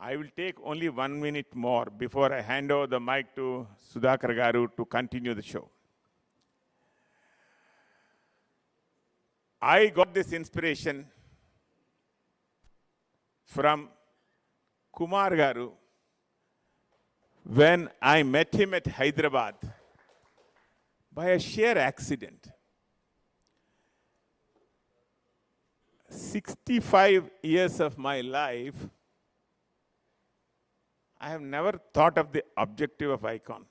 I will take only 1 minute more before I hand over the mic to Sudhakar Garu to continue the show. I got this inspiration from Kumar Garu when I met him at Hyderabad by a sheer accident. 65 years of my life, I have never thought of the objective of Ikon.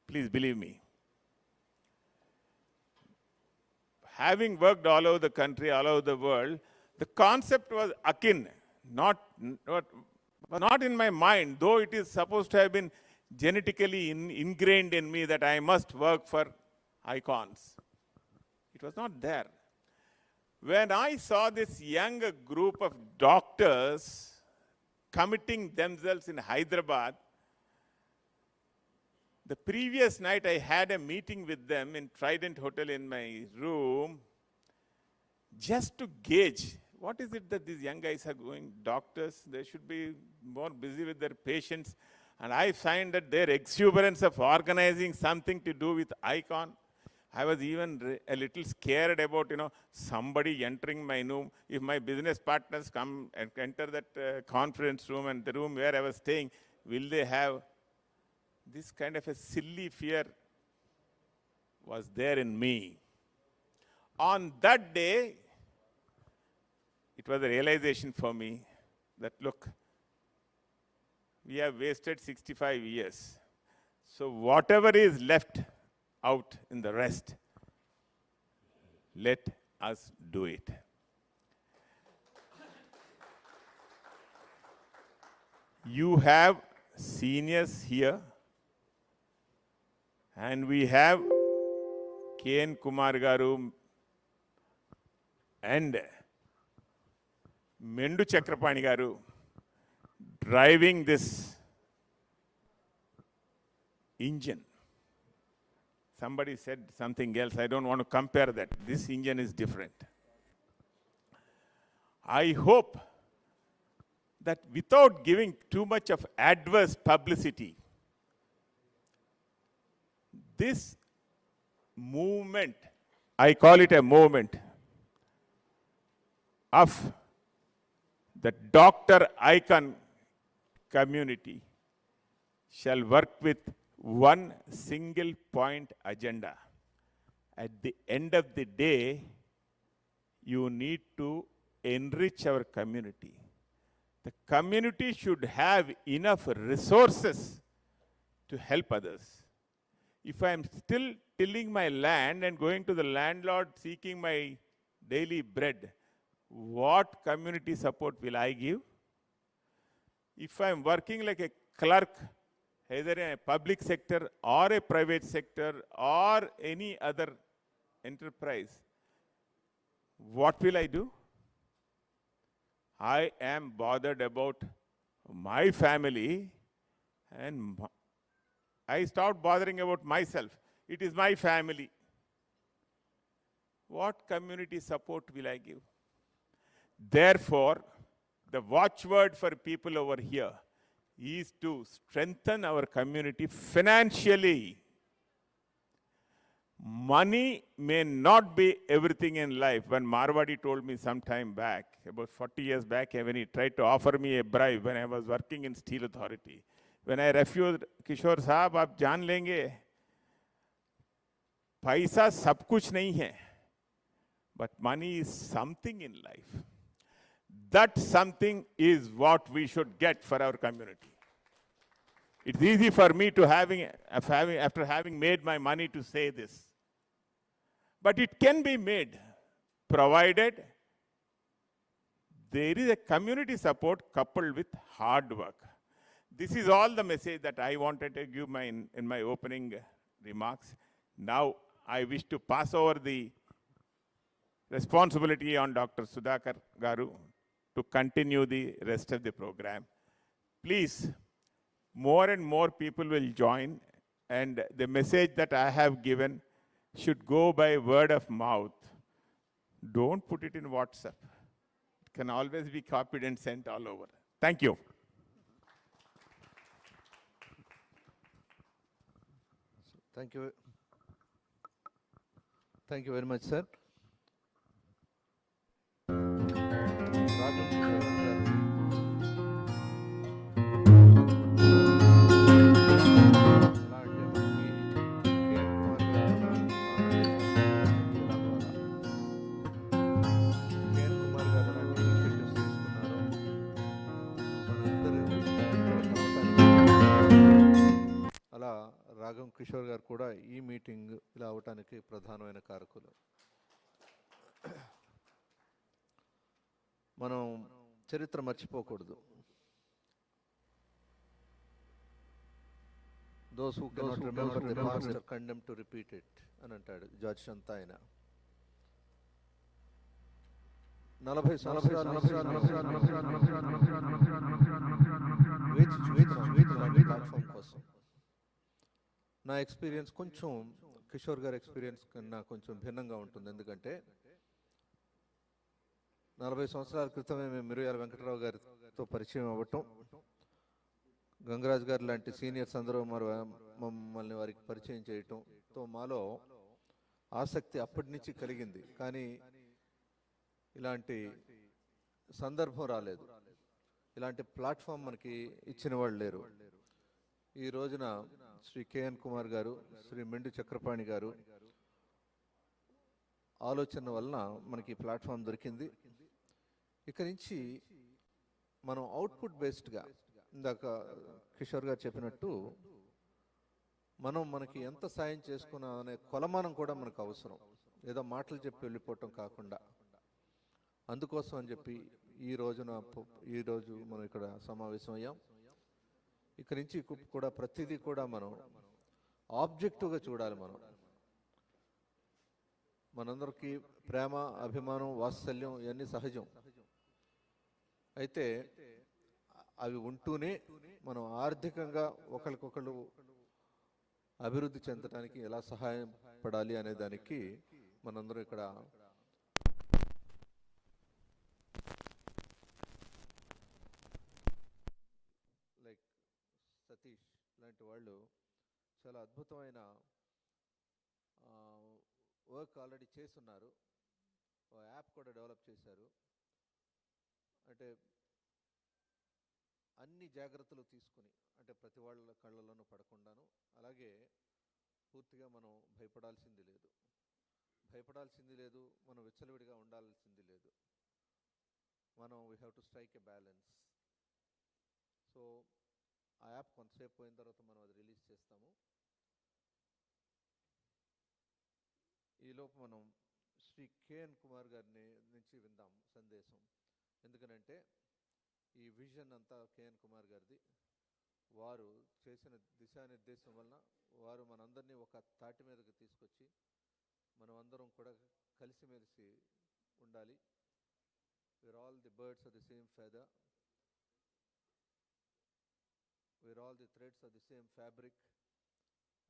Please believe me. Having worked all over the country, all over the world, the concept was akin, not in my mind, though it is supposed to have been genetically ingrained in me that I must work for icons. It was not there. When I saw this young group of doctors committing themselves in Hyderabad, the previous night I had a meeting with them in Trident Hotel in my room, just to gauge what is it that these young guys are going, doctors, they should be more busy with their patients. And I find that their exuberance of organizing something to do with Ikon, I was even a little scared about, somebody entering my room. If my business partners come and enter that conference room and the room where I was staying, will they have this kind of a silly fear was there in me. On that day, it was a realization for me that, look, we have wasted 65 years. So whatever is left out in the rest, let us do it. You have seniors here, and we have K.N. Kumar Garu and Mendu Chakrapani Garu driving this engine. Somebody said something else. I don't want to compare that. This engine is different. I hope that without giving too much of adverse publicity, this movement, I call it a movement, of the Dr. Ikon community shall work with one single point agenda. At the end of the day, you need to enrich our community. The community should have enough resources to help others. If I am still tilling my land and going to the landlord seeking my daily bread, what community support will I give? If I am working like a clerk, either in a public sector or a private sector or any other enterprise, what will I do? I am bothered about my family, and I start bothering about myself. It is my family. What community support will I give? Therefore, the watchword for people over here is to strengthen our community financially. Money may not be everything in life. When Marwadi told me some time back, about 40 years back, when he tried to offer me a bribe when I was working in Steel Authority, when I refused, Kishore Sahab, aap jaan lenge, paisa sab kuch nahi hai, but money is something in life. That something is what we should get for our community. It's easy for me to after having made my money to say this. But it can be made, provided there is a community support coupled with hard work. This is all the message that I wanted to give in my opening remarks. Now, I wish to pass over the responsibility on Dr. Sudhakar Garu to continue the rest of the program. Please, more and more people will join, and the message that I have given should go by word of mouth. Don't put it in WhatsApp. It can always be copied and sent all over. Thank you. Thank you. Thank you very much, sir. అలా రాగం కిషోర్ గారు కూడా ఈ meeting ఇలా అవటానికి ప్రధానమైన కారకులు. మనం చరిత్ర మర్చిపోకూడదు. Those who cannot remember the past are condemned to repeat it అని అంటాడు జార్జ్ షంతా ఆయన. 40 సంవత్సరాల ప్లాట్ఫామ్ కోసం. నా ఎక్స్పీరియన్స్ కొంచెం కిషోర్ గారి ఎక్స్పీరియన్స్ కన్నా కొంచెం భిన్నంగా ఉంటుంది. ఎందుకంటే 40 సంవత్సరాల క్రితమే మేము మిరియాల వెంకటరావు గారితో పరిచయం అవ్వటం, గంగరాజ్ గారు లాంటి సీనియర్స్ అందరూ మమ్మల్ని వారికి పరిచయం చేయటంతో మాలో ఆసక్తి అప్పటి నుంచి కలిగింది. కానీ ఇలాంటి సందర్భం రాలేదు, ఇలాంటి ప్లాట్ఫామ్ మనకి ఇచ్చిన వాళ్ళు లేరు. ఈ రోజున శ్రీ కేఎన్ కుమార్ గారు, శ్రీ మెండు చక్రపాణి గారు ఆలోచన వలన మనకి ప్లాట్ఫామ్ దొరికింది. ఇక నుంచి మనం అవుట్పుట్ బేస్డ్గా, ఇందాక కిషోర్ గారు చెప్పినట్టు, మనకి ఎంత సాయం చేసుకున్నాం అనే కొలమానం కూడా మనకు అవసరం. ఏదో మాటలు చెప్పి వెళ్ళిపోవటం కాకుండా. అందుకోసం అని చెప్పి ఈరోజు మనం ఇక్కడ సమావేశం అయ్యాం. ఇక్కడి నుంచి కూడా ప్రతిదీ కూడా మనం ఆబ్జెక్టివ్గా చూడాలి. మనందరికీ ప్రేమ, అభిమానం, వాత్సల్యం ఇవన్నీ సహజం. అయితే అవి ఉంటూనే మనం ఆర్థికంగా ఒకరికొకరు అభివృద్ధి చెందడానికి ఎలా సహాయం పడాలి అనే దానికి మనందరం ఇక్కడ లైక్ సతీష్ లాంటి వాళ్ళు చాలా అద్భుతమైన వర్క్ ఆల్రెడీ చేస్తున్నారు. యాప్ కూడా డెవలప్ చేశారు. అంటే అన్ని జాగ్రత్తలు తీసుకుని, అంటే ప్రతి వాళ్ళ కళ్ళలోనూ పడకుండాను, అలాగే పూర్తిగా మనం భయపడాల్సింది లేదు, మనం విచ్చలవిడిగా ఉండాల్సింది లేదు. We have to strike a balance. So ఆ యాప్ కొంతసేపు పోయిన తర్వాత మనం అది రిలీజ్ చేస్తాము. ఈలోపు మనం శ్రీ కేఎన్ కుమార్ గారిని నుంచి విందాం సందేశం. ఎందుకనంటే ఈ విజన్ అంతా కేఎన్ కుమార్ గారిది. వారు చేసిన దిశానిర్దేశం వలన వారు మనందరినీ ఒక తాటి మీదకి తీసుకొచ్చి మనం అందరం కూడా కలిసిమెలిసి ఉండాలి. we're all the birds of the same feather, we're all the threads of the same fabric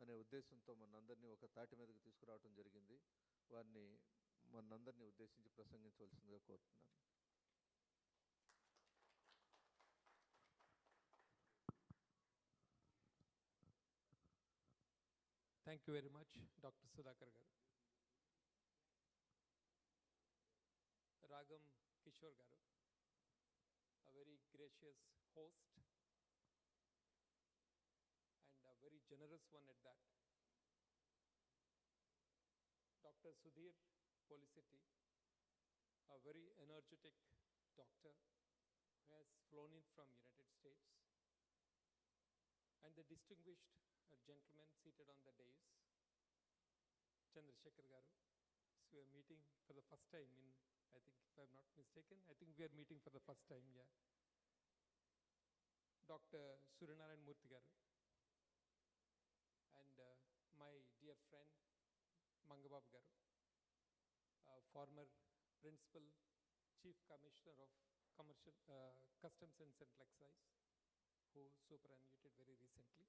అనే ఉద్దేశంతో మనందరినీ ఒక తాటి మీదకి తీసుకురావడం జరిగింది. వారిని మనందరినీ ఉద్దేశించి ప్రసంగించవలసిందిగా కోరుతున్నాను. Thank you very much, Dr. Sudhakar garu. Ragam Kishore garu, a very gracious host and a very generous one at that. Dr. Sudhir Poliseti, a very energetic doctor who has flown in from United States, and the distinguished gentleman seated on the dais, Chandrasekhar garu. So we are meeting for the first time in, I think if I'm not mistaken, I think we are meeting for the first time, yeah. Dr. Suryanarayan Murthy garu, and my dear friend Mangabab garu, former Principal Chief Commissioner of Commercial Customs and Central Excise, who superannuated very recently.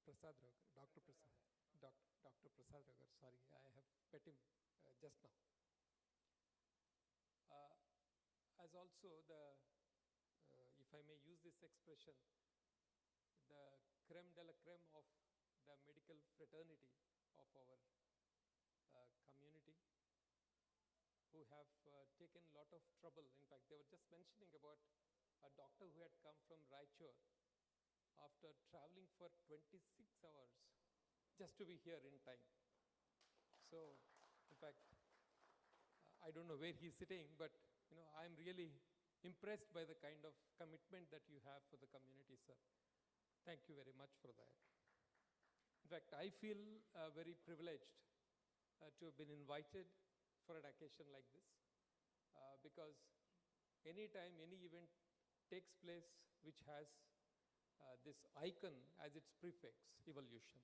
Prasad Rao, Dr. Prasad, Dr. Prasad Rao, sorry, I have met him just now. As also the, if I may use this expression, the creme de la creme of the medical fraternity of our community, who have taken a lot of trouble. In fact, they were just mentioning about a doctor who had come from Raichur after traveling for 26 hours just to be here in time. So, in fact, I don't know where he's sitting, but I'm really impressed by the kind of commitment that you have for the community, sir. Thank you very much for that. In fact, I feel very privileged to have been invited for an occasion like this, because anytime any event takes place which has this icon as its prefix, evolution.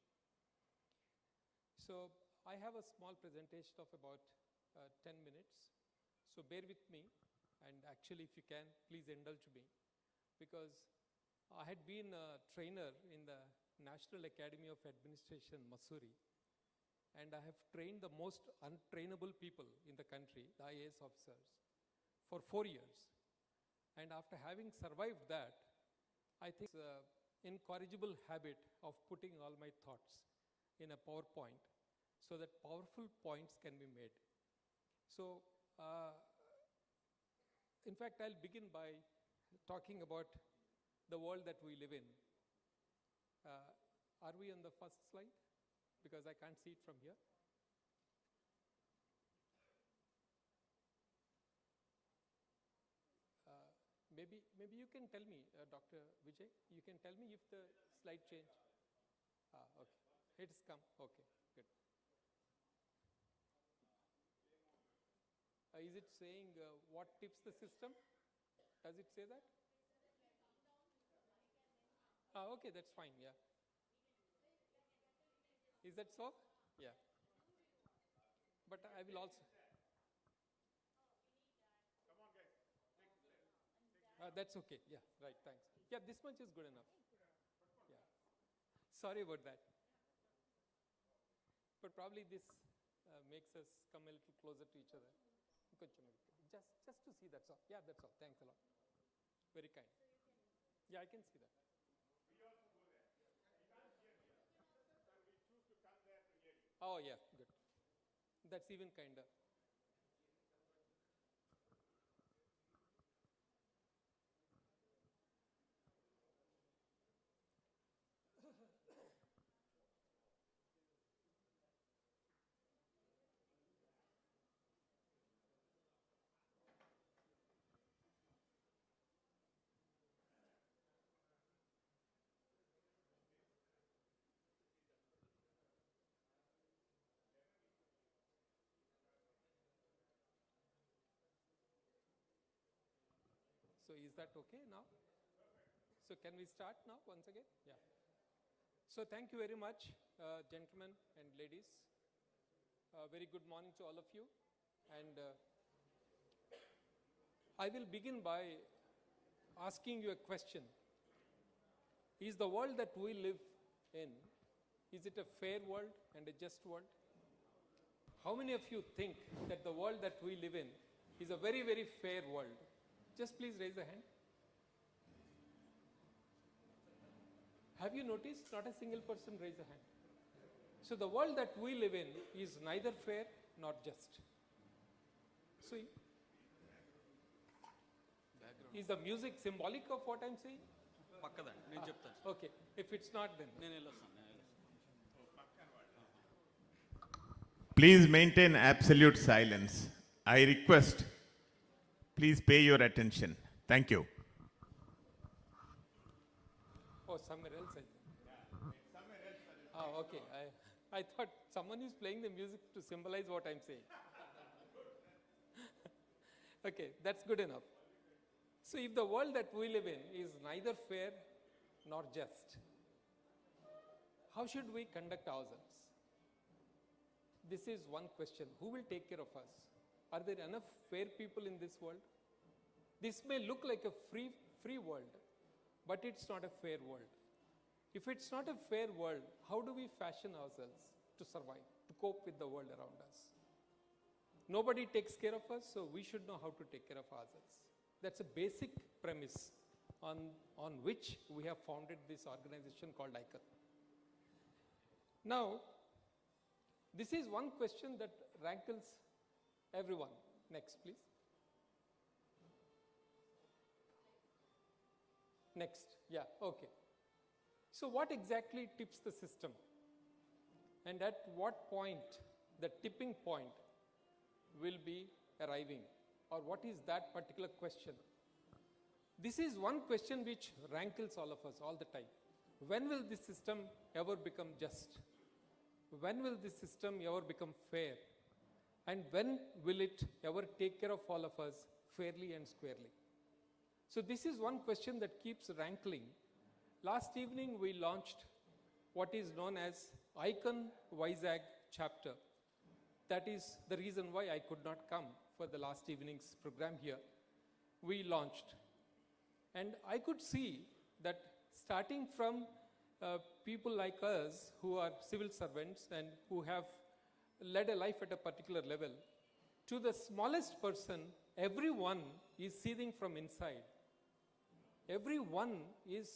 So I have a small presentation of about 10 minutes. So bear with me, and actually if you can, please indulge me, because I had been a trainer in the National Academy of Administration, Mussoorie, and I have trained the most untrainable people in the country, the IAS officers, for 4 years. And after having survived that, I think it's an incorrigible habit of putting all my thoughts in a PowerPoint so that powerful points can be made. So, in fact, I'll begin by talking about the world that we live in. Are we on the first slide? Because I can't see it from here. Maybe you can tell me, Dr. Vijay, you can tell me if the slide changed. Okay, it's come, okay, good. Is it saying what tips the system? Does it say that? Okay, that's fine, yeah. Is that so? Yeah. But I will also. Come on, guys. That's okay. Yeah, right. Thanks. Yeah, this much is good enough. Yeah. Sorry about that. But probably this makes us come a little closer to each other. Just to see, that's all. Yeah, that's all. Thanks a lot. Very kind. Yeah, I can see that. We also go there. You can't hear here. So we choose to come there to hear you. Oh, yeah, good. That's even kinder. So is that okay now? So can we start now once again? Yeah. So thank you very much, gentlemen and ladies. Very good morning to all of you. And I will begin by asking you a question. Is the world that we live in, is it a fair world and a just world? How many of you think that the world that we live in is a very, very fair world? Just please raise a hand. Have you noticed not a single person raise a hand? So the world that we live in is neither fair nor just. So is the music symbolic of what I'm saying? Okay, if it's not, then. Please maintain absolute silence. I request, please pay your attention. Thank you. Oh, somewhere else, I think. Oh, okay. I thought someone is playing the music to symbolize what I'm saying. Okay, that's good enough. So if the world that we live in is neither fair nor just, how should we conduct ourselves? This is one question. Who will take care of us? Are there enough fair people in this world? This may look like a free world, but it's not a fair world. If it's not a fair world, how do we fashion ourselves to survive, to cope with the world around us? Nobody takes care of us, so we should know how to take care of ourselves. That's a basic premise on which we have founded this organization called Ikon. Now, this is one question that rankles everyone. Next, please. Next, yeah, okay. So what exactly tips the system? And at what point, the tipping point will be arriving? Or what is that particular question? This is one question which rankles all of us all the time. When will this system ever become just? When will this system ever become fair? And when will it ever take care of all of us fairly and squarely? So this is one question that keeps rankling. Last evening we launched what is known as Ikon-Vizag chapter. That is the reason why I could not come for the last evening's program here. We launched. And I could see that starting from people like us who are civil servants and who have led a life at a particular level, to the smallest person, everyone is seething from inside. Everyone is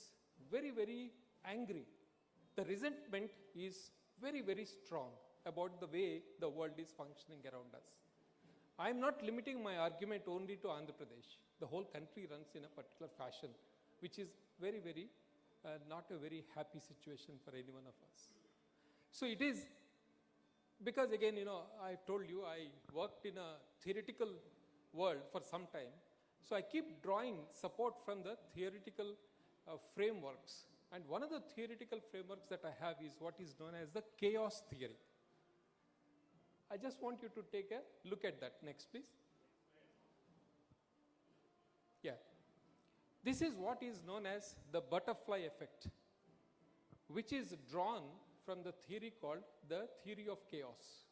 very, very angry. The resentment is very, very strong about the way the world is functioning around us. I am not limiting my argument only to Andhra Pradesh. The whole country runs in a particular fashion, which is very, very not a very happy situation for any one of us. So it is because, again, I've told you I worked in a theoretical world for some time. So I keep drawing support from the theoretical frameworks. And one of the theoretical frameworks that I have is what is known as the chaos theory. I just want you to take a look at that. Next, please. Yeah. This is what is known as the butterfly effect, which is drawn from the theory called the theory of chaos.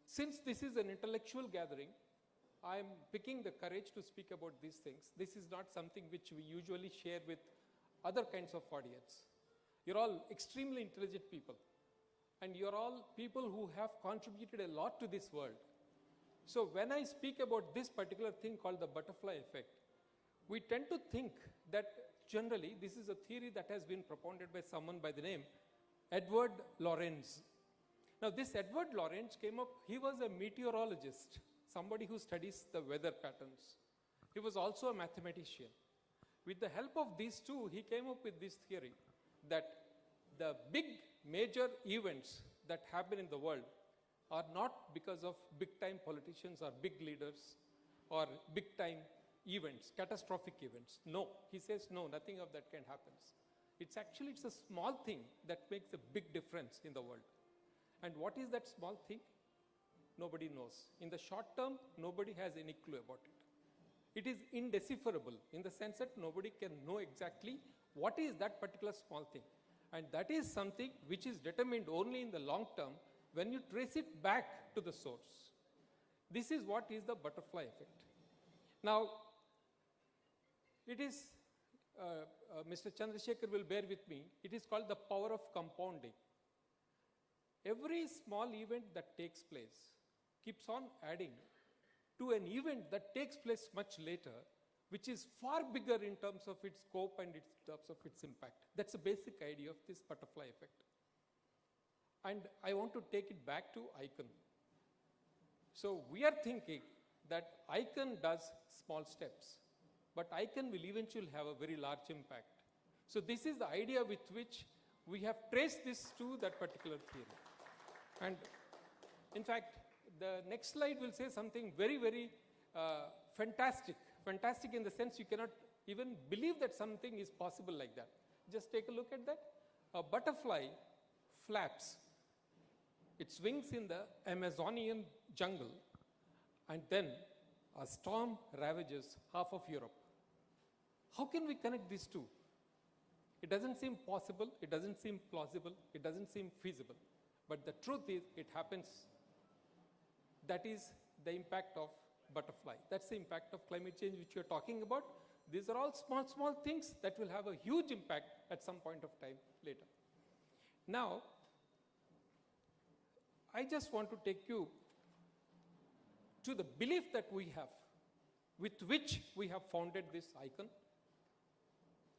Since this is an intellectual gathering, I am picking the courage to speak about these things. This is not something which we usually share with other kinds of audience. You're all extremely intelligent people, and you're all people who have contributed a lot to this world. So when I speak about this particular thing called the butterfly effect, we tend to think that generally this is a theory that has been propounded by someone by the name Edward Lorenz. Now this Edward Lorenz came up, he was a meteorologist, somebody who studies the weather patterns. He was also a mathematician. With the help of these two, he came up with this theory that the big major events that happen in the world are not because of big-time politicians or big leaders or big-time events, catastrophic events. No, he says no, nothing of that kind happens. It's a small thing that makes a big difference in the world. And what is that small thing? Nobody knows. In the short term, nobody has any clue about it. It is indecipherable in the sense that nobody can know exactly what is that particular small thing. And that is something which is determined only in the long term when you trace it back to the source. This is what is the butterfly effect. Now, it is, Mr. Chandrasekhar will bear with me, it is called the power of compounding. Every small event that takes place keeps on adding to an event that takes place much later, which is far bigger in terms of its scope and in terms of its impact. That's the basic idea of this butterfly effect. And I want to take it back to Ikon. So we are thinking that Ikon does small steps, but Ikon will eventually have a very large impact. So this is the idea with which we have traced this to that particular theory. And in fact, the next slide will say something very, very fantastic. Fantastic in the sense you cannot even believe that something is possible like that. Just take a look at that. A butterfly flaps its wings in the Amazonian jungle, and then a storm ravages half of Europe. How can we connect these two? It doesn't seem possible, it doesn't seem plausible, it doesn't seem feasible. But the truth is, it happens. That is the impact of butterfly. That's the impact of climate change which you're talking about. These are all small, small things that will have a huge impact at some point of time later. Now, I just want to take you to the belief that we have with which we have founded this icon.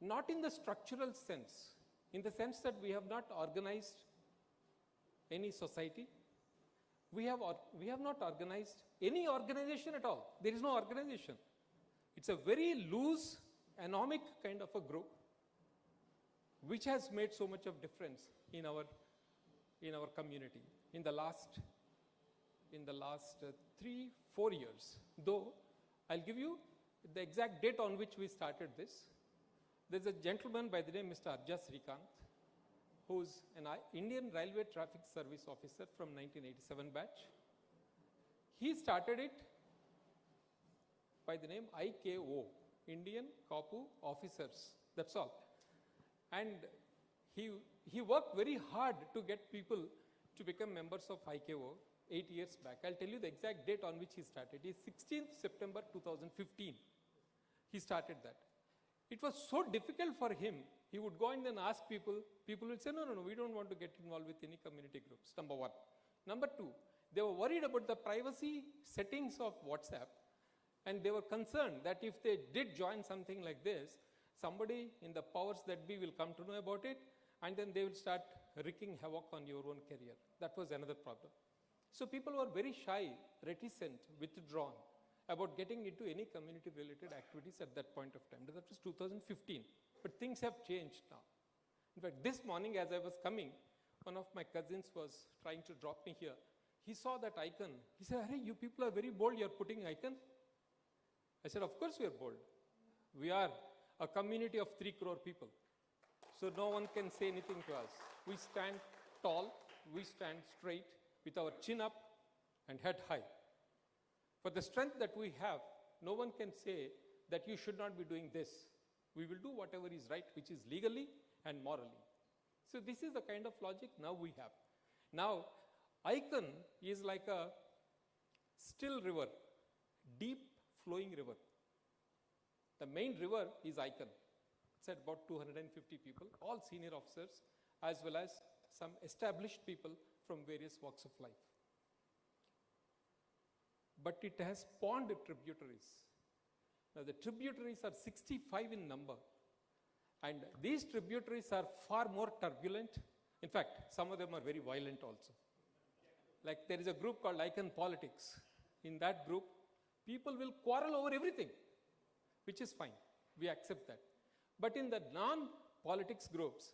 Not in the structural sense, in the sense that we have not organized any society. We have not organized any organization at all. There is no organization. It's a very loose, anomic kind of a group, which has made so much of difference in our community in the last 3-4 years. Though I'll give you the exact date on which we started this. There's a gentleman by the name Mr. Arja Srikanth, who's an Indian Railway Traffic Service officer from 1987 batch. He started it by the name IKO, Indian Kapu Officers, that's all. And he worked very hard to get people to become members of IKO 8 years back. I'll tell you the exact date on which he started. It's 16th September 2015. He started that. It was so difficult for him. He would go and then ask people. People would say, no, we don't want to get involved with any community groups, number one. Number two, they were worried about the privacy settings of WhatsApp, and they were concerned that if they did join something like this, somebody in the powers that be will come to know about it, and then they will start wreaking havoc on your own career. That was another problem. So people were very shy, reticent, withdrawn about getting into any community-related activities at that point of time. That was 2015. But things have changed now. In fact, this morning as I was coming, one of my cousins was trying to drop me here. He saw that icon. He said, hey, you people are very bold, you're putting icon. I said, of course we are bold. We are a community of 3 crore people. So no one can say anything to us. We stand tall, we stand straight with our chin up and head high. For the strength that we have, no one can say that you should not be doing this. We will do whatever is right, which is legally and morally. So this is the kind of logic now we have. Now, icon is like a still river, deep flowing river. The main river is icon. It's at about 250 people, all senior officers, as well as some established people from various walks of life. But it has spawned tributaries. Now the tributaries are 65 in number, and these tributaries are far more turbulent. In fact, some of them are very violent also. Like there is a group called Ikon-Politics. In that group, people will quarrel over everything, which is fine. We accept that. But in the non-politics groups,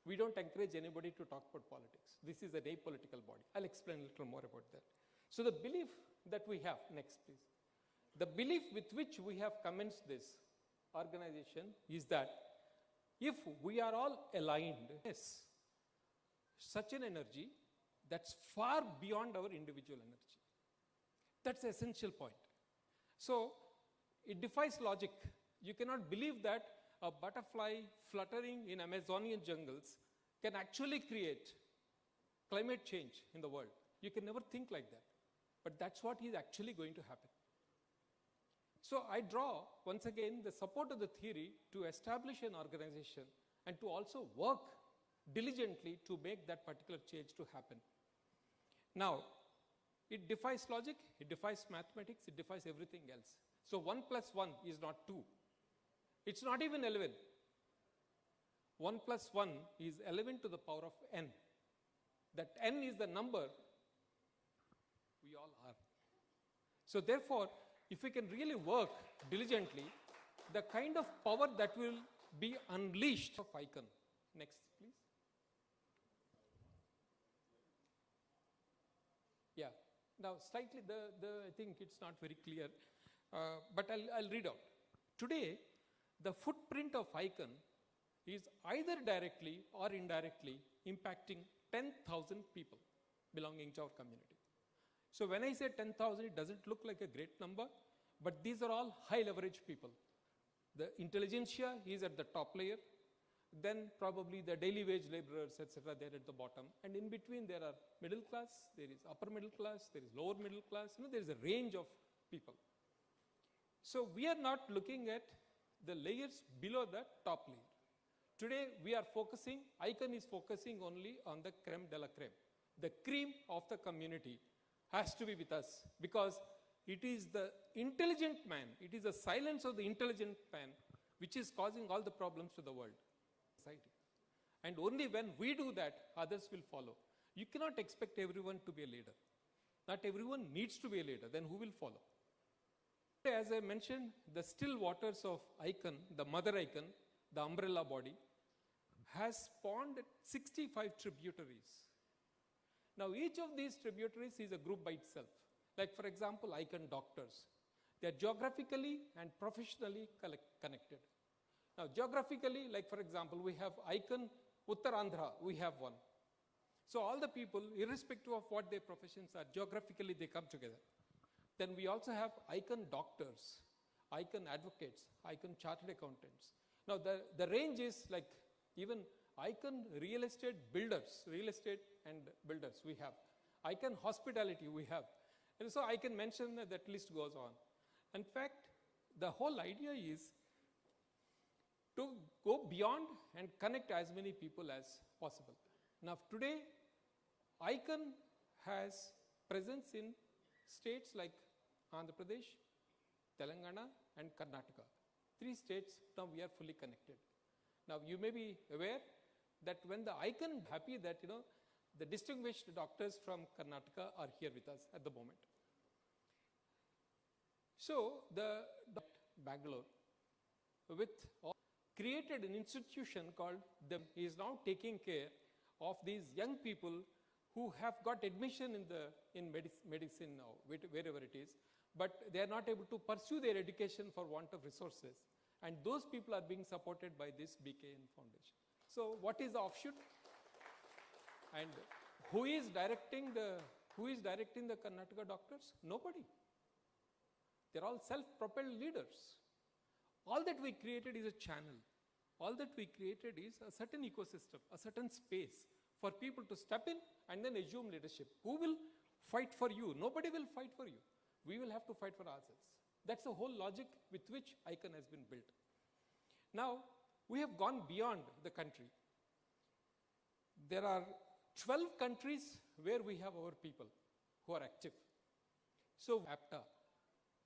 we don't encourage anybody to talk about politics. This is an apolitical body. I'll explain a little more about that. So the belief that we have, next please. The belief with which we have commenced this organization is that if we are all aligned, yes, such an energy that's far beyond our individual energy. That's the essential point. So it defies logic. You cannot believe that a butterfly fluttering in Amazonian jungles can actually create climate change in the world. You can never think like that. But that's what is actually going to happen. So I draw, once again, the support of the theory to establish an organization and to also work diligently to make that particular change to happen. Now, it defies logic, it defies mathematics, it defies everything else. So 1 + 1 is not 2. It's not even 11. 1 + 1 is 11 to the power of n. That n is the number we all are. So therefore, if we can really work diligently, the kind of power that will be unleashed of Icon. Next, please. Yeah. Now, slightly, I think it's not very clear, but I'll read out. Today, the footprint of Icon is either directly or indirectly impacting 10,000 people belonging to our community. So when I say 10,000, it doesn't look like a great number, but these are all high leverage people. The intelligentsia is at the top layer, then probably the daily wage laborers, etc., they're at the bottom. And in between, there are middle class, there is upper middle class, there is lower middle class, there is a range of people. So we are not looking at the layers below the top layer. Today, we are focusing, Icon is focusing only on the creme de la creme. The cream of the community has to be with us because It is the intelligent man, it is the silence of the intelligent man which is causing all the problems to the world, society. And only when we do that, others will follow. You cannot expect everyone to be a leader. Not everyone needs to be a leader, then who will follow? As I mentioned, the still waters of Ikon, the mother Ikon, the umbrella body, has spawned 65 tributaries. Now each of these tributaries is a group by itself. Like for example, Ikon doctors. They are geographically and professionally connected. Now geographically, like for example, we have Ikon Uttarandhra, we have one. So all the people, irrespective of what their professions are, geographically they come together. Then we also have Ikon doctors, Ikon advocates, Ikon chartered accountants. Now the range is like even Ikon real estate builders, real estate and builders we have. Ikon hospitality we have. And so I can mention that list goes on. In fact, the whole idea is to go beyond and connect as many people as possible. Now today, Ikon has presence in states like Andhra Pradesh, Telangana and Karnataka. 3 states now we are fully connected. Now you may be aware that when the Ikon happy that the distinguished doctors from Karnataka are here with us at the moment. So the Bangalore with created an institution called them. He is now taking care of these young people who have got admission in medicine now, wherever it is, but they are not able to pursue their education for want of resources. And those people are being supported by this BKN Foundation. So what is the offshoot? And who is directing the Karnataka doctors? Nobody. They're all self-propelled leaders. All that we created is a channel. All that we created is a certain ecosystem, a certain space for people to step in and then assume leadership. Who will fight for you? Nobody will fight for you. We will have to fight for ourselves. That's the whole logic with which Ikon has been built. Now, we have gone beyond the country. There are 12 countries where we have our people who are active. So, APTA,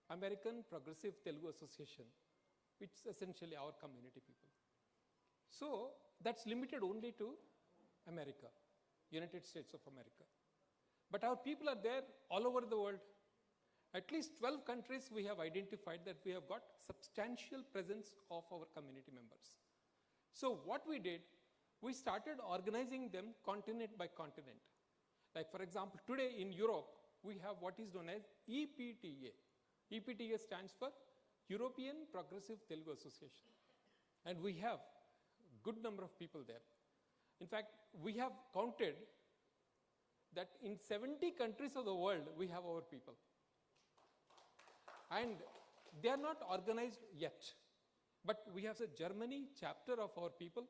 American Progressive Telugu Association, which is essentially our community people. So, that's limited only to America, United States of America. But our people are there all over the world. At least 12 countries we have identified that we have got substantial presence of our community members. So what we did, we started organizing them continent by continent. Like for example, today in Europe, we have what is known as EPTA. EPTA stands for European Progressive Telugu Association. And we have a good number of people there. In fact, we have counted that in 70 countries of the world, we have our people. And they are not organized yet. But we have a Germany chapter of our people.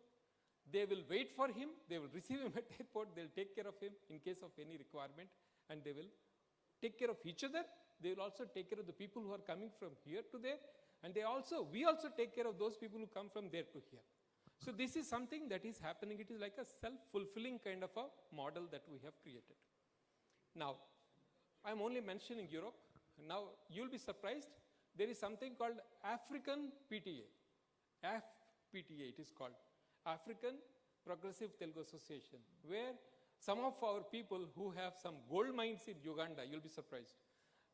They will wait for him, they will receive him at the airport, they will take care of him in case of any requirement, and they will take care of each other. They will also take care of the people who are coming from here to there, and we also take care of those people who come from there to here. So this is something that is happening. It is like a self-fulfilling kind of a model that we have created. Now, I'm only mentioning Europe. Now, you'll be surprised. There is something called African PTA. AFPTA it is called. African Progressive Telugu Association, where some of our people who have some gold mines in Uganda, you'll be surprised.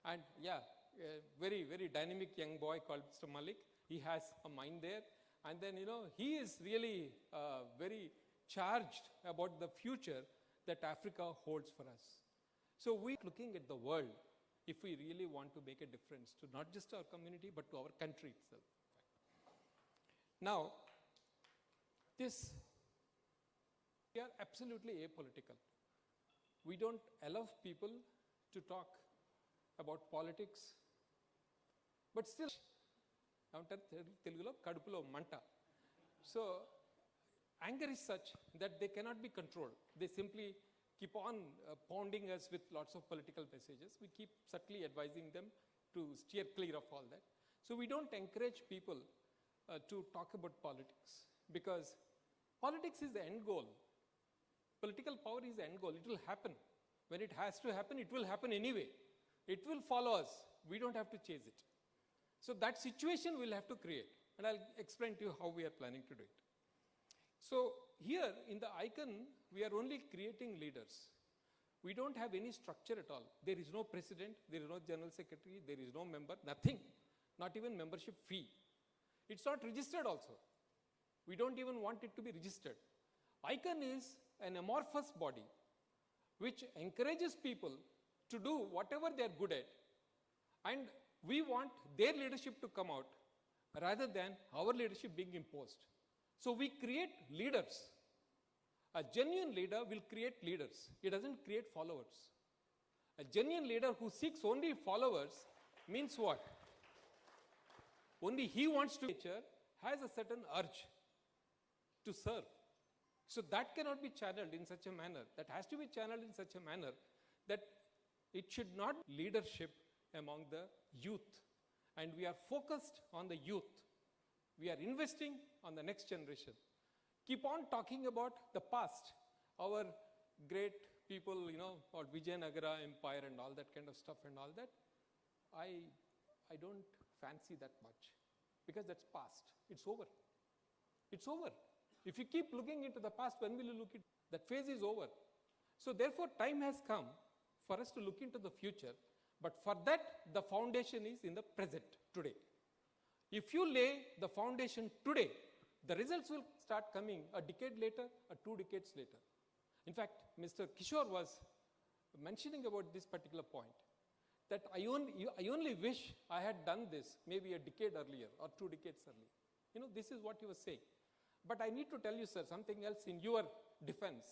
And yeah, a very, very dynamic young boy called Mr. Malik. He has a mine there. And then, he is really very charged about the future that Africa holds for us. So we're looking at the world if we really want to make a difference to not just our community, but to our country itself. Now, we are absolutely apolitical. We don't allow people to talk about politics, but still, Telugulo kadupulo manta. So, anger is such that they cannot be controlled. They simply keep on pounding us with lots of political messages. We keep subtly advising them to steer clear of all that. So we don't encourage people to talk about politics, because politics is the end goal. Political power is the end goal. It will happen. When it has to happen, it will happen anyway. It will follow us. We don't have to chase it. So that situation we'll have to create. And I'll explain to you how we are planning to do it. So here in the icon, we are only creating leaders. We don't have any structure at all. There is no president, there is no general secretary, there is no member, nothing. Not even membership fee. It's not registered also. We don't even want it to be registered. Icon is an amorphous body which encourages people to do whatever they are good at, and we want their leadership to come out rather than our leadership being imposed. So we create leaders. A genuine leader will create leaders. He doesn't create followers. A genuine leader who seeks only followers means what? Only he wants to nature has a certain urge to serve. So that cannot be channeled in such a manner. That has to be channeled in such a manner that it should not leadership among the youth. And we are focused on the youth. We are investing on the next generation. Keep on talking about the past, our great people, or Vijayanagara Empire and all that kind of stuff and all that. I don't fancy that much because that's past. It's over. It's over. If you keep looking into the past, when will you look at that phase is over. So therefore, time has come for us to look into the future. But for that, the foundation is in the present, today. If you lay the foundation today, the results will start coming a decade later or 2 decades later. In fact, Mr. Kishore was mentioning about this particular point, that I only wish I had done this maybe a decade earlier or 2 decades earlier. This is what he was saying. But I need to tell you, sir, something else in your defense,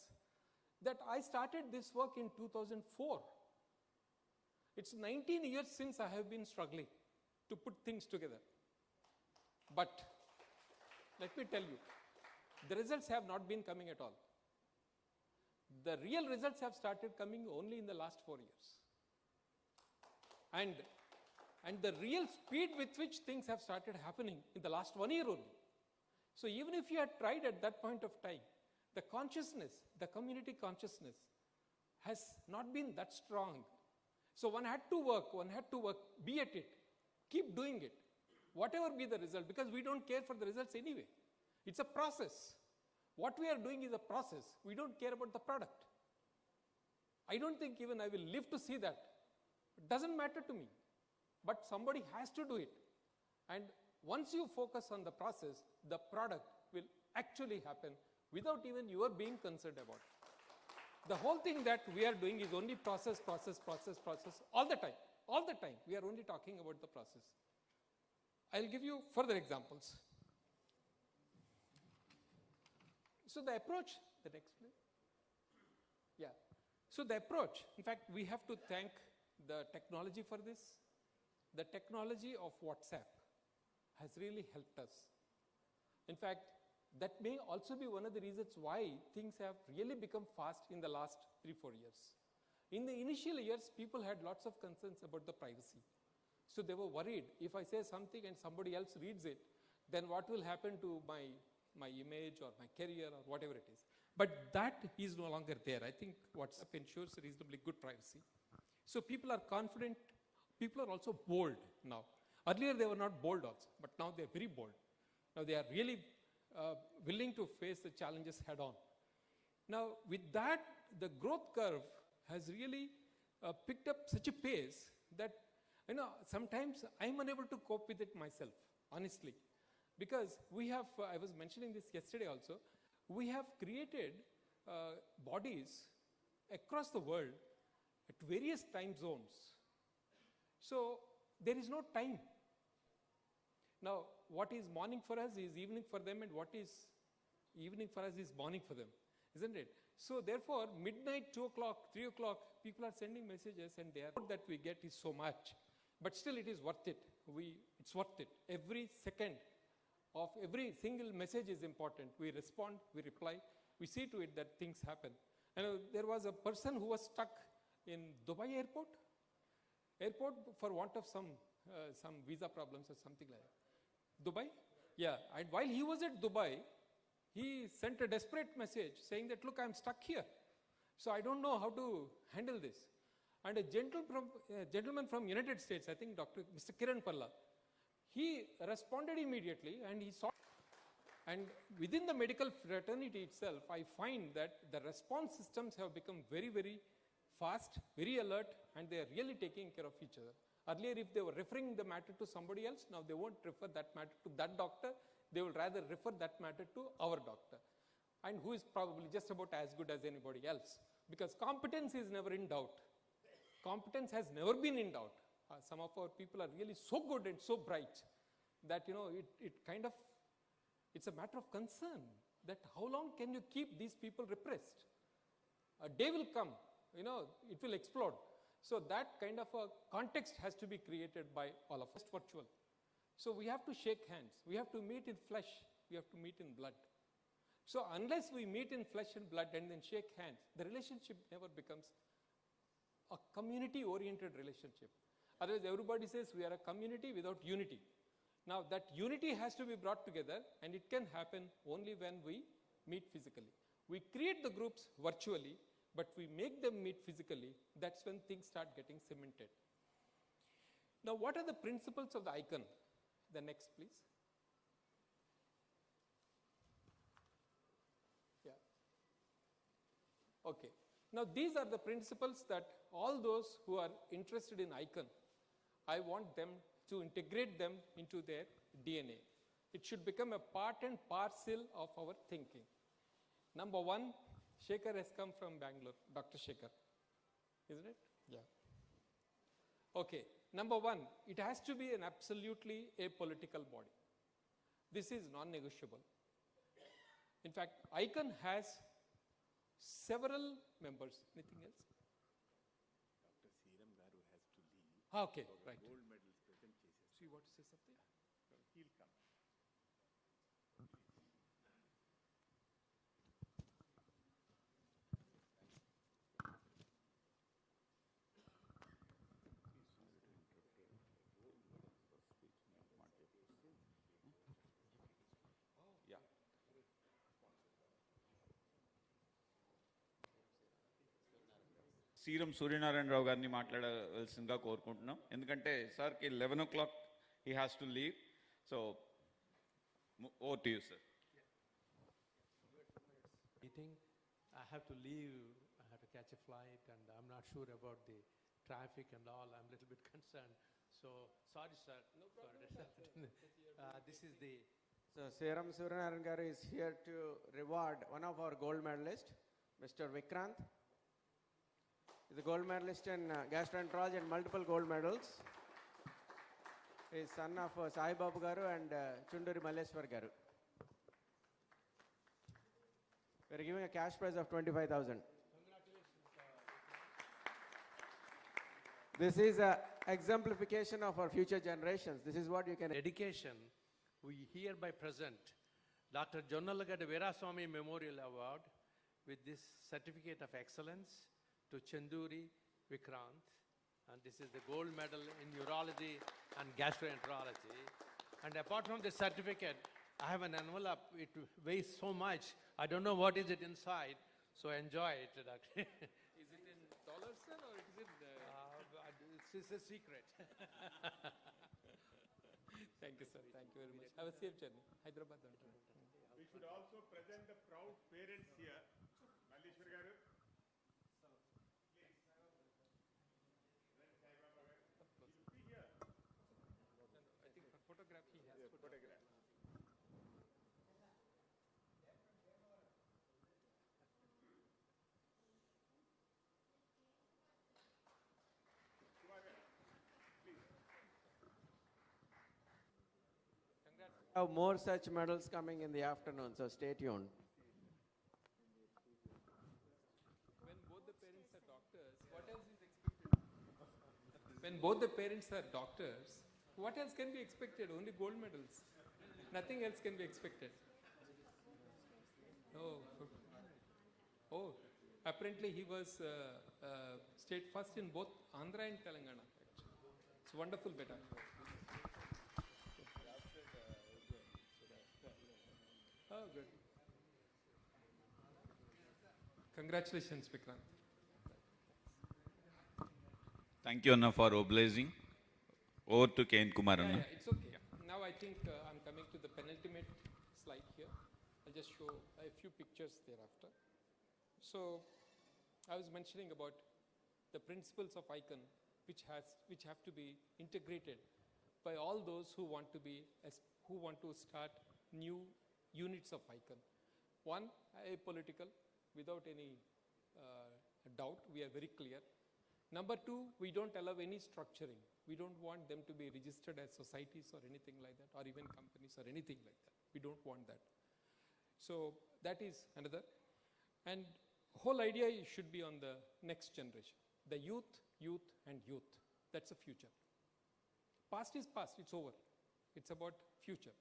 that I started this work in 2004. It's 19 years since I have been struggling to put things together. But let me tell you, the results have not been coming at all. The real results have started coming only in the last 4 years. And the real speed with which things have started happening in the last 1 year only. So even if you had tried at that point of time, the consciousness, the community consciousness has not been that strong. So one had to work, be at it, keep doing it, whatever be the result, because we don't care for the results anyway. It's a process. What we are doing is a process. We don't care about the product. I don't think even I will live to see that. It doesn't matter to me. But somebody has to do it. And once you focus on the process, the product will actually happen without even your being concerned about it. The whole thing that we are doing is only process, all the time. All the time, we are only talking about the process. I'll give you further examples. So the approach, the next slide. Yeah. So the approach, in fact, we have to thank the technology for this. The technology of WhatsApp has really helped us. In fact, that may also be one of the reasons why things have really become fast in the last 3-4 years. In the initial years, people had lots of concerns about the privacy. So they were worried, if I say something and somebody else reads it, then what will happen to my image or my career or whatever it is. But that is no longer there. I think WhatsApp ensures reasonably good privacy. So people are confident. People are also bold now. Earlier they were not bold also, but now they're very bold. Now they are really willing to face the challenges head on. Now with that, the growth curve has really picked up such a pace that sometimes I'm unable to cope with it myself, honestly. Because we have, I was mentioning this yesterday also, we have created bodies across the world at various time zones. So there is no time. Now, what is morning for us is evening for them, and what is evening for us is morning for them, isn't it? So therefore, midnight, 2 o'clock, 3 o'clock, people are sending messages, and the output that we get is so much. But still it is worth it. It's worth it. Every second of every single message is important. We respond, we reply, we see to it that things happen. And there was a person who was stuck in Dubai airport for want of some visa problems or something like that. Dubai? Yeah, and while he was at Dubai, he sent a desperate message saying that, look, I'm stuck here. So I don't know how to handle this. And a gentleman from United States, I think Mr. Kiran Palla, he responded immediately and he saw. And within the medical fraternity itself, I find that the response systems have become very, very fast, very alert, and they are really taking care of each other. Earlier, if they were referring the matter to somebody else, now they won't refer that matter to that doctor. They will rather refer that matter to our doctor, and who is probably just about as good as anybody else, because competence is never in doubt. Competence has never been in doubt. Some of our people are really so good and so bright that, it's a matter of concern that how long can you keep these people repressed? A day will come, it will explode. So that kind of a context has to be created by all of us. Virtual. So we have to shake hands. We have to meet in flesh. We have to meet in blood. So unless we meet in flesh and blood and then shake hands, the relationship never becomes a community-oriented relationship. Otherwise, everybody says we are a community without unity. Now, that unity has to be brought together, and it can happen only when we meet physically. We create the groups virtually, but we make them meet physically. That's when things start getting cemented. Now, what are the principles of the icon? The next, please. Yeah. Okay. Now, these are the principles that all those who are interested in icon, I want them to integrate them into their DNA. It should become a part and parcel of our thinking. Number one, Shekhar has come from Bangalore, Dr. Shekhar, isn't it? Yeah. Okay, number one, it has to be an absolutely apolitical body. This is non-negotiable. In fact, ICON has several members. Anything else? Dr. Seeram Garu has to leave. Okay, right. Gold medals present cases. So you want to say something? He'll come. Serum Suryanarayana Rao గారిని మాట్లాడవలసిందిగా కోరుకుంటున్నాం. ఎందుకంటే సార్కి 11 o'clock he has to leave. So, over to you, sir. Meeting, I have to leave, I have to catch a flight, and I'm not sure about the traffic and all. I'm a little bit concerned. So, sorry, sir. No problem. This is the... So, Seram Suryanarayan Garu is here to reward one of our gold medalists, Mr. Vikrant. He's a gold medalist in gastroenterology and multiple gold medals. He is son of Sai Babu Garu and Chunduri Malleswar Garu. We are giving a cash prize of 25,000. This is an exemplification of our future generations. This is what you can... Dedication, we hereby present Dr. Jonnalagada Veeraswamy Memorial Award with this Certificate of Excellence to Chanduri Vikrant, and this is the gold medal in urology and gastroenterology. And apart from the certificate, I have an envelope. It weighs so much. I don't know what is it inside, so enjoy it, Doctor. Is it in dollars, sir, or is it... It's a secret. Thank you, sir. Thank you very much. Have a safe journey. Hyderabad. We should also present the proud parents here. Malleshwar Garu. I think for photograph he has. Yeah, photograph. We have more such medals coming in the afternoon, so stay tuned. When both the parents are doctors, what else is expected? When both the parents are doctors, what else can be expected? Only gold medals. Nothing else can be expected. Oh, apparently he was state first in both Andhra and Telangana. It's wonderful, beta. Oh, good. Congratulations, Vikrant. Thank you, Anna, for obliging. Over to K.N. Kumar, Yeah, Anna. yeah, it's okay. Now I think I'm coming to the penultimate slide here. I'll just show a few pictures thereafter. So I was mentioning about the principles of Ikon, which have to be integrated by all those who want to start new units of Ikon. One, apolitical, without any doubt, we are very clear. Number two, we don't allow any structuring. We don't want them to be registered as societies or anything like that, or even companies or anything like that. We don't want that. So that is another. And whole idea should be on the next generation. The youth, youth, and youth. That's the future. Past is past, it's over. It's about future.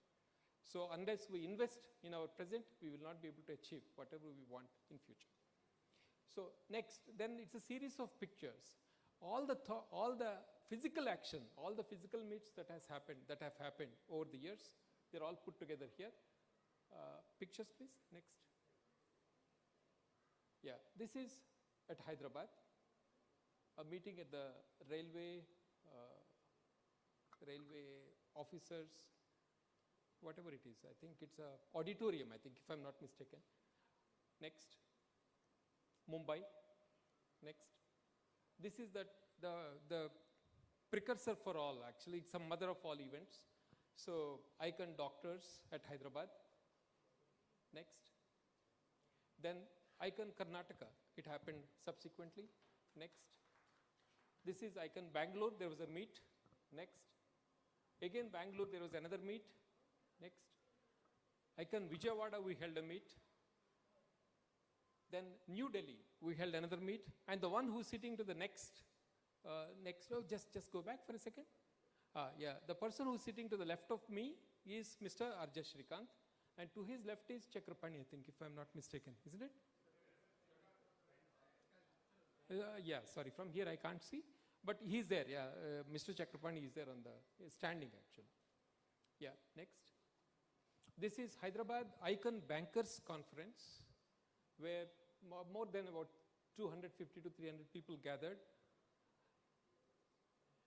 So unless we invest in our present, we will not be able to achieve whatever we want in future. So next, then it's a series of pictures. All the physical action, all the physical meets that have happened over the years, they're all put together here. Pictures, please. Next. Yeah, this is at Hyderabad, a meeting at the railway officers, whatever it is. I think it's a auditorium, I think, if I'm not mistaken. Next. Mumbai. Next. This is the precursor for all, actually. It's a mother of all events. So, Ikon Doctors at Hyderabad. Next. Then Ikon Karnataka. It happened subsequently. Next. This is Ikon Bangalore. There was a meet. Next. Again, Bangalore, there was another meet. Next. Ikon Vijayawada, we held a meet. Then New Delhi, we held another meet. And the one who's sitting to the next, just go back for a second. Yeah, the person who's sitting to the left of me is Mr. Arja Shrikant. And to his left is Chakrapani, I think, if I'm not mistaken, isn't it? Yeah, sorry, from here I can't see. But he's there, yeah. Mr. Chakrapani is there on the standing, actually. Yeah, next. This is Hyderabad Ikon Bankers Conference, where more than about 250 to 300 people gathered.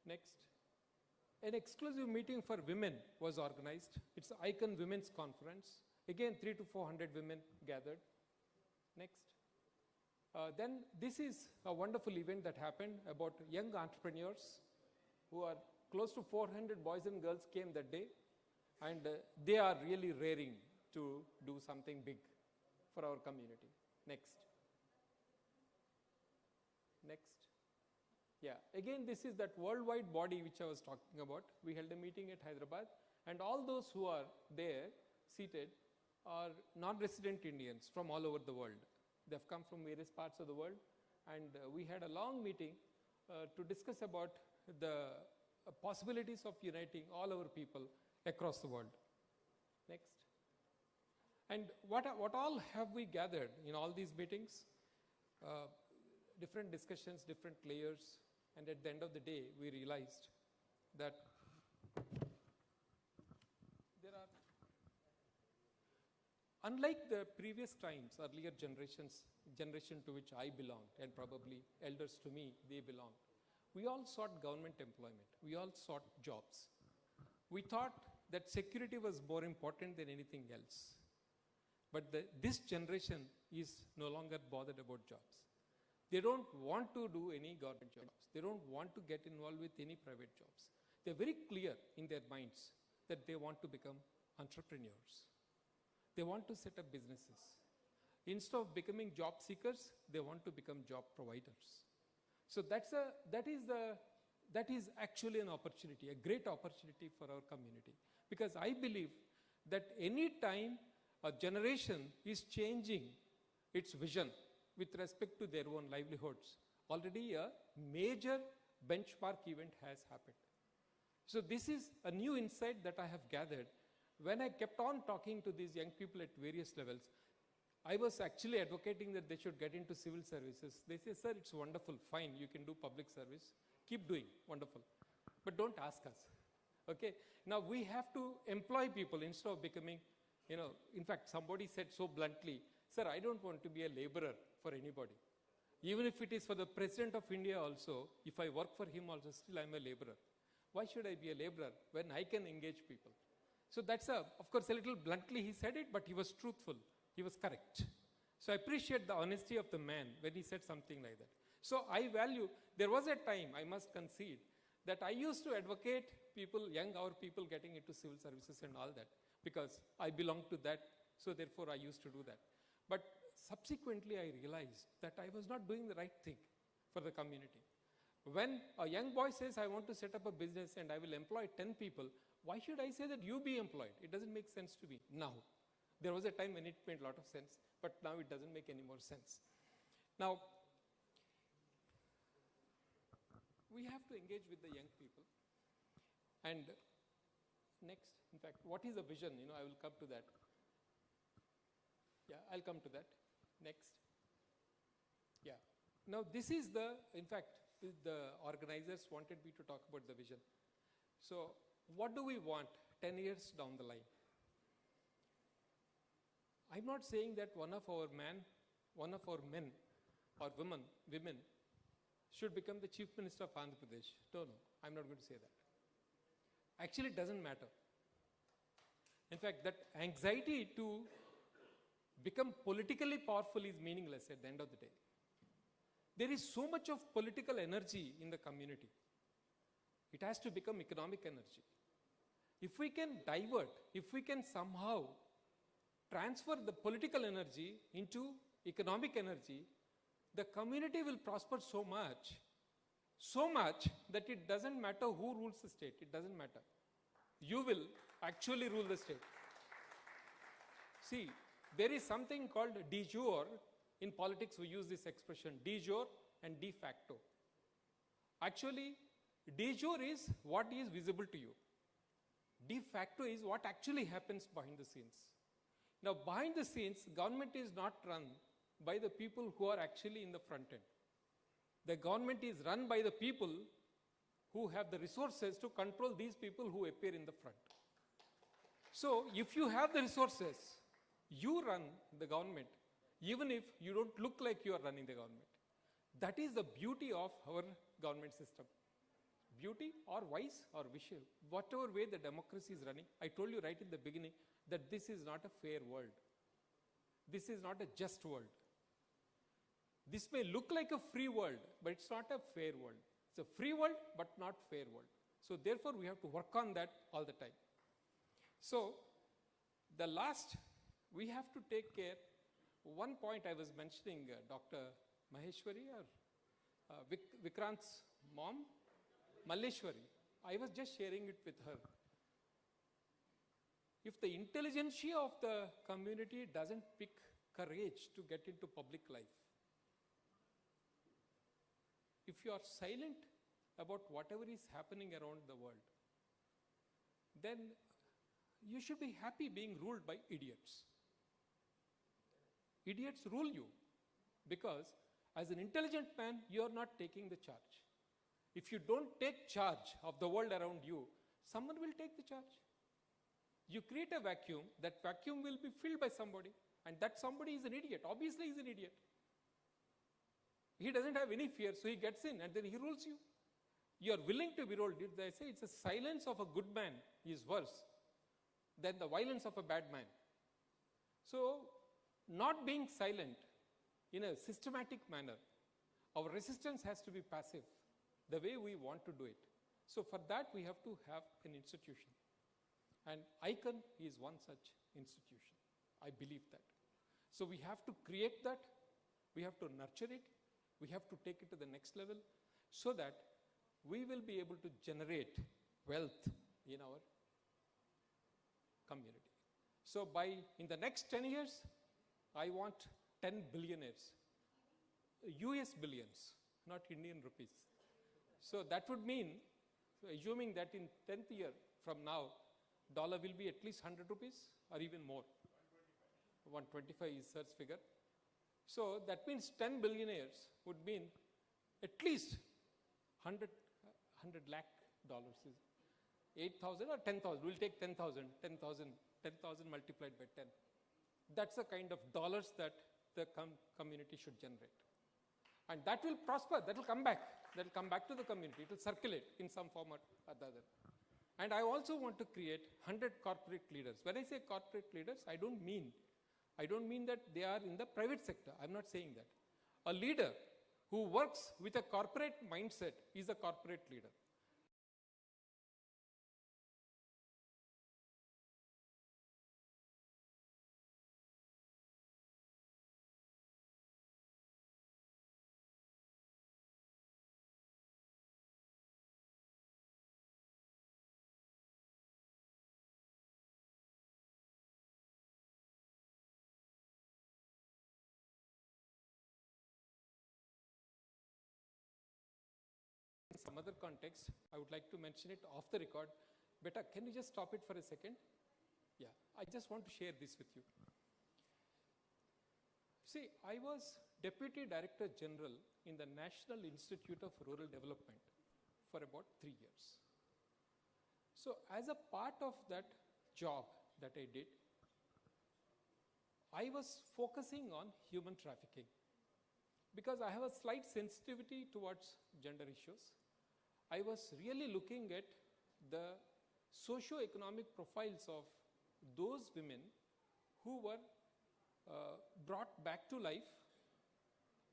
Next. An exclusive meeting for women was organized. It's the Ikon Women's Conference. Again, 300 to 400 women gathered. Next. Then this is a wonderful event that happened about young entrepreneurs who are close to 400 boys and girls came that day, and they are really raring to do something big for our community. Next. Next. Yeah, again, this is that worldwide body which I was talking about. We held a meeting at Hyderabad, and all those who are there seated are non-resident Indians from all over the world. They've come from various parts of the world, and we had a long meeting to discuss about the possibilities of uniting all our people across the world. Next. And what all have we gathered in all these meetings? Different discussions, different layers, and at the end of the day, we realized that there are, unlike the previous times, earlier generation to which I belonged, and probably elders to me, they belong, we all sought government employment. We all sought jobs. We thought that security was more important than anything else. But this generation is no longer bothered about jobs. They don't want to do any government jobs. They don't want to get involved with any private jobs. They're very clear in their minds that they want to become entrepreneurs. They want to set up businesses. Instead of becoming job seekers, they want to become job providers. So that is actually an opportunity, a great opportunity for our community. Because I believe that any time a generation is changing its vision with respect to their own livelihoods, already a major benchmark event has happened. So this is a new insight that I have gathered. When I kept on talking to these young people at various levels, I was actually advocating that they should get into civil services. They say, sir, it's wonderful, fine, you can do public service. Keep doing, wonderful. But don't ask us, okay? Now we have to employ people instead of becoming, in fact, somebody said so bluntly, sir, I don't want to be a laborer for anybody. Even if it is for the President of India also, if I work for him also, still I'm a laborer. Why should I be a laborer when I can engage people? So that's of course, a little bluntly he said it, but he was truthful. He was correct. So I appreciate the honesty of the man when he said something like that. So I value, there was a time, I must concede, that I used to advocate people, our people getting into civil services and all that, because I belong to that, so therefore I used to do that. But subsequently I realized that I was not doing the right thing for the community. When a young boy says, I want to set up a business and I will employ 10 people, why should I say that you be employed? It doesn't make sense to me now. There was a time when it made a lot of sense, but now it doesn't make any more sense. Now, we have to engage with the young people. And next, in fact, what is the vision? I will come to that. Yeah, I'll come to that. Next. Yeah. Now, this is in fact, the organizers wanted me to talk about the vision. So, what do we want 10 years down the line? I'm not saying that one of our men or women should become the Chief Minister of Andhra Pradesh. No, I'm not going to say that. Actually, it doesn't matter. In fact, that anxiety to become politically powerful is meaningless at the end of the day. There is so much of political energy in the community. It has to become economic energy. If we can divert, if we can somehow transfer the political energy into economic energy, the community will prosper so much that it doesn't matter who rules the state, it doesn't matter. You will actually rule the state. See, there is something called de jure. In politics, we use this expression, de jure and de facto. Actually, de jure is what is visible to you. De facto is what actually happens behind the scenes. Now, behind the scenes, government is not run by the people who are actually in the front end. The government is run by the people who have the resources to control these people who appear in the front. So, if you have the resources, you run the government, even if you don't look like you are running the government. That is the beauty of our government system. Beauty or vice or visual, whatever way the democracy is running. I told you right in the beginning that this is not a fair world. This is not a just world. This may look like a free world, but it's not a fair world. It's a free world, but not fair world. So therefore, we have to work on that all the time. So, the last, we have to take care. One point I was mentioning, Dr. Maheshwari or Vikrant's mom, Malleshwari. I was just sharing it with her. If the intelligentsia of the community doesn't pick courage to get into public life, if you are silent about whatever is happening around the world, then you should be happy being ruled by idiots. Idiots rule you because as an intelligent man, you are not taking the charge. If you don't take charge of the world around you, someone will take the charge. You create a vacuum, that vacuum will be filled by somebody, and that somebody is an idiot. Obviously, he's an idiot. He doesn't have any fear, so he gets in and then he rules you. You are willing to be ruled. They say it's the silence of a good man is worse than the violence of a bad man. So, not being silent in a systematic manner, our resistance has to be passive, the way we want to do it. So, for that, we have to have an institution. And Ikon is one such institution. I believe that. So, we have to create that, we have to nurture it, we have to take it to the next level so that we will be able to generate wealth in our community. So, in the next 10 years, I want 10 billionaires, US billions, not Indian rupees. So, that would mean, assuming that in 10th year from now, dollar will be at least 100 rupees or even more. 125 is Sir's figure. So, that means 10 billionaires would mean at least 100 lakh dollars. 8,000 or 10,000, we'll take 10,000 multiplied by 10. That's the kind of dollars that the community should generate. And that will prosper, that will come back. That will come back to the community, it will circulate in some form or other. And I also want to create 100 corporate leaders. When I say corporate leaders, I don't mean that they are in the private sector. I'm not saying that. A leader who works with a corporate mindset is a corporate leader. In some other context, I would like to mention it off the record. Beta, can you just stop it for a second? Yeah, I just want to share this with you. See, I was Deputy Director General in the National Institute of Rural Development for about 3 years. So as a part of that job that I did, I was focusing on human trafficking because I have a slight sensitivity towards gender issues. I was really looking at the socio-economic profiles of those women who were brought back to life,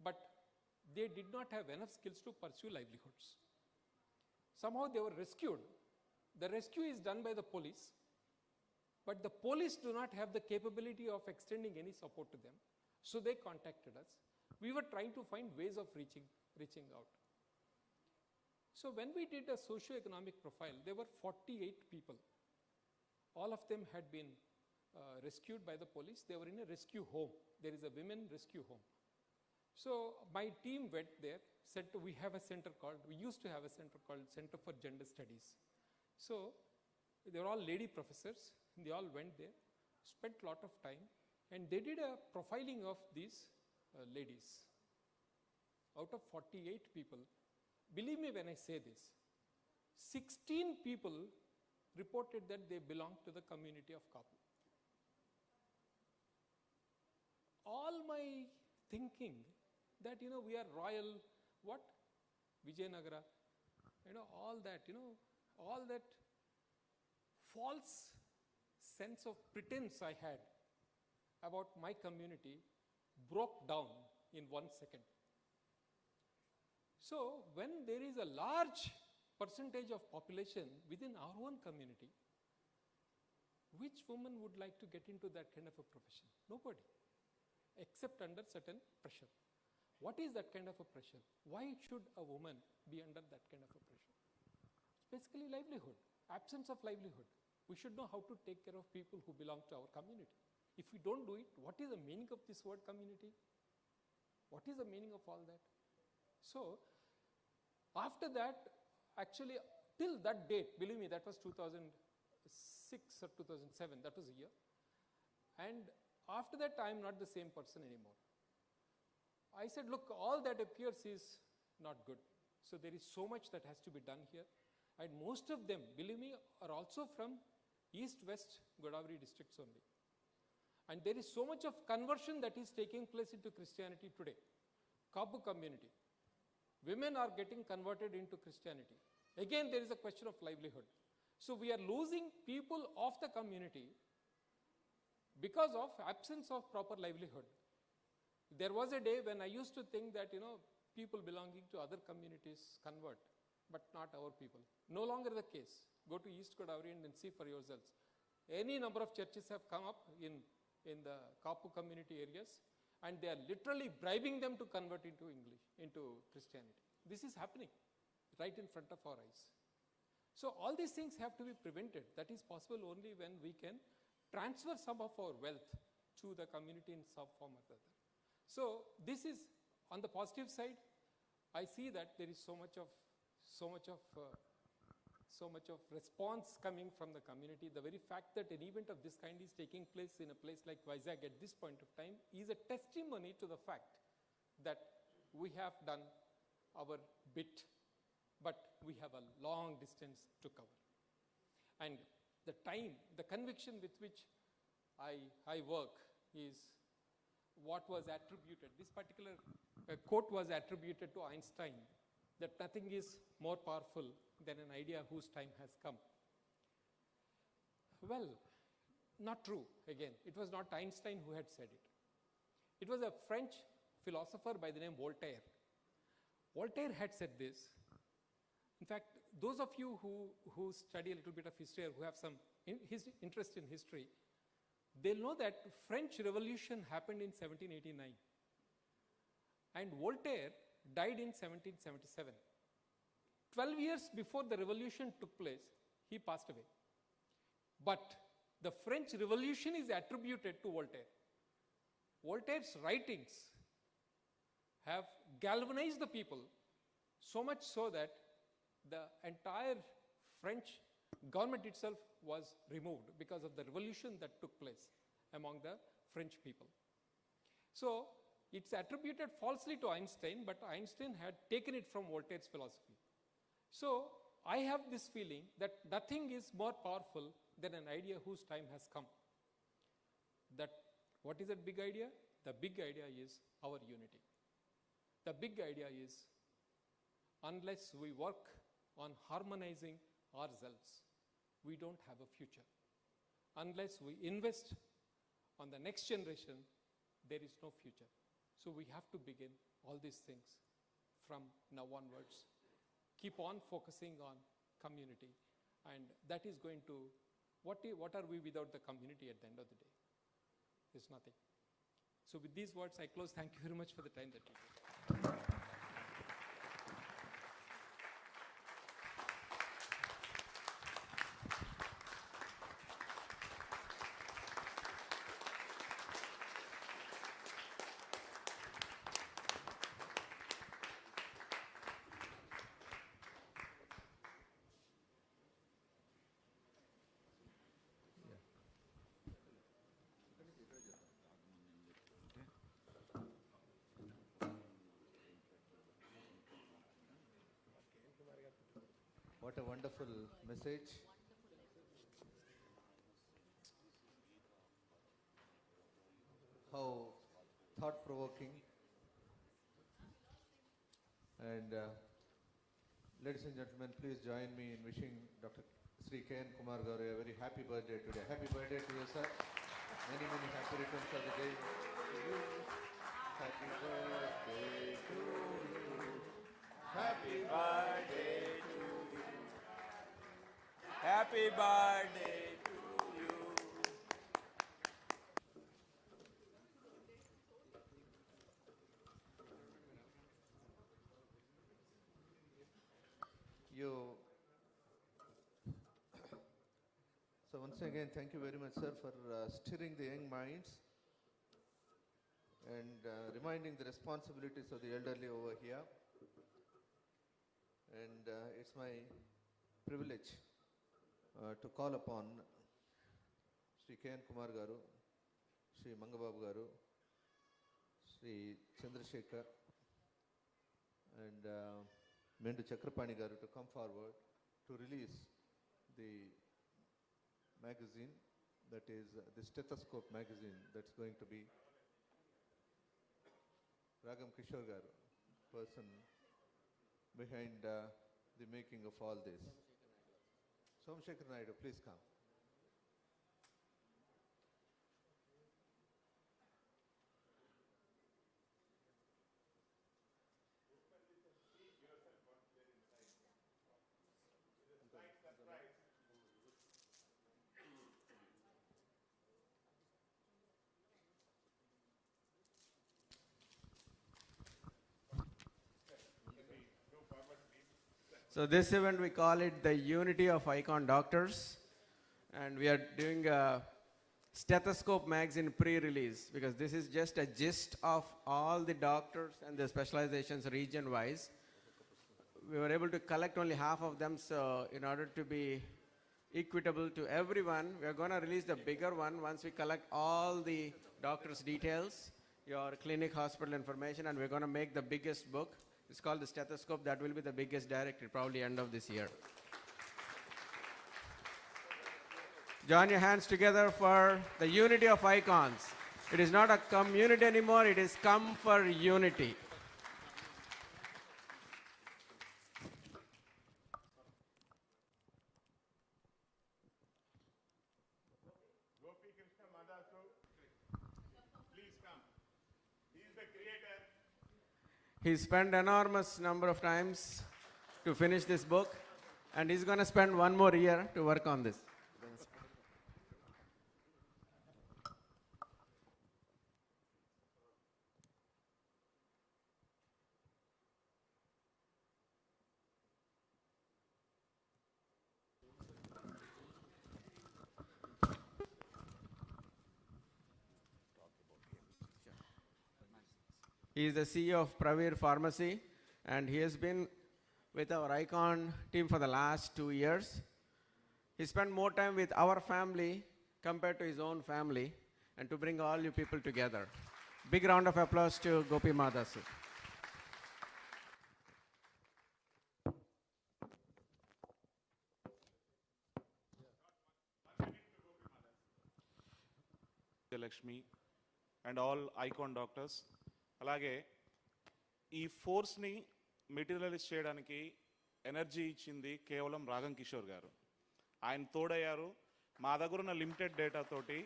but they did not have enough skills to pursue livelihoods. Somehow they were rescued. The rescue is done by the police, but the police do not have the capability of extending any support to them. So they contacted us. We were trying to find ways of reaching out. So when we did a socio-economic profile, there were 48 people. All of them had been rescued by the police. They were in a rescue home. There is a women rescue home. So my team went there, said we used to have a center called Center for Gender Studies. So they were all lady professors. They all went there, spent a lot of time, and they did a profiling of these ladies. Out of 48 people, believe me when I say this, 16 people reported that they belong to the community of Kapu. All my thinking that, we are royal, what? Vijayanagara, all that false sense of pretense I had about my community broke down in 1 second. So when there is a large percentage of population within our own community, which woman would like to get into that kind of a profession? Nobody, except under certain pressure. What is that kind of a pressure? Why should a woman be under that kind of a pressure? It's basically livelihood, absence of livelihood. We should know how to take care of people who belong to our community. If we don't do it, what is the meaning of this word community? What is the meaning of all that? So after that, actually till that date, believe me, that was 2006 or 2007, that was a year. And after that, I am not the same person anymore. I said, look, all that appears is not good. So there is so much that has to be done here. And most of them, believe me, are also from East-West Godavari districts only. And there is so much of conversion that is taking place into Christianity today. Kapu community. Women are getting converted into Christianity. Again, there is a question of livelihood. So we are losing people of the community because of absence of proper livelihood. There was a day when I used to think that, people belonging to other communities convert, but not our people. No longer the case. Go to East Godavari and then see for yourselves. Any number of churches have come up in the Kapu community areas, and they are literally bribing them to convert into Christianity. This is happening right in front of our eyes. So all these things have to be prevented. That is possible only when we can transfer some of our wealth to the community in some form or other. So this is on the positive side. I see that there is so much of response coming from the community. The very fact that an event of this kind is taking place in a place like Vizag at this point of time is a testimony to the fact that we have done our bit, but we have a long distance to cover. And the conviction with which I work is what was attributed, this particular quote was attributed to Einstein, that nothing is more powerful than an idea whose time has come. Well, not true. Again, it was not Einstein who had said it. It was a French philosopher by the name Voltaire. Voltaire had said this. In fact, those of you who study a little bit of history or who have some interest in history, they'll know that French Revolution happened in 1789. And Voltaire died in 1777. 12 years before the revolution took place, he passed away. But the French Revolution is attributed to Voltaire. Voltaire's writings have galvanized the people so much so that the entire French government itself was removed because of the revolution that took place among the French people. So it's attributed falsely to Einstein, but Einstein had taken it from Voltaire's philosophy. So I have this feeling that nothing is more powerful than an idea whose time has come. That, what is that big idea? The big idea is our unity. The big idea is, unless we work on harmonizing ourselves, we don't have a future. Unless we invest on the next generation, there is no future. So we have to begin all these things from now onwards. Keep on focusing on community, and that is going to, what are we without the community at the end of the day? There's nothing. So with these words, I close. Thank you very much for the time that you took. What a wonderful message. How thought-provoking. And ladies and gentlemen, please join me in wishing Dr. Sri K.N. Kumar Garu a very happy birthday today. Happy birthday to you, sir. Many, many happy returns of the day to you. Happy birthday to you. Happy birthday to you. Happy birthday to you. So once again, thank you very much, sir, for stirring the young minds and reminding the responsibilities of the elderly over here. And it's my privilege to call upon Sri K.N. Kumar Garu, Sri Mangababu Garu, Sri Chandrasekhar, and Mendu Chakrapani Garu to come forward to release the magazine, that is the Stethoscope magazine, that's going to be Ragam Kishore Garu, person behind the making of all this. Somsekhar Naidu, please come. So this event, we call it the Unity of Icon Doctors, and we are doing a Stethoscope magazine pre-release, because this is just a gist of all the doctors and the specializations region-wise. We were able to collect only half of them, so in order to be equitable to everyone, we are going to release the bigger one once we collect all the doctors' details, your clinic, hospital information, and we're going to make the biggest book. It's called the Stethoscope. That will be the biggest directory, probably end of this year. Join your hands together for the Unity of Icons. It is not a community anymore, it is come for unity. Gopi Krishna Madhasu, please come. He is the creator. He spent enormous number of times to finish this book, and he's going to spend one more year to work on this. He is the CEO of Pravir Pharmacy, and he has been with our Ikon team for the last 2 years. He spent more time with our family compared to his own family, and to bring all you people together. Big round of applause to Gopi Madhasu. Lakshmi and all Ikon doctors. అలాగే ఈ ఫోర్స్ని materialise చేయడానికి energy ఇచ్చింది కేవలం రాగం కిషోర్ గారు. ఆయన తోడయ్యారు. మా దగ్గర ఉన్న లిమిటెడ్ డేటా తోటి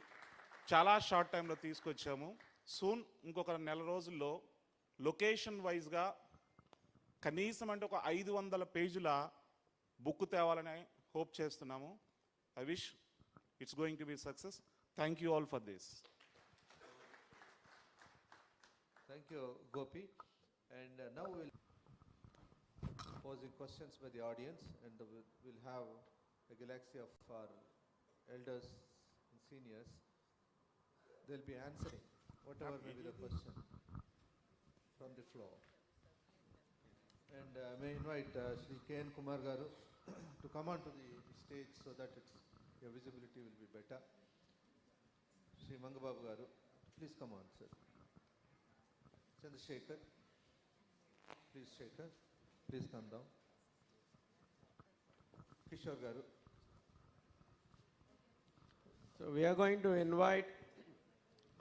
చాలా షార్ట్ టైంలో తీసుకొచ్చాము. సూన్ ఇంకొక నెల రోజుల్లో లొకేషన్ వైజ్గా కనీసం అంటే ఒక 500 పేజీల బుక్ తేవాలని హోప్ చేస్తున్నాము. I wish it's going to be success. Thank you all for this. Thank you, Gopi. And now we'll posing questions by the audience, and we'll have a galaxy of our elders and seniors. They'll be answering whatever may be the question from the floor. And may I invite Shri K.N. Kumar Garu to come onto the stage so that your visibility will be better. Shri Mangababu Garu, please come on, sir. Chandrasekhar, please Shekhar, please come down. Kishore Garu. So we are going to invite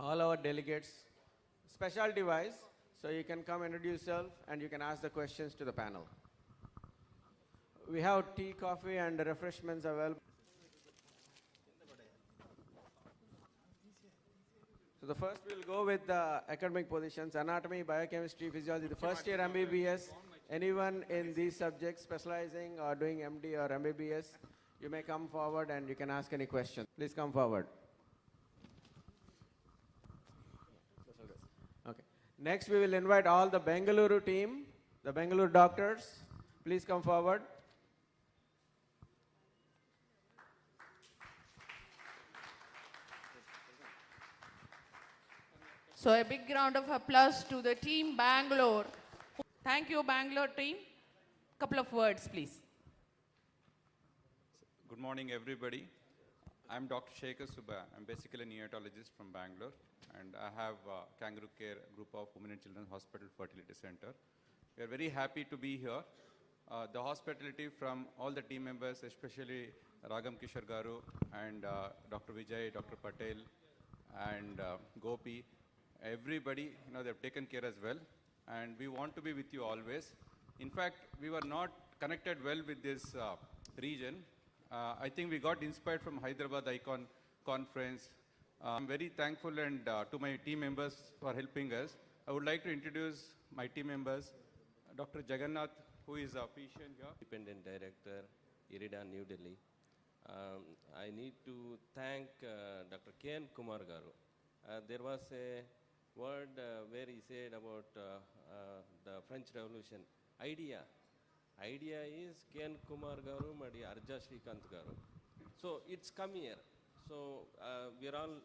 all our delegates, specialty wise, so you can come introduce yourself and you can ask the questions to the panel. We have tea, coffee and refreshments available. So the first we'll go with the academic positions, anatomy, biochemistry, physiology, the first year MBBS, anyone in these subjects specializing or doing MD or MBBS, you may come forward and you can ask any question. Please come forward. Okay. Next we will invite all the Bengaluru team, the Bengaluru doctors. Please come forward. So a big round of applause to the team Bangalore. Thank you, Bangalore team. Couple of words, please. Good morning, everybody. I'm Dr. Shekhar Subba. I'm basically a neonatologist from Bangalore, and I have Kangaroo Care Group of Women and Children Hospital Fertility Center. We are very happy to be here. The hospitality from all the team members, especially Ragam Kishore Garu and Dr. Vijay, Dr. Patel, and Gopi. Everybody, they've taken care as well, and we want to be with you always. In fact, we were not connected well with this region. I think we got inspired from Hyderabad Ikon-Ference. I'm very thankful and to my team members for helping us. I would like to introduce my team members, Dr. Jagannath, who is a physician here. Independent Director, IRIDA, New Delhi. I need to thank Dr. K.N. Kumar Garu. There was a word where he said about the French Revolution. Idea is K.N. Kumar Garu, Madi Arja Shrikant Garu. So it's come here. So we are all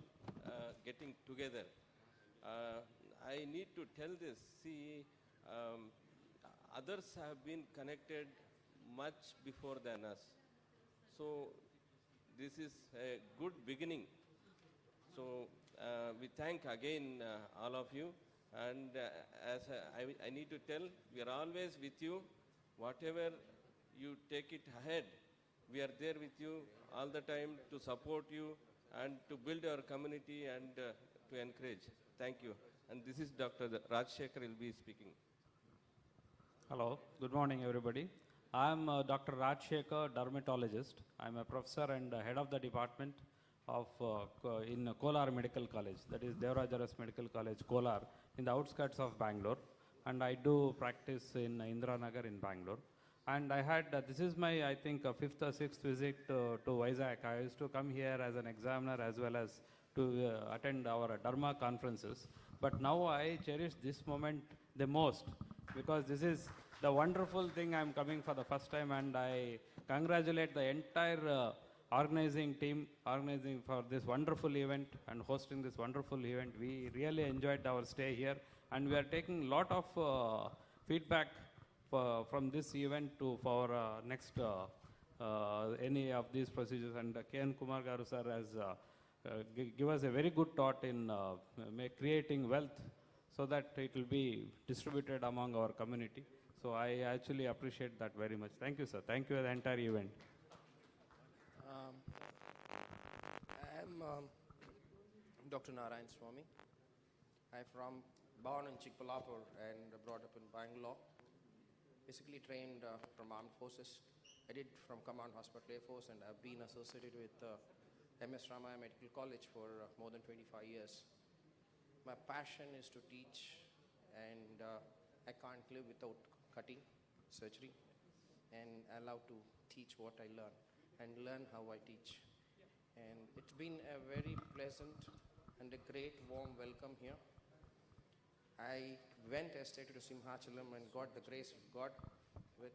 getting together. I need to tell this. See, others have been connected much before than us. So this is a good beginning. So we thank again all of you, and as I need to tell, we are always with you. Whatever you take it ahead, we are there with you all the time to support you and to build our community and to encourage. Thank you. And this is Dr. Rajshekhar will be speaking. Hello, good morning everybody. I am Dr. Rajshekhar, dermatologist. I am a professor and head of the department of in Kolar Medical College, that is Devarajaras Medical College, Kolar, in the outskirts of Bangalore. And I do practice in Indiranagar in Bangalore. And I had, this is my, I think, fifth or sixth visit to Vizag. I used to come here as an examiner as well as to attend our Dharma conferences. But now I cherish this moment the most, because this is the wonderful thing I'm coming for the first time, and I congratulate the entire organizing team, organizing for this wonderful event and hosting this wonderful event. We really enjoyed our stay here, and we are taking a lot of feedback from this event for next any of these procedures. And K.N. Kumar Garu sir has give us a very good thought in creating wealth so that it will be distributed among our community. So I actually appreciate that very much. Thank you, sir. Thank you for the entire event. I am Dr. Narayan Swami. I'm born in Chikbalapur and brought up in Bangalore. Basically trained from Armed Forces. I did from Command Hospital Air Force, and I've been associated with MS Ramaya Medical College for more than 25 years. My passion is to teach, and I can't live without cutting, surgery, and I love to teach what I learn and learn how I teach. And it's been a very pleasant and a great warm welcome here. I went yesterday to Simhachalam and got the grace of God with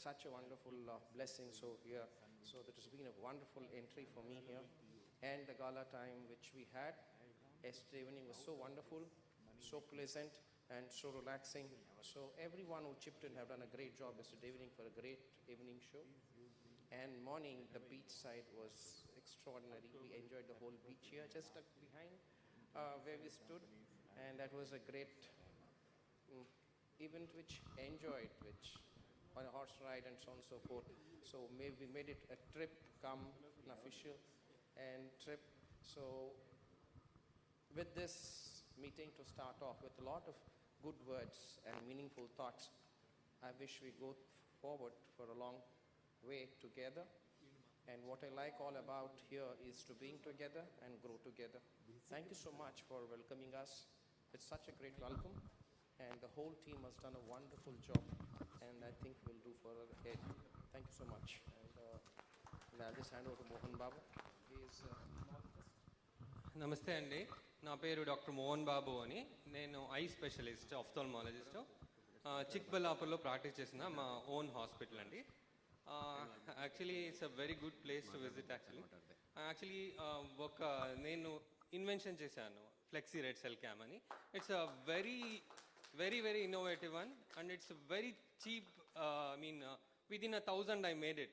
such a wonderful blessing here. So that has been a wonderful entry for me here. And the gala time which we had yesterday evening was so wonderful, so pleasant, and so relaxing. So everyone who chipped in have done a great job yesterday evening for a great evening show. And morning, the beach side was extraordinary. We enjoyed the whole beach here, just behind where we stood. And that was a great event which enjoyed, which on a horse ride and so on and so forth. So we made it a trip, come an official and trip. So with this meeting to start off with a lot of good words and meaningful thoughts, I wish we go forward for a long way together. And what I like all about here is to being together and grow together. Thank you so much for welcoming us. It's such a great welcome, and the whole team has done a wonderful job, and I think we'll do further ahead. Thank you so much. And I'll just hand over to Mohan Babu. He's నమస్తే అండి, నా పేరు doctor Mohan బాబు అని. నేను I specialist, ophthalmologist. చిక్బల్లాపూర్లో practice చేసిన మా own hospital అండి. Actually it's a very good place to visit. Actually నేను ఇన్వెన్షన్ చేశాను, ఫ్లెక్సీ రెడ్ సెల్ క్యామ్ అని. It's a very innovative one, and it's very cheap. Within 1,000 I made it.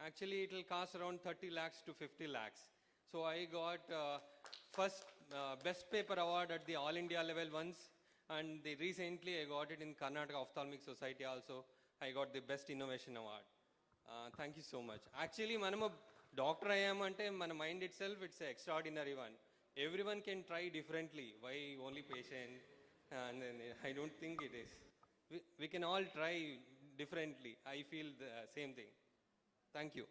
Actually it will cost around 30 lakhs to 50 lakhs. So I got first best paper award at the all India level once, and recently I got it in Karnataka Ophthalmic Society also. I got the best innovation award. Thank you so much. Actually manamu doctor ayyamante mana mind itself, it's an extraordinary one. Everyone can try differently. Why only patient? And I don't think it is. We can all try differently. I feel the same thing. Thank you.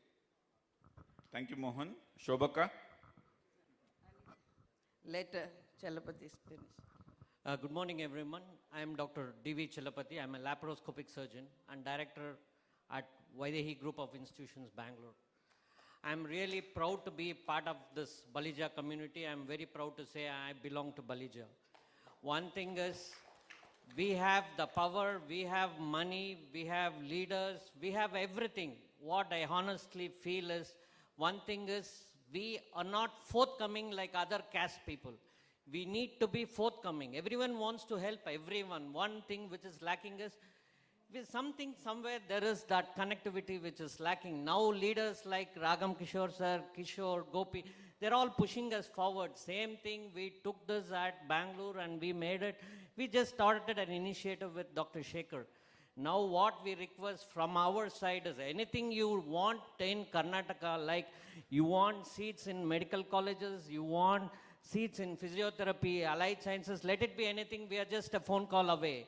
Thank you, Mohan. Shobaka. Later, Chalapati is finished. Good morning, everyone. I am Dr. D.V. Chalapati. I am a laparoscopic surgeon and director at Vaidehi Group of Institutions, Bangalore. I am really proud to be part of this Balija community. I am very proud to say I belong to Balija. One thing is, we have the power, we have money, we have leaders, we have everything. What I honestly feel is, one thing is, we are not forthcoming like other caste people. We need to be forthcoming. Everyone wants to help everyone. One thing which is lacking is, somewhere there is that connectivity which is lacking. Now leaders like Ragam Kishore sir, Kishore, Gopi, they're all pushing us forward. Same thing, we took this at Bangalore and we made it. We just started an initiative with Dr. Shekhar. Now what we request from our side is, anything you want in Karnataka, like you want seats in medical colleges, you want seats in physiotherapy, allied sciences, let it be anything, we are just a phone call away.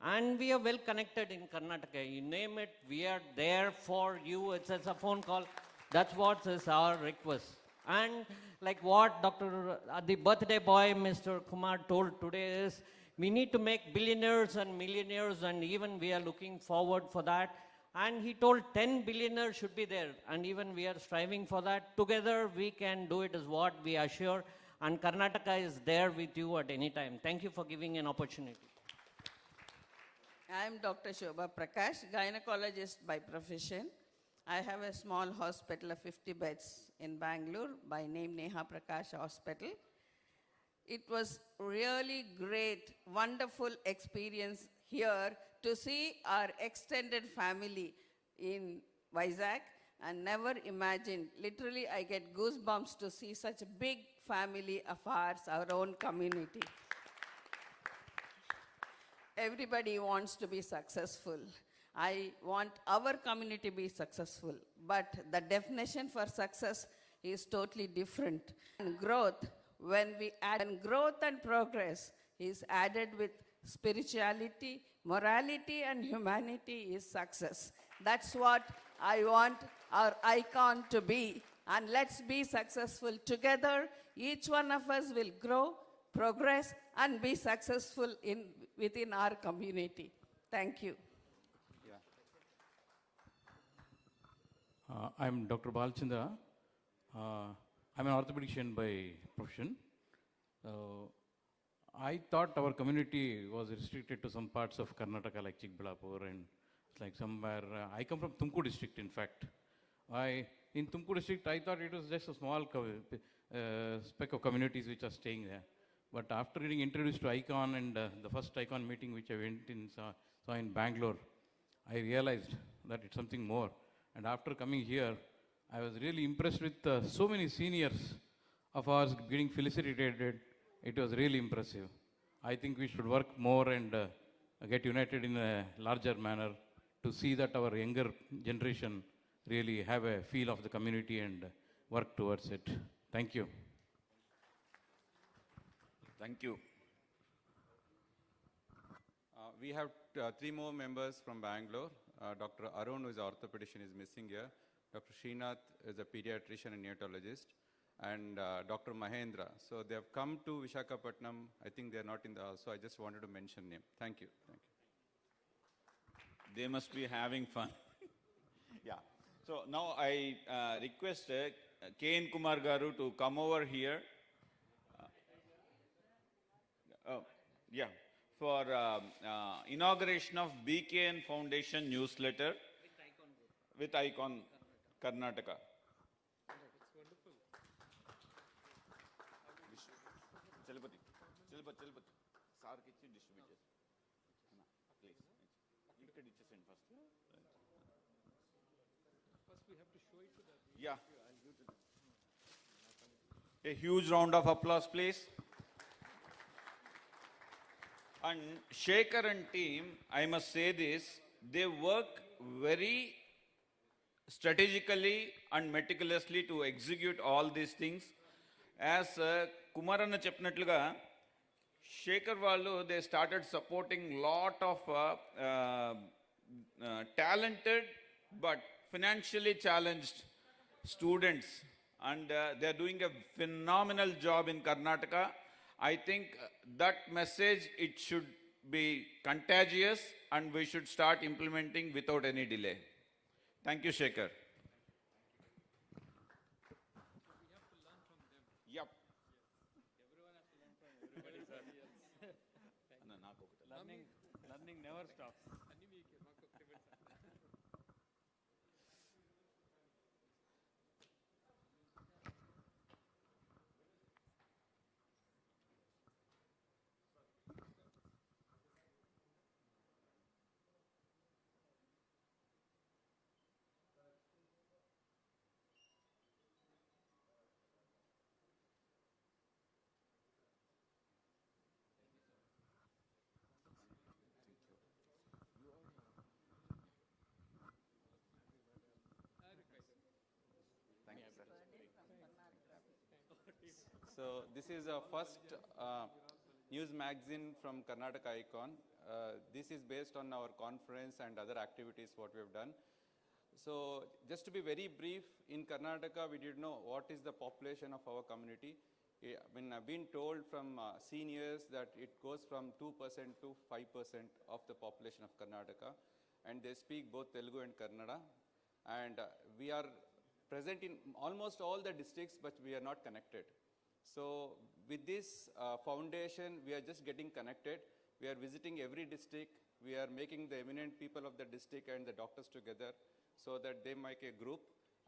And we are well connected in Karnataka. You name it, we are there for you. It's a phone call. That's what is our request. And like what the birthday boy, Mr. Kumar, told today is, we need to make billionaires and millionaires, and even we are looking forward for that. And he told 10 billionaires should be there, and even we are striving for that. Together we can do it, is what we assure. And Karnataka is there with you at any time. Thank you for giving an opportunity. I am Dr. Shobha Prakash, gynecologist by profession. I have a small hospital of 50 beds in Bangalore by name Neha Prakash Hospital. It was really great, wonderful experience here to see our extended family in Vizag, and never imagined, literally I get goosebumps to see such a big family of ours, our own community. Everybody wants to be successful. I want our community to be successful, but the definition for success is totally different. And growth, when growth and progress is added with spirituality, morality and humanity is success. That's what I want our icon to be. And let's be successful together. Each one of us will grow, progress, and be successful within our community. Thank you. I'm Dr. Balchandra. I'm an orthopedician by profession. I thought our community was restricted to some parts of Karnataka like Chikballapur, and it's like somewhere, I come from Tumkur district in fact. In Tumkur district, I thought it was just a small speck of communities which are staying there. But after getting introduced to Ikon and the first Ikon meeting which I went in, saw in Bangalore, I realized that it's something more. And after coming here, I was really impressed with so many seniors of ours getting felicitated. It was really impressive. I think we should work more and get united in a larger manner to see that our younger generation really have a feel of the community and work towards it. Thank you. Thank you. We have 3 more members from Bangalore. Dr. Arun, who is an orthopedician, is missing here. Dr. Srinath is a pediatrician and neonatologist. And Dr. Mahendra. So they have come to Vishakhapatnam. I think they are not in the house, so I just wanted to mention name. Thank you. Thank you. They must be having fun. Yeah. So now I request K.N. Kumar Garu to come over here. Yeah. For inauguration of BKN Foundation newsletter with Ikon Karnataka. Yeah. A huge round of applause, please. And Shekhar and team, I must say this, they work very strategically and meticulously to execute all these things. As Kumaranna cheppinatluga, Shekhar Vallu, they started supporting lot of talented but financially challenged students, and they are doing a phenomenal job in Karnataka. I think that message, it should be contagious and we should start implementing without any delay. Thank you, Shekhar. Yep. Learning never stops. So this is a first news magazine from Karnataka Icon. This is based on our conference and other activities what we have done. So just to be very brief, in Karnataka we did know what is the population of our community. I've been told from seniors that it goes from 2% to 5% of the population of Karnataka, and they speak both Telugu and Kannada. And we are present in almost all the districts, but we are not connected. So with this foundation, we are just getting connected. We are visiting every district. We are making the eminent people of the district and the doctors together so that they make a group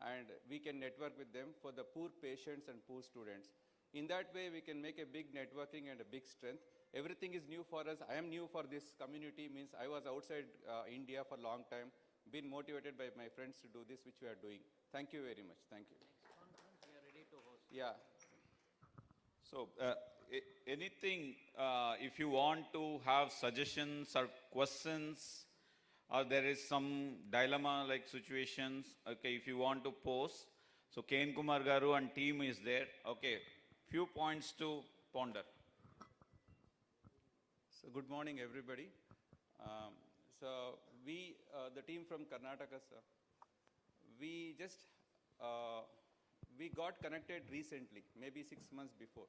and we can network with them for the poor patients and poor students. In that way, we can make a big networking and a big strength. Everything is new for us. I am new for this community, means I was outside India for a long time, been motivated by my friends to do this, which we are doing. Thank you very much. Thank you. We are ready to host. Yeah. So, anything, if you want to have suggestions or questions, or there is some dilemma-like situations, okay, if you want to post, so K.N. Kumar Garu and team is there, okay, few points to ponder. So good morning, everybody. So we, the team from Karnataka, sir, we just, we got connected recently, maybe 6 months before.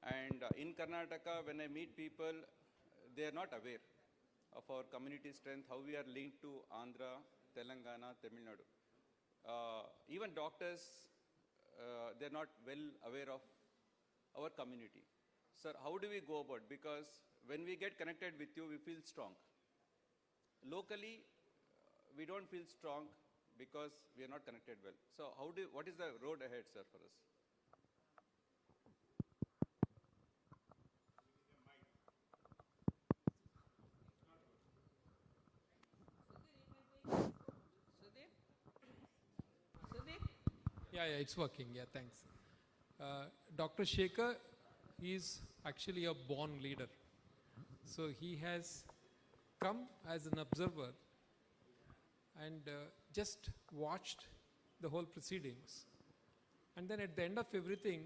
And in Karnataka, when I meet people, they are not aware of our community strength, how we are linked to Andhra, Telangana, Tamil Nadu. Even doctors, they're not well aware of our community. Sir, how do we go about? Because when we get connected with you, we feel strong. Locally, we don't feel strong because we are not connected well. So what is the road ahead, sir, for us? Yeah, it's working. Yeah, thanks. Dr. Shekhar is actually a born leader. So he has come as an observer and just watched the whole proceedings. And then at the end of everything,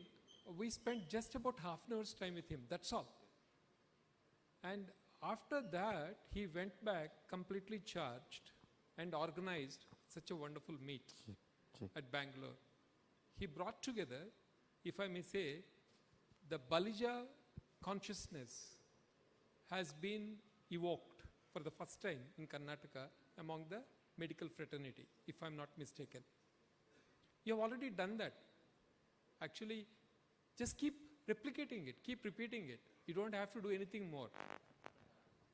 we spent just about half an hour's time with him. That's all. And after that, he went back completely charged and organized such a wonderful meet at Bangalore. He brought together, if I may say, the Balija consciousness has been evoked for the first time in Karnataka among the medical fraternity, if I'm not mistaken. You have already done that. Actually, just keep replicating it, keep repeating it. You don't have to do anything more.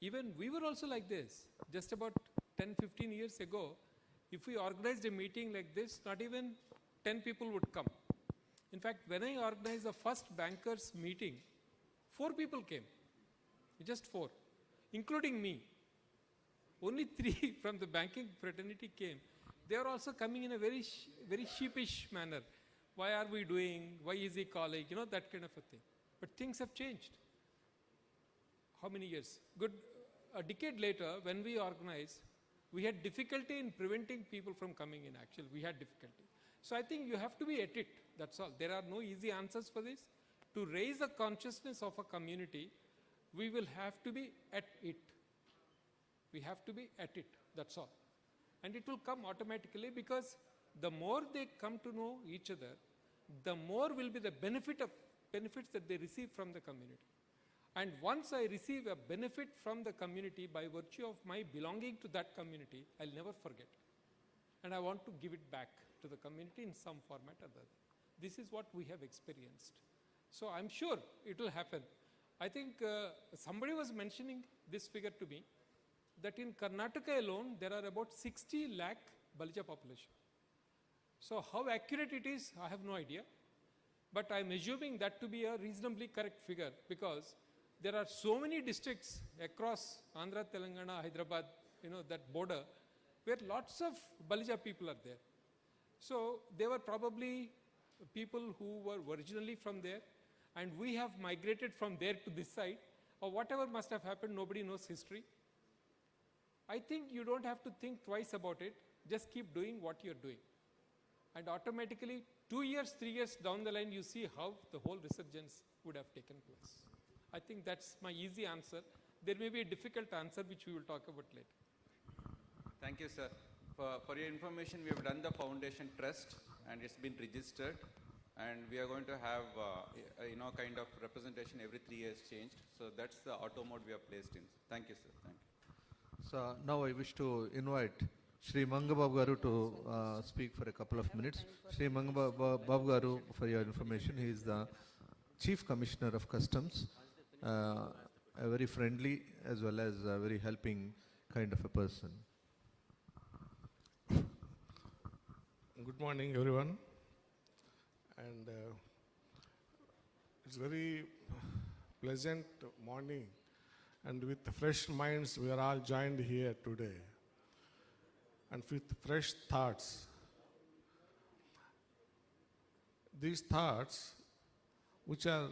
Even we were also like this. Just about 10, 15 years ago, if we organized a meeting like this, not even 10 people would come. In fact, when I organized the first bankers meeting, 4 people came, just 4, including me. Only 3 from the banking fraternity came. They are also coming in a very sheepish manner. Why are we doing? Why is he calling? You know, that kind of a thing. But things have changed. How many years? A decade later, when we organized, we had difficulty in preventing people from coming in, actually. We had difficulty. So I think you have to be at it, that's all. There are no easy answers for this. To raise the consciousness of a community, we will have to be at it. We have to be at it, that's all. And it will come automatically because the more they come to know each other, the more will be the benefits that they receive from the community. And once I receive a benefit from the community by virtue of my belonging to that community, I'll never forget. And I want to give it back to the community in some format or other. This is what we have experienced. So I'm sure it will happen. I think somebody was mentioning this figure to me, that in Karnataka alone, there are about 60 lakh Balija population. So how accurate it is, I have no idea. But I'm assuming that to be a reasonably correct figure because there are so many districts across Andhra, Telangana, Hyderabad, that border, where lots of Balija people are there. So they were probably people who were originally from there, and we have migrated from there to this side, or whatever must have happened, nobody knows history. I think you don't have to think twice about it, just keep doing what you're doing. And automatically 2 years, 3 years down the line, you see how the whole resurgence would have taken place. I think that's my easy answer. There may be a difficult answer which we will talk about later. Thank you, sir. For your information, we have done the foundation trust and it's been registered, and we are going to have kind of representation every 3 years changed. So that's the auto mode we are placed in. Thank you, sir. Thank you. So now I wish to invite Shri Mangababu Garu to speak for a couple of minutes. Shri Mangababu Garu, for your information, he is the Chief Commissioner of Customs, a very friendly as well as a very helping kind of a person. Good morning, everyone. And it's very pleasant morning, and with fresh minds we are all joined here today, and with fresh thoughts. These thoughts which are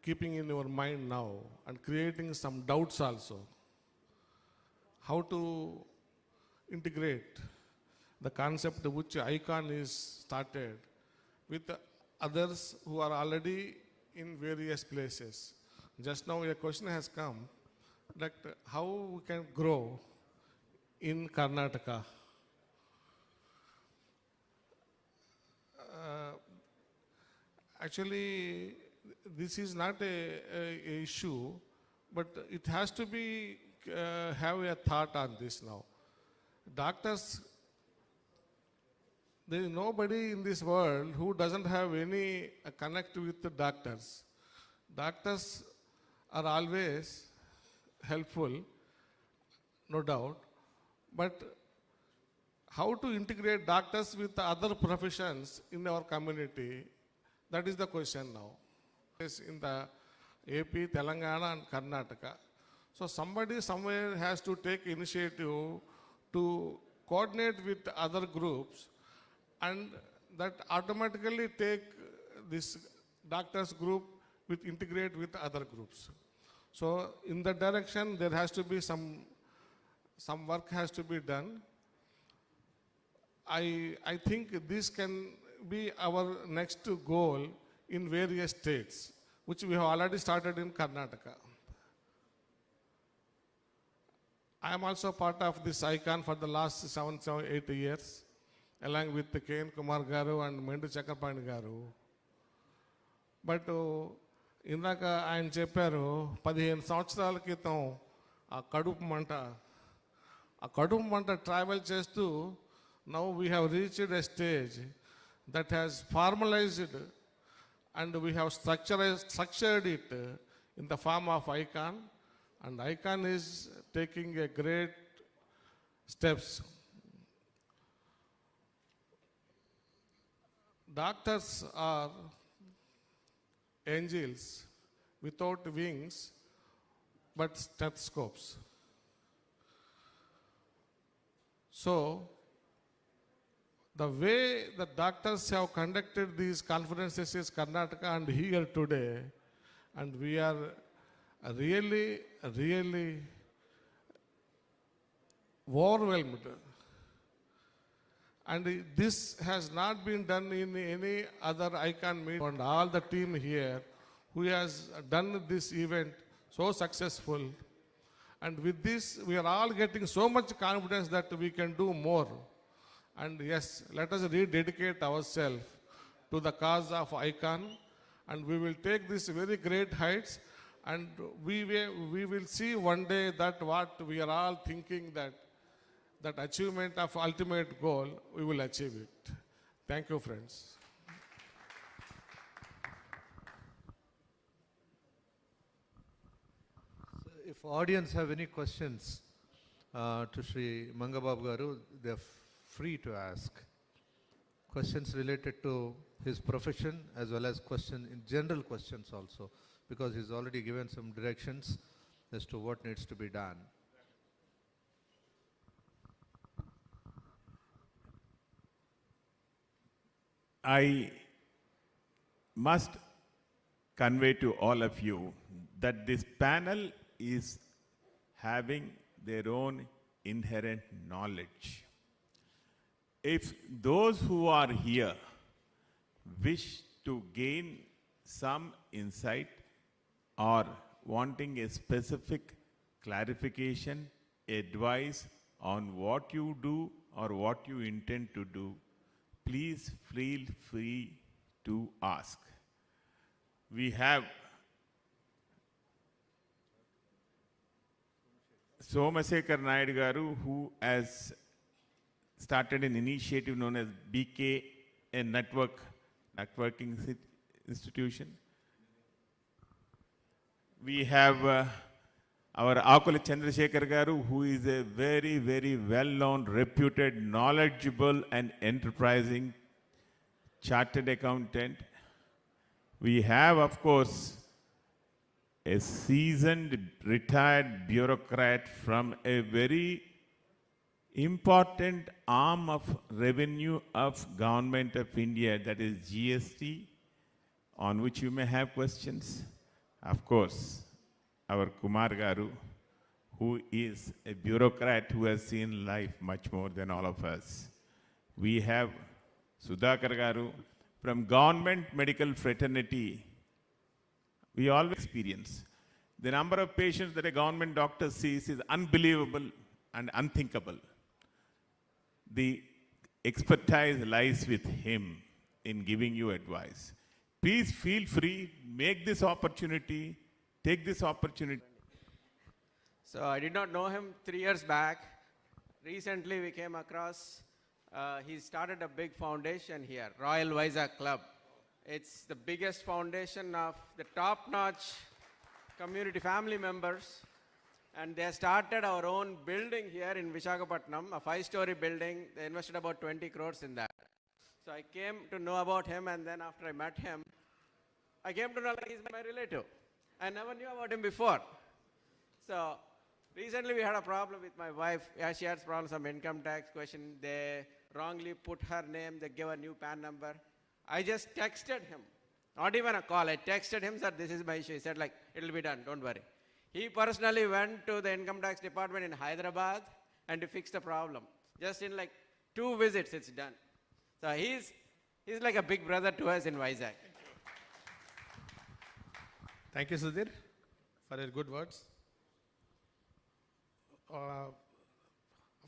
keeping in your mind now and creating some doubts also, how to integrate the concept which Ikon is started with others who are already in various places. Just now a question has come that how we can grow in Karnataka. Actually, this is not a issue, but it has to be have a thought on this now. Doctors, there is nobody in this world who doesn't have any connect with the doctors. Doctors are always helpful, no doubt, but how to integrate doctors with other professions in our community, that is the question now. In the AP, Telangana and Karnataka. So somebody somewhere has to take initiative to coordinate with other groups, and that automatically take this doctors group with integrate with other groups. So in that direction, there has to be some work has to be done. I think this can be our next goal in various states, which we have already started in Karnataka. I am also part of this Ikon for the last 7-8 years, along with the K.N. Kumar Garu and Mendu Chakrapani Garu. But ఇందాక ఆయన చెప్పారు 15 సంవత్సరాల క్రితం ఆ కడుపు మంట travel చేస్తూ now we have reached a stage that has formalized and we have structured it in the form of Ikon, and Ikon is taking a great steps. Doctors are angels without wings but stethoscopes. So the way the doctors have conducted these conferences in Karnataka and here today, and we are really overwhelmed. And this has not been done in any other Ikon meeting. And all the team here who has done this event so successful. And with this, we are all getting so much confidence that we can do more. And yes, let us rededicate ourselves to the cause of Ikon, and we will take this very great heights, and we will see one day that what we are all thinking, that achievement of ultimate goal, we will achieve it. Thank you, friends. So if audience have any questions to Shri Mangababu Garu, they are free to ask. Questions related to his profession as well as general questions also, because he's already given some directions as to what needs to be done. I must convey to all of you that this panel is having their own inherent knowledge. If those who are here wish to gain some insight or wanting a specific clarification, advice on what you do or what you intend to do, please feel free to ask. We have Somasekhar Naidu garu, who has started an initiative known as BK, a networking institution. We have our Akula Chandrasekhar garu, who is a very, very well-known, reputed, knowledgeable and enterprising chartered accountant. We have, of course, a seasoned, retired bureaucrat from a very important arm of revenue of Government of India, that is GST, on which you may have questions. Of course, our Kumar garu, who is a bureaucrat who has seen life much more than all of us. We have Sudhakar garu from Government Medical Fraternity. We always experience the number of patients that a government doctor sees is unbelievable and unthinkable. The expertise lies with him in giving you advice. Please feel free, make this opportunity, take this opportunity. So I did not know him 3 years back. Recently we came across, he started a big foundation here, Royal Visakh Club. It's the biggest foundation of the top-notch community family members. And they started our own building here in Vishakhapatnam, a 5-story building. They invested about 20 crores in that. So I came to know about him, and then after I met him, I came to know that he's my relative. I never knew about him before. So recently we had a problem with my wife. Yeah, she had problems, some income tax question. They wrongly put her name, they gave a new PAN number. I just texted him, not even a call. I texted him, sir, this is my issue. He said, like, it'll be done, don't worry. He personally went to the income tax department in Hyderabad and to fix the problem. Just in like 2 visits, it's done. So he's like a big brother to us in Vizag. Thank you, Sudhir, for your good words. Of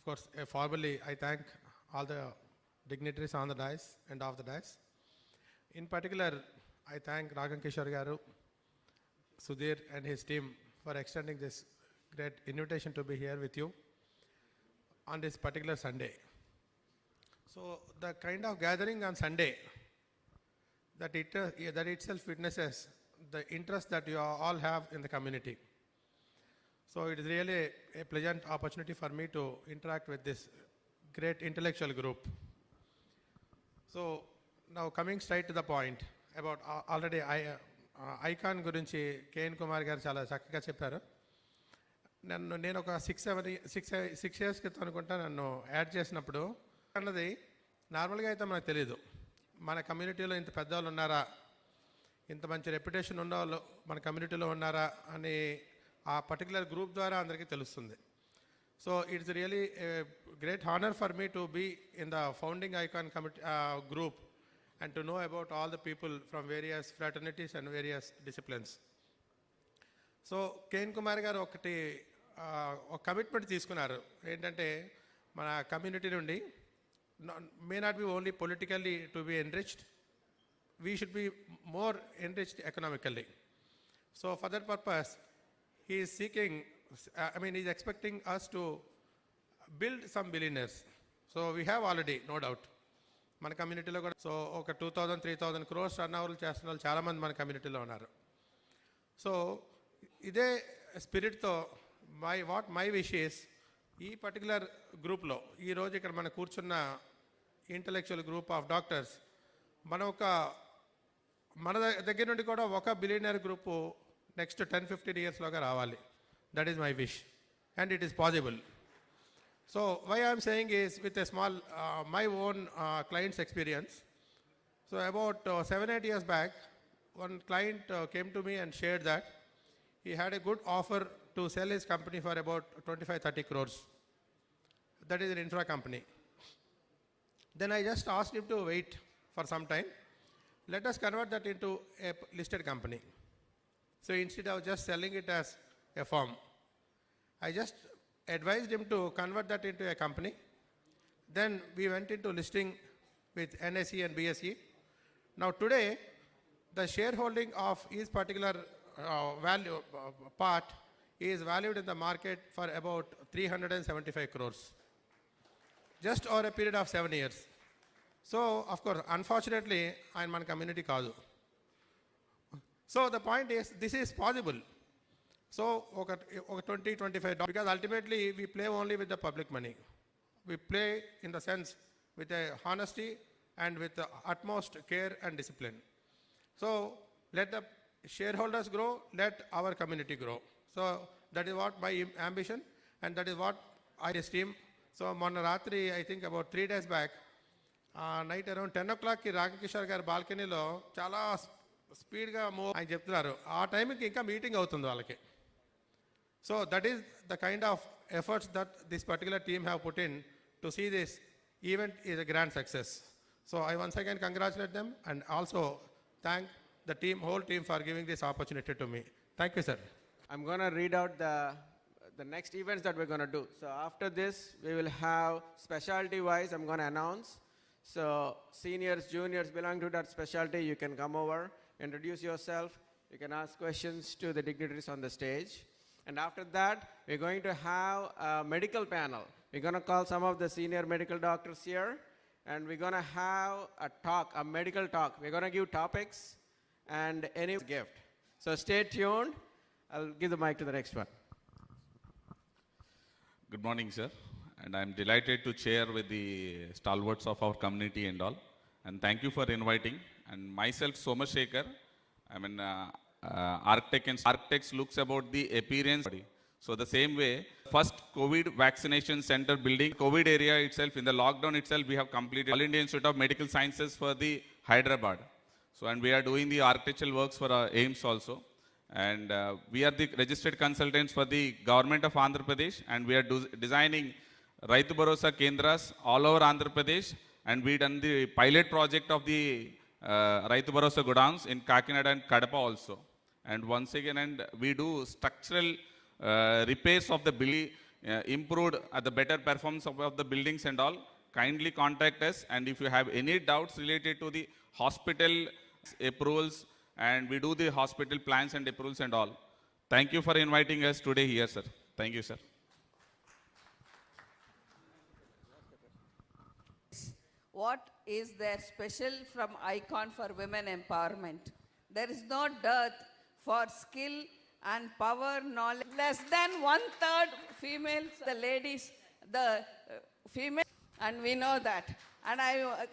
course, formally, I thank all the dignitaries on the dais and off the dais. In particular, I thank Raghan Kishore garu, Sudhir and his team for extending this great invitation to be here with you on this particular Sunday. So the kind of gathering on Sunday, that itself witnesses the interest that you all have in the community. So it is really a pleasant opportunity for me to interact with this great intellectual group. So now coming straight to the point about already Ikon గురించి KN Kumar గారు చాలా చక్కగా చెప్పారు. నేను ఒక 6 years క్రితం అనుకుంటా నన్ను యాడ్ చేసినప్పుడు అన్నది నార్మల్గా అయితే మనకు తెలియదు. మన కమ్యూనిటీలో ఇంత పెద్దవాళ్ళు ఉన్నారా, ఇంత మంచి రెప్యుటేషన్ ఉన్నవాళ్ళు మన కమ్యూనిటీలో ఉన్నారా అని ఆ పర్టికులర్ గ్రూప్ ద్వారా అందరికీ తెలుస్తుంది. So it's really great honour for me to be in the founding Icon group and to know about all the people from various fraternities and various disciplines. So KN Kumar గారు ఒక commitment తీసుకున్నారు. ఏంటంటే మన community నుండి may not be only politically to be enriched, we should be more enriched economically. So for that purpose, he is seeking, he is expecting us to build some billionaires. So we have already, no doubt. మన కమ్యూనిటీలో కూడా so ఒక 2,000-3,000 crores turn ఓవర్లు చేస్తున్న వాళ్ళు చాలామంది మన కమ్యూనిటీలో ఉన్నారు. సో ఇదే స్పిరిట్తో మై విష్ ఈస్ ఈ పర్టికులర్ గ్రూప్లో ఈరోజు ఇక్కడ మన కూర్చున్న ఇంటలెక్చువల్ గ్రూప్ ఆఫ్ డాక్టర్స్ మన దగ్గర నుండి కూడా ఒక బిలియనర్ గ్రూపు నెక్స్ట్ 10-15 yearsలోగా రావాలి. That is my wish and it is possible. So why I am saying is with a small, my own client's experience. So about 7-8 years back, one client came to me and shared that he had a good offer to sell his company for about 25-30 crores. That is an infra company. Then I just asked him to wait for some time. let us convert that into a listed company. So instead of just selling it as a firm, I just advised him to convert that into a company. Then we went into listing with NSE and BSE. Now today, the shareholding of each particular part is valued in the market for about 375 crores, just over a period of 7 years. So, of course, unfortunately, I'm one community kaadu. So the point is, this is possible. So, okay, 20, 25, because ultimately we play only with the public money. We play in the sense with a honesty and with the utmost care and discipline. So let the shareholders grow, let our community grow. So that is what my ambition, and that is what I esteem. So Mona Ratri, I think about 3 days back, night around 10 o'clock, Raghakishore garu balcony lo chala speed ga move ayana cheptunnaru. Aa time ki inka meeting avutundi vallaki. So that is the kind of efforts that this particular team have put in to see this event is a grand success. So I once again congratulate them and also thank the team, whole team, for giving this opportunity to me. Thank you, sir. I'm going to read out the next events that we're going to do. So after this, we will have specialty-wise, I'm going to announce. So seniors, juniors belonging to that specialty, you can come over, introduce yourself. You can ask questions to the dignitaries on the stage. And after that, we're going to have a medical panel. We're going to call some of the senior medical doctors here. And we're going to have a talk, a medical talk. We're going to give topics and any gift. So stay tuned. I'll give the mic to the next one. Good morning, sir. And I'm delighted to chair with the stalwarts of our community and all. And thank you for inviting. And myself, Somashekar, I'm an architect, and architects looks about the appearance. So the same way, first COVID vaccination center building, COVID area itself, in the lockdown itself, we have completed All India Institute of Medical Sciences for the Hyderabad. So, and we are doing the architectural works for AIMS also. And we are the registered consultants for the government of Andhra Pradesh, and we are designing Raitu Bharosa Kendras all over Andhra Pradesh. And we done the pilot project of the Raitu Bharosa Godowns in Kakinada and Kadapa also. And once again, and we do structural repairs of the building, improved the better performance of the buildings and all. Kindly contact us, and if you have any doubts related to the hospital approvals, and we do the hospital plans and approvals and all. Thank you for inviting us today here, sir. Thank you, sir. What is there special from Icon for women empowerment? There is no dearth for skill and power, knowledge. Less than 1/3 females, the ladies, the female, and we know that. And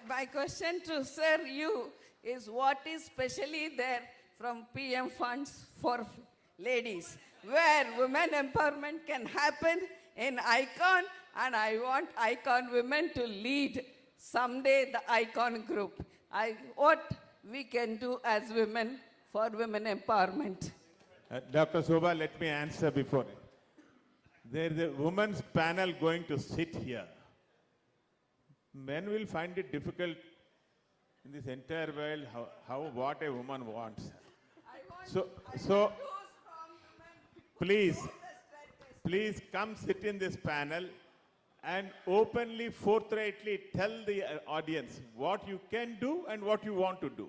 my question to Sir you is, what is specially there from PM funds for ladies, where women empowerment can happen in Icon, and I want Icon women to lead someday the Icon group. What we can do as women for women empowerment. Dr. Shobha, let me answer before. There is a women's panel going to sit here. Men will find it difficult in this entire world what a woman wants. So please come sit in this panel and openly, forthrightly tell the audience what you can do and what you want to do.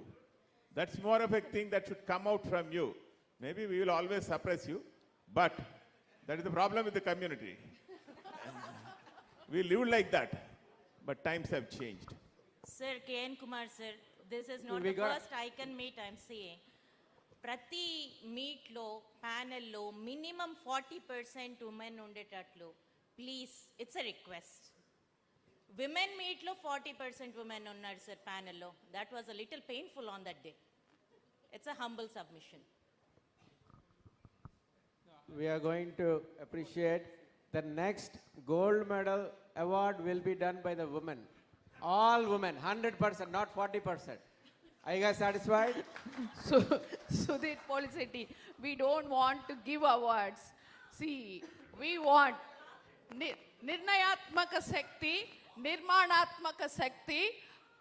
That's more of a thing that should come out from you. Maybe we will always suppress you, but that is the problem with the community. We live like that, but times have changed. Sir, K.N. Kumar, sir, this is not the first Icon meet I'm seeing. Prati meet lo, panel lo, minimum 40% women undetatlu. Please, it's a request. Women meet lo 40% women unnar sir panel lo. That was a little painful on that day. It's a humble submission. We are going to appreciate the next gold medal award will be done by the women. All women, 100%, not 40%. Are you guys satisfied? So, Sudhir Policity, we don't want to give awards. See, we want Nirnayatmaka Shakti, Nirmanatmaka Shakti,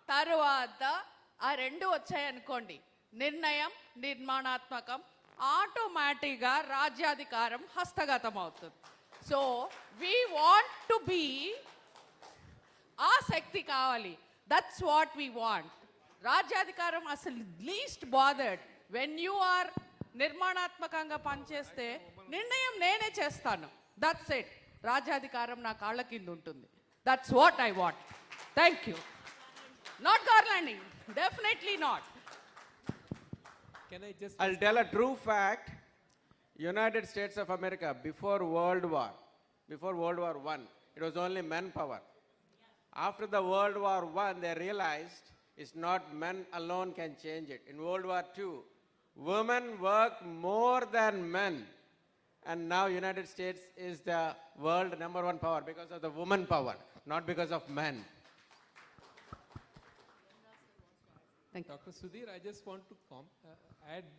Tarvata ఆ రెండు వచ్చాయనుకోండి, నిర్ణయం, నిర్మాణాత్మకం, ఆటోమేటిక్గా రాజ్యాధికారం హస్తగతం అవుతుంది. So we want to be, ఆ శక్తి కావాలి. That's what we want. రాజ్యాధికారం అసలు least bothered. When you are నిర్మాణాత్మకంగా పనిచేస్తే నిర్ణయం నేనే చేస్తాను, దట్స్ ఇట్. రాజ్యాధికారం నా కాళ్ళ కింద ఉంటుంది. That's what I want. Thank you. Not garlanding, definitely not. Can I just... I'll tell a true fact. United States of America, before World War I, it was only men power. After the World War I, they realized it's not men alone can change it. In World War II, women work more than men. And now United States is the world #1 power because of the woman power, not because of men. Thank you. Dr. Sudhir, I just want to add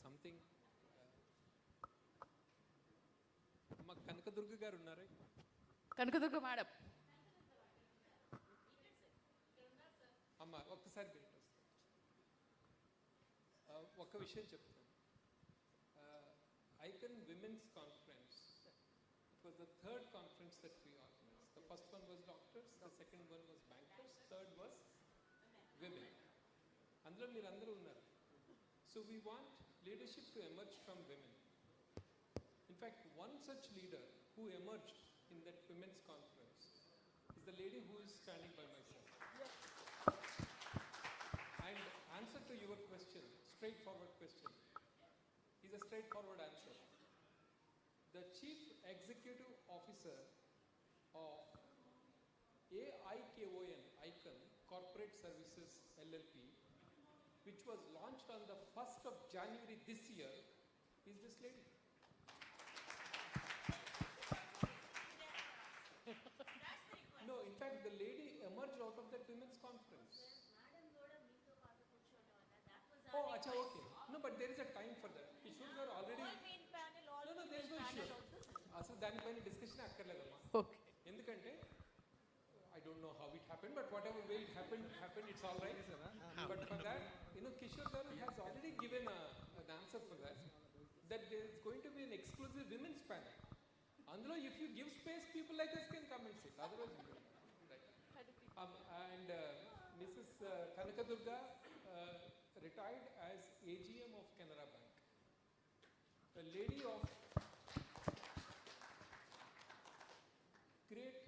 something. Amma Kanakadurga garu unnare? Kanakadurga madam. అమ్మ ఒక్కసారి బయట ఒక్క విషయం చెప్తాను. Icon women's conference, it was the third conference that we organized. The first one was doctors, the second one was bankers, third was women. అందులో మీరు అందరూ ఉన్నారు. So we want leadership to emerge from women. In fact, one such leader who emerged in that women's conference is the lady who is standing by my side. And answer to your question, straightforward question, is a straightforward answer. The Chief Executive Officer of AIKON, Icon Corporate Services LLP, which was launched on the 1st of January this year, is this lady. No, in fact, the lady emerged out of that women's conference. Oh, acha, okay. No, but there is a time for that. Kishore garu already... No, there is no issue. Asalu danipayina discussion akkarledamma. Okay. Endukante I don't know how it happened, but whatever way it happened, it's all right. But for that, Kishore garu has already given an answer for that there is going to be an exclusive women's panel. Andlo, if you give space, people like us can come and sit. Otherwise, we don't. Right. And Mrs. Kanakadurga retired as AGM of Canara Bank. A lady of great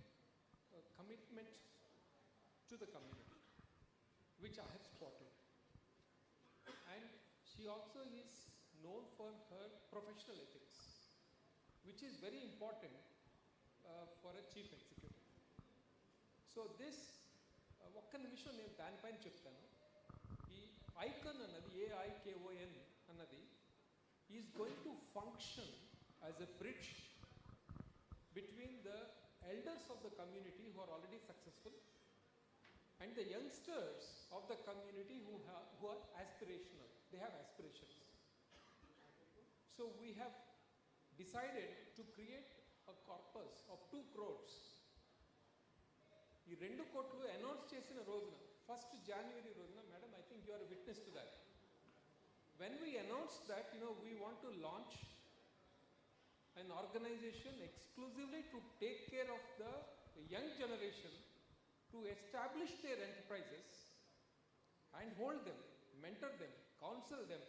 commitment to the community, which I have spotted. And she also is known for her professional ethics, which is very important for a chief executive. So this, ఒక్క నిమిషం నేను దానిపైన చెప్తాను. ఈ icon అన్నది, AIKON అన్నది, is going to function as a bridge between the elders of the community who are already successful and the youngsters of the community who are aspirational. They have aspirations. So we have decided to create a corpus of 2 crores. ఈ 2 కోట్లు announce చేసిన రోజున, 1st January రోజున, madam, I think you are a witness to that. When we announced that, we want to launch an organization exclusively to take care of the young generation, to establish their enterprises and hold them, mentor them, counsel them,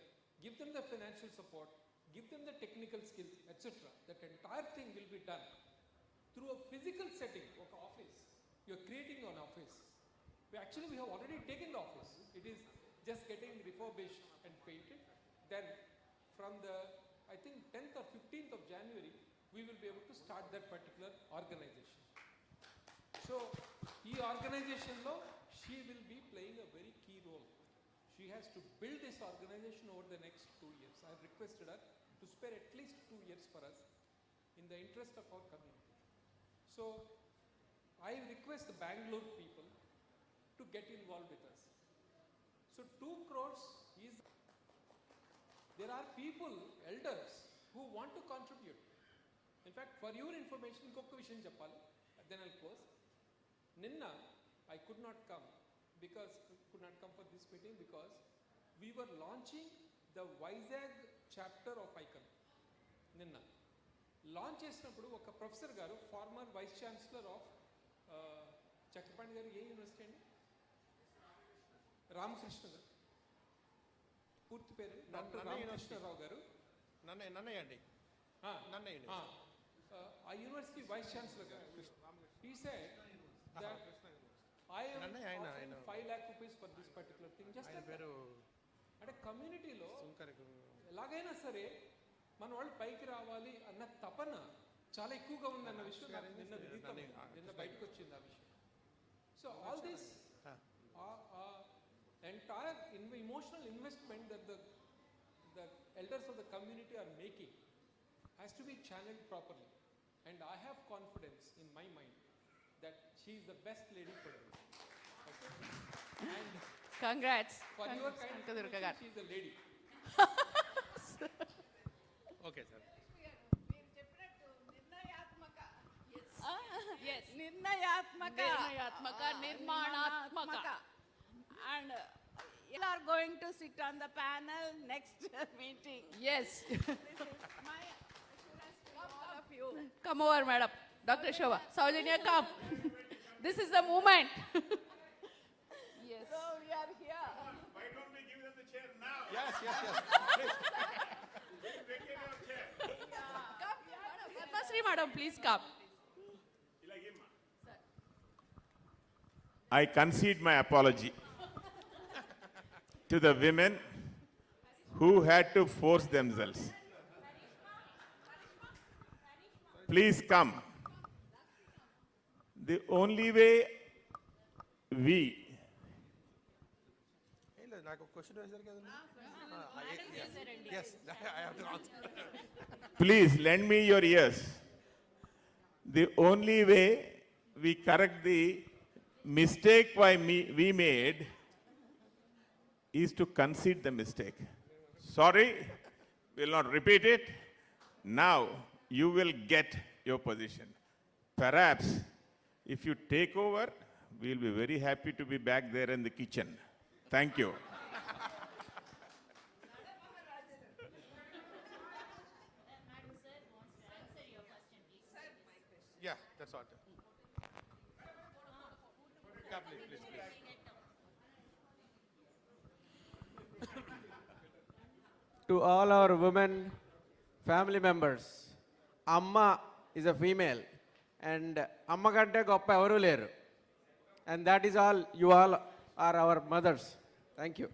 give them the financial support, give them the technical skills, etc. That entire thing will be done through a physical setting of office. You are creating an office. We have already taken the office. It is just getting refurbished and painted. Then from the, I think, 10th or 15th of January, we will be able to start that particular organization. So, this organization, she will be playing a very key role. She has to build this organization over the next 2 years. I have requested her to spare at least 2 years for us in the interest of our community. So, I request the Bangalore people to get involved with us. So 2 crores is, there are people, elders, who want to contribute. In fact, for your information, inkoka vishayam cheppali, then I'll close. Ninna, I could not come because could not come for this meeting because we were launching the Vizag chapter of Icon. నిన్న launch చేసినప్పుడు ఒక professor garu former vice chancellor of Chakrapani garu ఏ university అండి? రామకృష్ణ గారు పూర్తి పేరు doctor Ramakrishna Rao గారు. నన్నయ్య అండి. నన్నయ్య ఆ యూనివర్సిటీ వైస్ ఛాన్సలర్ గారు. He said that I am offering 5 lakh rupees for this particular thing. Just అంటే కమ్యూనిటీలో ఎలాగైనా సరే మన వాళ్ళు పైకి రావాలి అన్న తపన చాలా ఎక్కువగా ఉందన్న విషయం నిన్న బయటకు వచ్చింది ఆ విషయం. So all this entire emotional investment that the elders of the community are making has to be channeled properly, and I have confidence in my mind that she is the best lady for this. Okay? And Congrats. For your kind of she is the lady. Okay, sir. Yes. నిర్ణయాత్మక, నిర్మాణాత్మక. And you are going to sit on the panel next meeting. Yes. My assurance to all of you. Come over, madam. Dr. Shobha. Saujanya, come. This is the moment. Yes. So we are here. Why don't we give them the chair now? Yes. Please. Vacate your chair. Come, madam. Padmasri, madam, please come. I concede my apology to the women who had to force themselves. Please come. The only way we నాకు question వేశారు కదండి. Yes, I have to answer. please lend me your ears. The only way we correct the mistake we made is to concede the mistake. Sorry, we'll not repeat it. Now you will get your position. Perhaps if you take over, we'll be very happy to be back there in the kitchen. Thank you. Yeah, that's what. Yeah, please. To all our women family members, Amma is a female, and Amma kante goppa evaru leru, and that is all. You all are our mothers. Thank you.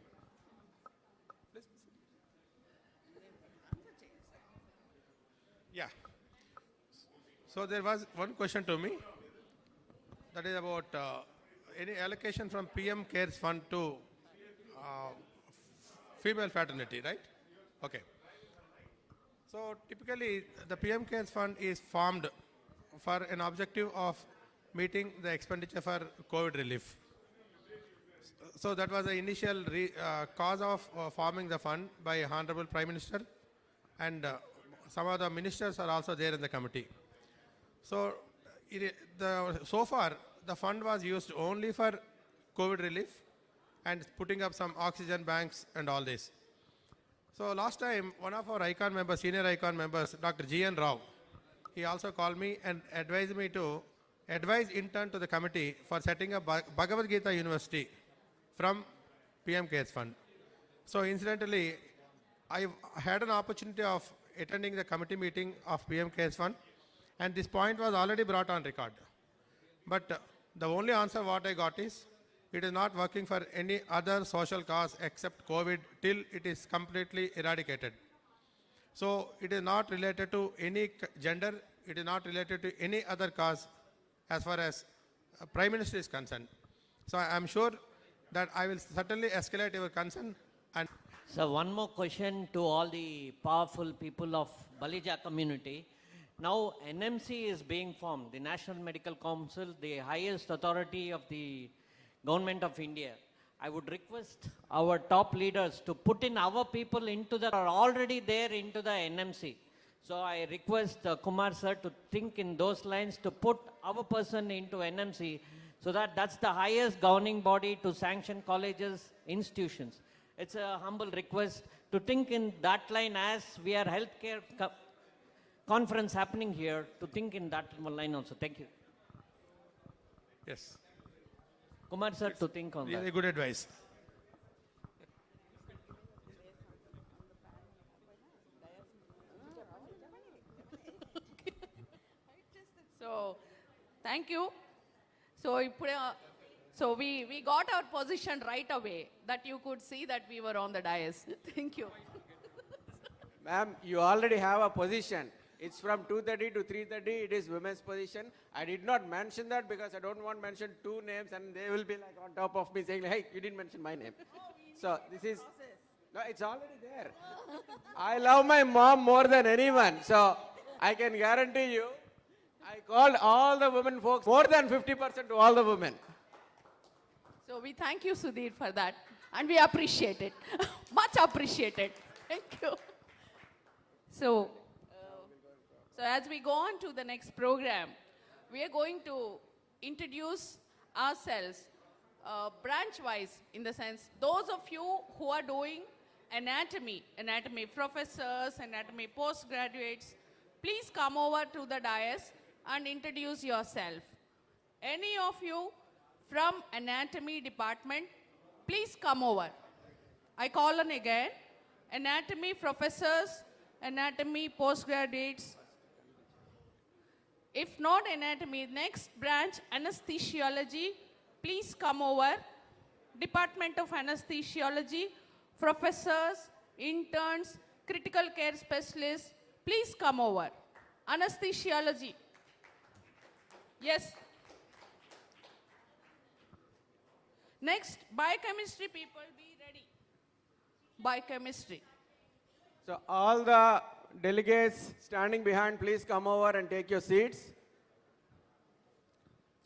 Yeah. So there was one question to me. That is about any allocation from PM Cares Fund to female fraternity, right? Okay. So typically the PM Cares Fund is formed for an objective of meeting the expenditure for COVID relief. So that was the initial cause of forming the fund by Honorable Prime Minister, and some of the ministers are also there in the committee. So so far the fund was used only for COVID relief and putting up some oxygen banks and all this. So last time, one of our ICON members, senior ICON members, Dr. G.N. Rao, he also called me and advised me to advise intern to the committee for setting up Bhagavad Gita University from PM Cares Fund. So incidentally, I had an opportunity of attending the committee meeting of PM Cares Fund, and this point was already brought on record. But the only answer what I got is, it is not working for any other social cause except COVID till it is completely eradicated. So it is not related to any gender, it is not related to any other cause as far as Prime Minister is concerned. So I am sure that I will certainly escalate your concern. And so one more question to all the powerful people of Balija community. Now NMC is being formed, the National Medical Council, the highest authority of the Government of India. I would request our top leaders to put in our people into that are already there into the NMC. So I request Kumar sir to think in those lines to put our person into NMC So that's the highest governing body to sanction colleges, institutions. It's a humble request to think in that line as we are healthcare conference happening here, to think in that line also. Thank you. Yes. Kumar sir, to think on that. Really good advice. So, thank you. So, we got our position right away, that you could see that we were on the dais. Thank you. Ma'am, you already have a position. It's from 2:30 to 3:30. It is women's position. I did not mention that because I don't want to mention two names and they will be like on top of me saying, hey, you didn't mention my name. So this is, no, it's already there. I love my mom more than anyone. So I can guarantee you, I called all the women folks, more than 50% to all the women. So we thank you, Sudhir, for that. And we appreciate it. Much appreciated. Thank you. So as we go on to the next program, we are going to introduce ourselves branch-wise, in the sense, those of you who are doing anatomy professors, anatomy postgraduates, please come over to the dais and introduce yourself. Any of you from anatomy department, please come over. I call on again, anatomy professors, anatomy postgraduates. If not anatomy, next branch, anesthesiology, please come over. Department of Anesthesiology, professors, interns, critical care specialists, please come over. Anesthesiology. Yes. Next, biochemistry people, be ready. Biochemistry. So all the delegates standing behind, please come over and take your seats.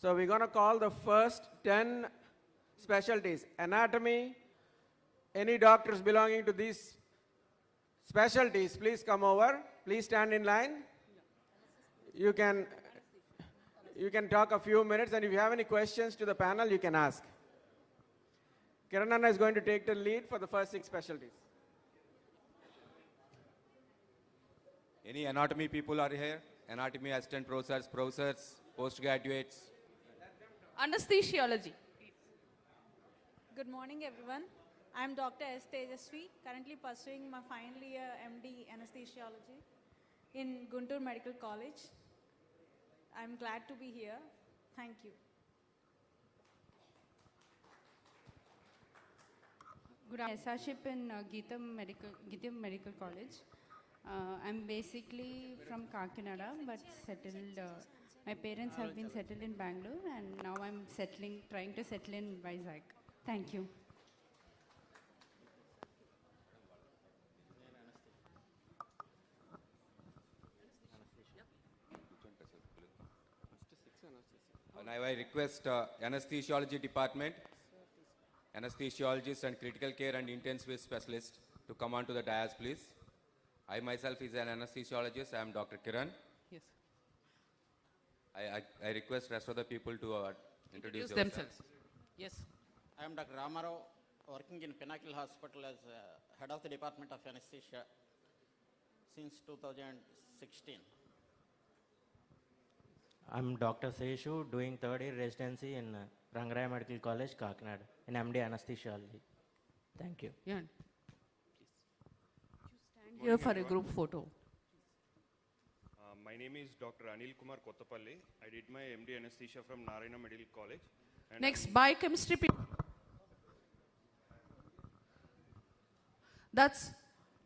So we're going to call the first 10 specialties. Anatomy, any doctors belonging to these specialties, please come over. Please stand in line. You can talk a few minutes, and if you have any questions to the panel, you can ask. Kiranana is going to take the lead for the first 6 specialties. Any anatomy people are here? Anatomy assistant professors, postgraduates. Anesthesiology. Good morning, everyone. I'm Dr. S. Tejasvi, currently pursuing my final year MD Anesthesiology in Guntur Medical College. I'm glad to be here. Thank you. Good SRship in Geetham Medical College. I'm basically from Kakinada, but settled. My parents have been settled in Bangalore, and now I'm trying to settle in Vizag. Thank you. Now I request anesthesiology department, anesthesiologists and critical care and intensive specialists to come on to the dais, please. I myself is an anesthesiologist. I am Dr. Kiran. Yes. I request rest of the people to introduce themselves. Yes. I am Dr. Ramarao, working in Pinnacle Hospital as head of the Department of Anesthesia since 2016. I'm Dr. Seshu, doing third year residency in Rangaraya Medical College, Kakinada, in MD Anesthesiology. Thank you. Yeah. Stand here for a group photo. My name is Dr. Anil Kumar Kottapalli. I did my MD Anesthesia from Narayana Medical College. And Next, biochemistry people. That's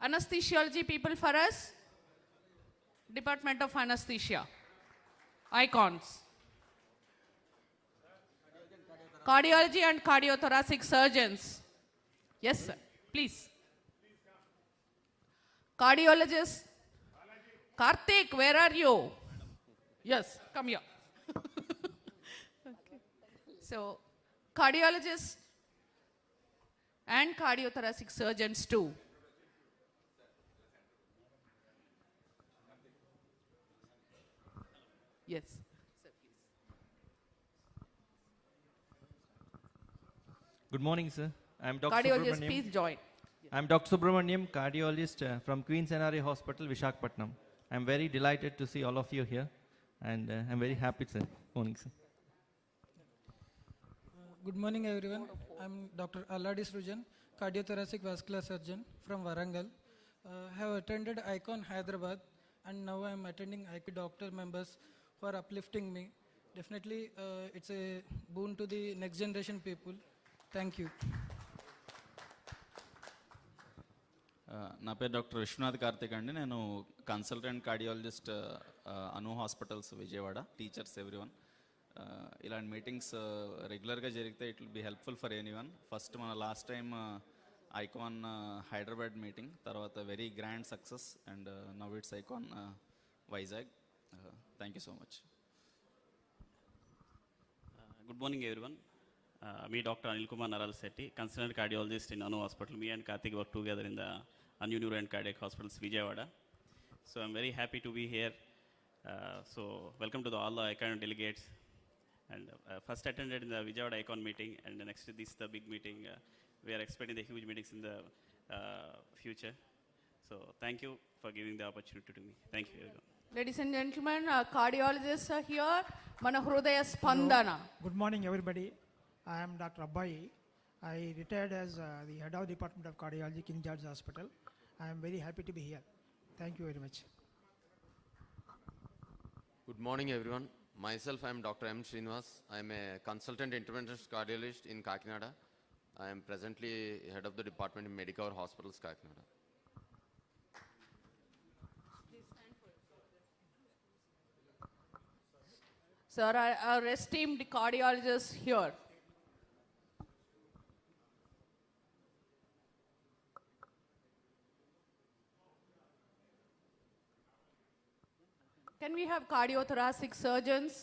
anesthesiology people for us. Department of Anesthesia. Icons. Cardiology and cardiothoracic surgeons. Yes, sir. Please. Cardiologist. Karthik, where are you? Yes, come here. Okay. So, cardiologists and cardiothoracic surgeons too. Yes. Sir, please. Good morning, sir. I'm Dr. Cardiologist, Subramaniam. please join. I'm Dr. Subramaniam, cardiologist from Queen's NRA Hospital, Vishakhapatnam. I'm very delighted to see all of you here, and I'm very happy, sir. Morning, sir. Good morning, everyone. I'm Dr. Alladi Srujan, cardiothoracic vascular surgeon from Warangal. I have attended Icon Hyderabad, and now I'm attending IQ doctor members who are uplifting me. Definitely, it's a boon to the next generation people. Thank you. నా పేరు doctor Vishwanath Karthik అండి. నేను consultant cardiologist Anu hospitals Vijayawada. Teachers everyone, ఇలాంటి meetings రెగ్యులర్గా జరిగితే it will be helpful for anyone. First మన last time ICON Hyderabad meeting, తర్వాత very grand success, and now it's ICON Vizag. Thank you so much. Good morning, everyone. Me, Dr. Anil Kumar Naral Setti, consultant cardiologist in Anu Hospital. Me and Karthik work together in the Anu Neuro and Cardiac Hospitals, Vijayawada. So I'm very happy to be here. So welcome to all the ICON delegates. And first attended in the Vijayawada ICON meeting, and next this is the big meeting. We are expecting the huge meetings in the future. So thank you for giving the opportunity to me. Thank you, everyone. Ladies and gentlemen, cardiologists are here. Mana Hrudaya Spandana. Good morning, everybody. I am Dr. Abbai. I retired as the head of the Department of Cardiology, King George Hospital. I am very happy to be here. Thank you very much. Good morning, everyone. Myself, I am Dr. M. Srinivas. I am a consultant interventionist cardiologist in Kakinada. I am presently head of the department in Medicover Hospitals, Kakinada. Sir, our esteemed cardiologists here. Can we have cardiothoracic surgeons?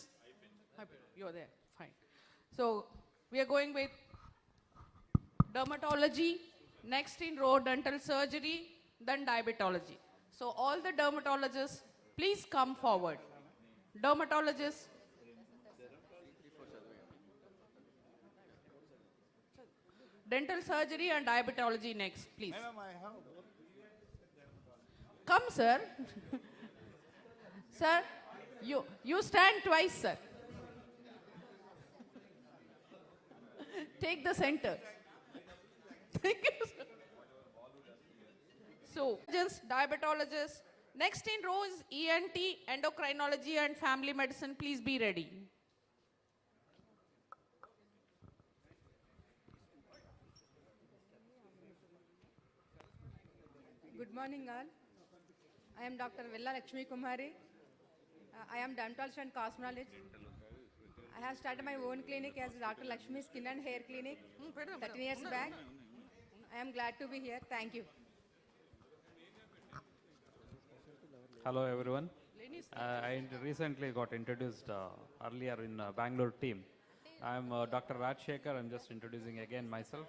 You're there, fine. So we are going with dermatology, next in row dental surgery, then diabetology. So all the dermatologists, please come forward. Dermatologists. Dental surgery and diabetology next, please. Come, sir. Sir, you stand twice, sir. Take the center. Thank you, sir. So, just diabetologists. Next in row is ENT, endocrinology and family medicine. Please be ready. Good morning, all. I am Dr. Vella Lakshmi Kumari. I am dermatologist and cosmetologist. I have started my own clinic as Dr. Lakshmi Skin and Hair Clinic 13 years back. I am glad to be here. Thank you. Hello, everyone. I recently got introduced earlier in Bangalore team. I'm Dr. Rajshekhar. I'm just introducing again myself.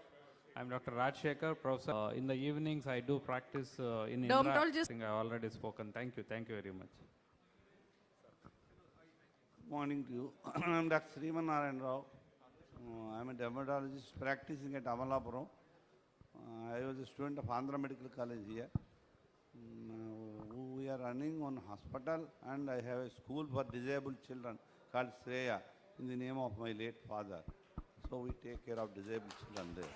I'm Dr. Rajshekhar, professor. In the evenings, I do practice in Indira. Dermatologist. I think I already spoken. Thank you. Thank you very much. Morning to you. I'm Dr. Sriman Narayan Rao. I'm a dermatologist practicing at Amalapuram. I was a student of Andhra Medical College here. We are running one hospital, and I have a school for disabled children called SAIPRIYA in the name of my late father. So we take care of disabled children there.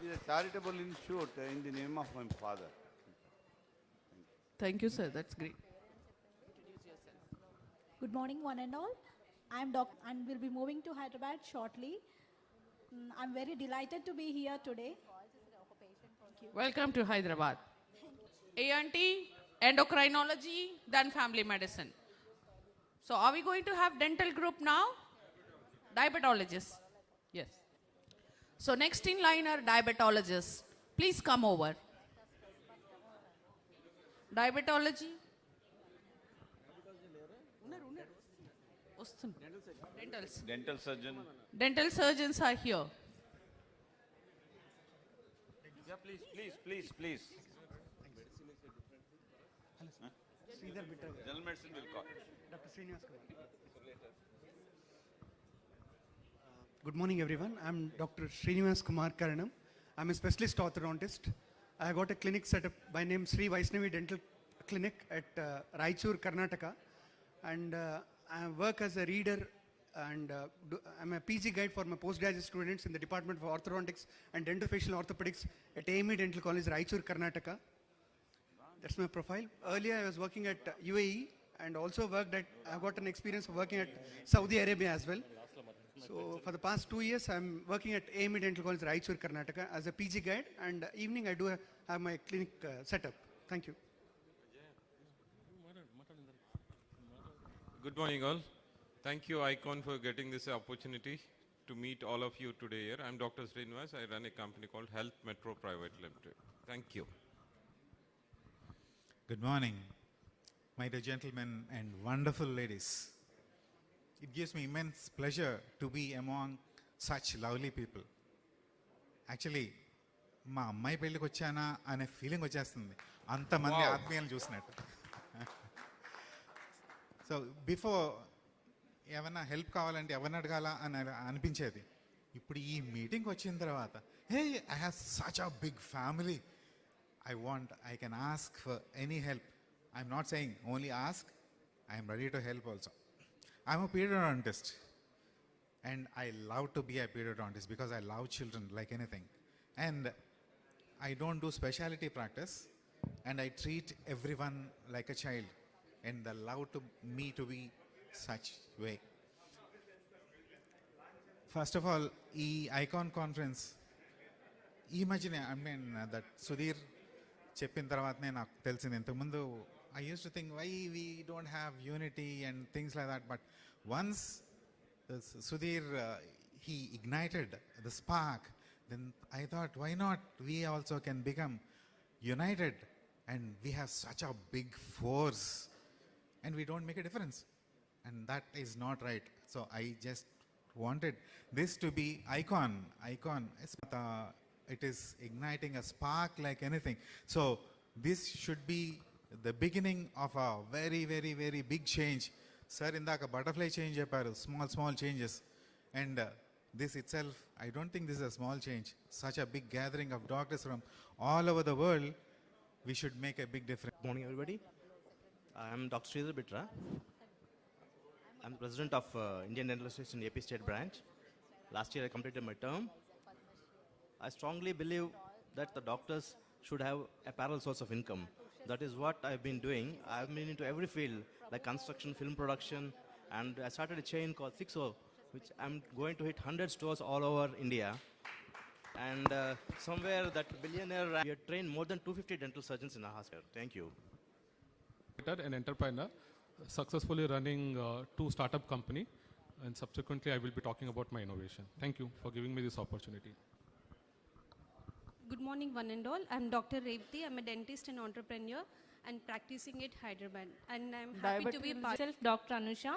It is a charitable institute in the name of my father. Thank you, sir. That's great. Good morning, one and all. I'm Dr. and will be moving to Hyderabad shortly. I'm very delighted to be here today. Thank you. Welcome to Hyderabad. ENT, endocrinology, then family medicine. So are we going to have dental group now? Diabetologists. Yes. So next in line are diabetologists. Please come over. Diabetology. Dental surgeon. Dental surgeons are here. Yeah, please. General medicine will call. Dr. Srinivas Kumar. Good morning, everyone. I'm Dr. Srinivas Kumar Karanam. I'm a specialist orthodontist. I got a clinic set up by name Sri Vaishnavi Dental Clinic at Raichur, Karnataka. And I work as a reader and I'm a PG guide for my postgraduate students in the Department of Orthodontics and Dentofacial Orthopedics at AME Dental College, Raichur, Karnataka. That's my profile. Earlier, I was working at UAE and also I got an experience of working at Saudi Arabia as well. So for the past 2 years, I'm working at AME Dental College, Raichur, Karnataka as a PG guide, and evening I do have my clinic set up. Thank you. Good morning, all. Thank you, Icon, for getting this opportunity to meet all of you today here. I'm Dr. Srinivas. I run a company called Health Metro Private Limited. Thank you. Good morning, my dear gentlemen and wonderful ladies. It gives me immense pleasure to be among such lovely people. Actually, మా అమ్మాయి పెళ్ళికి వచ్చానా అనే feeling వచ్చేస్తుంది అంతమంది ఆత్మీయులను చూసినట్టు. So before ఏమన్నా help కావాలంటే ఎవరిని అడగాల అని అనిపించేది. ఇప్పుడు ఈ మీటింగ్ వచ్చిన తర్వాత hey I have such a big family. I can ask for any help. I'm not saying only ask, I'm ready to help also. I'm a periodontist and I love to be a periodontist because I love children like anything. And I don't do specialty practice and I treat everyone like a child and they love me to be such way. First of all, Ikon-Ference, ఈ మధ్యనే that Sudheer చెప్పిన తర్వాతనే నాకు తెలిసింది. ఇంతకుముందు I used to think why we don't have unity and things like that, but once Sudhir he ignited the spark, then I thought why not we also can become united and we have such a big force and we don't make a difference, and that is not right. So I just wanted this to be icon. It is igniting a spark like anything. So this should be the beginning of a very, very, very big change. Sir, indaka butterfly change chepparu, small changes. And this itself, I don't think this is a small change. Such a big gathering of doctors from all over the world, we should make a big difference. Good morning, everybody. I am Dr. Sridhar Bitra. I'm the president of Indian Dental Association AP State Branch. Last year I completed my term. I strongly believe that the doctors should have a parallel source of income. That is what I've been doing. I've been into every field, like construction, film production, and I started a chain called Fixo, which I'm going to hit 100 stores all over India. And somewhere that billionaire, we have trained more than 250 dental surgeons in our hospital. Thank you. An entrepreneur, successfully running 2 startup company, and subsequently I will be talking about my innovation. Thank you for giving me this opportunity. Good morning, one and all. I'm Dr. Revati. I'm a dentist and entrepreneur and practicing at Hyderabad. And I'm happy to be myself, Dr. Anusha.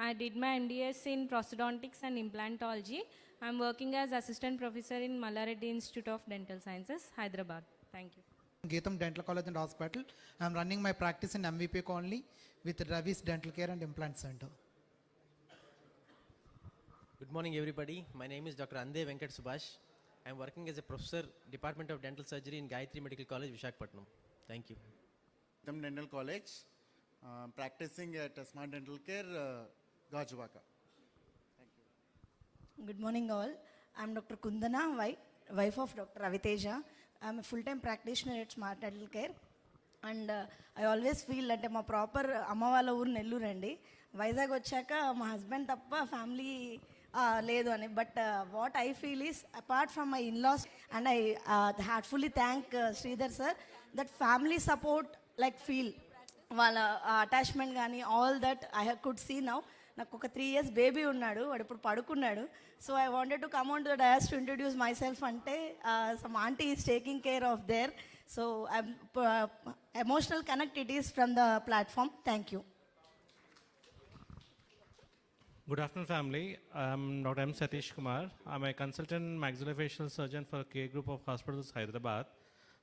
I did my MDS in prosthodontics and implantology. I'm working as assistant professor in Mallareddy Institute of Dental Sciences, Hyderabad. Thank you. Geetham Dental College and Hospital. I'm running my practice in MVP Colony with Ravi's Dental Care and Implant Center. Good morning, everybody. My name is Dr. Ande Venkat Subhash. I'm working as a professor, Department of Dental Surgery in Gayatri Medical College, Vishakhapatnam. Thank you. Geetham Dental College, practicing at Smart Dental Care, Gajwaka. Thank you. Good morning, all. I'm Dr. Kundana, wife of Dr. Raviteja. I'm a full-time practitioner at Smart Dental Care. And I always feel that my proper amma valla ఊరు నెల్లూరు అండి. వైజాగ్ వచ్చాక మా husband తప్ప family లేదు అని. But what I feel is apart from my in-laws and I heartfully thank Sridhar sir that family support like feel వాళ్ళ attachment కానీ all that I could see now. నాకు ఒక 3 years బేబీ ఉన్నాడు, వాడు ఇప్పుడు పడుకున్నాడు. So I wanted to come on to the dais to introduce myself అంటే some aunty is taking care of there. So emotional connect it is from the platform. Thank you. Good afternoon, family. I'm Dr. M. Satish Kumar. I'm a consultant maxillofacial surgeon for K Group of Hospitals, Hyderabad.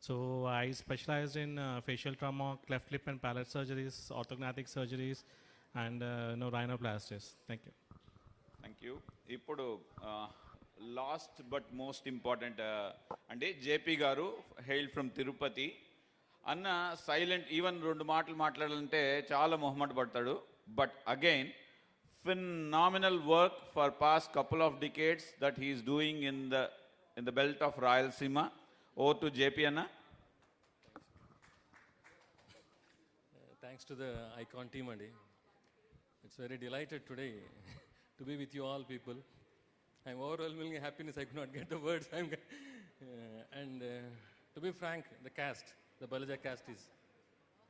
So I specialized in facial trauma, cleft lip and palate surgeries, orthognathic surgeries, and rhinoplasties. Thank you. Thank you. ఇప్పుడు last but most important అంటే JP గారు hail from Tirupati అన్న silent even 2 మాటలు మాట్లాడాలంటే చాలా మొహమాట పడతాడు. But again phenomenal work for past couple of decades that he is doing in the belt of Rayalaseema. Over to JP Anna. Thanks to the Icon team, Andi. It's very delighted today to be with you all people. I'm overwhelmingly happiness. I could not get the words. To be frank, the cast, the Balaja cast is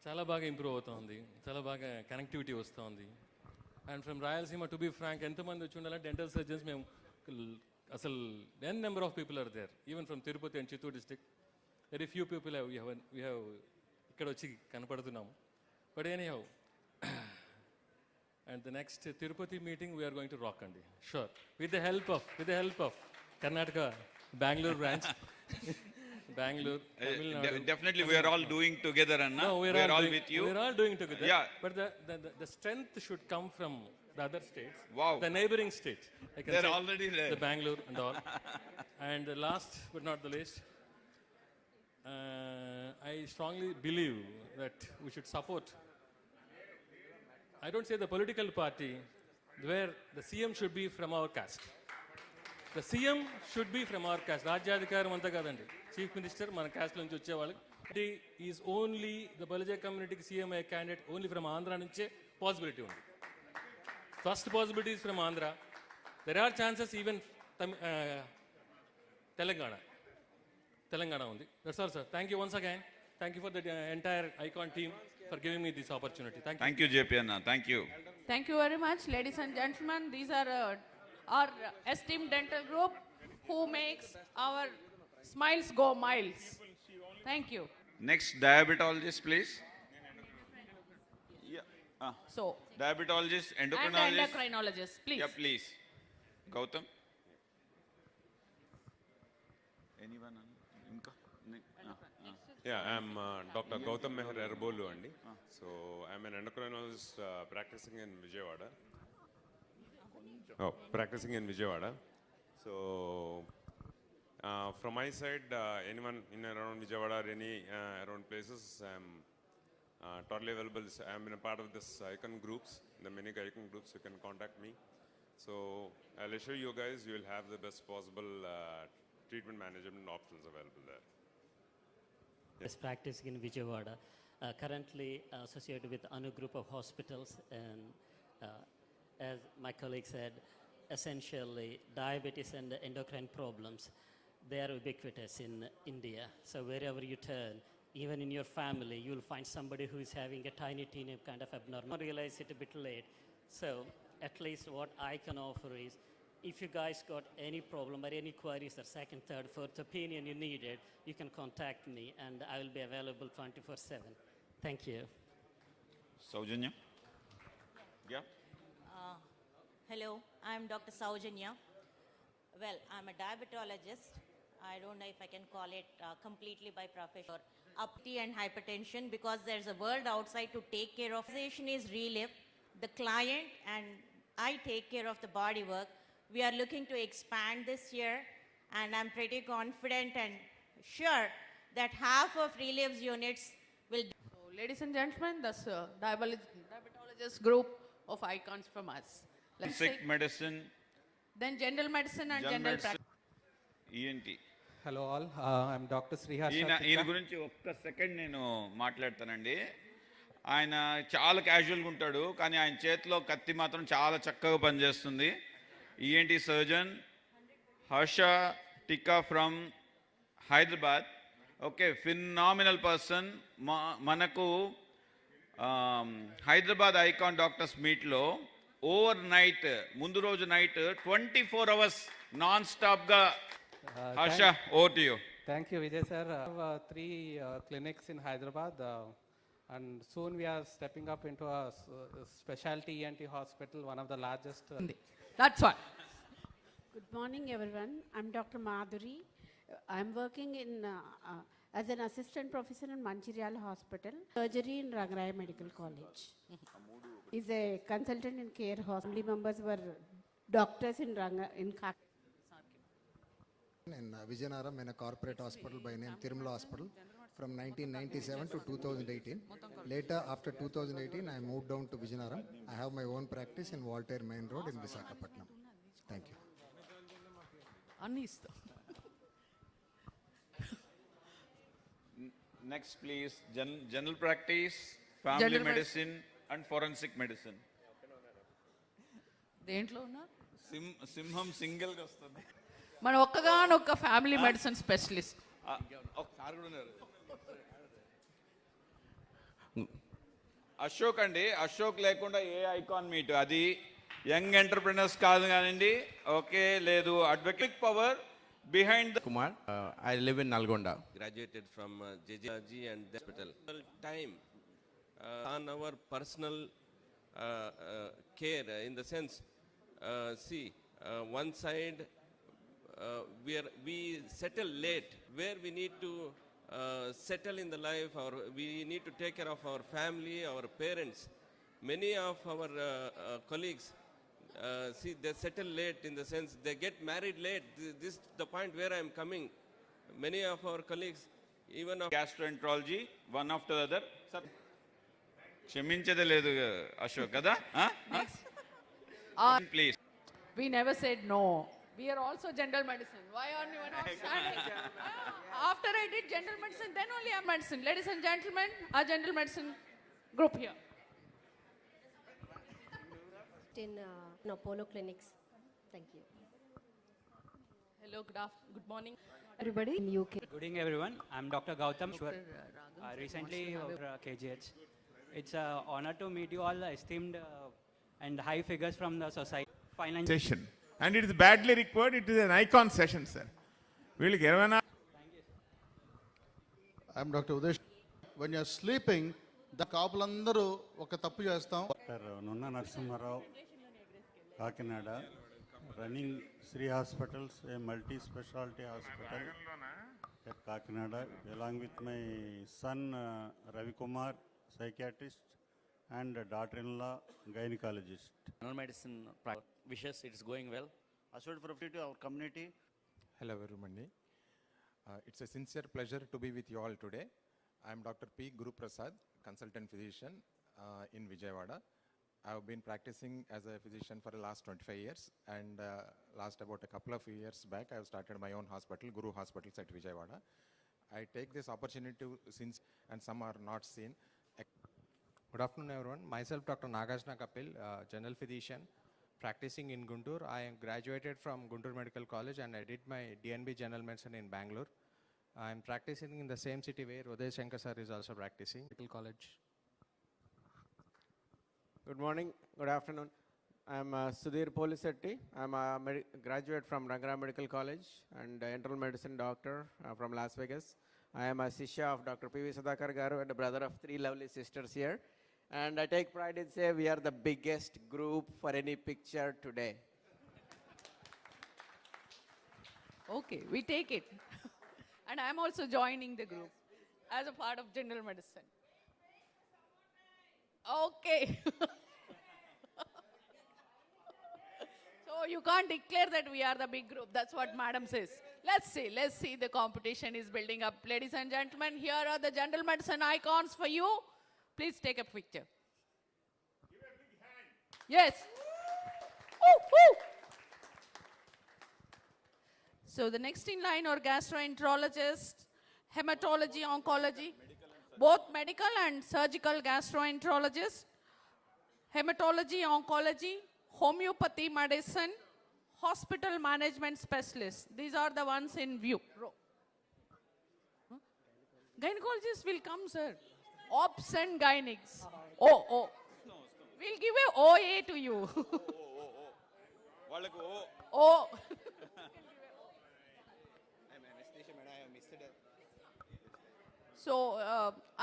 chala baga improve avutundi, chala baga connectivity vastundi. And from Rayalaseema, to be frank, ఎంతమంది వచ్చి ఉండాలంటే dental surgeons మేము అసలు n number of people are there, even from Tirupati and Chittoor district. Very few people we have ఇక్కడ వచ్చి కనపడుతున్నాము. But anyhow, and the next Tirupati meeting we are going to rock, Andi. Sure. With the help of Karnataka, Bangalore branch. Bangalore, Tamil Nadu. Definitely we are all doing together, Anna. No, we are all with you. We are all doing together. Yeah. But the strength should come from the other states. Wow. The neighboring states. They're already there. The Bangalore and all. And the last but not the least, I strongly believe that we should support, I don't say the political party, where the CM should be from our caste. The CM should be from our caste. రాజ్యాధికారం అంతా కాదండి. Chief minister మన caste నుంచి వచ్చేవాళ్ళు. Is only the Balija కమ్యూనిటీకి CM అయ్యే candidate only from Andhra నుంచే possibility ఉంది. First possibility is from Andhra. There are chances even Telangana ఉంది. That's all sir. Thank you once again. Thank you for the entire ICON team for giving me this opportunity. Thank you JP Anna. Thank you. Thank you very much, ladies and gentlemen. These are our esteemed dental group who makes our smiles go miles. Thank you. Next diabetologist, please. Yeah. So, diabetologist, and endocrinologist. endocrinologist, please. Yeah, please. Gautam. Anyone? Yeah, I'm Dr. Gautam Meher Erbolu, Andi. So I'm an endocrinologist practicing in Vijayawada. So from my side, anyone in around Vijayawada or any around places, I'm totally available. I'm in a part of this Icon groups, the many Icon groups. You can contact me. So I'll assure you guys, you will have the best possible treatment management options available there. Is practicing in Vijayawada, currently associated with Anu group of hospitals, and as my colleague said, essentially diabetes and endocrine problems, they are ubiquitous in India. So wherever you turn, even in your family, you will find somebody who is having a tiny kind of abnormal. Realize it a bit late. So at least what I can offer is, if you guys got any problem or any queries or second, third, fourth opinion you needed, you can contact me and I will be available 24/7. Thank you. Saujanya? Yeah. Hello, I'm Dr. Saujanya. Well, I'm a diabetologist. I don't know if I can call it completely by profession. Uppity and hypertension, because there's a world outside to take care of. Organization is Relive. The client and I take care of the body work. We are looking to expand this year, and I'm pretty confident and sure that half of Relive's units will. So, ladies and gentlemen, that's diabetologist group of icons from us. Let's Sick take, medicine. then general medicine and general practice. ENT. Hello all, I'm Dr. Sriharsha. ఈయన గురించి ఒక్క second నేను మాట్లాడతానండి. ఆయన చాలా క్యాజువల్గా ఉంటాడు, కానీ ఆయన చేతిలో కత్తి మాత్రం చాలా చక్కగా పనిచేస్తుంది. ENT surgeon Harsha Tikka from Hyderabad. Okay, phenomenal person. Manaku Hyderabad Icon Doctors Meet lo overnight, mundu roju night 24 hours non-stop ga. Harsha, over to you. Thank you, Vijay sir. I have 3 clinics in Hyderabad, and soon we are stepping up into a specialty ENT hospital, one of the largest. That's what. Good morning, everyone. I'm Dr. Madhuri. I'm working in as an assistant professor in Mancherial Hospital, surgery in Rangaraya Medical College. Is a consultant in care hospital. Family members were doctors in in Vijayanaram in a corporate hospital by name Tirumala Hospital from 1997 to 2018. Later, after 2018, I moved down to Vijayanaram. I have my own practice in Voltaire Main Road in Visakhapatnam. Thank you. Next, please, general practice, family General medicine, and forensic medicine. దేంట్లో ఉన్నారు సింహం single గా వస్తుంది. మన ఒక్కగానొక్క family medicine specialist. Ashok అండి, అశోక్ లేకుండా ఏ icon meet అది యంగ్ ఎంటర్ప్రినర్స్ కాదు కానండి. ఓకే, లేదు advocate power behind the Kumar. I live in Nalgonda. Graduated from JJG and the hospital. Time on our personal care in the sense, see, one side we settle late, where we need to settle in the life, or we need to take care of our family, our parents. Many of our colleagues, see, they settle late in the sense they get married late. This is the point where I am coming. Many of our colleagues, even of gastroenterology, one after the other. Sir, క్షమించదే లేదు అశోక్ కదా. Please. We never said no. We are also general medicine. Why are you not standing? After I did general medicine, then only I'm medicine. Ladies and gentlemen, our general medicine group here. In Apollo clinics. Thank you. Hello, good morning. Everybody in UK. Good evening, everyone. I'm Dr. Gautam. Recently, KGH. It's an honor to meet you all, esteemed and high figures from the society. Session. And it is badly required. It is an icon session, sir. We'll give an. I'm Dr. Udesh. When you're sleeping, the కాపులందరూ ఒక తప్పు చేస్తాం. Doctor Nunna Narasimha Rao, Kakinada, running Sri hospitals, a multi speciality hospital at Kakinada, along with my son Ravi Kumar, psychiatrist, and daughter-in-law, gynecologist. General medicine wishes it is going well. Assured for to our community. Hello everybody. It's a sincere pleasure to be with you all today. I am Dr. P. Guru Prasad, consultant physician in Vijayawada. I have been practicing as a physician for the last 25 years, and last about a couple of years back I have started my own hospital, Guru Hospitals at Vijayawada. I take this opportunity to, since and some are not seen. Good afternoon everyone. Myself Dr. Nagarjuna Kapil, general physician practicing in Guntur. I am graduated from Guntur Medical College and I did my DNB General Medicine in Bangalore. I am practicing in the same city where Uday Shankar sir is also practicing. Medical College. Good morning, good afternoon. I am Sudhir Polisetti. I am a graduate from Rangara Medical College and internal medicine doctor from Las Vegas. I am a Sishya of Dr. P.V. Sudhakar Garu and a brother of 3 lovely sisters here. And I take pride in saying we are the biggest group for any picture today. Okay, we take it. And I'm also joining the group as a part of general medicine. Okay. So you can't declare that we are the big group. That's what madam says. Let's see. The competition is building up. Ladies and gentlemen, here are the general medicine icons for you. Please take a picture. Yes. Woo, woo. So the next in line are gastroenterologists, hematology, oncology, both medical and surgical gastroenterologists, hematology, oncology, homeopathy medicine, hospital management specialists. These are the ones in view. Gynecologists will come, sir. Ops and gynecs. Oh. We'll give a OA to you. Oh. So,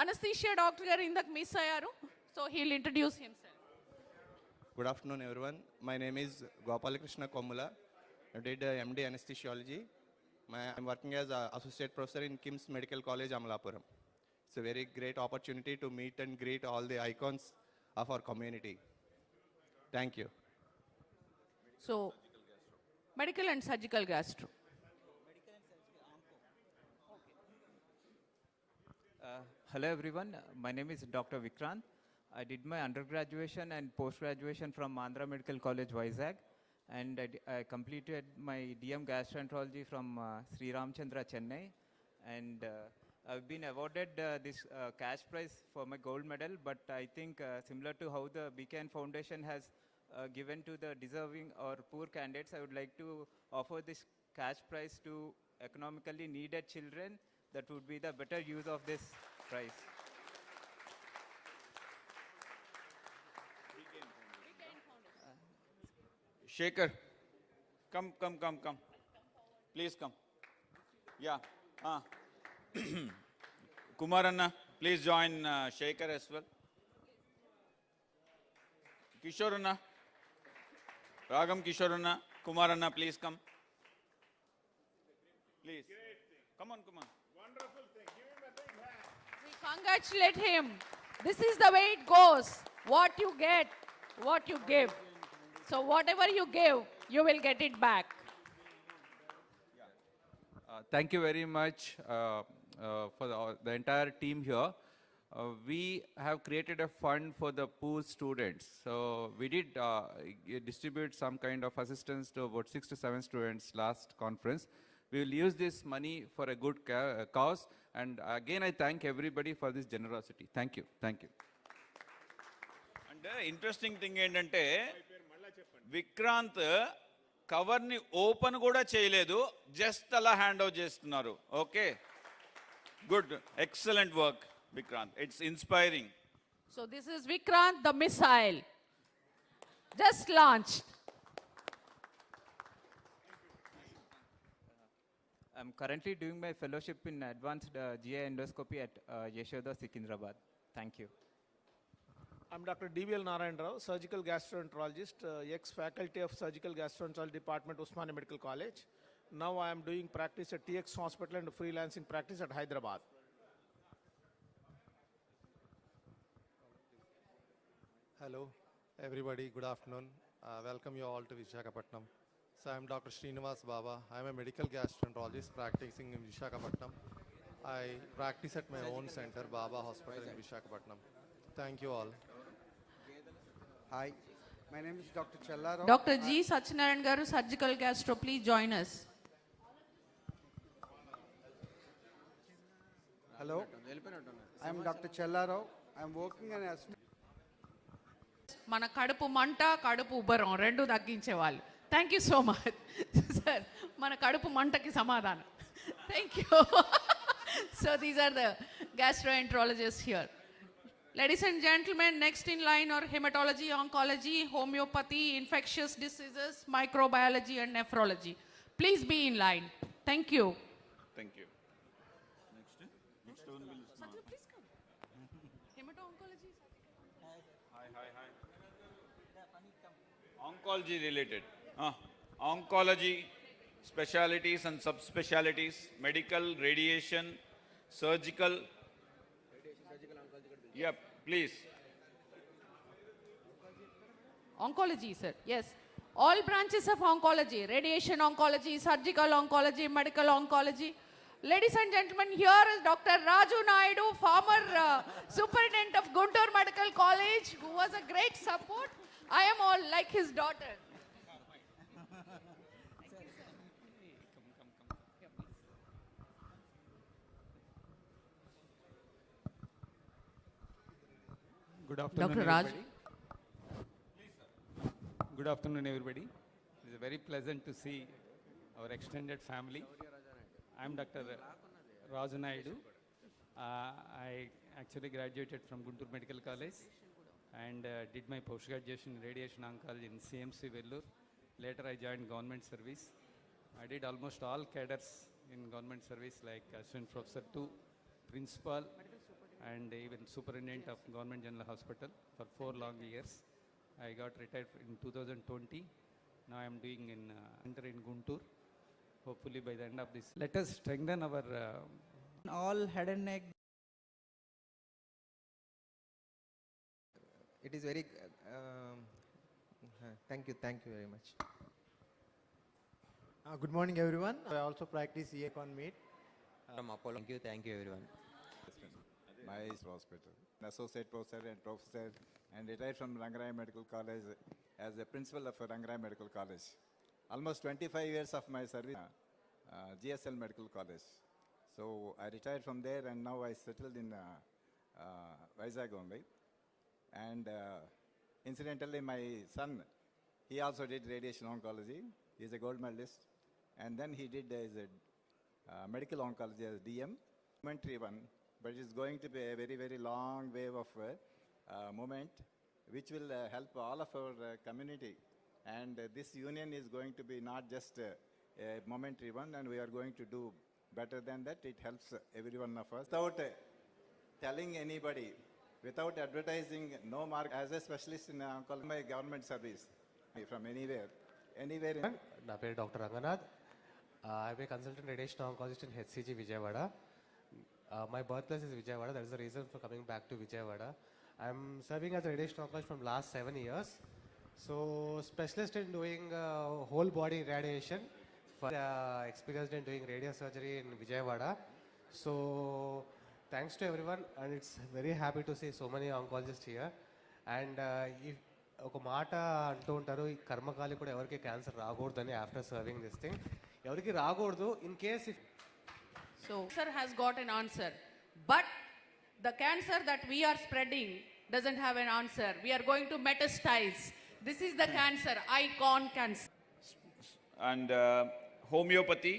anesthesia doctor garu indak miss ayyaru. So, he'll introduce himself. Good afternoon, everyone. My name is Gopalakrishna Kommula. I did MD anesthesiology. I'm working as an associate professor in KIMS Medical College, Amalapuram. It's a very great opportunity to meet and greet all the icons of our community. Thank you. So, Medical and surgical gastro. Hello everyone, my name is Dr. Vikrant. I did my undergraduation and post-graduation from Andhra Medical College, Vizag, and I completed my DM gastroenterology from Sri Ramchandra, Chennai, and I've been awarded this cash prize for my gold medal, but I think similar to how the BKN Foundation has given to the deserving or poor candidates, I would like to offer this cash prize to economically needed children. That would be the better use of this prize. Shekhar, come. Please come. Yeah. Kumaranna, please join Shekhar as well. Kishoranna, Ragam Kishoranna, Kumaranna, please come. Please. Come on. Wonderful thing. Give him a big hand. We congratulate him. This is the way it goes. What you get, what you give. So whatever you give, you will get it back. Thank you very much for the entire team here. We have created a fund for the poor students. So we did distribute some kind of assistance to about 6 to 7 students last conference. We will use this money for a good cause. And again, I thank everybody for this generosity. Thank you. Thank you. And interesting thing ఏంటంటే విక్రాంత్ కవర్ని open కూడా చేయలేదు, just అలా hand over చేస్తున్నారు. Okay, good, excellent work Vikrant. It's inspiring. So this is Vikrant the missile, just launched. I'm currently doing my fellowship in advanced GI endoscopy at Yashoda, Secunderabad. Thank you. I'm Dr. D.V.L. Narayan Rao, surgical gastroenterologist, ex-faculty of surgical gastroenterology department, Usmania Medical College. Now I am doing practice at TX Hospital and freelancing practice at Hyderabad. Hello, everybody. Good afternoon. Welcome you all to Vishakhapatnam. So I'm Dr. Srinivas Baba. I'm a medical gastroenterologist practicing in Vishakhapatnam. I practice at my own center, Baba Hospital in Vishakhapatnam. Thank you all. Hi, my name is Dr. Chellarao. Dr. G. Satyanarayan Garu, surgical gastro, please join us. Hello, I am Dr. Chellarao. I am working as మన కడుపు మంట, కడుపు ఉబ్బరం రెండు తగ్గించేవాళ్ళు. Thank you so much sir. మన కడుపు మంటకి సమాధానం. Thank you. So these are the gastroenterologists here. Ladies and gentlemen, next in line are hematology, oncology, homeopathy, infectious diseases, microbiology and nephrology. Please be in line. Thank you. Thank you. Next one will Satya, please come. Hemato-oncology. Hi. Oncology related. Oncology, specialities and subspecialties, medical, radiation, surgical. Yeah, please. Oncology, sir. Yes. All branches of oncology, radiation oncology, surgical oncology, medical oncology. Ladies and gentlemen, here is Dr. Raju Naidu, former superintendent of Guntur Medical College, who was a great support. I am all like his daughter. Good afternoon, Dr. Raj. everybody. Good afternoon, everybody. It is very pleasant to see our extended family. I am Dr. Raju Naidu. I actually graduated from Guntur Medical College and did my post-graduation in radiation oncology in CMC Vellore. Later, I joined government service. I did almost all cadres in government service, like assistant professor to principal, and even superintendent of Government General Hospital for 4 long years. I got retired in 2020. Now I am doing in center in Guntur. Hopefully by the end of this, let us strengthen our all head and neck. It is very, thank you very much. Good morning, everyone. I also practice Ikon-Meet. From Apollo. Thank you, everyone. My hospital, an associate professor and retired from Rangaraya Medical College as the principal of Rangaraya Medical College. Almost 25 years of my service, GSL Medical College. So I retired from there and now I settled in Vizag only. And incidentally, my son, he also did radiation oncology. He's a gold medalist. And then he did his medical oncology as DM, momentary one, but it's going to be a very, very long wave of movement, which will help all of our community. And this union is going to be not just a momentary one, and we are going to do better than that. It helps every one of us. Without telling anybody, without advertising, no mark, as a specialist in oncology, my government service, from anywhere. నా పేరు doctor Ranganath. I'm a consultant radiation oncologist in HCG Vijayawada. My birthplace is Vijayawada. That is the reason for coming back to Vijayawada. I'm serving as a radiation oncologist from last 7 years. So specialist in doing whole body radiation. For experienced in doing radio surgery in Vijayawada. So thanks to everyone, and it's very happy to see so many oncologists here. And if ఒక మాట అంటూ ఉంటారు, ఈ కర్మకాలి కూడా ఎవరికి cancer రాకూడదని after serving this thing, ఎవరికి రాకూడదు in case if. So sir has got an answer, but the cancer that we are spreading doesn't have an answer. We are going to metastasize. This is the cancer, Ikon cancer. And homeopathy.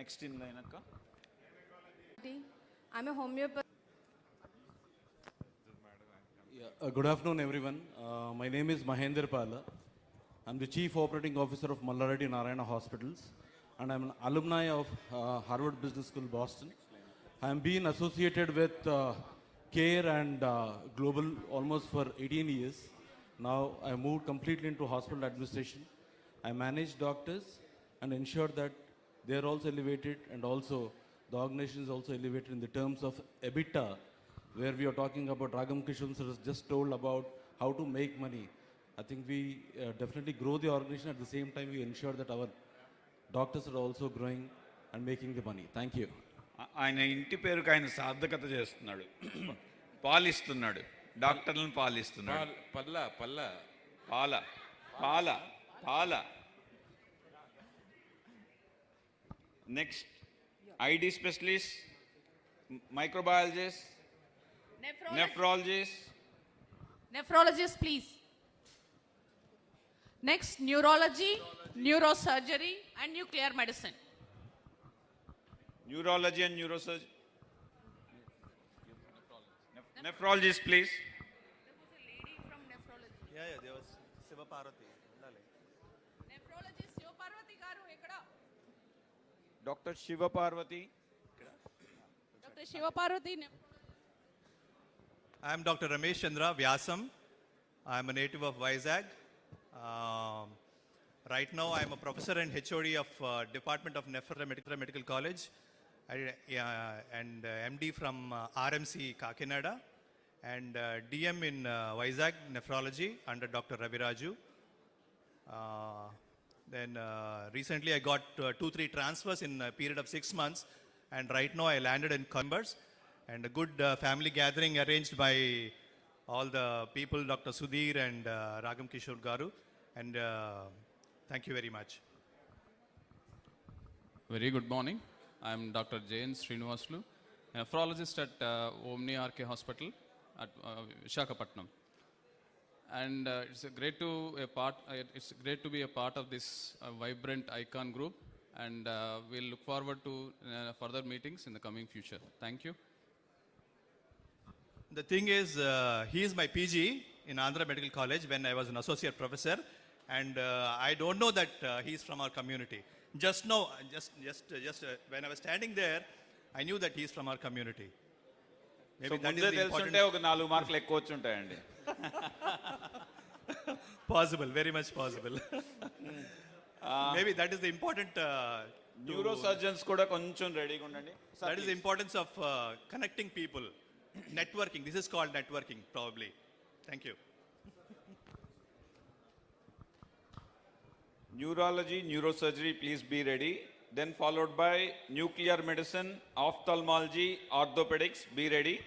Next in line, Akka. I'm a homeopath. Good afternoon, everyone. My name is Mahendra Pala. I'm the Chief Operating Officer of Mallareddy Narayana Hospitals, and I'm an alumni of Harvard Business School, Boston. I'm been associated with CARE and Global almost for 18 years. Now I moved completely into hospital administration. I manage doctors and ensure that they are also elevated, and also the organization is also elevated in the terms of EBITDA, where we are talking about Ragam Kishore sir has just told about how to make money. I think we definitely grow the organization. At the same time, we ensure that our doctors are also growing and making the money. Thank you. ఆయన ఇంటి పేరుకి ఆయన సార్థకత చేస్తున్నాడు, పాలిస్తున్నాడు, డాక్టర్లను పాలిస్తున్నాడు. పల్ల పల్ల పాల పాల పాల. Next ID specialist, microbiologist, nephrologist. Nephrologist, please. Next, neurology, neurosurgery, and nuclear medicine. Neurology and neurosurgery. Nephrologist, please. There was a lady from nephrology. Yeah, there was Siva Parvati. Nephrologist Siva Parvati garu ekkada? Dr. Shiva Parvati. Dr. Shiva Parvati. I am Dr. Ramesh Chandra Vyasam. I am a native of Vizag. Right now I am a professor and HOD of Department of Nephrology Medical College and MD from RMC Kakinada, and DM in Vizag Nephrology under Dr. Raviraju. Then recently I got 2-3 transfers in a period of 6 months, and right now I landed in Coimbra. And a good family gathering arranged by all the people, Dr. Sudhir and Ragam Kishore Garu. And thank you very much. Very good morning. I'm Dr. Jain Srinivaslu, a nephrologist at Omni RK Hospital at VISAKHAPATNAM. And it's great to be a part of this vibrant Ikon group, and we'll look forward to further meetings in the coming future. Thank you. The thing is, he is my PG in Andhra Medical College when I was an associate professor, and I don't know that he is from our community. Just when I was standing there, I knew that he is from our community. Maybe that is the important. ఒక 4 మార్కులు ఎక్కువ వచ్చి ఉంటాయండి. Possible, very much possible. Maybe that is the important. Neurosurgeons కూడా కొంచెం రెడీగా ఉండండి. That is the importance of connecting people. Networking. This is called networking, probably. Thank you. neurology, neurosurgery, please be ready. Then followed by nuclear medicine, ophthalmology, orthopedics, be ready.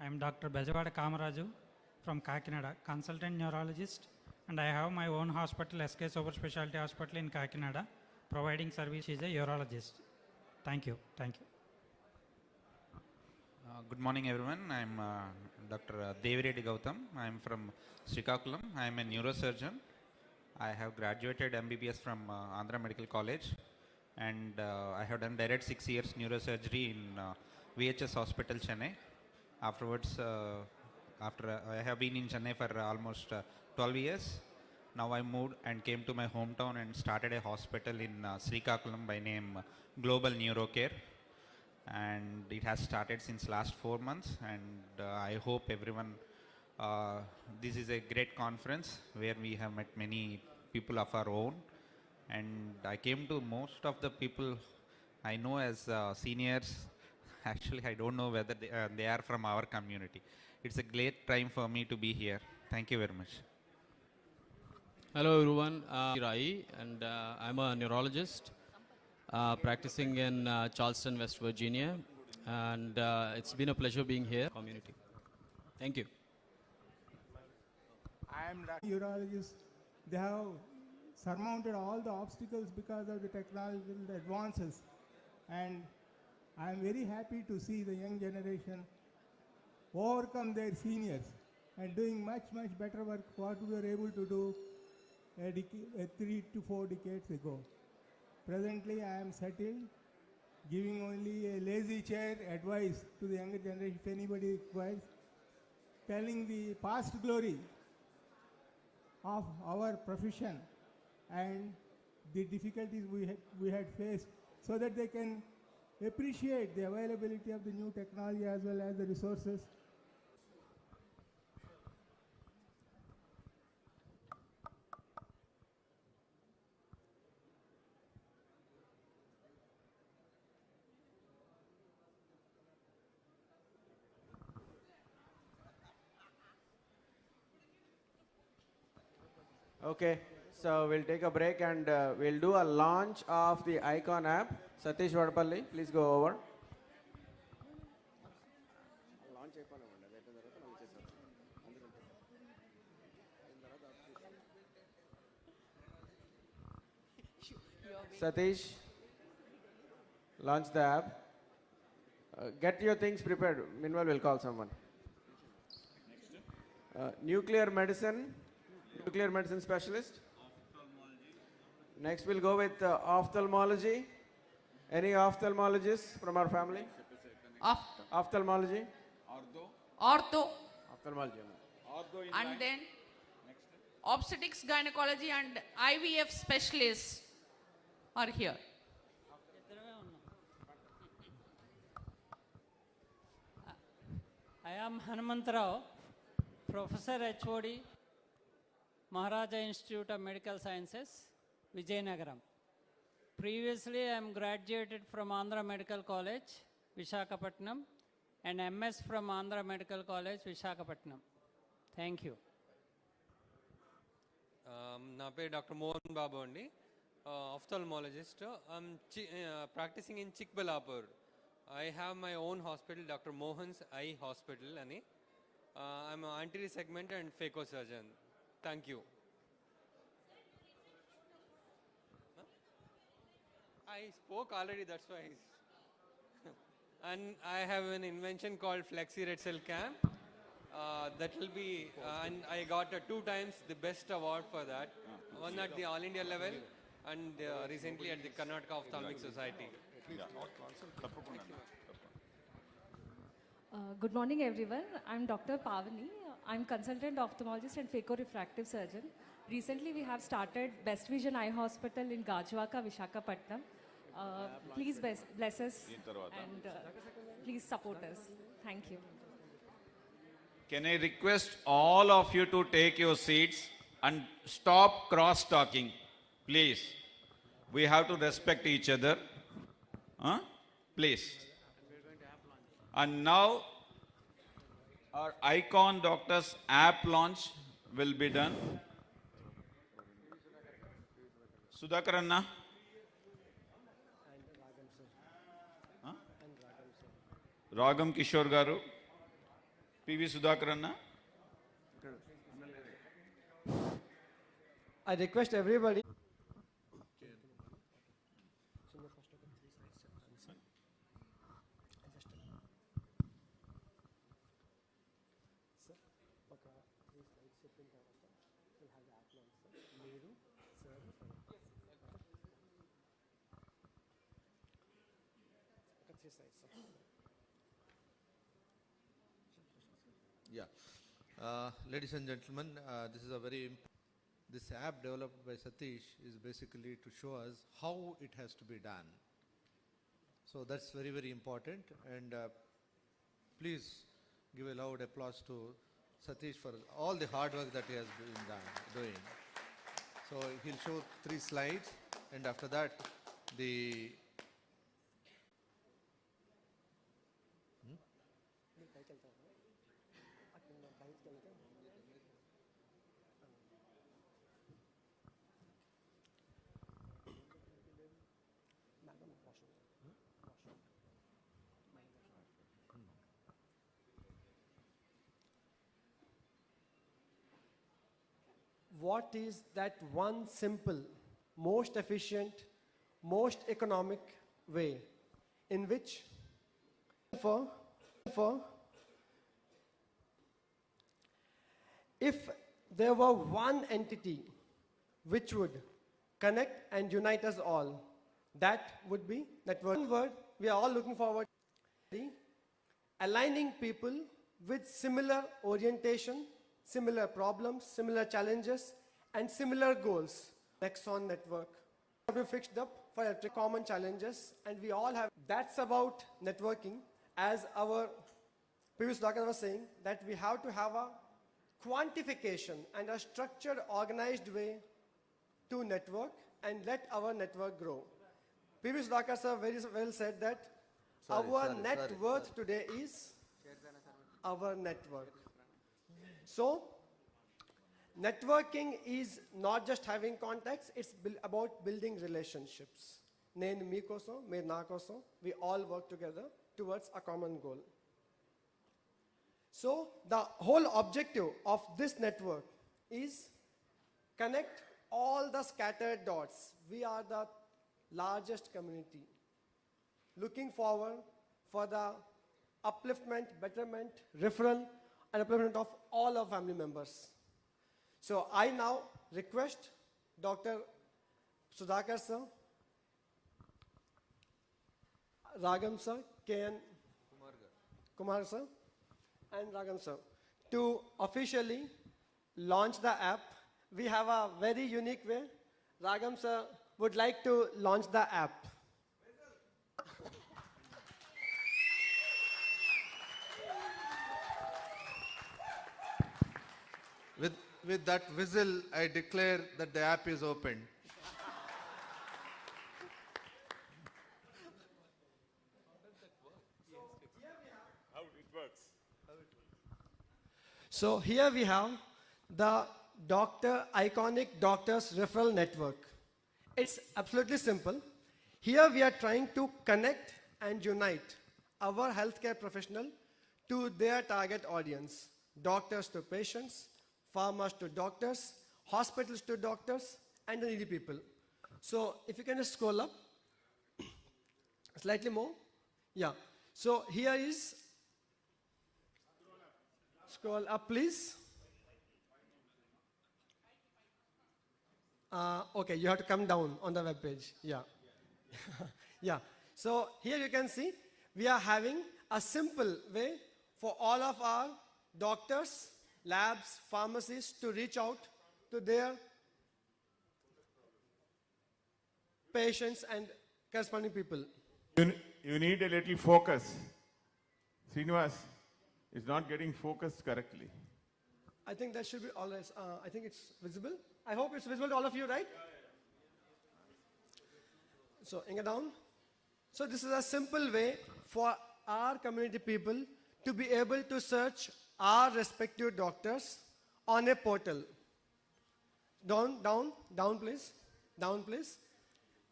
I am Dr. Bejawada Kamaraju from Kakinada, consultant neurologist, and I have my own hospital, SK Super Specialty Hospital in Kakinada, providing service as a urologist. Thank you. Thank you. Good morning, everyone. I am Dr. Devireddy Gautam. I am from Srikakulam. I am a neurosurgeon. I have graduated MBBS from Andhra Medical College, and I have done direct 6 years neurosurgery in VHS Hospital, Chennai. Afterwards, I have been in Chennai for almost 12 years. Now I moved and came to my hometown and started a hospital in Srikakulam by name Global Neurocare. And it has started since last 4 months, and I hope everyone, this is a great conference where we have met many people of our own, and I came to most of the people I know as seniors. Actually, I don't know whether they are from our community. It's a great time for me to be here. Thank you very much. Hello everyone, Rai, and I'm a neurologist practicing in Charleston, West Virginia, and it's been a pleasure being here. Community. Thank you. I am a urologist. They have surmounted all the obstacles because of the technological advances, and I am very happy to see the young generation overcome their seniors and doing much better work what we were able to do 3 to 4 decades ago. Presently, I am settled, giving only a lazy chair advice to the younger generation if anybody requires, telling the past glory of our profession and the difficulties we had faced, so that they can appreciate the availability of the new technology as well as the resources. Okay, so we'll take a break and we'll do a launch of the Ikon app. Satish Vadapalli, please go over. Satish, launch the app. Get your things prepared. Meanwhile, we'll call someone. Nuclear medicine specialist. Next, we'll go with ophthalmology. Any ophthalmologists from our family? Ophthalmology. Ortho. Ophthalmology. And then obstetrics, gynecology, and IVF specialists are here. I am Hanumantarao, Professor HOD, Maharaja Institute of Medical Sciences, Vijayanagaram. Previously, I am graduated from Andhra Medical College, Vishakhapatnam, and MS from Andhra Medical College, Vishakhapatnam. Thank you. నా పేరు doctor Mohan Babu అండి, ophthalmologist. Practising in Chikballapur. I have my own hospital, Dr. Mohan's Eye Hospital ani. I'm an anterior segment and phacosurgeon. Thank you. I spoke already, that's why. And I have an invention called Flexi Red Cell Cam. That will be, and I got 2 times the best award for that. One at the All India level and recently at the Karnataka Ophthalmic Society. Good morning, everyone. I'm Dr. Pavani. I'm consultant ophthalmologist and phaco-refractive surgeon. Recently, we have started Best Vision Eye Hospital in Gajwaka, Vishakhapatnam. Please bless us and please support us. Thank you. Can I request all of you to take your seats and stop cross-talking, please? We have to respect each other. Please. And now, our Icon Doctors app launch will be done. Sudhakar Anna? Ragam Kishore Garu? PV Sudhakar Anna? I request everybody. Yeah. Ladies and gentlemen, this is a this app developed by Satish is basically to show us how it has to be done. So that's very, very important, and please give a loud applause to Satish for all the hard work that he has been doing. So he'll show 3 slides, and after that the what is that one simple, most efficient, most economic way in which if there were one entity which would connect and unite us all, that would be network. One word we are all looking forward to, aligning people with similar orientation, similar problems, similar challenges, and similar goals. Nexon network have been fixed up for common challenges, and we all have. That's about networking. As our previous doctor was saying, that we have to have a quantification and a structured, organized way to network and let our network grow. Previous doctor sir very well said that our net worth today is our network. So, networking is not just having contacts, it's about building relationships. Nenu mee kosam, meer na kosam, we all work together towards a common goal. So, the whole objective of this network is connect all the scattered dots. We are the largest community. Looking forward for the upliftment, betterment, referral, and upliftment of all our family members. So I now request Dr. Sudhakar sir, Ragam sir, K.N. Kumar sir, and Ragam sir to officially launch the app. We have a very unique way. Ragam sir would like to launch the app. With that whistle, I declare that the app is open. How it works? So here we have the Iconic Doctors Referral Network. It's absolutely simple. Here we are trying to connect and unite our healthcare professional to their target audience, doctors to patients, farmers to doctors, hospitals to doctors, and the needy people. So if you can just scroll up, slightly more. Yeah. So here is, scroll up please. Okay, you have to come down on the web page. Yeah. Yeah. So here you can see we are having a simple way for all of our doctors, labs, pharmacists to reach out to their patients and corresponding people. You need a little focus. Srinivas is not getting focused correctly. I think that should be always, I think it's visible. I hope it's visible to all of you, right? So, inga down. So this is a simple way for our community people to be able to search our respective doctors on a portal. Down please. Down please.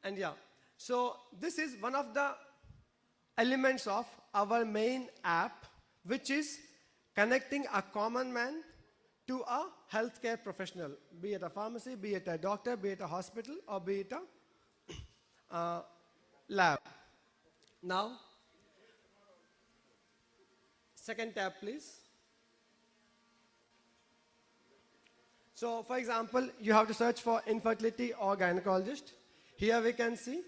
And yeah, so this is one of the elements of our main app, which is connecting a common man to a healthcare professional, be it a pharmacy, be it a doctor, be it a hospital, or be it a lab. Now, second tab, please. So, for example, you have to search for infertility or gynecologist. Here we can see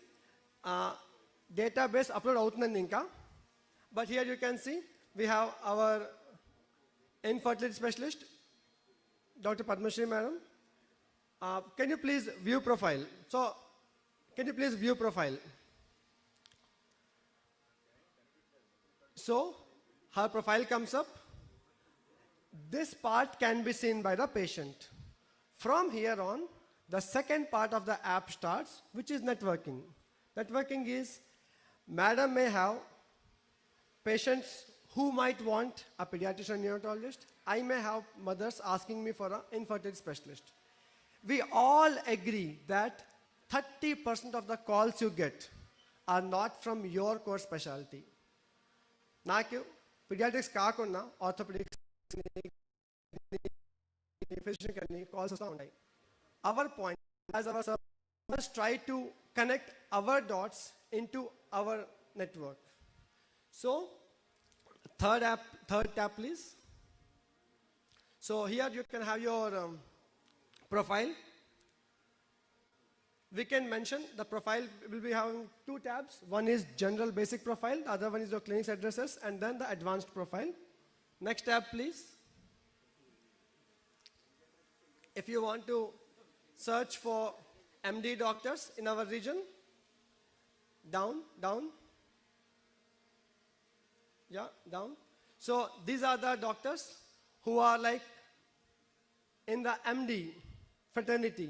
database upload outunnandi inka, but here you can see we have our infertility specialist, Dr. Padmashri madam. Can you please view profile? So, can you please view profile? So, her profile comes up. This part can be seen by the patient. From here on, the second part of the app starts, which is networking. Networking is, madam may have patients who might want a pediatrician neonatologist. I may have mothers asking me for an infertility specialist. We all agree that 30% of the calls you get are not from your core specialty. Naku pediatrics kaakunda orthopedics physician kani calls us untai. Our point, as our servers try to connect our dots into our network. So, third tab, please. So here you can have your profile. We can mention the profile will be having two tabs. One is general basic profile, the other one is your clinic's addresses, and then the advanced profile. Next tab, please. If you want to search for MD doctors in our region, down. Yeah, down. So these are the doctors who are like in the MD fraternity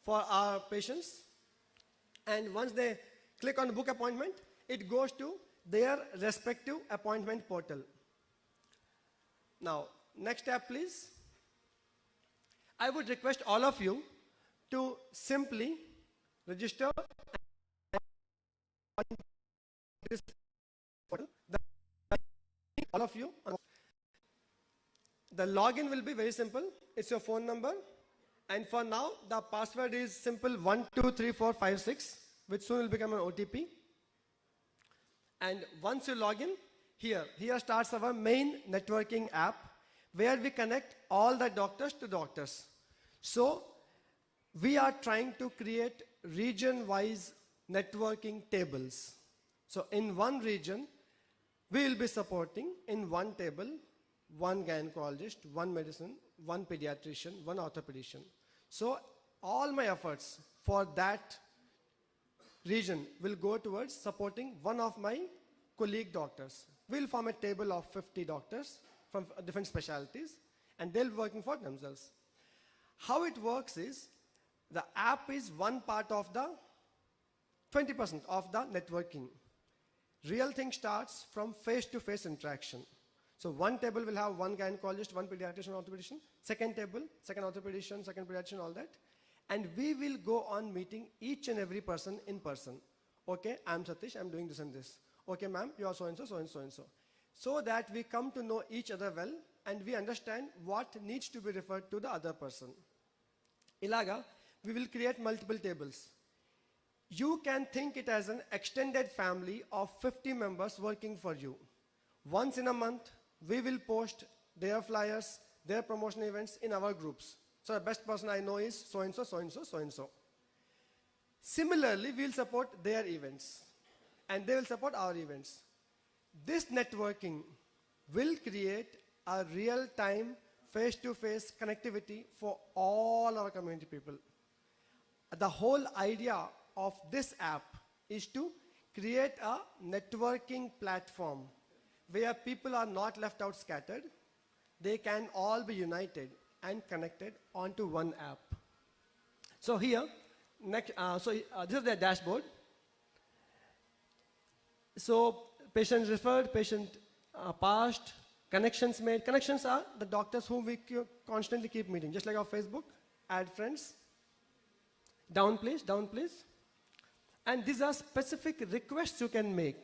for our patients. And once they click on book appointment, it goes to their respective appointment portal. Now, next tab, please. I would request all of you to simply register this portal. All of you. The login will be very simple. It's your phone number. And for now, the password is simple 123456, which soon will become an OTP. And once you log in, here starts our main networking app, where we connect all the doctors to doctors. So, we are trying to create region-wise networking tables. So, in one region, we will be supporting in one table, one gynecologist, one medicine, one pediatrician, one orthopedician. So, all my efforts for that region will go towards supporting one of my colleague doctors. We'll form a table of 50 doctors from different specialties, and they'll be working for themselves. How it works is, the app is one part of the 20% of the networking. Real thing starts from face-to-face interaction. So one table will have one gynecologist, one pediatrician, orthopedician. Second table, second orthopedician, second pediatrician, all that. And we will go on meeting each and every person in person. Okay, I'm Satish, I'm doing this and this. Okay, ma'am, you are so-and-so, so-and-so, so-and-so. So that we come to know each other well and we understand what needs to be referred to the other person. Ilaga, we will create multiple tables. You can think it as an extended family of 50 members working for you. Once in a month, we will post their flyers, their promotion events in our groups. So the best person I know is so-and-so, so-and-so, so-and-so. Similarly, we will support their events and they will support our events. This networking will create a real-time, face-to-face connectivity for all our community people. The whole idea of this app is to create a networking platform where people are not left out scattered. They can all be united and connected onto one app. So here, this is their dashboard. So patient referred, patient passed, connections made. Connections are the doctors whom we constantly keep meeting, just like our Facebook, add friends. Down please, down please. And these are specific requests you can make.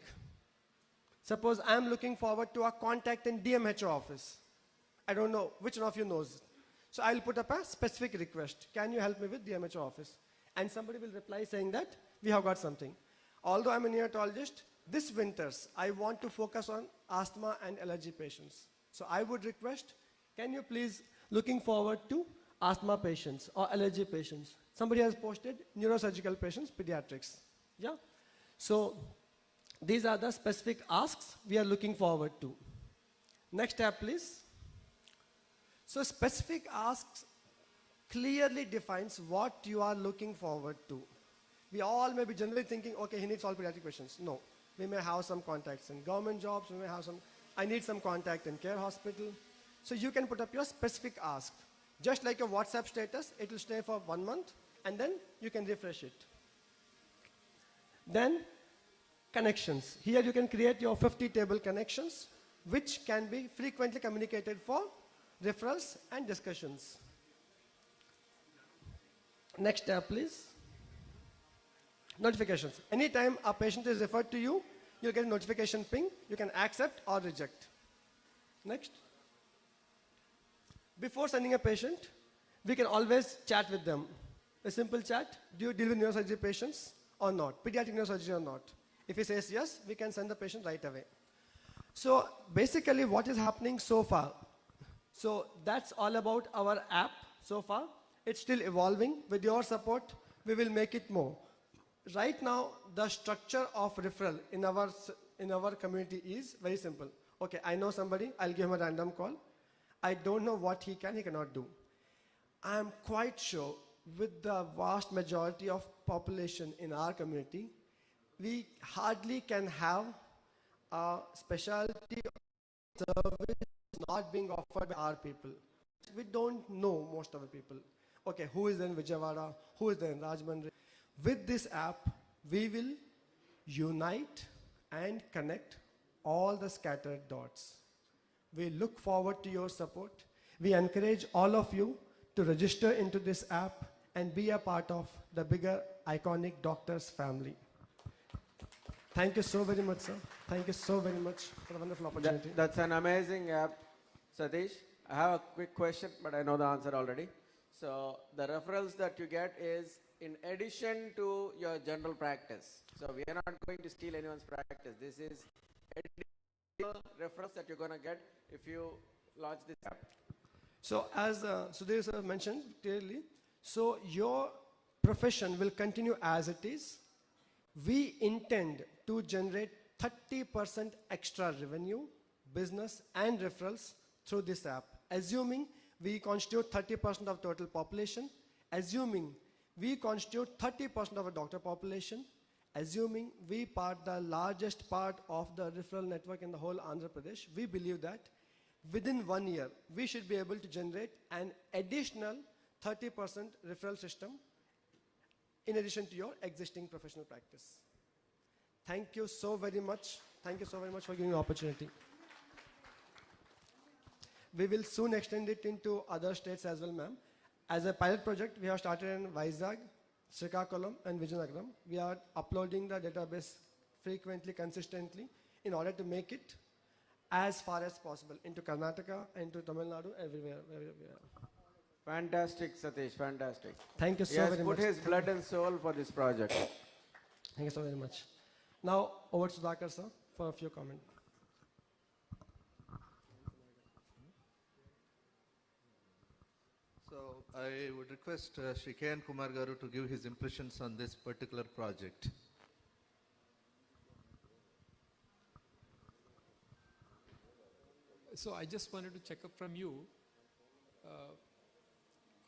Suppose I'm looking forward to a contact in DMHO office. I don't know which one of you knows. So I'll put up a specific request. Can you help me with DMHO office? And somebody will reply saying that we have got something. Although I'm a neonatologist, this winters I want to focus on asthma and allergy patients. So I would request, can you please looking forward to asthma patients or allergy patients? Somebody has posted neurosurgical patients, pediatrics. Yeah? So these are the specific asks we are looking forward to. Next tab, please. So specific asks clearly defines what you are looking forward to. We all may be generally thinking, okay, he needs all pediatric patients. No. We may have some contacts in government jobs. We may have some, I need some contact in care hospital. So you can put up your specific ask. Just like your WhatsApp status, it will stay for 1 month, and then you can refresh it. Then, connections. Here you can create your 50 table connections, which can be frequently communicated for referrals and discussions. Next tab, please. Notifications. Anytime a patient is referred to you, you'll get a notification ping. You can accept or reject. Next. Before sending a patient, we can always chat with them. A simple chat. Do you deal with neurosurgery patients or not? Pediatric neurosurgery or not? If he says yes, we can send the patient right away. So basically what is happening so far? So that's all about our app so far. It's still evolving. With your support, we will make it more. Right now, the structure of referral in our community is very simple. Okay, I know somebody, I'll give him a random call. I don't know what he cannot do. I'm quite sure with the vast majority of population in our community, we hardly can have a specialty service not being offered by our people. We don't know most of the people. Okay, who is in Vijayawada, who is there in Rajahmundry? With this app, we will unite and connect all the scattered dots. We look forward to your support. We encourage all of you to register into this app and be a part of the bigger iconic doctors family. Thank you so very much, sir. Thank you so very much for the wonderful opportunity. That's an amazing app, Satish. I have a quick question, but I know the answer already. So the referrals that you get is in addition to your general practice. So we are not going to steal anyone's practice. This is additional referrals that you're going to get if you launch this app. So as Sudhir sir mentioned clearly, so your profession will continue as it is. We intend to generate 30% extra revenue, business and referrals through this app. Assuming we constitute 30% of total population, assuming we constitute 30% of a doctor population, assuming we part the largest part of the referral network in the whole Andhra Pradesh, we believe that within 1 year, we should be able to generate an additional 30% referral system in addition to your existing professional practice. Thank you so very much. Thank you so very much for giving the opportunity. We will soon extend it into other states as well, ma'am. As a pilot project, we have started in Vizag, Srikakulam, and Vijayanagaram. We are uploading the database frequently, consistently, in order to make it as far as possible into Karnataka, into Tamil Nadu, everywhere. Fantastic, Satish, fantastic. Thank you so very much. He has put his blood and soul for this project. Thank you so very much. Now, over to Sudhakar, sir, for a few comments. So I would request Shri K.N. Kumar Garu to give his impressions on this particular project. So I just wanted to check up from you,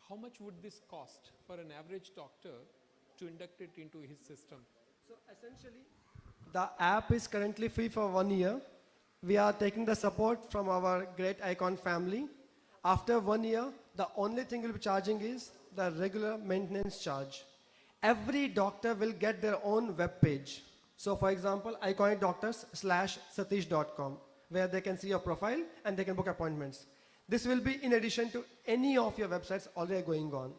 how much would this cost for an average doctor to induct it into his system? So essentially, the app is currently free for 1 year. We are taking the support from our great Ikon family. After 1 year, the only thing we'll be charging is the regular maintenance charge. Every doctor will get their own web page. So for example, iconicdoctors.satish.com, where they can see your profile and they can book appointments. This will be in addition to any of your websites already going on.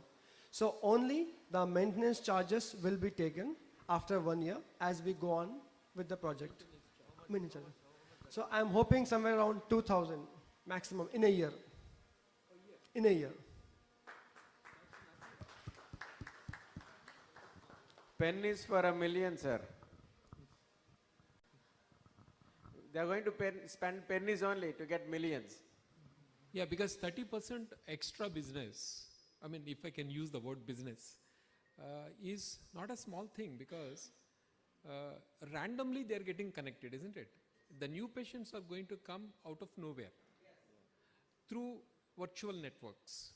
So only the maintenance charges will be taken after 1 year as we go on with the project. So I'm hoping somewhere around 2,000 maximum in a year. In a year. Pennies for a million, sir. They are going to spend pennies only to get millions. Yeah, because 30% extra business, I mean, if I can use the word business, is not a small thing, because randomly they are getting connected, isn't it? The new patients are going to come out of nowhere through virtual networks.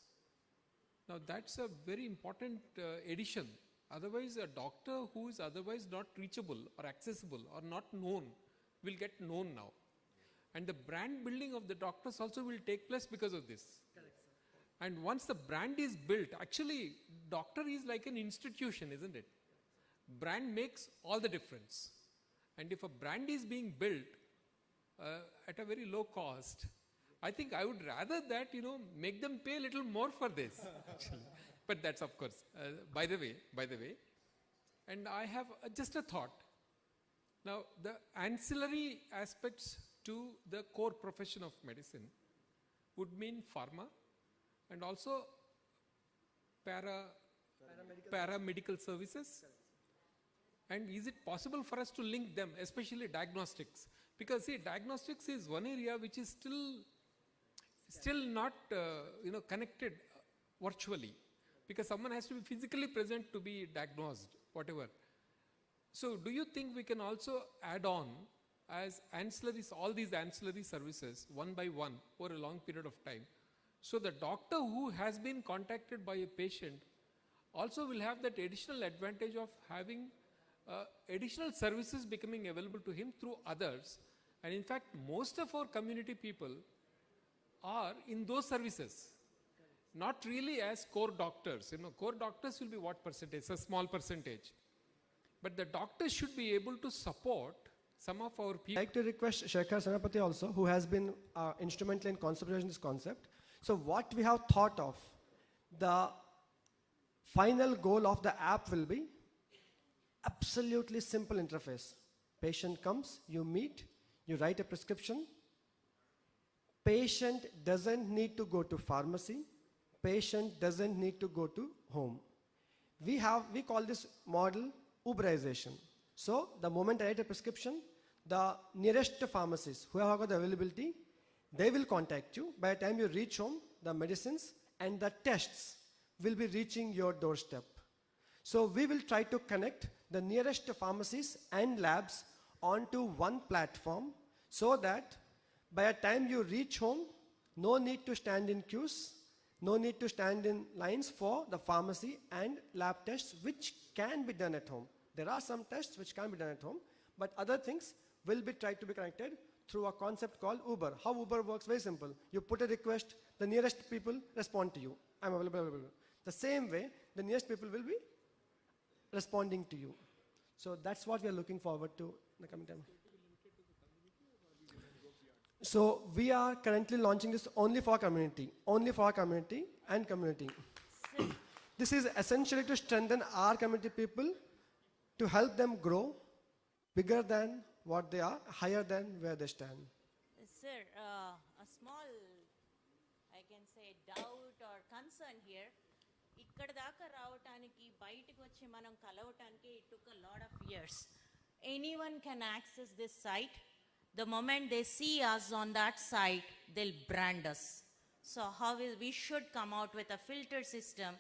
Now that's a very important addition. Otherwise, a doctor who is otherwise not reachable or accessible or not known will get known now. And the brand building of the doctors also will take place because of this. And once the brand is built, actually doctor is like an institution, isn't it? Brand makes all the difference. And if a brand is being built at a very low cost, I think I would rather that, make them pay a little more for this, actually. But that's of course, by the way, and I have just a thought. Now, the ancillary aspects to the core profession of medicine would mean pharma and also paramedical services. And is it possible for us to link them, especially diagnostics? Because see, diagnostics is one area which is still not connected virtually, because someone has to be physically present to be diagnosed, whatever. So do you think we can also add on as ancillaries, all these ancillary services one by one over a long period of time? So the doctor who has been contacted by a patient also will have that additional advantage of having additional services becoming available to him through others. And in fact, most of our community people are in those services, not really as core doctors. Core doctors will be what percentage? A small percentage. But the doctors should be able to support some of our people. I'd like to request Shekhar Senapati also, who has been instrumental in conceptualizing this concept. So what we have thought of, the final goal of the app will be absolutely simple interface. Patient comes, you meet, you write a prescription. Patient doesn't need to go to pharmacy. Patient doesn't need to go to home. We call this model Uberization. So the moment I write a prescription, the nearest pharmacist who have got the availability, they will contact you. By the time you reach home, the medicines and the tests will be reaching your doorstep. So we will try to connect the nearest pharmacies and labs onto one platform, so that by the time you reach home, no need to stand in queues, no need to stand in lines for the pharmacy and lab tests, which can be done at home. There are some tests which can be done at home, but other things will be tried to be connected through a concept called Uber. How Uber works, very simple. You put a request, the nearest people respond to you. I'm available. The same way, the nearest people will be responding to you. So that's what we are looking forward to in the coming time. So we are currently launching this only for community and community. This is essentially to strengthen our community people, to help them grow bigger than what they are, higher than where they stand. Sir, a small, I can say, doubt or concern here. ఇక్కడ దాకా రావటానికి బయటికి వచ్చి మనం కలవటానికి it took a lot of years. Anyone can access this site. The moment they see us on that site, they'll brand us. So we should come out with a filter system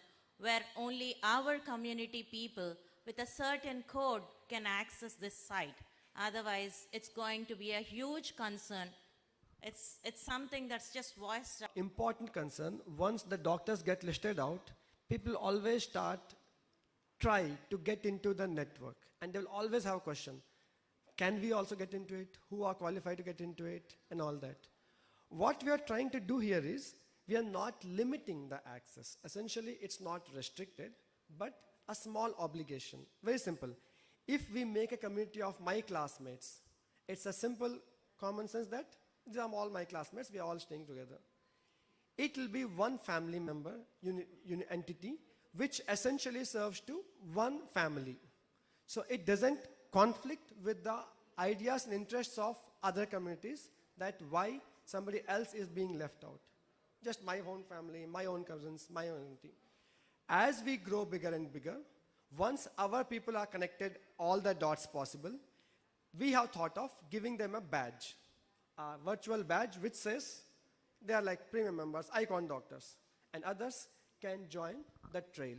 where only our community people with a certain code can access this site. Otherwise, it's going to be a huge concern It's something that's just voiced out. Important concern, once the doctors get listed out, people always try to get into the network, and they'll always have a question. Can we also get into it? Who are qualified to get into it? And all that. What we are trying to do here is, we are not limiting the access. Essentially, it's not restricted, but a small obligation. Very simple. If we make a community of my classmates, it's a simple common sense that these are all my classmates, we are all staying together. It will be one family member entity, which essentially serves to one family. So it doesn't conflict with the ideas and interests of other communities, that why somebody else is being left out. Just my own family, my own cousins, my own entity. As we grow bigger and bigger, once our people are connected, all the dots possible, we have thought of giving them a badge, a virtual badge which says they are like premium members, icon doctors, and others can join the trail.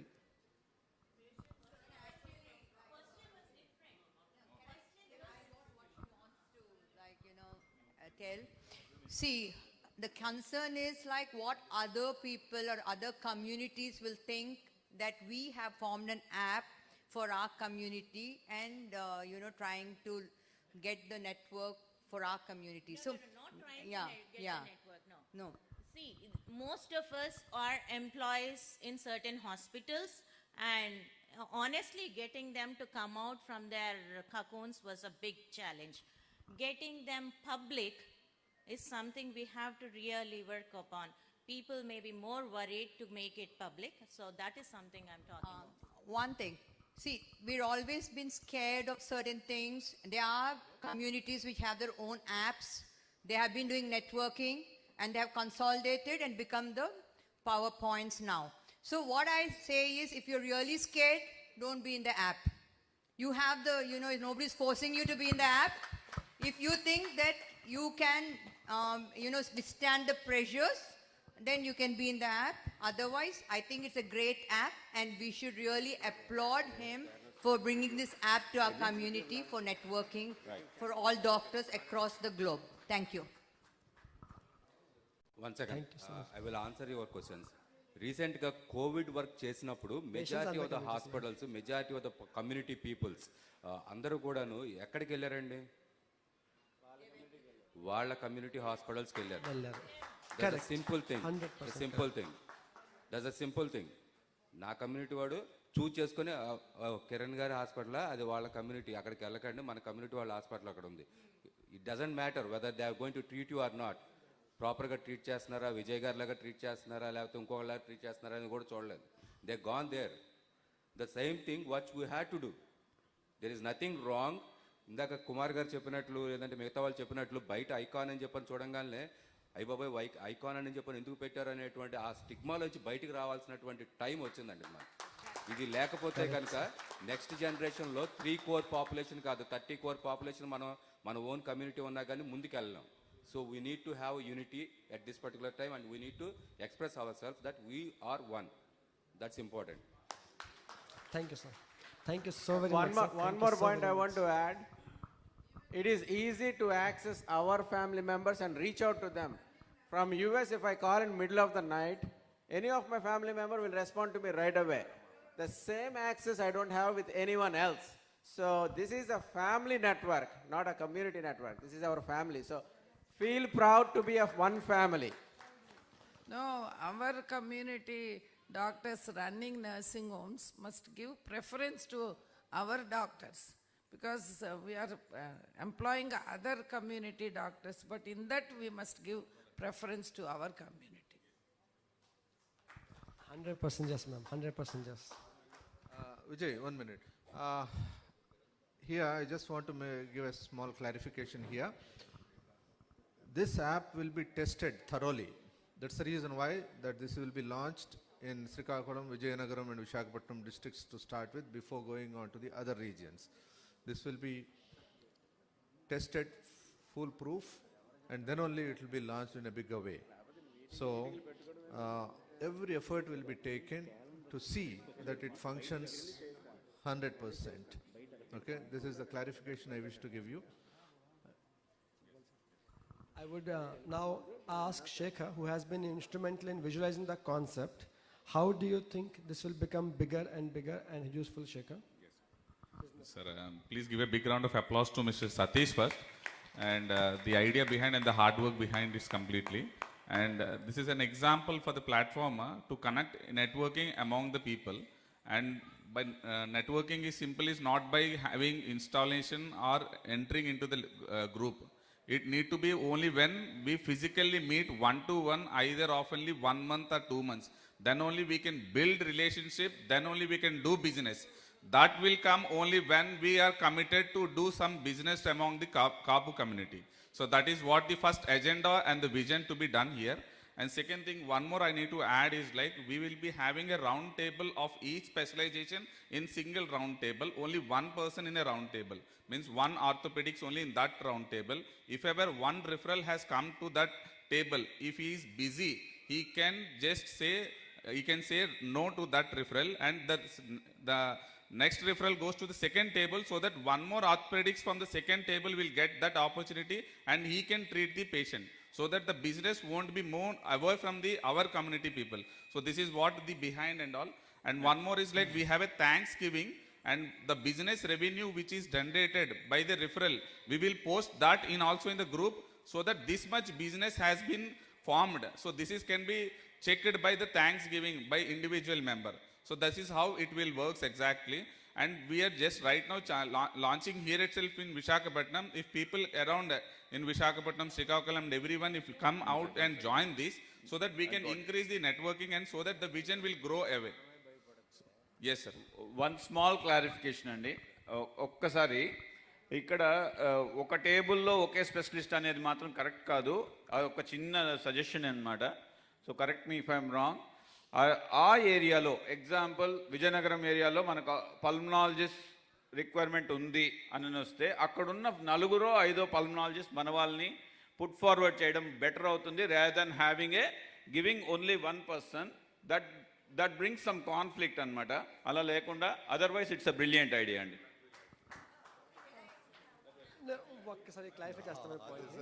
Tell. See, the concern is like what other people or other communities will think, that we have formed an app for our community and, trying to get the network for our community. No, not trying to get the network, no. See, most of us are employees in certain hospitals, and honestly, getting them to come out from their cocoons was a big challenge. Getting them public is something we have to really work upon. People may be more worried to make it public, so that is something I'm talking about. One thing, see, we've always been scared of certain things. There are communities which have their own apps. They have been doing networking, and they have consolidated and become the PowerPoints now. So what I say is, if you're really scared, don't be in the app. You have the, nobody's forcing you to be in the app. If you think that you can, withstand the pressures, then you can be in the app. Otherwise, I think it's a great app, and we should really applaud him for bringing this app to our community for networking for all doctors across the globe. Thank you. One second. I will answer your questions. Recent COVID work చేసినప్పుడు majority of the hospitals, majority of the community peoples అందరూ కూడాను ఎక్కడికి వెళ్ళారండి? వాళ్ళ community హాస్పిటల్స్కి వెళ్ళారు. Simple thing. That's a simple thing. నా community వాడు చూజ్ చేసుకుని కిరణ్ గారి హాస్పిటల్, అది వాళ్ళ కమ్యూనిటీ, అక్కడికి వెళ్ళకండి, మన కమ్యూనిటీ వాళ్ళ హాస్పిటల్ అక్కడ ఉంది. It doesn't matter whether they are going to treat you or not. ప్రాపర్గా ట్రీట్ చేస్తున్నారా, విజయ్ గారి లాగా ట్రీట్ చేస్తున్నారా, లేకపోతే ఇంకొకలాగా ట్రీట్ చేస్తున్నారా అని కూడా చూడలేదు. They gone there. The same thing what we had to do. There is nothing wrong. ఇందాక కుమార్ గారు చెప్పినట్లు, లేదంటే మిగతా వాళ్ళు చెప్పినట్లు, బయట ఐకాన్ అని చెప్పని చూడంగానే అయ్యబాబాయ్ ఐకాన్ అని చెప్పని ఎందుకు పెట్టారు అనేటువంటి ఆ స్టిగ్మాలో వచ్చి బయటికి రావాల్సినటువంటి టైం వచ్చిందండి. మనకి ఇది లేకపోతే కనుక నెక్స్ట్ జనరేషన్లో 3 crore పాపులేషన్ కాదు, 30 crore పాపులేషన్ మన ఓన్ కమ్యూనిటీ ఉన్నా కానీ ముందుకు వెళ్ళాం. So we need to have unity at this particular time, and we need to express ourselves that we are one. That's important. Thank you, sir. Thank you so very much. One more point I want to add. It is easy to access our family members and reach out to them. From US, if I call in middle of the night, any of my family member will respond to me right away. The same access I don't have with anyone else. So this is a family network, not a community network. This is our family. So feel proud to be of one family. No, our community doctors running nursing homes must give preference to our doctors, because we are employing other community doctors, but in that we must give preference to our community. 100% yes, ma'am. 100% yes. Vijay, 1 minute. Here I just want to give a small clarification here. This app will be tested thoroughly. That's the reason why that this will be launched in Srikakulam, Vijayanagaram and Visakhapatnam districts to start with, before going on to the other regions. This will be tested foolproof, and then only it will be launched in a bigger way. So every effort will be taken to see that it functions 100%. Okay, this is the clarification I wish to give you. I would now ask Shekhar, who has been instrumental in visualizing the concept, how do you think this will become bigger and useful, Shekhar? Sir, please give a big round of applause to Mr. Satish first. And the idea behind and the hard work behind is completely. And this is an example for the platform to connect networking among the people. And by networking is simple is not by having installation or entering into the group. It need to be only when we physically meet one-to-one, either oftenly 1 month or 2 months. Then only we can build relationship, then only we can do business. That will come only when we are committed to do some business among the Kapu community. So that is what the first agenda and the vision to be done here. And second thing, one more I need to add is like we will be having a round table of each specialization in single round table, only one person in a round table. Means one orthopedics only in that round table. If ever one referral has come to that table, if he is busy, he can just say, he can say no to that referral, and the next referral goes to the second table, so that one more orthopedics from the second table will get that opportunity and he can treat the patient, so that the business won't be moved away from our community people. So this is what the behind and all. And one more is like we have a Thanksgiving, and the business revenue which is generated by the referral, we will post that in also in the group, so that this much business has been formed. So this is can be checked by the Thanksgiving by individual member. So this is how it will works exactly. And we are just right now launching here itself in Vishakhapatnam. If people around in Vishakhapatnam, Srikakulam, and everyone, if you come out and join this, so that we can increase the networking and so that the vision will grow away. Yes, sir. One small clarification అండి. ఒక్కసారి ఇక్కడ ఒక టేబుల్లో ఒకే specialist అనేది మాత్రం correct కాదు. అది ఒక చిన్న సజెషన్ అన్నమాట. So correct me if I'm wrong. ఆ ఏరియాలో ఎగ్జాంపుల్ విజయనగరం ఏరియాలో మనకు పల్మనాలజిస్ట్ రిక్వైర్మెంట్ ఉంది అని వస్తే అక్కడున్న 4 or 5 పల్మనాలజిస్ట్ మన వాళ్ళని పుట్ ఫార్వర్డ్ చేయడం బెటర్ అవుతుంది, rather than having a giving only one person. That brings some conflict అన్నమాట. అలా లేకుండా otherwise it's a brilliant idea అండి. ఒక్కసారి క్లారిఫై చేస్తాను point.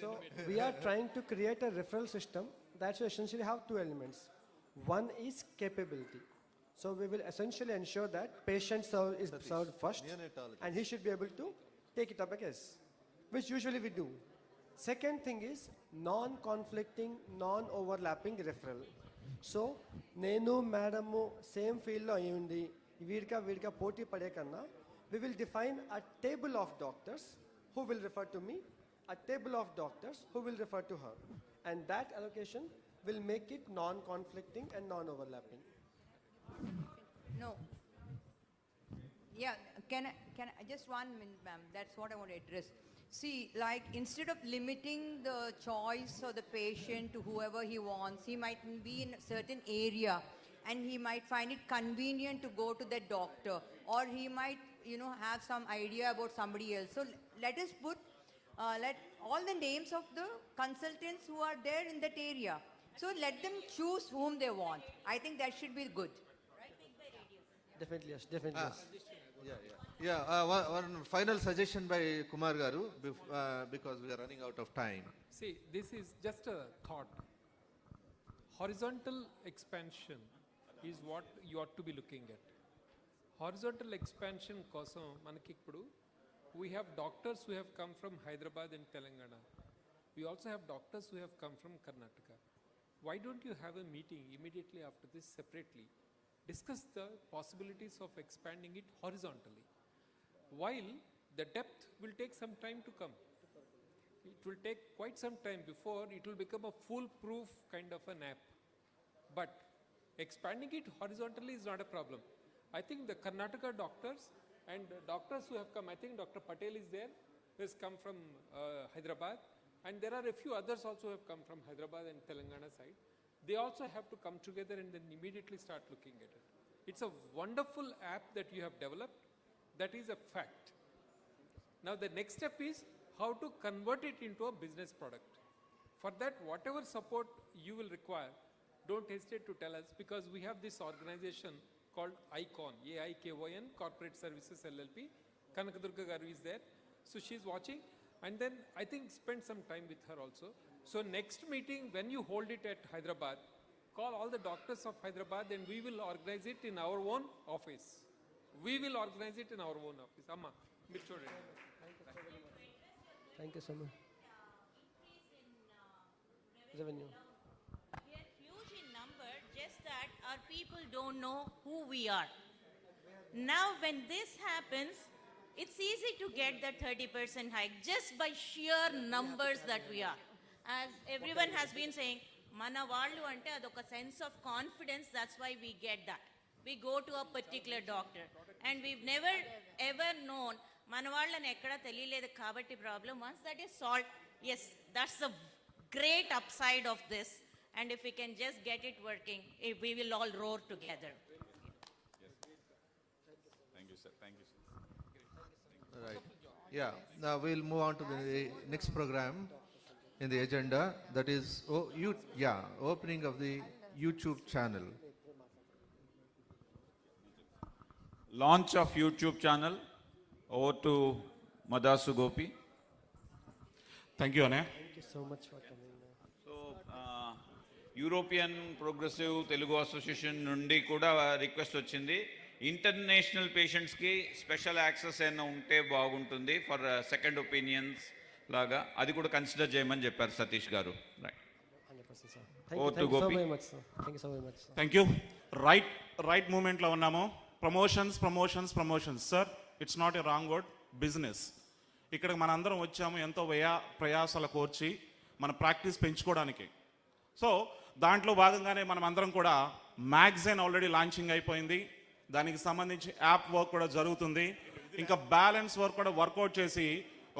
So we are trying to create a referral system that should essentially have 2 elements. One is capability. So we will essentially ensure that patient is served first, and he should be able to take it up a case, which usually we do. Second thing is non-conflicting, non-overlapping referral. So nenu madamu same field lo ayundi వీడికా పోటీ పడే కన్నా we will define a table of doctors who will refer to me, a table of doctors who will refer to her, and that allocation will make it non-conflicting and non-overlapping. No. Yeah, can I just 1 minute, ma'am. That's what I want to address. See, like instead of limiting the choice of the patient to whoever he wants, he might be in a certain area and he might find it convenient to go to that doctor, or he might, have some idea about somebody else. So let us put let all the names of the consultants who are there in that area. So let them choose whom they want. I think that should be good. Definitely yes, definitely yes. One final suggestion by Kumar Garu, because we are running out of time. See, this is just a thought. Horizontal expansion is what you ought to be looking at. Horizontal expansion kosam manaki ippudu we have doctors who have come from Hyderabad and Telangana. We also have doctors who have come from Karnataka. Why don't you have a meeting immediately after this separately? Discuss the possibilities of expanding it horizontally. While the depth will take some time to come. It will take quite some time before it will become a foolproof kind of an app. But expanding it horizontally is not a problem. I think the Karnataka doctors and doctors who have come, I think Dr. Patel is there, who has come from Hyderabad, and there are a few others also who have come from Hyderabad and Telangana side. They also have to come together and then immediately start looking at it. It's a wonderful app that you have developed. That is a fact. Now the next step is how to convert it into a business product. For that, whatever support you will require, don't hesitate to tell us, because we have this organization called Ikon, AIKON, Corporate Services LLP. Kanakadurga Garu is there. So she's watching. and then I think spend some time with her also. So next meeting, when you hold it at Hyderabad, call all the doctors of Hyderabad and we will organize it in our own office. We will organize it in our own office. Amma, మీరు చూడండి. Thank you so much. Revenue. We are huge in number, just that our people don't know who we are. Now when this happens, it's easy to get that 30% hike just by sheer numbers that we are. As everyone has been saying, mana vallu ante adoka sense of confidence, that's why we get that. We go to a particular doctor and we've never ever known mana vallani ekkada teliyaledu kabatti problem. Once that is solved, yes, that's the great upside of this, and if we can just get it working, we will all roar together. Thank you, sir. Thank you, sir. Right. Yeah. Now we'll move on to the next program in the agenda. That is, opening of the YouTube channel. Launch of YouTube channel. Over to Madasu Gopi. Thank you, Anna. Thank you so much for coming. So, European progressive Telugu association నుండి కూడా request వచ్చింది, international పేషెంట్స్కి special access ఏమైనా ఉంటే బాగుంటుంది for second opinions లాగా, అది కూడా కన్సిడర్ చేయమని చెప్పారు సతీష్ గారు. Thank you. రైట్ మూమెంట్లో ఉన్నాము. Promotions sir, it's not a wrong word, business. ఇక్కడ మనందరం వచ్చాము ఎంతో ప్రయాసాల కోర్చి మన ప్రాక్టీస్ పెంచుకోవడానికి. సో దాంట్లో భాగంగానే మనం అందరం కూడా మ్యాగజైన్ ఆల్రెడీ లాంచింగ్ అయిపోయింది, దానికి సంబంధించి యాప్ వర్క్ కూడా జరుగుతుంది. ఇంకా బ్యాలెన్స్ వర్క్ కూడా వర్కౌట్ చేసి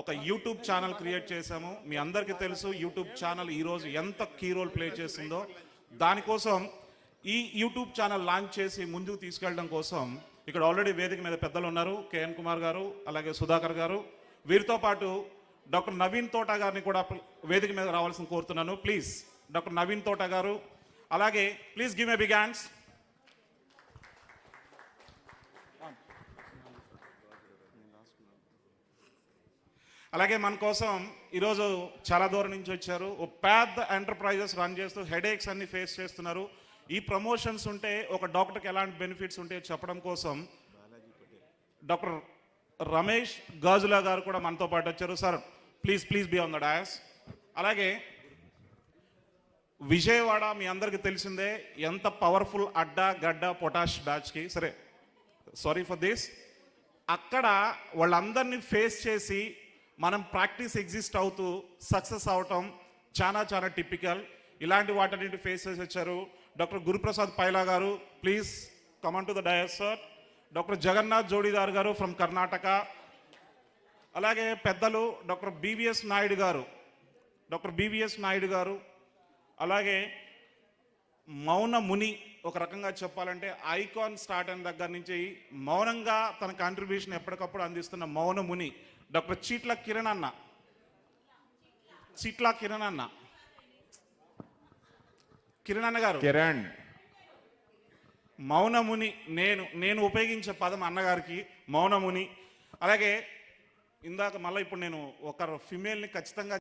ఒక యూట్యూబ్ ఛానల్ క్రియేట్ చేశాము. మీ అందరికీ తెలుసు యూట్యూబ్ ఛానల్ ఈరోజు ఎంత కీ రోల్ ప్లే చేస్తుందో. దానికోసం ఈ యూట్యూబ్ ఛానల్ లాంచ్ చేసి ముందుకు తీసుకెళ్ళడం కోసం ఇక్కడ ఆల్రెడీ వేదిక మీద పెద్దలు ఉన్నారు, కేఎన్ కుమార్ గారు, అలాగే సుధాకర్ గారు. వీరితో పాటు డాక్టర్ నవీన్ తోట గారిని కూడా వేదిక మీద రావాల్సిన కోరుతున్నాను. ప్లీజ్ డాక్టర్ నవీన్ తోట గారు, అలాగే please give a big hands. అలాగే మన కోసం ఈరోజు చాలా దూరం నుంచి వచ్చారు, ఓ పెద్ద ఎంటర్ప్రైజెస్ రన్ చేస్తూ హెడేక్స్ అన్ని ఫేస్ చేస్తున్నారు. ఈ ప్రమోషన్స్ ఉంటే ఒక డాక్టర్కి ఎలాంటి బెనిఫిట్స్ ఉంటాయో చెప్పడం కోసం డాక్టర్ రమేష్ గాజులా గారు కూడా మనతో పాటు వచ్చారు. Sir please be on the dais. అలాగే విజయవాడ మీ అందరికీ తెలిసిందే ఎంత పవర్ఫుల్ అడ్డా గడ్డ పొటాష్ బ్యాచ్కి, సరే సారీ ఫర్ దిస్, అక్కడ వాళ్ళందరినీ ఫేస్ చేసి మనం ప్రాక్టీస్ ఎగ్జిస్ట్ అవుతూ సక్సెస్ అవటం చాలా టిపికల్. ఇలాంటి వాటిని ఫేస్ చేసి వచ్చారు డాక్టర్ గురుప్రసాద్ పైలా గారు, please come on to the dais sir. Doctor Jagannath Jodidar గారు ఫ్రమ్ కర్ణాటక. అలాగే పెద్దలు డాక్టర్ బివిఎస్ నాయుడు గారు, అలాగే మౌన ముని, ఒక రకంగా చెప్పాలంటే ఐకాన్ స్టార్ట్ అయిన దగ్గర నుంచి మౌనంగా తన కాంట్రిబ్యూషన్ ఎప్పటికప్పుడు అందిస్తున్న మౌన ముని డాక్టర్ చీట్ల కిరణ్ అన్న గారు. మౌనముని నేను ఉపయోగించే పదం అన్నగారికి మౌనముని. అలాగే ఇందాక మళ్ళీ ఇప్పుడు నేను ఒక ఫిమేల్ని ఖచ్చితంగా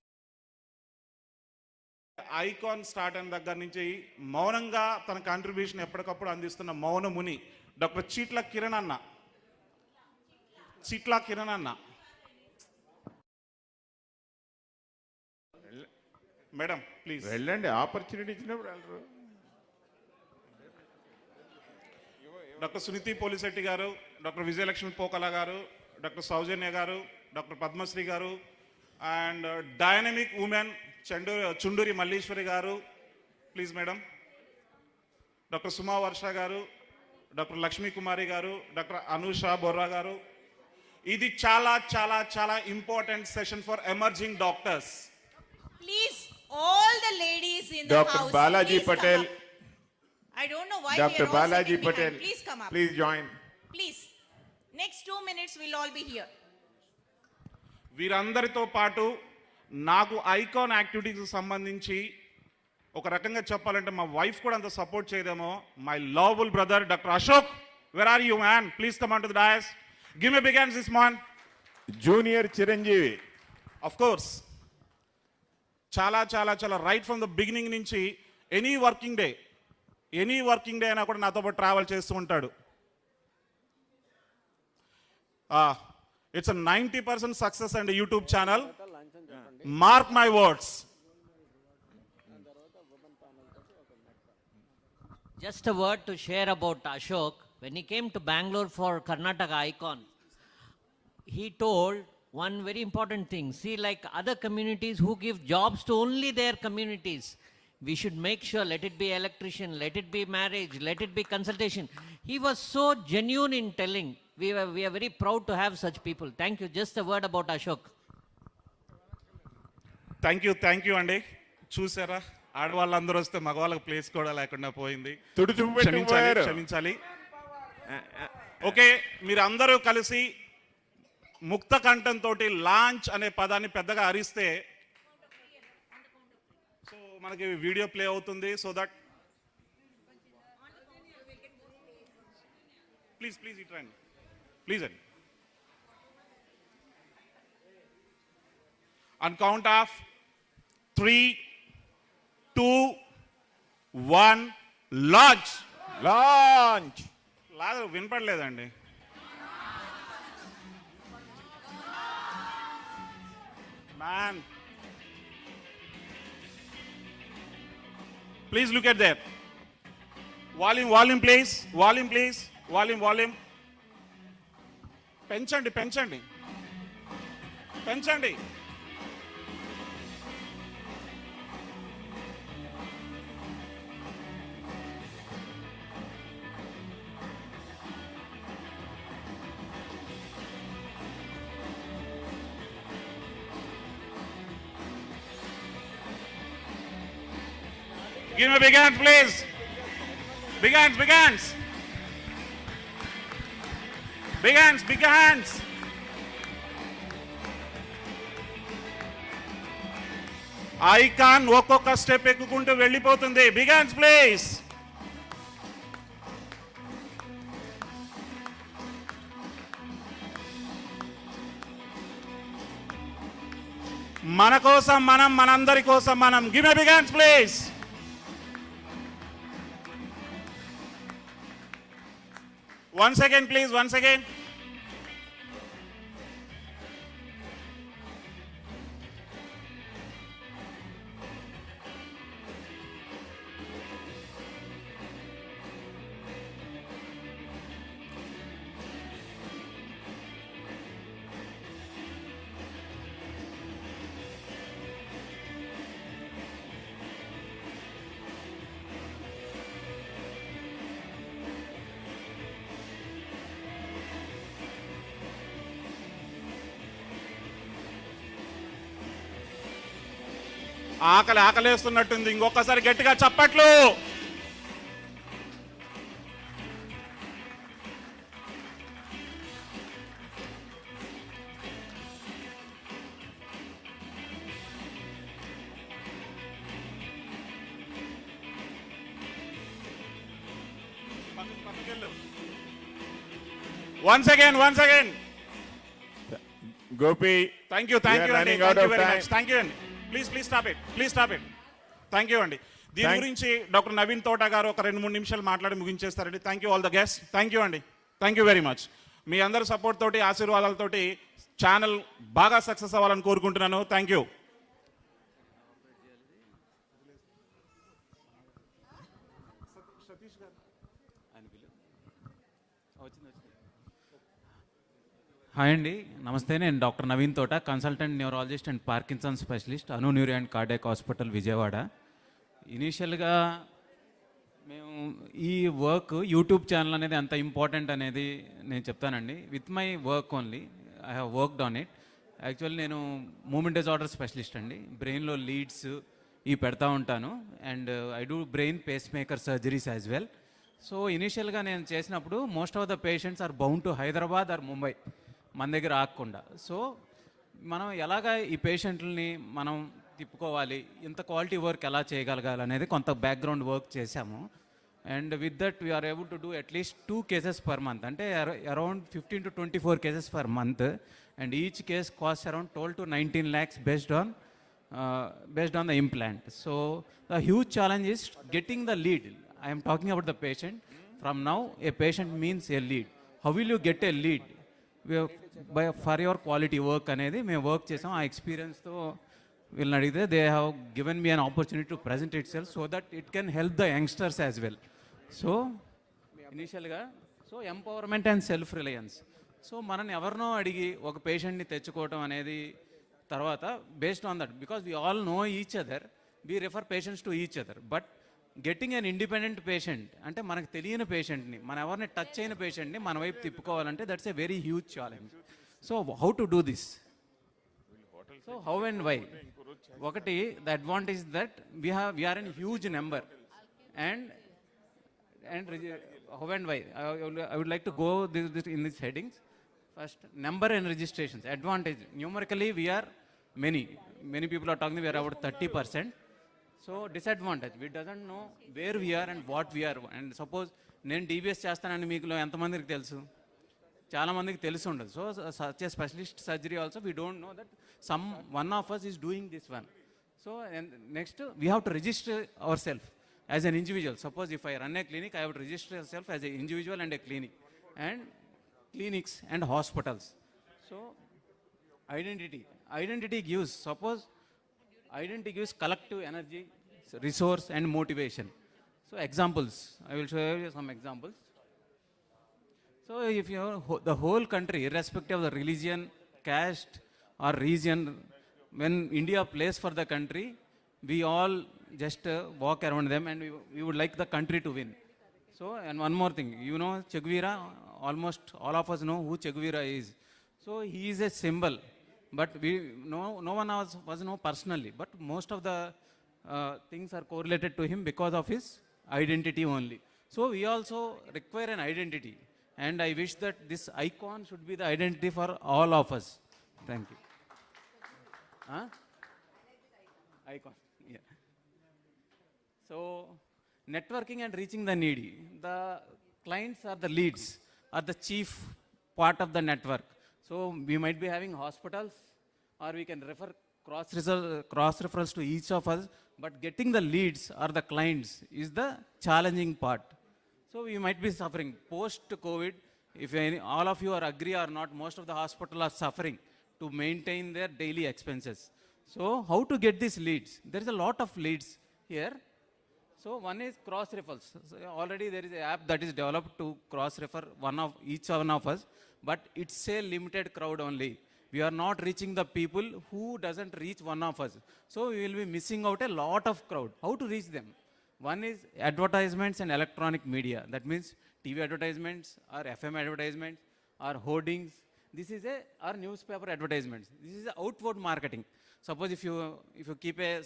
ఐకాన్ స్టార్ట్ అయిన దగ్గర నుంచి మౌనంగా తన కాంట్రిబ్యూషన్ ఎప్పటికప్పుడు అందిస్తున్న మౌనముని డాక్టర్ చీట్ల కిరణ్ అన్న. మేడం ప్లీజ్ వెళ్ళండి, ఆపర్చునిటీ ఇచ్చినప్పుడు వెళ్ళరు. డాక్టర్ సునీతి పోలిశెట్టి గారు, డాక్టర్ విజయలక్ష్మి పోకల గారు, డాక్టర్ సౌజన్య గారు, doctor Padmasri garu, and dynamic women Chunduri Malleswari garu, please madam. Doctor Suma Varsha garu, doctor Lakshmi కుమారి గారు, డాక్టర్ అనూషా బొర్రా గారు. ఇది చాలా important session for emerging doctors. Please, all the ladies in the Dr. house, Balaji please Patel. come up. I don't know why Dr. we are all Balaji sitting Patel, behind. Please come up. please join. Please. Next 2 minutes we'll all be here. వీరందరితో పాటు నాకు icon యాక్టివిటీకి సంబంధించి ఒక రకంగా చెప్పాలంటే మా wife కూడా అంత support చేయదేమో. My lovable brother doctor Ashok, where are you man? Please come on to the dais. Give me big hands this man. Junior Chiranjeevi. Of course చాలా చాలా చాలా రైట్ ఫ్రమ్ ద బిగినింగ్ నుంచి ఎనీ వర్కింగ్ డే అయినా కూడా నాతో పాటు travel చేస్తూ ఉంటాడు. It's 90% success and YouTube channel. Mark my words. Just a word to share about Ashok. When he came to Bangalore for Karnataka Icon, he told one very important thing. See, like other communities who give jobs to only their communities, we should make sure, let it be electrician, let it be marriage, let it be consultation. He was so genuine in telling. We are very proud to have such people. Thank you. Just a word about Ashok. Thank you అండి. చూసారా, ఆడవాళ్ళందరూ వస్తే మగవాళ్ళకి place కూడా లేకుండా పోయింది. క్షమించాలి. Okay, మీరు అందరూ కలిసి ముక్త కంఠంతో లాంచ్ అనే పదాన్ని పెద్దగా అరిస్తే సో మనకి వీడియో ప్లే అవుతుంది. సో దట్ ప్లీజ్ ఇట్ రండి, ప్లీజ్ అండి. On count of 3, 2, 1, launch. వినపడలేదండి. Man, please look at that. Volume please. Volume. పెంచండి. Give me big hands, please. Big hands. Big hands. Icon ఒక్కొక్క స్టెప్ ఎక్కుకుంటూ వెళ్ళిపోతుంది. Big hands please. మన కోసం మనం, మనందరి కోసం మనం. Give me big hands please. Once again, please. ఆకలేస్తున్నట్టుంది. ఇంకొకసారి గట్టిగా చప్పట్లు. Once again. Gopi, thank you అండి. Thank you అండి. Please stop it. Thank you అండి. దీని గురించి డాక్టర్ నవీన్ తోట గారు ఒక 2-3 నిమిషాలు మాట్లాడి ముగించేస్తారండి. Thank you all the guest. Thank you అండి. Thank you very much. మీ అందరి సపోర్ట్ తోటి, ఆశీర్వాదాలతోటి ఛానల్ బాగా సక్సెస్ అవ్వాలని కోరుకుంటున్నాను. Thank you. హాయ్ అండి, నమస్తే. నేను డాక్టర్ నవీన్ తోట, consultant neurologist and Parkinson specialist, Anu neuro and cardiac hospital, Vijayawada. ఇనీషియల్గా మేము ఈ వర్క్ యూట్యూబ్ ఛానల్ అనేది అంత ఇంపార్టెంట్ అనేది నేను చెప్తానండి. With my work only I have worked on it. Actually నేను మూమెంట్ డిజార్డర్ స్పెషలిస్ట్ అండి. బ్రెయిన్లో లీడ్స్ ఇవి పెడతా ఉంటాను. And I do brain pacemaker surgeries as well. So ఇనీషియల్గా నేను చేసినప్పుడు most of the patients are bound to Hyderabad or Mumbai, మన దగ్గర ఆగకుండా. సో మనం ఎలాగ ఈ పేషెంట్లని మనం తిప్పుకోవాలి, ఇంత క్వాలిటీ వర్క్ ఎలా చేయగలగాలి అనేది కొంత బ్యాక్గ్రౌండ్ వర్క్ చేశాము. And with that, we are able to do at least 2 cases per month. And around 15 to 24 cases per month. And each case costs around 12 to 19 lakhs based on the implant. So the huge challenge is getting the lead. I am talking about the patient. From now, a patient means a lead. How will you get a lead? For your quality work, we work chesam. Our experience to they have given me an opportunity to present itself so that it can help the youngsters as well. So, initially, empowerment and self-reliance. So, మనం ఎవరినో అడిగి ఒక పేషెంట్ని తెచ్చుకోవటం అనేది తర్వాత based on that, because we all know each other, we refer patients to each other. But getting an independent patient, అంటే మనకు తెలియని పేషెంట్ని, మన ఎవరిని టచ్ అయిన పేషెంట్ని మన వైపు తిప్పుకోవాలంటే that's a very huge challenge. So, how to do this? So, how and why? Okati, the advantage is that we are in huge number, and how and why? I would like to go in these headings. First, number and registrations. Advantage, numerically we are many people are talking, we are about 30%. So disadvantage, we doesn't know where we are and what we are. And suppose నేను DBS చేస్తానని మీకులో ఎంతమందికి తెలుసు? చాలా మందికి తెలిసి ఉండదు. So such a specialist surgery also, we don't know that one of us is doing this one. So and next, we have to register ourselves as an individual. Suppose if I run a clinic, I have to register myself as an individual and a clinic, and clinics and hospitals. So identity gives, suppose identity gives collective energy, resource and motivation. So examples, I will show you some examples. So if you the whole country, irrespective of the religion, caste or region, when India plays for the country, we all just walk around them, and we would like the country to win. So, and one more thing, you know Che Guevara, almost all of us know who Che Guevara is. So he is a symbol, but no one else was know personally, but most of the things are correlated to him because of his identity only. So we also require an identity, and I wish that this icon should be the identity for all of us. Thank you. Icon, yeah. So, networking and reaching the needy. The clients are the leads, are the chief part of the network. So, we might be having hospitals, or we can refer cross referrals to each of us, but getting the leads or the clients is the challenging part. So, we might be suffering post-COVID. If all of you are agree or not, most of the hospitals are suffering to maintain their daily expenses. So how to get these leads? There is a lot of leads here. So one is cross referrals. So already there is an app that is developed to cross refer each one of us, but it's a limited crowd only. We are not reaching the people who doesn't reach one of us. So we will be missing out a lot of crowd. How to reach them? One is advertisements and electronic media. That means TV advertisements or FM advertisements or hoardings. This is our newspaper advertisements. This is outward marketing. Suppose if you keep a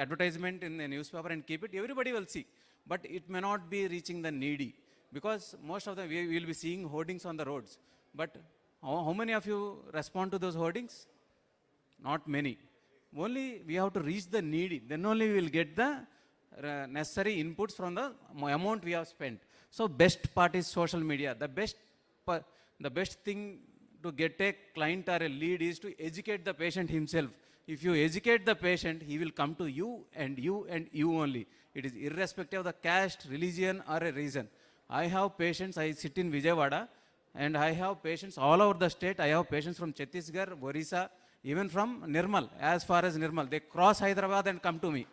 advertisement in the newspaper and keep it, everybody will see. But it may not be reaching the needy, because most of we will be seeing hoardings on the roads. But how many of you respond to those hoardings? Not many. Only we have to reach the needy. Then only we will get the necessary inputs from the amount we have spent. So best part is social media. The best thing to get a client or a lead is to educate the patient himself. If you educate the patient, he will come to you and you and you only. It is irrespective of the caste, religion or a reason. I have patients, I sit in Vijayawada, and I have patients all over the state. I have patients from Chhattisgarh, Orissa, even from Nirmal, as far as Nirmal. They cross Hyderabad and come to me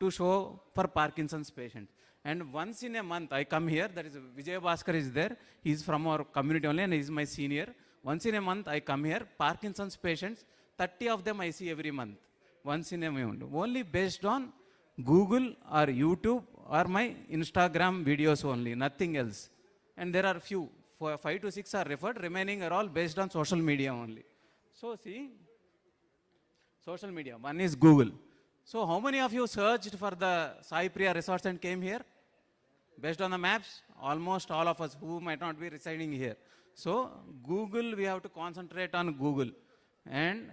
to show for Parkinson's patients. And once in a month, I come here. There is Vijay Bhaskar is there. He is from our community only, and he is my senior. Once in a month, I come here. Parkinson's patients, 30 of them I see every month. Once in a month. Only based on Google or YouTube or my Instagram videos only, nothing else. And there are few, 5 to 6 are referred. Remaining are all based on social media only. So see, social media. One is Google. So how many of you searched for the SAIPRIYA resorts and came here? Based on the maps, almost all of us who might not be residing here. So Google, we have to concentrate on Google. And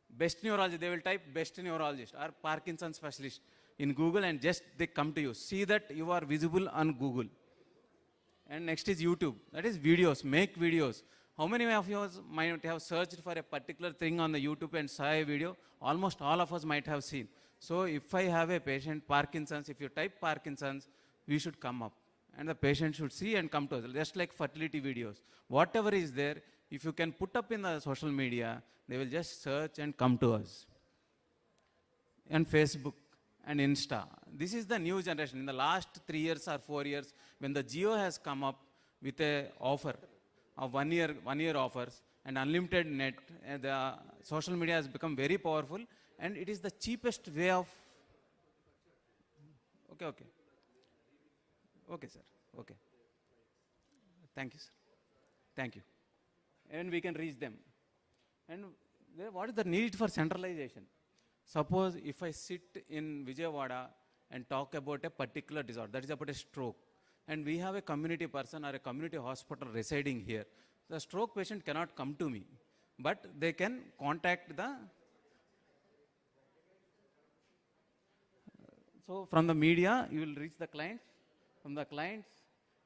best neurologist, they will type best neurologist or Parkinson's specialist. in Google and just they come to you. See that you are visible on Google. And next is YouTube. That is videos, make videos. How many of you might have searched for a particular thing on the YouTube and saw a video? Almost all of us might have seen. So if I have a patient, Parkinson's, if you type Parkinson's, we should come up. And the patient should see and come to us, just like fertility videos. Whatever is there, if you can put up in the social media, they will just search and come to us. And Facebook and Insta. This is the new generation. In the last 3 years or 4 years, when the Jio has come up with a offer of 1 year offers and unlimited net, the social media has become very powerful, and it is the cheapest way of. Okay, sir. Okay. Thank you, sir. Thank you. And we can reach them. And what is the need for centralization? Suppose if I sit in Vijayawada and talk about a particular disorder, that is about a stroke, and we have a community person or a community hospital residing here, the stroke patient cannot come to me, but they can contact the. So from the media, you will reach the clients. From the clients,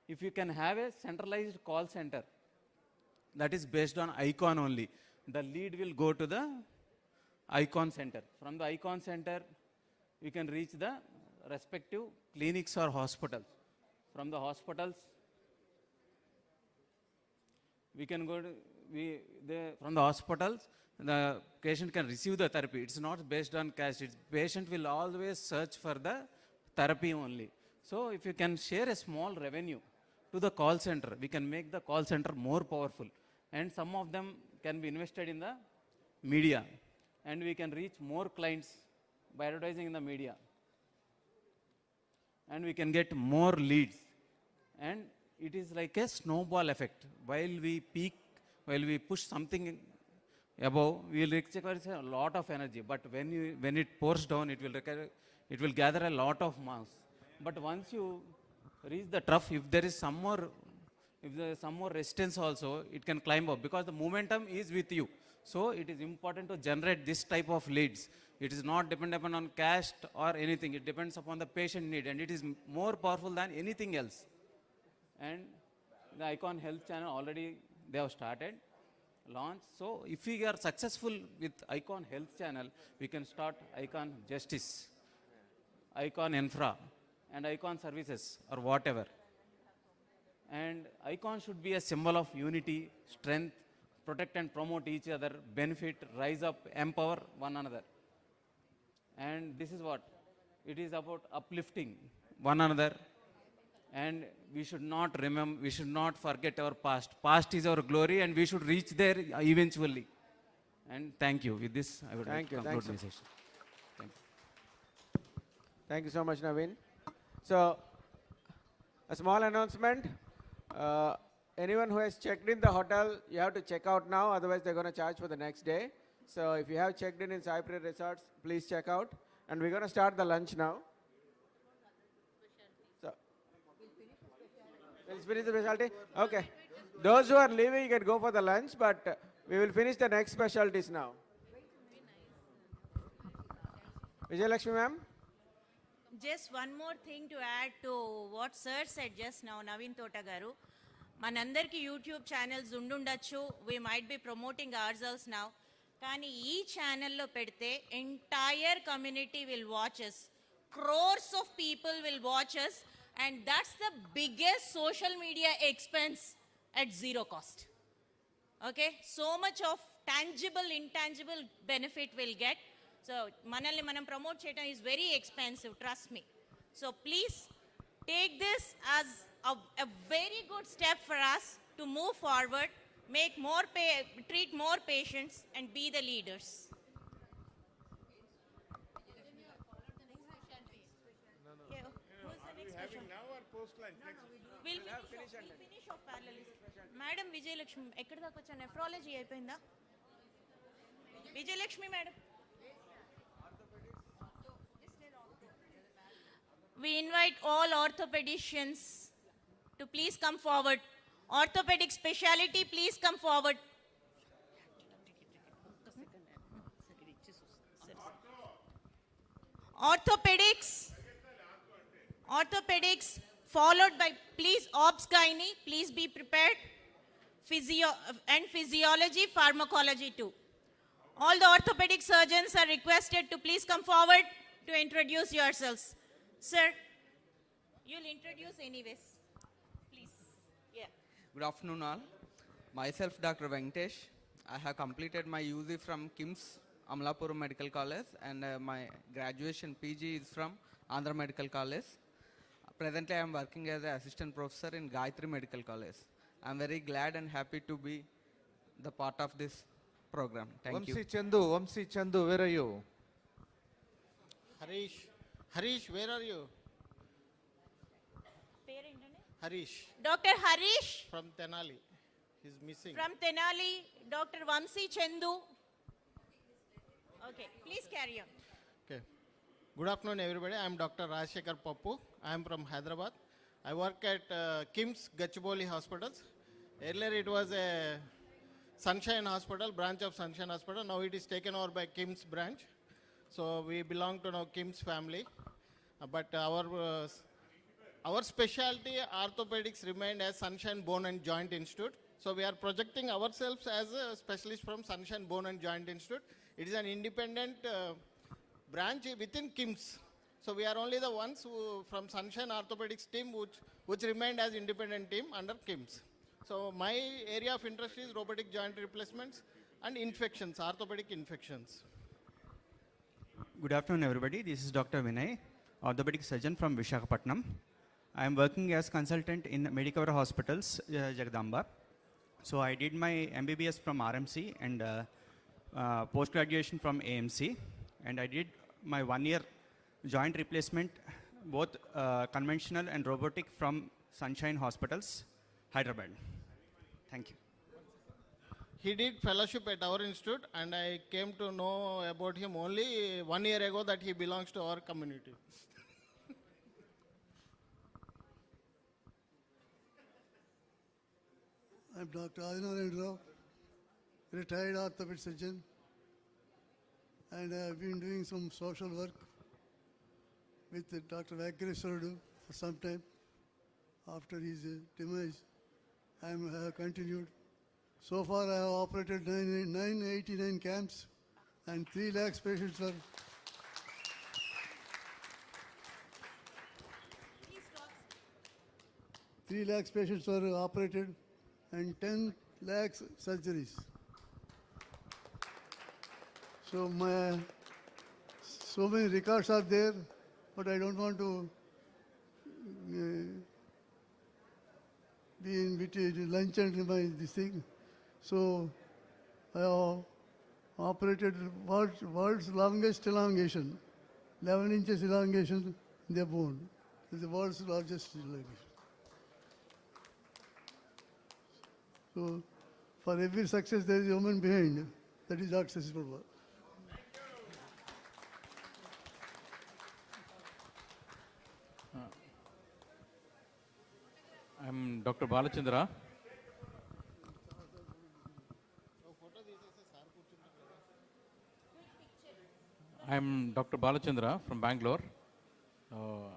if you can have a centralized call center, that is based on Ikon only, the lead will go to the Ikon center. From the Ikon center, we can reach the respective clinics or hospitals. From the hospitals, we can go to, from the hospitals, the patient can receive the therapy. It's not based on cash. Patient will always search for the therapy only. So if you can share a small revenue to the call center, we can make the call center more powerful. And some of them can be invested in the media. And we can reach more clients by advertising in the media. And we can get more leads. And it is like a snowball effect. While we peak, while we push something above, we will require a lot of energy. But when it pours down, it will gather a lot of mass. But once you reach the trough, if there is some more resistance also, it can climb up because the momentum is with you. So it is important to generate this type of leads. It is not dependent on caste or anything. It depends upon the patient need, and it is more powerful than anything else. And the Ikon Health channel already they have started, launched. So if we are successful with Ikon Health channel, we can start Ikon Justice, Ikon Infra, and Ikon Services or whatever. And Ikon should be a symbol of unity, strength, protect and promote each other, benefit, rise up, empower one another. And this is what it is about, uplifting one another. And we should not forget our past. Past is our glory, and we should reach there eventually. And thank you. With this, I would like to conclude my session. Thank you. Thank you so much, Naveen. So, a small announcement. Anyone who has checked in the hotel, you have to check out now, otherwise they're going to charge for the next day. So if you have checked in SAIPRIYA Resorts, please check out. And we're going to start the lunch now. So, we'll finish the specialty? Okay. Those who are leaving, you can go for the lunch, but we will finish the next specialties now. Vijayalakshmi ma'am? Just one more thing to add to what sir said just now, Naveen Tota garu. Manandarki YouTube channels undundachu. We might be promoting ourselves now. Kani ee channel lo pedte entire community will watch us. Crores of people will watch us, and that's the biggest social media expense at zero cost. Okay, so much of tangible, intangible benefit we'll get. So manalni manam promote cheyadam is very expensive, trust me. So please take this as a very good step for us to move forward, make more treat more patients, and be the leaders. Yeah, who's the next patient? Now or post-lunch? We'll finish off parallel. Madam Vijayalakshmi, ekkada daaka vacha nephrology ayipinda? Vijayalakshmi madam. We invite all orthopedicians to please come forward. Orthopedic specialty, please come forward. Orthopedics. Orthopedics followed by, please, obs gynae, please be prepared. And physiology, pharmacology too. All the orthopedic surgeons are requested to please come forward to introduce yourselves. Sir, you'll introduce anyways. Please. Yeah. Good afternoon all. Myself Dr. Venkatesh. I have completed my UZ from KIMS Amlapuram Medical College and my graduation PG is from Andhra Medical College. Presently I am working as an assistant professor in Gayatri Medical College. I am very glad and happy to be the part of this program. Thank you. Vamsi Chandu, where are you? Harish, where are you? Harish. Dr. Harish. From Tenali. He's missing. From Tenali, Dr. Vamsi Chandu. Okay, please carry on. Okay. Good afternoon, everybody. I am Dr. Rajshekar Pappu. I am from Hyderabad. I work at KIMS Gachibowli Hospitals. Earlier it was a Sunshine Hospital, branch of Sunshine Hospital. Now it is taken over by KIMS branch. So we belong to now KIMS family. But our specialty orthopedics remained as Sunshine Bone and Joint Institute. So we are projecting ourselves as a specialist from Sunshine Bone and Joint Institute. It is an independent branch within KIMS. So we are only the ones who from Sunshine Orthopedics team which remained as independent team under KIMS. So my area of interest is robotic joint replacements and infections, orthopedic infections. Good afternoon everybody. This is Dr. Vinay, orthopedic surgeon from Vishakhapatnam. I am working as consultant in Medicover Hospitals, Jagdamba. So I did my MBBS from RMC and post-graduation from AMC. And I did my 1-year joint replacement, both conventional and robotic from Sunshine Hospitals, Hyderabad. Thank you. He did fellowship at our institute and I came to know about him only 1 year ago that he belongs to our community. I'm Dr. Adinarayan Rao, retired orthopedic surgeon, and I have been doing some social work with Dr. Vakreswarudu for some time. After his demise, I have continued. So far, I have operated 989 camps and 3 lakhs patients were. 3 lakhs patients were operated and 10 lakhs surgeries. So many records are there, but I don't want to be in between lunch and this thing. So I have operated world's longest elongation, 11 inches elongation in the bone. It's the world's largest elongation. So for every success there is a woman behind. That is not successful work. I'm Dr. Balachandra. I'm Dr. Balachandra from Bangalore.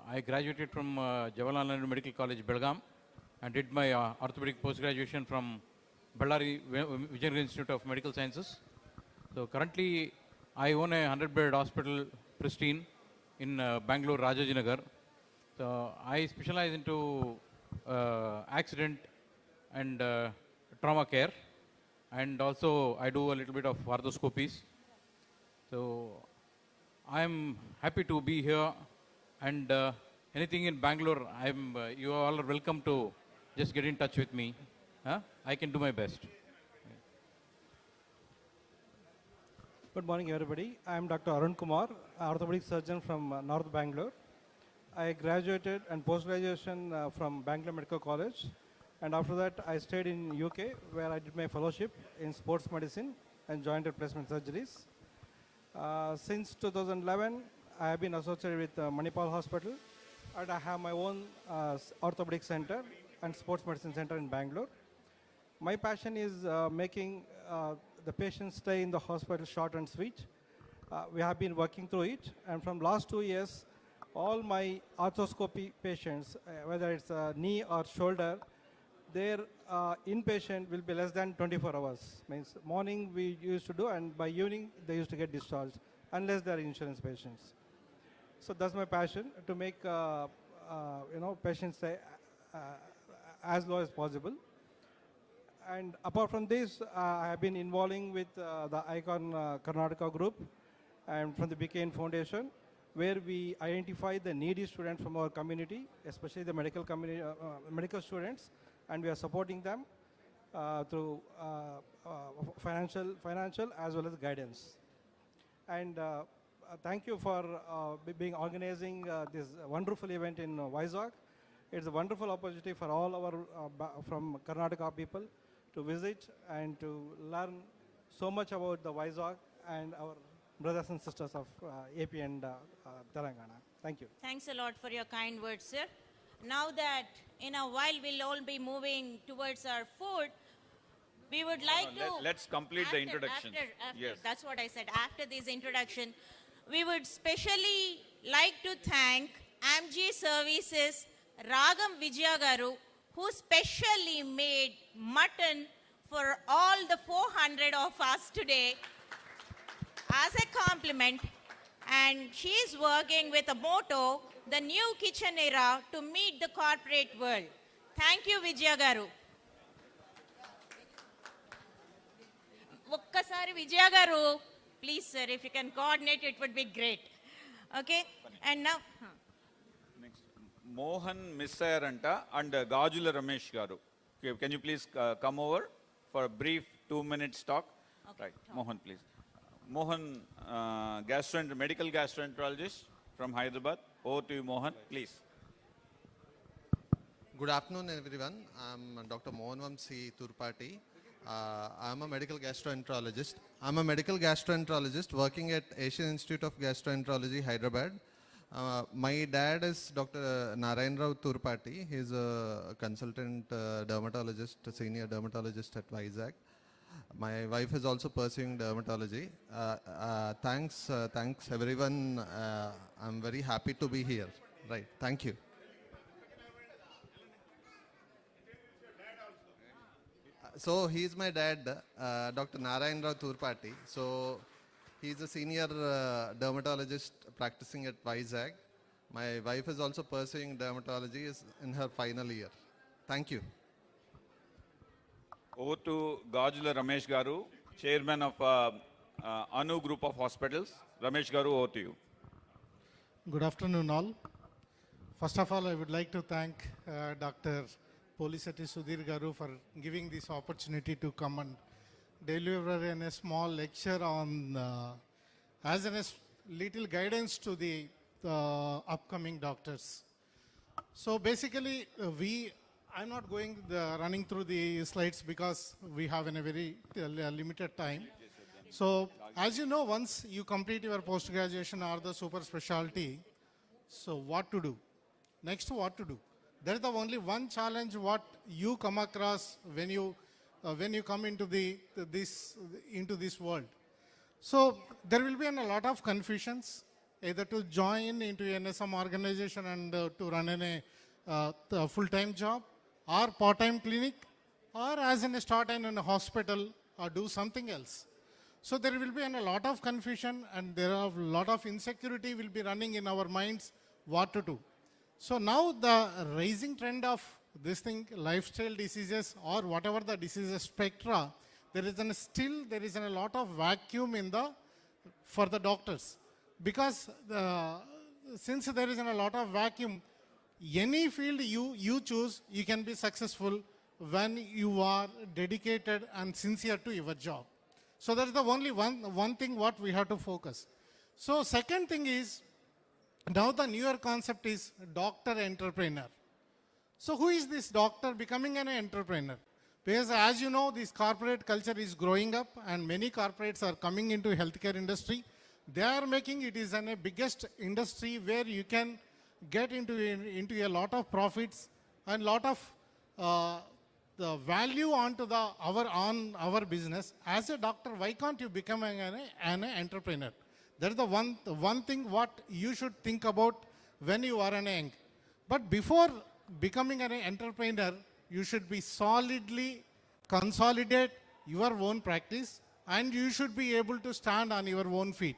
I graduated from Jawaharlal Nehru Medical College, Belgaum, and did my orthopedic post-graduation from Ballari Vijayanagara Institute of Medical Sciences. So currently, I own a 100-bed hospital, Pristine, in Bangalore, Rajajinagar. So I specialize into accident and trauma care, and also I do a little bit of arthroscopies. So I'm happy to be here, and anything in Bangalore, you all are welcome to just get in touch with me. I can do my best. Good morning, everybody. I am Dr. Arun Kumar, orthopedic surgeon from North Bangalore. I graduated and post-graduation from Bangalore Medical College, and after that I stayed in UK where I did my fellowship in sports medicine and joint replacement surgeries. Since 2011, I have been associated with Manipal Hospital, and I have my own orthopedic center and sports medicine center in Bangalore. My passion is making the patients stay in the hospital short and sweet. we have been working through it. And from last 2 years, all my arthroscopy patients, whether it's knee or shoulder, their inpatient will be less than 24 hours. Means morning we used to do, and by evening they used to get discharged, unless they are insurance patients. So that's my passion, to make patients stay as low as possible. And apart from this, I have been involving with the Icon Karnataka group and from the BKN Foundation, where we identify the needy students from our community, especially the medical community, medical students, and we are supporting them through financial as well as guidance. And thank you for being organizing this wonderful event in Vizag. It's a wonderful opportunity for all our from Karnataka people to visit and to learn so much about the Vizag and our brothers and sisters of AP and Telangana. Thank you. Thanks a lot for your kind words, sir. Now that in a while we'll all be moving towards our food, we would like to... Let's complete the introduction. Yes. That's what I said. After this introduction, we would specially like to thank AMG Services Ragam Vijaya Garu, who specially made mutton for all the 400 of us today as a compliment. And she is working with a motto, the new kitchen era, to meet the corporate world. Thank you, Vijaya Garu. Okkasari Vijaya Garu, please sir, if you can coordinate, it would be great. Okay, and now... Mohan Missayaranta and Gajula Ramesh Garu. Okay, can you please come over for a brief 2-minute talk? Okay. Right, Mohan, please. Mohan, medical gastroenterologist from Hyderabad. Over to you, Mohan, please. Good afternoon, everyone. I'm Dr. Mohan Vamsi Turpati. I'm a medical gastroenterologist. I'm a medical gastroenterologist working at Asian Institute of Gastroenterology, Hyderabad. My dad is Dr. Narayan Rao Turpati. He's a consultant dermatologist, a senior dermatologist at Vizag. My wife is also pursuing dermatology. Thanks everyone. I'm very happy to be here. Right, thank you. So he's my dad, Dr. Narayan Rao Turpati. So he's a senior dermatologist practicing at Vizag. My wife is also pursuing dermatology, is in her final year. Thank you. Over to Gajula Ramesh Garu, chairman of Anu Group of Hospitals. Ramesh Garu, over to you. Good afternoon all. First of all, I would like to thank Dr. Polisati Sudhir Garu for giving this opportunity to come and deliver a small lecture on as a little guidance to the upcoming doctors. So basically, I'm not going running through the slides because we have a very limited time. So as you know, once you complete your post-graduation or the super specialty, so what to do? Next, what to do? There is the only one challenge what you come across when you come into this world. So there will be a lot of confusions, either to join into some organization and to run a full-time job, or part-time clinic, or as in a start in a hospital or do something else. So there will be a lot of confusion, and there are a lot of insecurity will be running in our minds what to do. So now the rising trend of this thing, lifestyle diseases or whatever the diseases spectra, there is a lot of vacuum for the doctors, because since there is a lot of vacuum, any field you choose, you can be successful when you are dedicated and sincere to your job. So that is the only one thing what we have to focus. So second thing is, now the newer concept is doctor entrepreneur. So who is this doctor becoming an entrepreneur? Because as you know, this corporate culture is growing up, and many corporates are coming into healthcare industry. They are making it is a biggest industry where you can get into a lot of profits and lot of the value onto our business. As a doctor, why can't you become an entrepreneur? That is the one thing what you should think about when you are an young. But before becoming an entrepreneur, you should be solidly consolidate your own practice, and you should be able to stand on your own feet.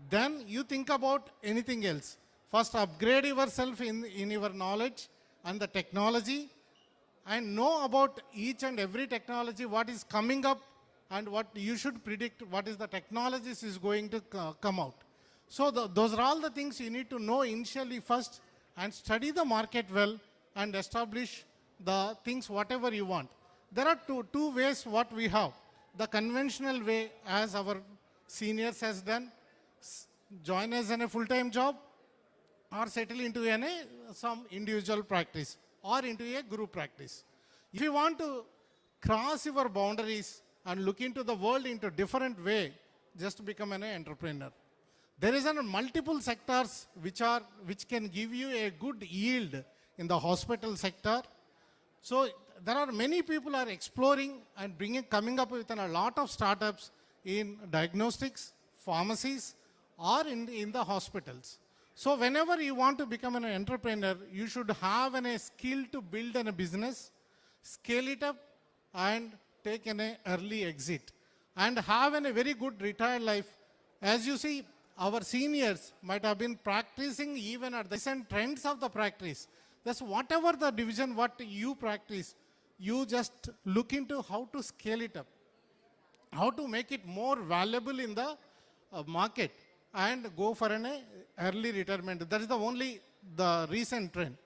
Then you think about anything else. First, upgrade yourself in your knowledge and the technology, and know about each and every technology, what is coming up, and what you should predict, what is the technologies is going to come out. So those are all the things you need to know initially first, and study the market well and establish the things whatever you want. There are two ways what we have. The conventional way, as our seniors has done, join as in a full-time job, or settle into some individual practice, or into a group practice. If you want to cross your boundaries and look into the world into different way, just become an entrepreneur. There is multiple sectors which can give you a good yield in the hospital sector. So there are many people are exploring and coming up with a lot of startups in diagnostics, pharmacies, or in the hospitals. So whenever you want to become an entrepreneur, you should have a skill to build a business, scale it up, and take an early exit, and have a very good retired life. As you see, our seniors might have been practicing even at the recent trends of the practice. That's whatever the division what you practice, you just look into how to scale it up, how to make it more valuable in the market, and go for an early retirement. That is the recent trend.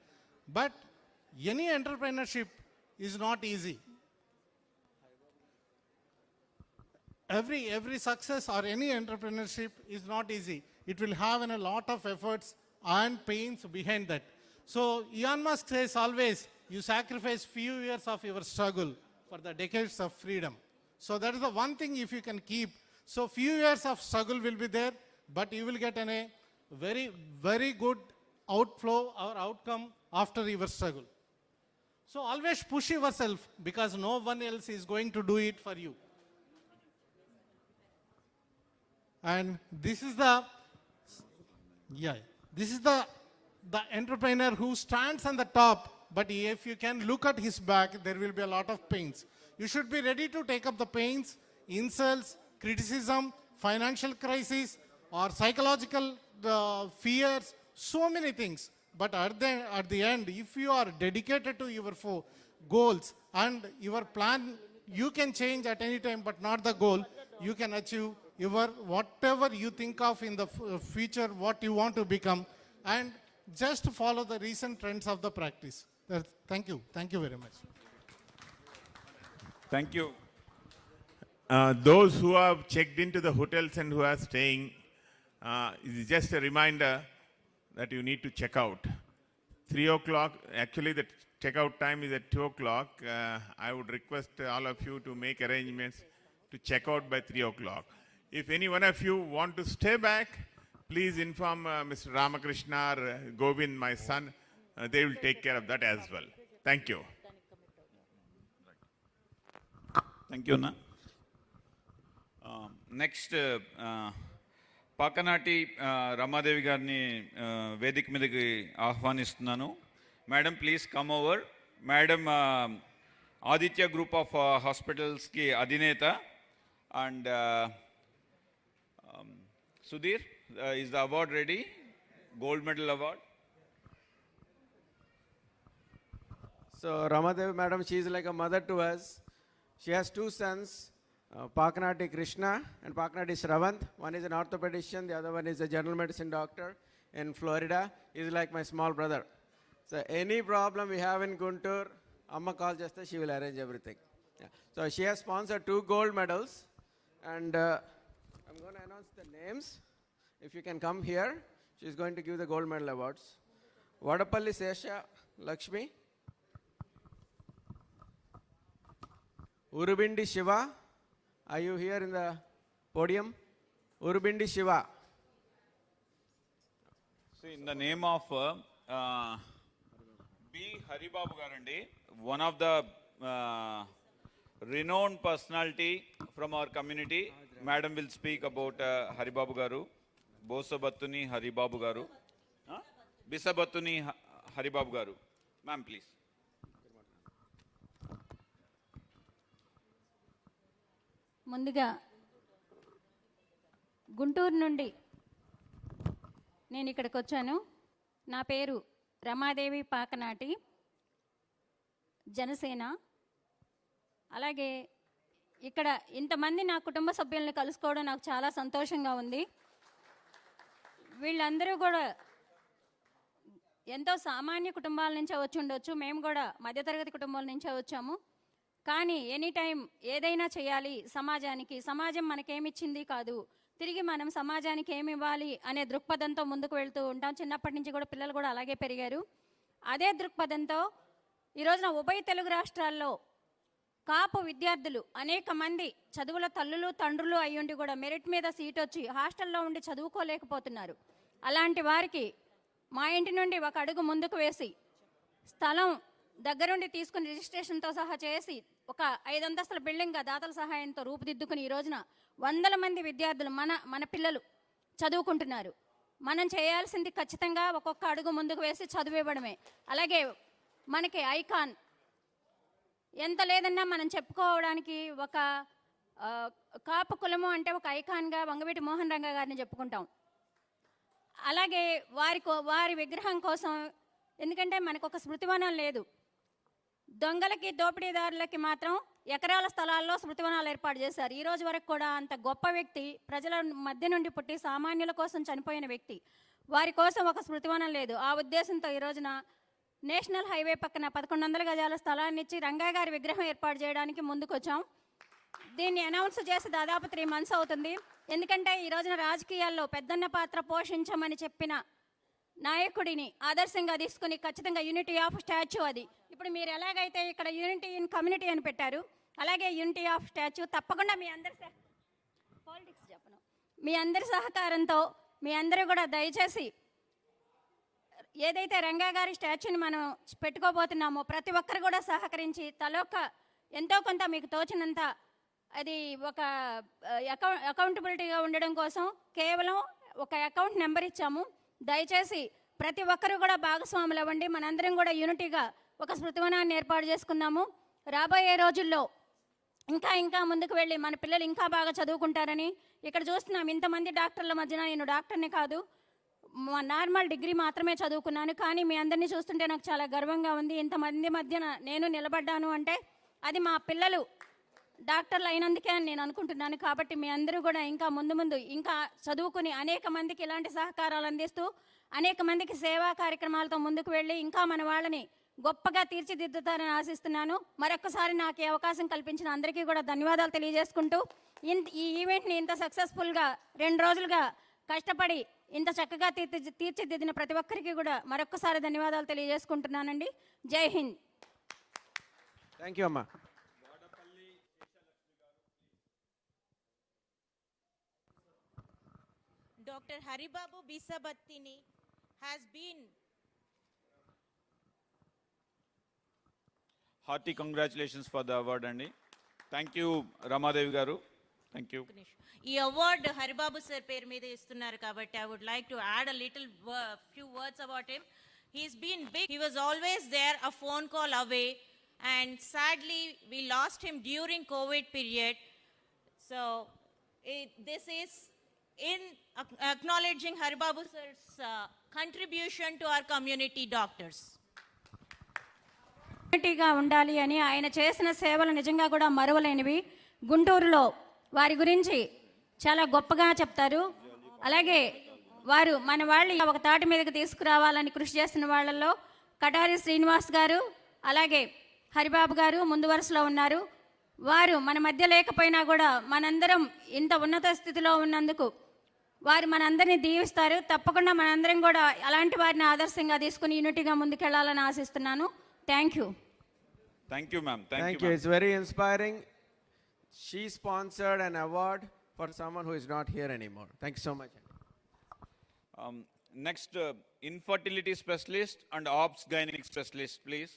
But any entrepreneurship is not easy. Every success or any entrepreneurship is not easy. It will have a lot of efforts and pains behind that. So Elon Musk says always, you sacrifice few years of your struggle for the decades of freedom. So that is the one thing if you can keep. So few years of struggle will be there, but you will get a very, very good outflow or outcome after your struggle. So always push yourself, because no one else is going to do it for you. And this is the entrepreneur who stands on the top, but if you can look at his back, there will be a lot of pains. You should be ready to take up the pains, insults, criticism, financial crisis, or psychological fears, so many things. But at the end, if you are dedicated to your goals and your plan, you can change at any time, but not the goal. You can achieve whatever you think of in the future, what you want to become, and just follow the recent trends of the practice. Thank you. Thank you very much. Thank you. Those who have checked into the hotels and who are staying, it's just a reminder that you need to check out. 3 o'clock, actually the checkout time is at 2 o'clock. I would request all of you to make arrangements to check out by 3 o'clock. If any one of you want to stay back, please inform Mr. Ramakrishna or Govind, my son. They will take care of that as well. Thank you. Thank you, Anna. Next, Pakanati Ramadevi Garni Vedic Midagi Ahvanistunanu. Madam, please come over. Madam, Aditya Group of Hospitals ki Adineta, and Sudhir, is the award ready? Gold medal award. So Ramadevi Madam, she is like a mother to us. She has two sons, Pakanati Krishna and Pakanati Shravant. One is an orthopedician, the other one is a general medicine doctor in Florida. He is like my small brother. So any problem we have in Guntur, Amma calls just she will arrange everything. Yeah. So she has sponsored 2 gold medals, and I'm going to announce the names. If you can come here, she is going to give the gold medal awards. Vadapalli Sesha Lakshmi, Urubindi Shiva. Are you here in the podium? Urubindi Shiva. See, in the name of B. Haribabu Garandi, one of the renowned personality from our community. Madam will speak about Haribabu Garu. బోసబత్తుని Haribabu గారు. బిసబత్తుని హరిబాబు గారు. Ma'am please. ముందుగా గుంటూరు నుండి నేను ఇక్కడికి వచ్చాను. నా పేరు రమాదేవి పాకనాటి, జనసేన. అలాగే ఇక్కడ ఇంతమంది నా కుటుంబ సభ్యులను కలుసుకోవడం నాకు చాలా సంతోషంగా ఉంది. వీళ్ళందరూ కూడా ఎంతో సామాన్య కుటుంబాల నుంచే వచ్చి ఉండొచ్చు, మేము కూడా మధ్యతరగతి కుటుంబాల నుంచే వచ్చాము. కానీ ఎనీ టైం ఏదైనా చేయాలి సమాజానికి, సమాజం మనకేమిచ్చింది కాదు, తిరిగి మనం సమాజానికి ఏమి ఇవ్వాలి అనే దృక్పథంతో ముందుకు వెళ్తూ ఉంటాం. చిన్నప్పటి నుంచి కూడా పిల్లలు కూడా అలాగే పెరిగారు. అదే దృక్పథంతో ఈరోజున ఉభయ తెలుగు రాష్ట్రాల్లో కాపు విద్యార్థులు అనేక మంది చదువుల తల్లులు తండ్రులు అయ్యుండి కూడా మెరిట్ మీద సీట్ వచ్చి హాస్టల్లో ఉండి చదువుకోలేకపోతున్నారు. అలాంటి వారికి మా ఇంటి నుండి ఒక అడుగు ముందుకు వేసి స్థలం దగ్గరుండి తీసుకుని రిజిస్ట్రేషన్తో సహా చేసి ఒక 5 అంతస్తుల బిల్డింగ్గా దాతల సహాయంతో రూపుదిద్దుకుని ఈ రోజున వందల మంది విద్యార్థులు మన పిల్లలు చదువుకుంటున్నారు. మనం చేయాల్సింది ఖచ్చితంగా ఒక్కొక్క అడుగు ముందుకు వేసి చదువు ఇవ్వడమే. అలాగే మనకి ఐకాన్ ఎంత లేదన్నా మనం చెప్పుకోవడానికి ఒక కాపు కులము అంటే ఒక ఐకాన్గా వంగవీటి మోహన్ రంగా గారిని చెప్పుకుంటాం. అలాగే వారి విగ్రహం కోసం, ఎందుకంటే మనకు ఒక స్మృతివనం లేదు, దొంగలకి దోపిడీదారులకి మాత్రం ఎకరాల స్థలాల్లో స్మృతివనాలు ఏర్పాటు చేశారు. ఈ రోజు వరకు కూడా అంత గొప్ప వ్యక్తి, ప్రజల మధ్య నుండి పుట్టి సామాన్యుల కోసం చనిపోయిన వ్యక్తి, వారి కోసం ఒక స్మృతివనం లేదు. ఆ ఉద్దేశంతో ఈ రోజున నేషనల్ హైవే పక్కన 1100 గజాల స్థలాన్ని ఇచ్చి రంగా గారి విగ్రహం ఏర్పాటు చేయడానికి ముందుకొచ్చాం. దీన్ని అనౌన్స్ చేసి దాదాపు 3 months అవుతుంది. ఎందుకంటే ఈ రోజున రాజకీయాల్లో పెద్దన్న పాత్ర పోషించమని చెప్పిన నాయకుడిని ఆదర్శంగా తీసుకుని ఖచ్చితంగా యూనిటీ ఆఫ్ స్టాచ్యూ, అది ఇప్పుడు మీరు ఎలాగైతే ఇక్కడ యూనిటీ ఇన్ కమ్యూనిటీ అని పెట్టారు, అలాగే యూనిటీ ఆఫ్ స్టాచ్యూ తప్పకుండా మీ అందరి సహకారంతో మీ అందరూ కూడా దయచేసి ఏదైతే రంగా గారి స్టాచ్యూని మనం పెట్టుకోబోతున్నామో ప్రతి ఒక్కరు కూడా సహకరించి తలొక్క ఎంతో కొంత మీకు తోచినంత అది ఒక అకౌంటబిలిటీగా ఉండడం కోసం కేవలం ఒక అకౌంట్ నెంబర్ ఇచ్చాము. దయచేసి ప్రతి ఒక్కరు కూడా భాగస్వాములు అవ్వండి. మనందరం కూడా యూనిటీగా ఒక స్మృతివనాన్ని ఏర్పాటు చేసుకుందాము. రాబోయే రోజుల్లో ఇంకా ముందుకు వెళ్ళి మన పిల్లలు ఇంకా బాగా చదువుకుంటారని ఇక్కడ చూస్తున్నాం. ఇంతమంది డాక్టర్ల మధ్యన నేను డాక్టర్ని కాదు, నార్మల్ డిగ్రీ మాత్రమే చదువుకున్నాను. కానీ మీ అందరినీ చూస్తుంటే నాకు చాలా గర్వంగా ఉంది. ఇంతమంది మధ్యన నేను నిలబడ్డాను అంటే అది మా పిల్లలు డాక్టర్లు అయినందుకే అని నేను అనుకుంటున్నాను. కాబట్టి మీ అందరూ కూడా ఇంకా ముందు ఇంకా చదువుకుని అనేక మందికి ఇలాంటి సహకారాలు అందిస్తూ అనేక మందికి సేవా కార్యక్రమాలతో ముందుకు వెళ్ళి ఇంకా మన వాళ్ళని గొప్పగా తీర్చిదిద్దుతారని ఆశిస్తున్నాను. మరొకసారి నాకు ఈ అవకాశం కల్పించిన అందరికీ కూడా ధన్యవాదాలు తెలియజేసుకుంటూ ఈ ఈవెంట్ని ఇంత సక్సెస్ఫుల్గా 2 రోజులుగా కష్టపడి ఇంత చక్కగా తీర్చిదిద్దిన ప్రతి ఒక్కరికి కూడా మరొకసారి ధన్యవాదాలు తెలియజేసుకుంటున్నానండి. జై హింద్. థ్యాంక్ యూ అమ్మా. Dr. Haribabu Bisabattini has been hearty congratulations for the award Andy. Thank you Ramadevi garu. Thank you. ఈ అవార్డు హరిబాబు సార్ పేరు మీద ఇస్తున్నారు కాబట్టి I would like to add a little few words about him. He's been big. He was always there, a phone call away, and sadly we lost him during COVID period. So this is in acknowledging Haribabu sir's contribution to our community doctors. గా ఉండాలి అని ఆయన చేసిన సేవలు నిజంగా కూడా మరువలేనివి. గుంటూరులో వారి గురించి చాలా గొప్పగా చెప్తారు. అలాగే వారు మన వాళ్ళు ఒక తాటి మీదకి తీసుకురావాలని కృషి చేస్తున్న వాళ్ళల్లో కటారి శ్రీనివాస్ గారు అలాగే హరిబాబు గారు ముందు వరుసలో ఉన్నారు. వారు మన మధ్య లేకపోయినా కూడా మనందరం ఇంత ఉన్నత స్థితిలో ఉన్నందుకు వారు మనందరినీ దీవిస్తారు. తప్పకుండా మనందరం కూడా అలాంటి వారిని ఆదర్శంగా తీసుకుని యూనిటీగా ముందుకెళ్లాలని ఆశిస్తున్నాను. Thank you. Thank you ma'am. Thank you. It's very inspiring. She sponsored an award for someone who is not here anymore. Thank you so much. Next infertility specialist and obs gynec specialist please.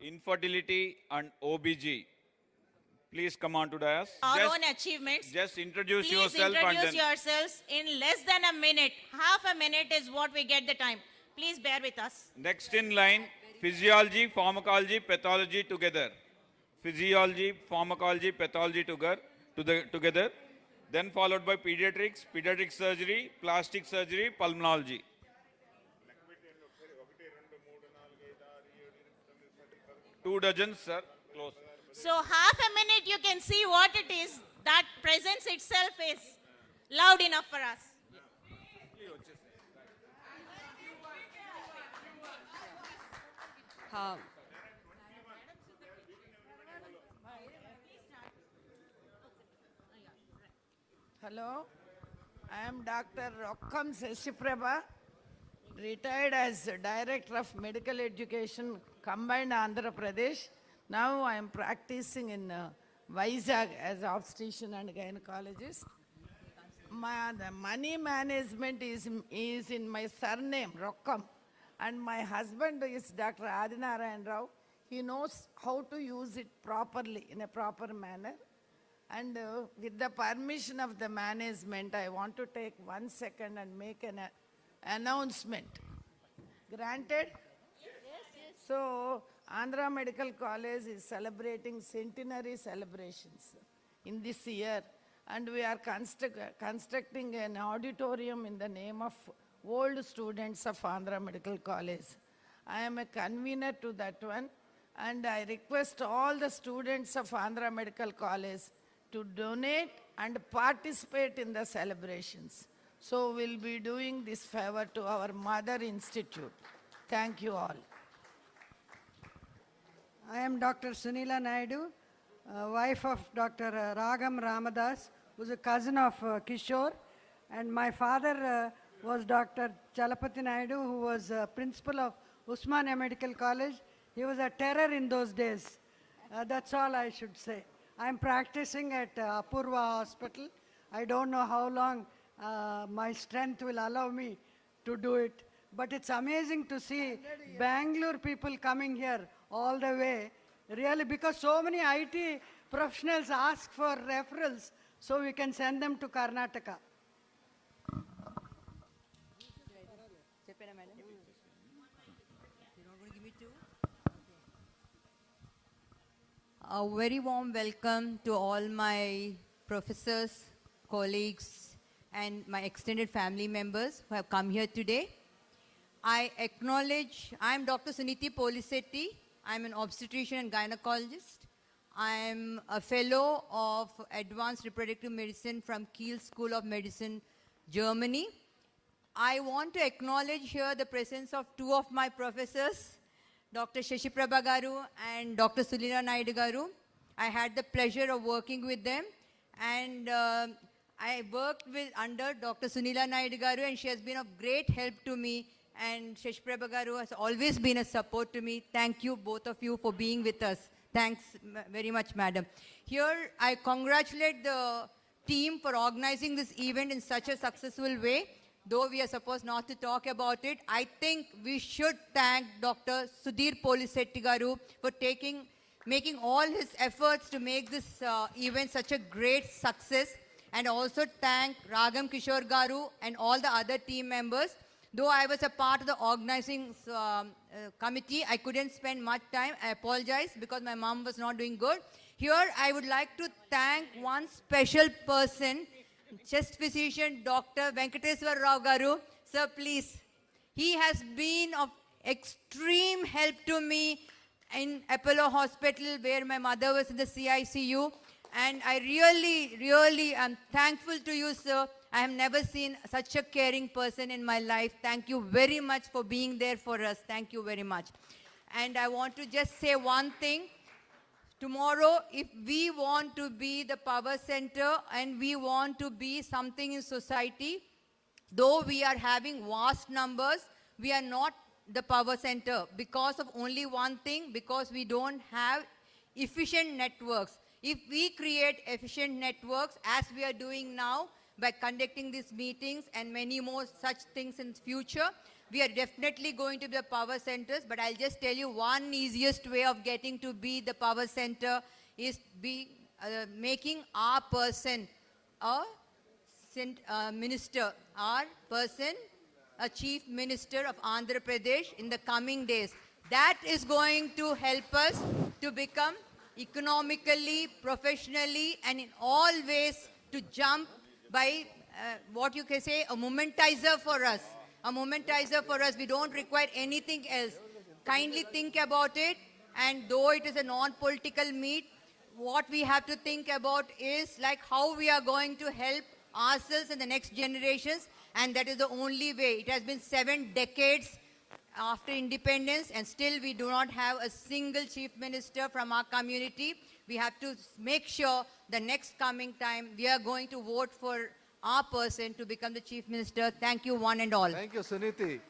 Infertility and OBG please come on to dais. Our own achievements. Just introduce Please yourself introduce and then yourselves in less than a minute. Half a minute is what we get the time. Please bear with us. next in line, physiology, pharmacology, pathology together. Physiology, pharmacology, pathology together. Then followed by pediatrics, pediatric surgery, plastic surgery, pulmonology. Two dozens, sir. Close. So half a minute you can see what it is. That presence itself is loud enough for us. Hello, I am Dr. Rokkam SAIPRIYA, retired as Director of Medical Education, Combined Andhra Pradesh. Now I am practicing in Vizag as obstetrician and gynecologist. The money management is in my surname, Rokkam, and my husband is Dr. Adinarayan Rao. He knows how to use it properly, in a proper manner. And with the permission of the management, I want to take 1 second and make an announcement. Granted? Yes. So, Andhra Medical College is celebrating centenary celebrations in this year, and we are constructing an auditorium in the name of old students of Andhra Medical College. I am a convener to that one, and I request all the students of Andhra Medical College to donate and participate in the celebrations. So we'll be doing this favor to our mother institute. Thank you all. I am Dr. Sunila Naidu, wife of Dr. Ragam Ramadas, who's a cousin of Kishore. And my father was Dr. Chalapati Naidu, who was principal of Usmania Medical College. He was a terror in those days. That's all I should say. I'm practicing at Apurva Hospital. I don't know how long my strength will allow me to do it. But it's amazing to see Bangalore people coming here all the way. Really, because so many IT professionals ask for referrals, so we can send them to Karnataka. A very warm welcome to all my professors, colleagues, and my extended family members who have come here today. I acknowledge, I'm Dr. Suniti Polisetti. I'm an obstetrician and gynecologist. I'm a fellow of Advanced Reproductive Medicine from Kiel School of Medicine, Germany. I want to acknowledge here the presence of two of my professors, Dr. SAIPRIYA Garu and Dr. Sulina Naidu Garu. I had the pleasure of working with them, and I worked under Dr. Sunila Naidu Garu, and she has been of great help to me, and SAIPRIYA Garu has always been a support to me. Thank you, both of you, for being with us. Thanks very much, madam. Here, I congratulate the team for organizing this event in such a successful way. Though we are supposed not to talk about it, I think we should thank Dr. Sudhir Polisetti Garu for making all his efforts to make this event such a great success, and also thank Ragam Kishore Garu and all the other team members. Though I was a part of the organizing committee, I couldn't spend much time. I apologize because my mom was not doing good. Here, I would like to thank one special person, chest physician, Dr. Venkateswar Rao Garu. Sir, please. He has been of extreme help to me in Apollo Hospital, where my mother was in the CICU. And I really am thankful to you, sir. I have never seen such a caring person in my life. Thank you very much for being there for us. Thank you very much. And I want to just say one thing. Tomorrow, if we want to be the power center and we want to be something in society, though we are having vast numbers, we are not the power center because of only one thing, because we don't have efficient networks. If we create efficient networks, as we are doing now by conducting these meetings and many more such things in the future, we are definitely going to be the power centers. But I'll just tell you one easiest way of getting to be the power center is making our person a minister, our person a chief minister of Andhra Pradesh in the coming days. That is going to help us to become economically, professionally, and in all ways to jump by what you can say, a momentizer for us. A momentizer for us. We don't require anything else. Kindly think about it. And though it is a non-political meet, what we have to think about is like how we are going to help ourselves and the next generations. And that is the only way. It has been 7 decades after independence, and still we do not have a single chief minister from our community. We have to make sure the next coming time we are going to vote for our person to become the chief minister. Thank you, one and all. Thank you, Suniti.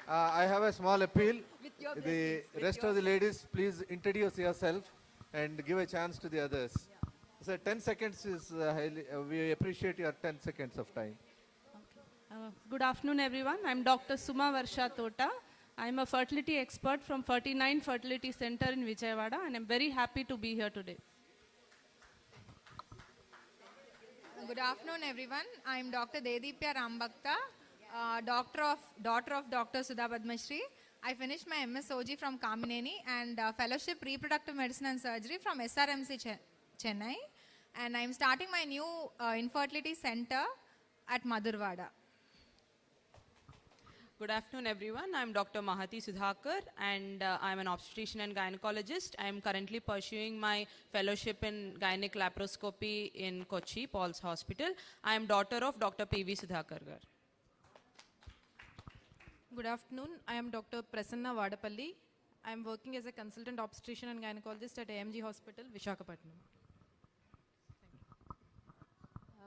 I have a small appeal. The rest of the ladies, please introduce yourself and give a chance to the others. So 10 seconds is highly, we appreciate your 10 seconds of time. Good afternoon, everyone. I'm Dr. Suma Varsha Tota. I'm a fertility expert from 49 Fertility Center in Vijayawada, and I'm very happy to be here today. Good afternoon, everyone. I'm Dr. Dedipya Rambakta, daughter of Dr. Sudha Padmashri. I finished my MSOG from Kamineni and Fellowship Reproductive Medicine and Surgery from SRMC Chennai. And I'm starting my new infertility center at Madurvada. Good afternoon, everyone. I'm Dr. Mahati Sudhakar, and I'm an obstetrician and gynecologist. I'm currently pursuing my fellowship in gynec laparoscopy in Kochi, Paul's Hospital. I am daughter of Dr. P.V. Sudhakar gar. Good afternoon. I am Dr. Prasanna Vadapalli. I am working as a consultant obstetrician and gynecologist at AMG Hospital, Vishakhapatnam.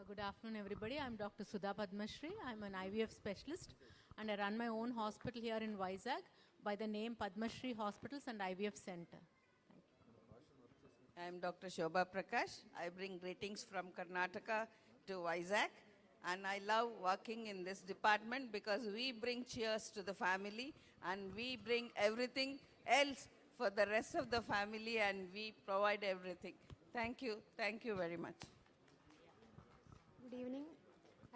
Good afternoon, everybody. I'm Dr. Sudha Padmashri. I'm an IVF specialist, and I run my own hospital here in Vizag by the name Padmashri Hospitals and IVF Center. I am Dr. Shobha Prakash. I bring greetings from Karnataka to Vizag, and I love working in this department because we bring cheers to the family and we bring everything else for the rest of the family, and we provide everything. Thank you. Thank you very much. Good evening.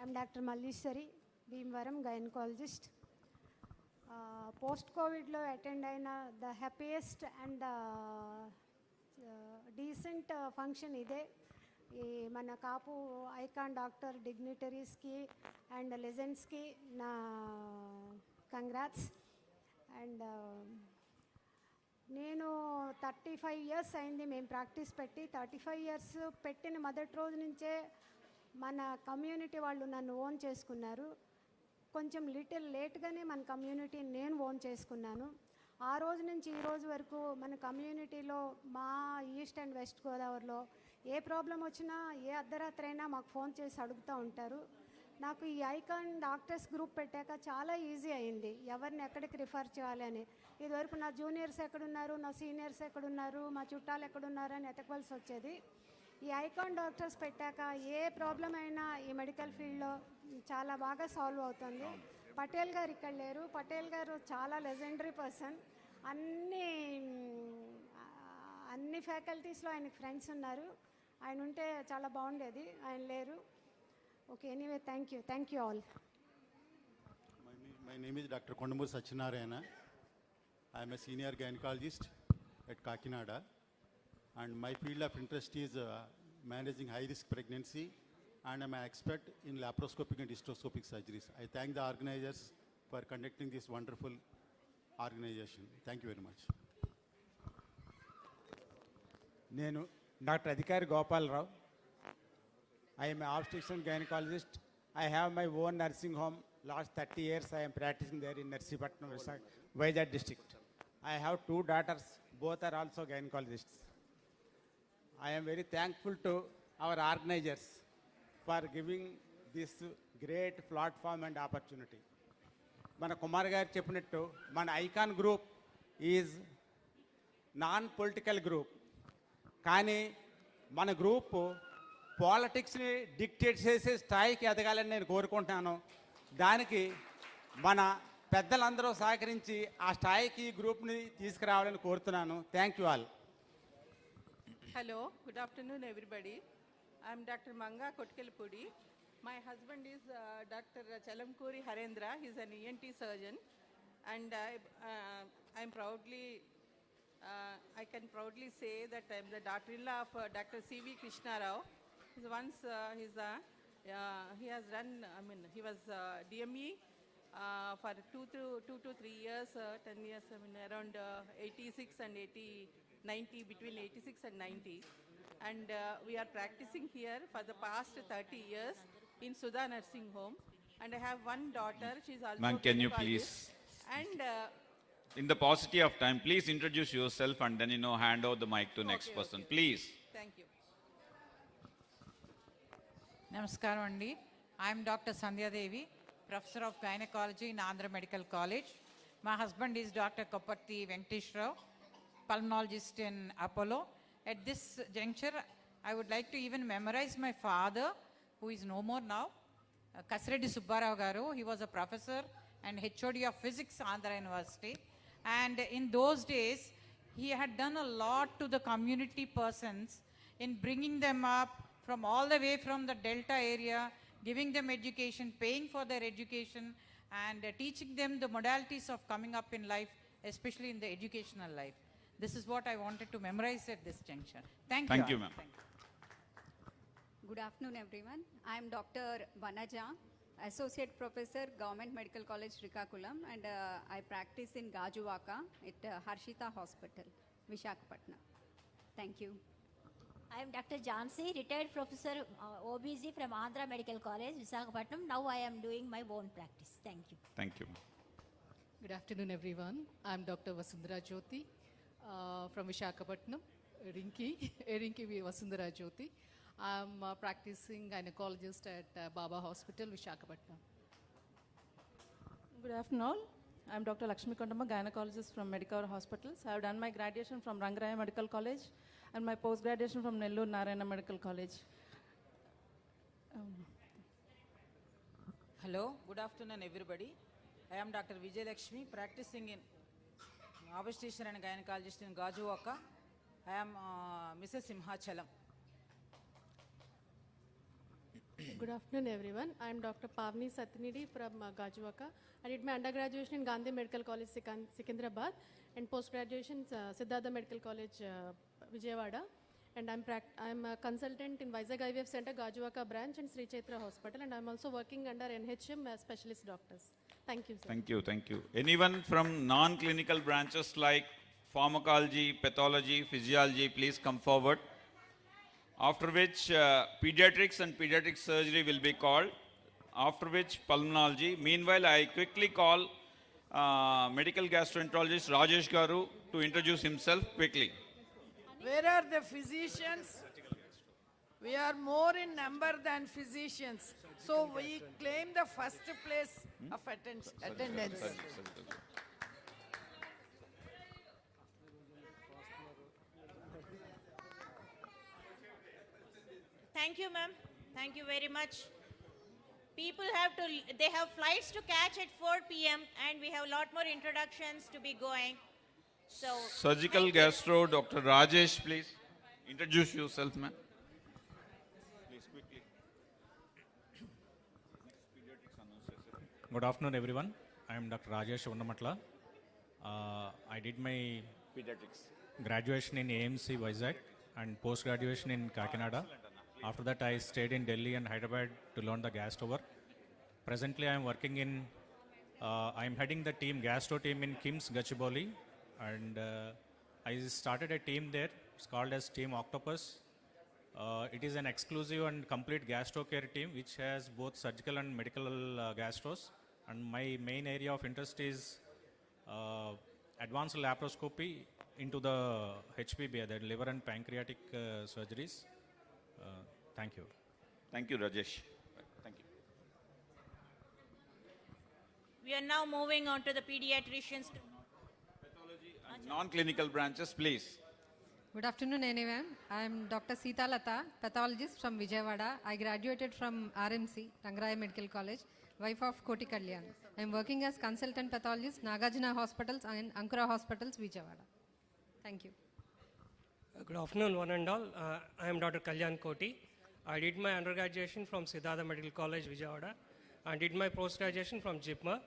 I'm Dr. Mallishwari, Bhimvaram gynecologist. Post-COVID lo attend aina the happiest and decent function ide. Mana Kapu Icon doctor dignitaries ki and legends ki na congrats. And నేను 35 years అయింది మేము practice పెట్టి 35 years పెట్టిన మొదటి రోజు నుంచే మన community వాళ్ళు నన్ను ఓన్ చేసుకున్నారు. కొంచెం లిటిల్ లేట్గానే మన కమ్యూనిటీని నేను ఓన్ చేసుకున్నాను. ఆ రోజు నుంచి ఈ రోజు వరకు మన కమ్యూనిటీలో మా ఈస్ట్ అండ్ వెస్ట్ గోదావరిలో ఏ ప్రాబ్లం వచ్చినా ఏ అర్ధరాత్రి అయినా మాకు ఫోన్ చేసి అడుగుతూ ఉంటారు. నాకు ఈ ఐకాన్ డాక్టర్స్ గ్రూప్ పెట్టాక చాలా ఈజీ అయింది ఎవరిని ఎక్కడికి రిఫర్ చేయాలి అని. ఇదివరకు నా జూనియర్స్ ఎక్కడున్నారు, నా సీనియర్స్ ఎక్కడున్నారు, మా చుట్టాలు ఎక్కడున్నారు అని ఎతకవలసి వచ్చేది. ఈ ఐకాన్ డాక్టర్స్ పెట్టాక ఏ ప్రాబ్లం అయినా ఈ మెడికల్ ఫీల్డ్లో చాలా బాగా సాల్వ్ అవుతుంది. పటేల్ గారు ఇక్కడ లేరు. పటేల్ గారు చాలా లెజెండరీ పర్సన్. అన్ని ఫ్యాకల్టీస్లో ఆయనకి ఫ్రెండ్స్ ఉన్నారు. ఆయన ఉంటే చాలా బాగుండేది, ఆయన లేరు. Okay, anyway thank you all. My name is Dr. Kondamur Sachinarayana. I am a senior gynecologist at Kakinada, and my field of interest is managing high-risk pregnancy, and I am an expert in laparoscopic and hysteroscopic surgeries. I thank the organizers for conducting this wonderful organization. Thank you very much. నేను doctor అధికారి Gopalarao. I am an obstetrician gynecologist. I have my own nursing home. Last 30 years I am practicing there in Narsipatnam, Vizag district. I have 2 daughters. Both are also gynecologists. I am very thankful to our organizers for giving this great platform and opportunity. Mana Kumar garu cheppinattu mana Icon group is non-political group. Kani mana group పాలిటిక్స్ని dictate చేసే స్థాయికి ఎదగాలని నేను కోరుకుంటున్నాను. దానికి మన పెద్దలందరూ సహకరించి ఆ స్థాయికి ఈ గ్రూప్ని తీసుకురావాలని కోరుతున్నాను. Thank you all. Hello, good afternoon, everybody. I'm Dr. Manga Kotkelpudi. My husband is Dr. Chalamkuri Harendra. He's an ENT surgeon, and I'm proudly, I can proudly say that I'm the daughter-in-law of Dr. C.V. Krishna Rao. He has run. He was DME for 2 to 3 years, 10 years. Around 86 and 90, between 86 and 90. And we are practicing here for the past 30 years in Sudha Nursing Home. And I have one daughter, she's also Ma'am, can you gynecologist. please, And in the paucity of time, please introduce yourself and then, hand over the mic to next person. Please. thank you. Namaskaram andi. I am Dr. Sandhya Devi, Professor of Gynecology in Andhra Medical College. My husband is Dr. Kopatti Venkatesh Rao, pulmonologist in Apollo. At this juncture, I would like to even memorize my father, who is no more now, Kasreddy Subbarao Garu. He was a professor and HOD of Physics, Andhra University. And in those days, he had done a lot to the community persons in bringing them up from all the way from the Delta area, giving them education, paying for their education, and teaching them the modalities of coming up in life, especially in the educational life. This is what I wanted to memorize at this juncture. Thank you. Thank you, ma'am. Good afternoon, everyone. I am Dr. Vanaja, Associate Professor, Government Medical College, Srikakulam, and I practice in Gajuwaka at Harshita Hospital, Vishakhapatnam. Thank you. I am Dr. Jansi, retired professor OBC from Andhra Medical College, Visakhapatnam. Now I am doing my own practice. Thank you. Thank you. Good afternoon, everyone. I am Dr. Vasundhara Jyoti from Vishakhapatnam, Rinki Vasundhara Jyoti. I am practicing gynecologist at Baba Hospital, Vishakhapatnam. Good afternoon. I am Dr. Lakshmi Kondama, gynecologist from Medicover Hospitals. I have done my graduation from Rangaraya Medical College and my post-graduation from Nellore Narayana Medical College. Hello, good afternoon, everybody. I am Dr. Vijay Lakshmi, practicing in obstetrician and gynecologist in Gajuwaka. I am Mrs. Simhachalam. Good afternoon, everyone. I am Dr. Pavni Satnidi from Gajuwaka. I did my undergraduation in Gandhi Medical College, Secunderabad, and post-graduation Siddhartha Medical College, Vijayawada. And I'm a consultant in Vizag IVF Center, Gajuwaka branch, and Sri Chaitra Hospital. And I'm also working under NHM as specialist doctors. Thank you, sir. Thank you, thank you. Anyone from non-clinical branches like pharmacology, pathology, physiology, please come forward. After which pediatrics and pediatric surgery will be called. After which pulmonology. Meanwhile, I quickly call medical gastroenterologist Rajesh Garu to introduce himself quickly. Where are the physicians? We are more in number than physicians. So we claim the first place of attendance. Thank you, ma'am. Thank you very much. People they have flights to catch at 4 p.m. and we have a lot more introductions to be going. So, Surgical gastro, Dr. Rajesh, please. Introduce yourself, ma'am. Please, quickly. Good afternoon, everyone. I am Dr. Rajesh Unnamatla. I did my pediatrics graduation in AMC Vizag and post-graduation in Kakinada. After that, I stayed in Delhi and Hyderabad to learn the gastro work. Presently, I am working in, I am heading the team, gastro team in KIMS Gachibowli, and I started a team there. It's called as Team Octopus. It is an exclusive and complete gastro care team which has both surgical and medical gastros. And my main area of interest is advanced laparoscopy into the HPB, the liver and pancreatic surgeries. Thank you. Thank you, Rajesh. Thank you. we are now moving on to the pediatricians. Non-clinical branches, please. Good afternoon, anyone. I am Dr. Sita Lata, pathologist from Vijayawada. I graduated from RMC, Rangaraya Medical College, wife of Koti Kalyan. I am working as consultant pathologist, Nagarjuna Hospitals and Ankura Hospitals, Vijayawada. Thank you. Good afternoon, one and all. I am Dr. Kalyan Koti. I did my undergraduation from Siddhartha Medical College, Vijayawada, and did my post-graduation from JIPMA.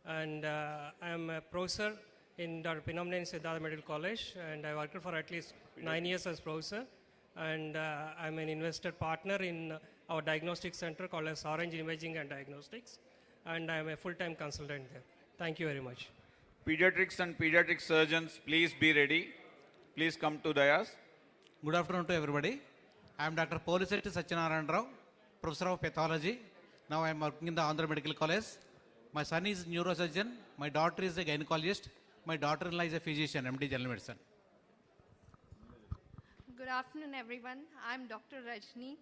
And I am a professor in Dr. Pinamne Siddhartha Medical College, and I worked for at least 9 years as professor. And I'm an invested partner in our diagnostic center called as Orange Imaging and Diagnostics. And I'm a full-time consultant there. Thank you very much. Pediatrics and pediatric surgeons, please be ready. Please come to dais. Good afternoon to everybody. I am Dr. Polisetti Satyanarayan Rao, Professor of Pathology. Now I am working in the Andhra Medical College. My son is a neurosurgeon. My daughter is a gynecologist. My daughter-in-law is a physician, MD General Medicine. Good afternoon, everyone. I'm Dr. Rajni.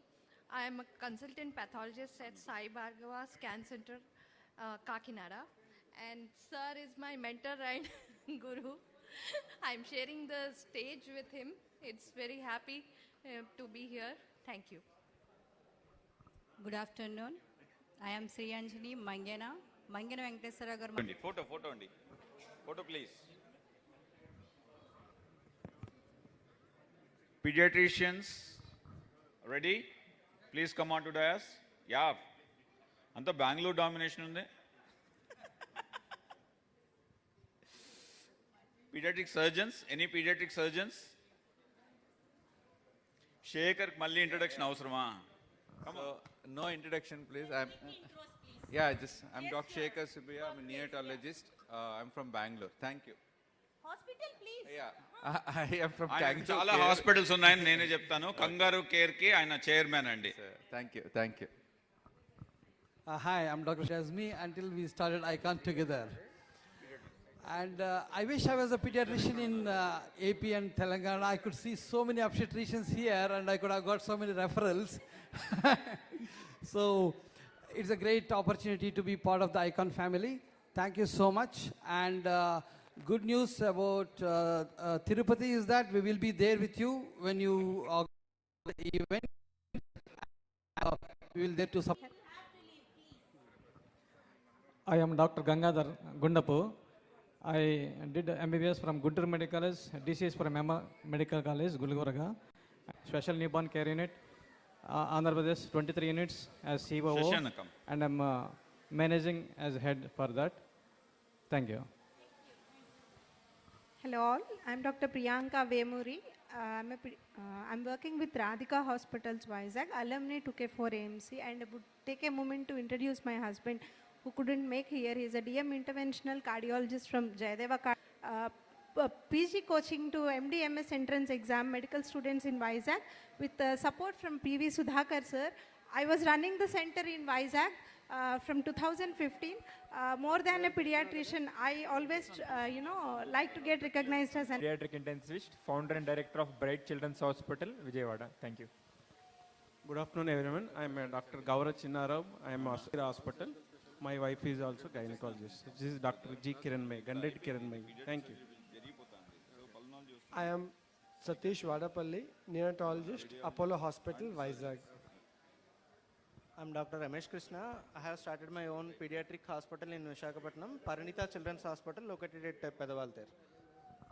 I am a consultant pathologist at Sai Bhargava Scan Center, Kakinada. And sir is my mentor and guru. I'm sharing the stage with him. It's very happy to be here. Thank you. Good afternoon. I am Sri Anjani Mangena. Mangena Venkateswara garu. Photo, Photo, please. Pediatricians, ready? Please come on to dais. Yeah. Anta Bangalore domination unde. Pediatric surgeons, any pediatric surgeons? Shekhar, malli introduction avasarama. Come on. No introduction, please. I'm Dr. Shekhar SAIPRIYA. I'm a neonatologist. I'm from Bangalore. Thank you. Hospital, please. Yeah, I am from Kangaroo Kangaroo చాలా hospitals ఉన్నాయని నేనే చెప్తాను. కంగారు care కి ఆయన chairman అండి. Thank you. Hi, I'm Dr. Shazmi. Until we started Icon together. And I wish I was a pediatrician in AP and Telangana. I could see so many obstetricians here and I could have got so many referrals. So it's a great opportunity to be part of the Icon family. Thank you so much. And good news about Tirupati is that we will be there with you when you organize the event. We will there to support. I am Dr. Gangadhar Gundapu. I did MBBS from Guntur Medical College, DCS from Emma Medical College, Gulbarga. Special newborn care unit, Andhra Pradesh, 23 units as COO, and I'm managing as head for that. Thank you. Hello all, I'm Dr. Priyanka Vemuri. I'm working with Radhika Hospitals, Vizag, alumni 2K4 AMC, and I would take a moment to introduce my husband who couldn't make here. He is a DM interventional cardiologist from Jayadeva. PG coaching to MD-MS entrance exam, medical students in Vizag with support from PV Sudhakar sir. I was running the center in Vizag from 2015. More than a pediatrician, I always, like to get recognized as an pediatric intensivist, founder and director of Bright Children's Hospital, Vijayawada. Thank you. Good afternoon, everyone. I am Dr. Gaurav Chinnarao. I am at Hospital. My wife is also gynecologist. This is Dr. G. Kiranmay, Gandret Kiranmay. Thank you. I am Satish Vadapalli, neonatologist, Apollo Hospital, Vizag. I'm Dr. Ramesh Krishna. I have started my own pediatric hospital in Vishakhapatnam, Paranita Children's Hospital located at Pedavalter.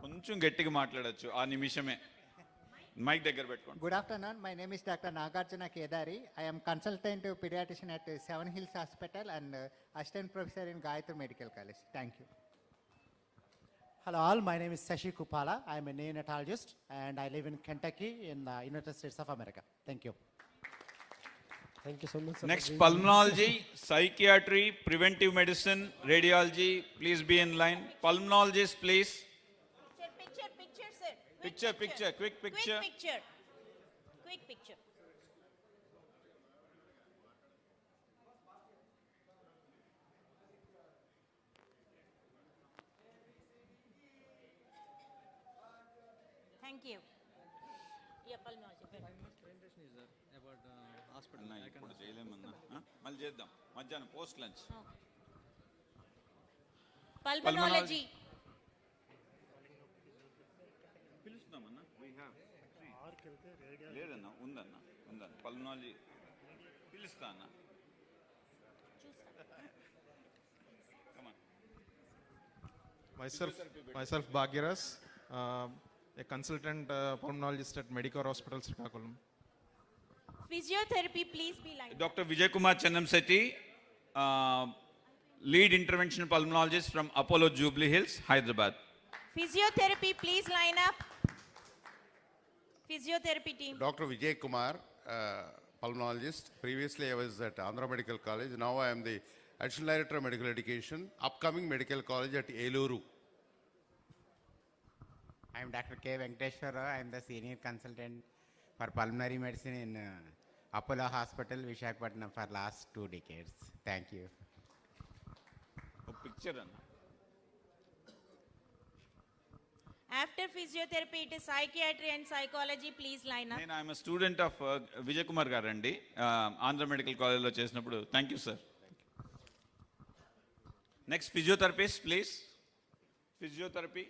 కొంచెం గట్టిగా మాట్లాడొచ్చు ఆ నిమిషమే. Mic దగ్గర పెట్టుకోండి. Good afternoon. My name is Dr. Nagarjuna Kedari. I am consultant pediatrician at Seven Hills Hospital and assistant professor in Gayatri Medical College. Thank you. Hello all, my name is Sashi Kupala. I am a neonatologist and I live in Kentucky in the United States of America. Thank you. Thank you so much. Next, pulmonology, psychiatry, preventive medicine, radiology. Please be in line. Pulmonologist, please. Picture, sir. Quick picture. Quick picture. Thank you. Yeah, pulmonology. అన్న ఇప్పుడు చేయలేమన్నా మళ్ళీ చేద్దాం మధ్యాహ్నం post lunch. Pulmonology. పిలుస్తామన్నా లేదన్నా ఉందన్న pulmonology పిలుస్తా అన్న. Myself Bhagyaras, a consultant pulmonologist at Medicare Hospital, Srikakulam. Physiotherapy, please be lined up. Dr. Vijay Kumar Channamsetti, lead interventional pulmonologist from Apollo Jubilee Hills, Hyderabad. Physiotherapy, please line up. Physiotherapy team. Dr. Vijay Kumar, pulmonologist. Previously, I was at Andhra Medical College. Now I am the Additional Director of Medical Education, upcoming Medical College at Eluru. I am Dr. K. Venkateshwara. I am the Senior Consultant for Pulmonary Medicine in Apollo Hospital, Vishakhapatnam for last 2 decades. Thank you. A picture. After physiotherapy, it is psychiatry and psychology. Please line up. I am a student of Vijay Kumar Garandi, Andhra Medical College lo chesinappudu. Thank you, sir. Next, physiotherapist, please. Physiotherapy.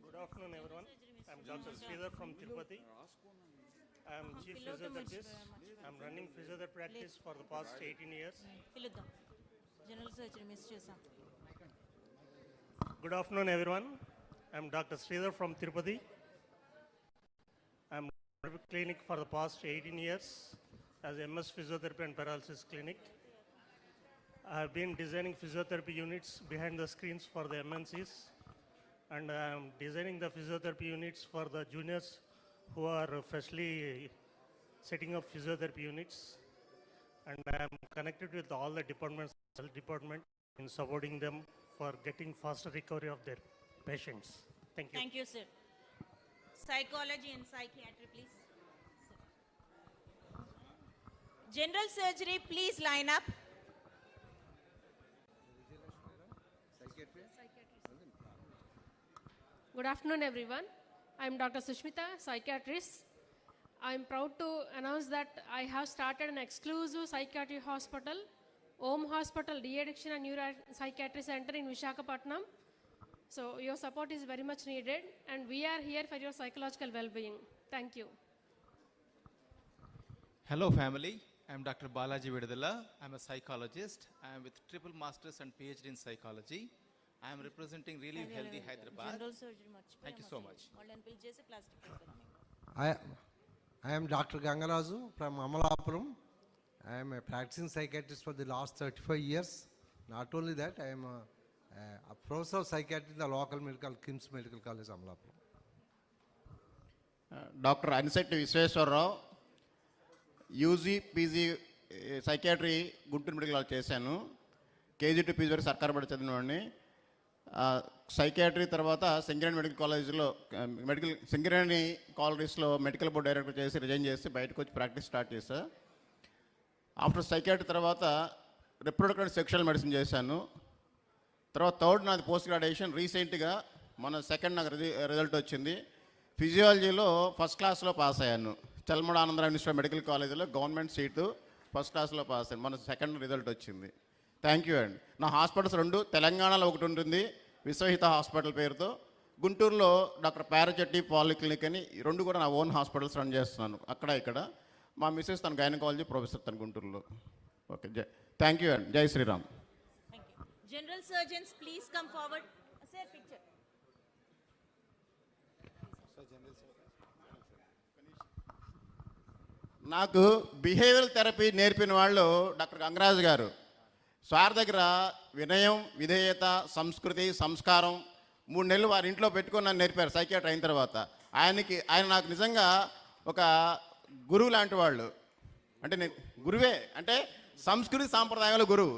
Good afternoon, everyone. I am Dr. Sridhar from Tirupati. I am Chief Physiotherapist. I am running physiotherapy practice for the past 18 years. General surgery, Mr. Sam. Good afternoon, everyone. I am Dr. Sridhar from Tirupati. I am running a clinic for the past 18 years as MS Physiotherapy and Paralysis Clinic. I have been designing physiotherapy units behind the screens for the MNCs, and I am designing the physiotherapy units for the juniors who are freshly setting up physiotherapy units. And I am connected with all the departments, health department, in supporting them for getting faster recovery of their patients. Thank you. Thank you, sir. Psychology and psychiatry, please. General surgery, please line up. Good afternoon, everyone. I am Dr. Sushmita, psychiatrist. I am proud to announce that I have started an exclusive psychiatry hospital, Om Hospital De-Addiction and Neuropsychiatry Center in Vishakhapatnam. So your support is very much needed, and we are here for your psychological well-being. Thank you. Hello, family. I am Dr. Balaji Vidadala. I am a psychologist. I am with triple masters and PhD in psychology. I am representing Really Healthy Hyderabad. General surgery, Thank you so much. I am Dr. Gangaraju from Amalapuram. I am a practicing psychiatrist for the last 35 years. Not only that, I am a professor of psychiatry in the local KIMS Medical College, Amalapuram. Dr. Ansetti Visweswarrao, UG, PG psychiatry Guntur Medical College చేశాను. KG to PG వరకు సర్కారు బడి చదివినవాడిని. Psychiatry తర్వాత Singareni medical కాలేజ్లో సింగరేణి కాలేజ్లో medical board director చేసి resign చేసి బయటకు వచ్చి ప్రాక్టీస్ స్టార్ట్ చేశా. ఆఫ్టర్ సైకియాట్రీ తర్వాత రిప్రొడక్టివ్ అండ్ సెక్షువల్ మెడిసిన్ చేశాను. తర్వాత థర్డ్ నాది పోస్ట్ గ్రాడ్యుయేషన్ రీసెంట్గా మన సెకండ్ నాకు రిజల్ట్ వచ్చింది. ఫిజియాలజీలో ఫస్ట్ క్లాస్లో పాస్ అయ్యాను. చల్మడ ఆనందరావు యూనివర్సిటీ మెడికల్ కాలేజీలో గవర్నమెంట్ సీటు ఫస్ట్ క్లాస్లో పాస్ అయ్యాను. మన సెకండ్ రిజల్ట్ వచ్చింది. థ్యాంక్ యూ అండి. నా హాస్పిటల్స్ 2 తెలంగాణలో ఒకటి ఉంటుంది విశ్వహిత హాస్పిటల్ పేరుతో, గుంటూరులో డాక్టర్ పారచెట్టి పాలిక్లినిక్ అని 2 కూడా నా ఓన్ హాస్పిటల్స్ రన్ చేస్తున్నాను. అక్కడ ఇక్కడ మా మిస్సెస్ తన గైనకాలజీ ప్రొఫెసర్ తన గుంటూరులో. ఓకే, థ్యాంక్ యూ అండి. Jai Sriram. General surgeons, please come forward. Sir, picture. నాకు బిహేవియరల్ థెరపీ నేర్పిన వాళ్ళు డాక్టర్ గంగరాజు గారు. సార్ దగ్గర వినయం, విధేయత, సంస్కృతి, సంస్కారం 3 నెలలు వారి ఇంట్లో పెట్టుకొని నన్ను నేర్పారు సైకియాట్రీ అయిన తర్వాత. ఆయన నాకు నిజంగా ఒక గురువు లాంటి వాళ్ళు. అంటే నేను గురువే, అంటే సంస్కృతి సాంప్రదాయాల గురువు.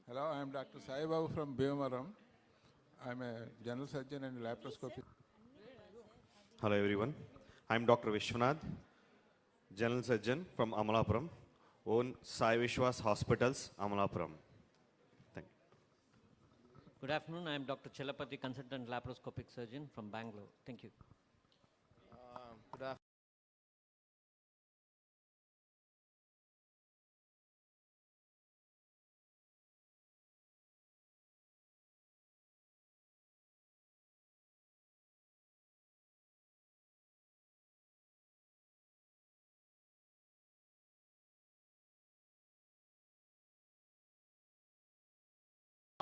Hello, I am Dr. Sai Babu from Bhimavaram. I am a general surgeon and laparoscopy. Hello everyone. I am Dr. Vishwanath, general surgeon from Amalapuram, own Sai Vishwas Hospitals, Amalapuram. Thank you. Good afternoon. I am Dr. Chelapati, consultant laparoscopic surgeon from Bangalore. Thank you. Good afternoon.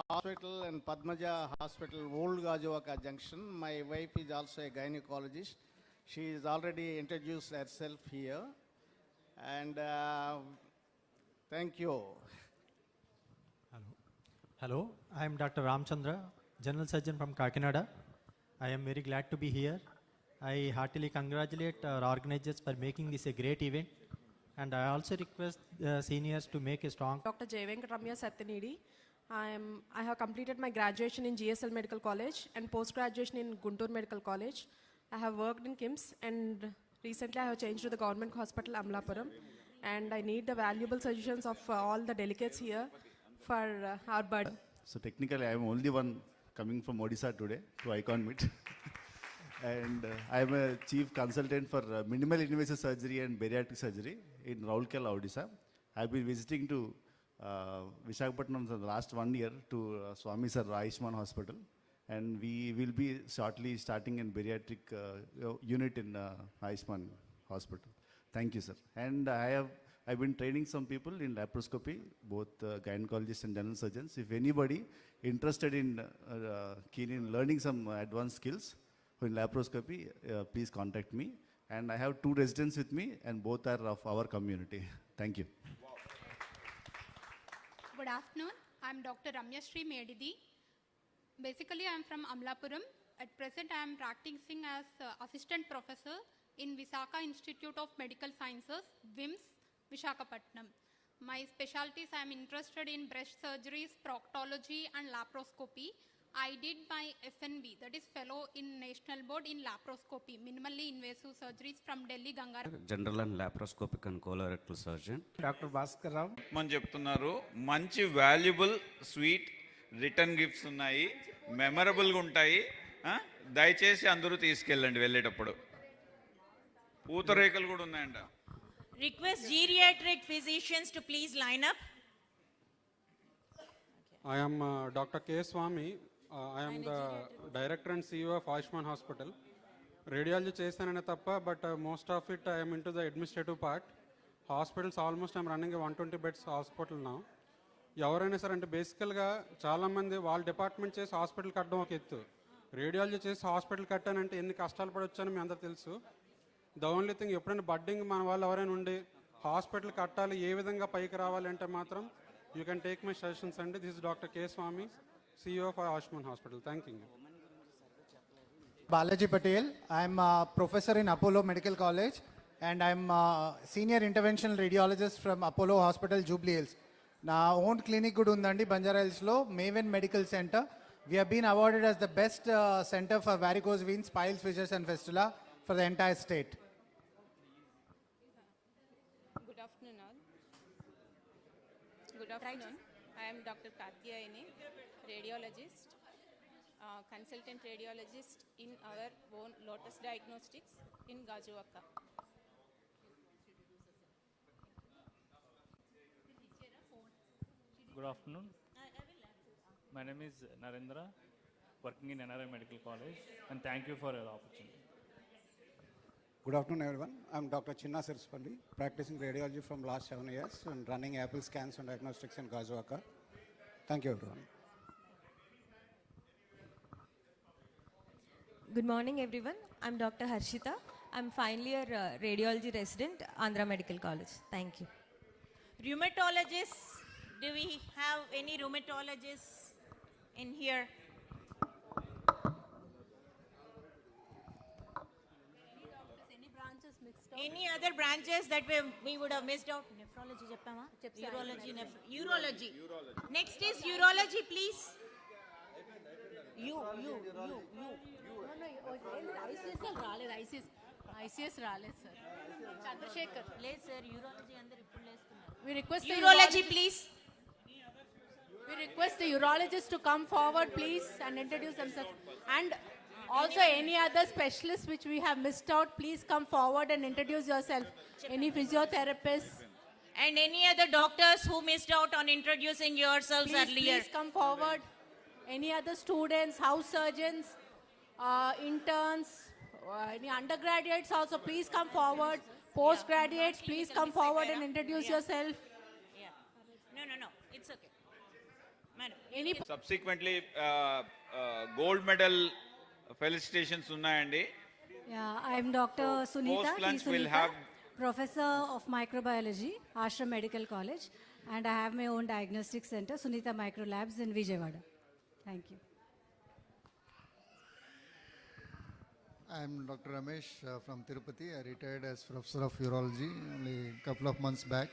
hospital and Padmaja Hospital, Old Gajuvaka Junction. My wife is also a gynecologist. She is already introduced herself here. And thank you. Hello, I am Dr. Ramchandra, General Surgeon from Kakinada. I am very glad to be here. I heartily congratulate our organizers for making this a great event. And I also request the seniors to make a strong... Dr. Ramya Satyanidi. I have completed my graduation in GSL Medical College and post-graduation in Guntur Medical College. I have worked in KIMS and recently I have changed to the Government Hospital Amalapuram. And I need the valuable suggestions of all the delegates here for our bud. So technically I am only one coming from Odisha today to Ikon-Meet. And I am a chief consultant for minimal invasive surgery and bariatric surgery in Rourkela, Odisha. I have been visiting to Vishakhapatnam for the last 1 year to Swami Sir Ayushman Hospital. And we will be shortly starting in bariatric unit in Ayushman Hospital. Thank you, sir. And I've been training some people in laparoscopy, both gynecologists and general surgeons. If anybody interested in keen in learning some advanced skills in laparoscopy, please contact me. And I have 2 residents with me, and both are of our community. Thank you. Good afternoon. I'm Dr. Ramyashree Medidi. Basically, I'm from Amlapuram. At present, I am practicing as assistant professor in Visakha Institute of Medical Sciences, VIMS, Vishakhapatnam. My specialties, I am interested in breast surgeries, proctology and laparoscopy. I did my FNB, that is Fellow in National Board in Laparoscopy, minimally invasive surgeries from Delhi Gangara. General and laparoscopic and colorectal surgeon. Dr. Bhaskar Rao. మనం చెప్తున్నారు మంచి valuable sweet return gifts ఉన్నాయి, మెమరబుల్గా ఉంటాయి. దయచేసి అందరూ తీసుకెళ్ళండి వెళ్ళేటప్పుడు. పూతరేకలు కూడా ఉన్నాయంట. Request geriatric physicians to please line up. I am Dr. K. Swami. I am the director and CEO of Ayushman Hospital. Radiology చేస్తాననే తప్ప, but most of it I am into the administrative part. Hospitals almost I am running a 120 beds hospital now. ఎవరైనా సరే అంటే బేసికల్గా చాలామంది వాళ్ళ department చేసి hospital కట్టడం ఒక ఎత్తు, రేడియాలజీ చేసి హాస్పిటల్ కట్టానంటే ఎన్ని కష్టాలు పడొచ్చని మీ అందరూ తెలుసు. ద ఓన్లీ థింగ్ ఎప్పుడైనా బడ్డింగ్ మన వాళ్ళు ఎవరైనా ఉండి హాస్పిటల్ కట్టాలి, ఏ విధంగా పైకి రావాలి అంటే మాత్రం you can take my suggestions అండి. This is doctor K Swami, CEO for Ayushman Hospital. Thank you. Balaji Patel. I'm a professor in Apollo Medical College and I'm a senior interventional radiologist from Apollo Hospital, Jubilee Hills. Na own clinic kuda undandi Banjara Hills lo, Maven Medical Center. We have been awarded as the best center for varicose veins, piles, fissures and fistula for the entire state. Good afternoon all. Good afternoon. I am Dr. Katyayani, radiologist, consultant radiologist in our own Lotus Diagnostics in Gajuvaka. Good afternoon. My name is Narendra, working in NRI Medical College, and thank you for your opportunity. Good afternoon, everyone. I'm Dr. Chinna Sirspalli, practicing radiology from last 7 years and running Apple Scans and Diagnostics in Gajuvaka. Thank you, everyone. Good morning, everyone. I'm Dr. Harshita. I'm final year radiology resident, Andhra Medical College. Thank you. Rheumatologists, do we have any rheumatologists in here? Any other branches that we would have missed out? Nephrology, cheppama? Urology, urology. Next is urology, please. You. ICS రాలేదు sir. Chandrasekhar లేదు sir, urology అందరు ఇప్పుడు లేస్తున్నారు. We request urology, please. We request the urologists to come forward, please, and introduce themselves. And also any other specialists which we have missed out, please come forward and introduce yourself. Any physiotherapists. And any other doctors who missed out on introducing yourselves earlier. Please come forward. Any other students, house surgeons, interns, any undergraduates also, please come forward. Postgraduates, please come forward and introduce yourself. Yeah. No. It's okay. Any Subsequently, gold medal felicitations ఉన్నాయండి. Yeah, I'm Dr. Sunita. Post lunch T. we'll Sunita, have Professor of Microbiology, Ashram Medical College, and I have my own diagnostic center, Sunita Micro Labs in Vijayawada. Thank you. I'm Dr. Ramesh from Tirupati. I retired as Professor of Urology only a couple of months back.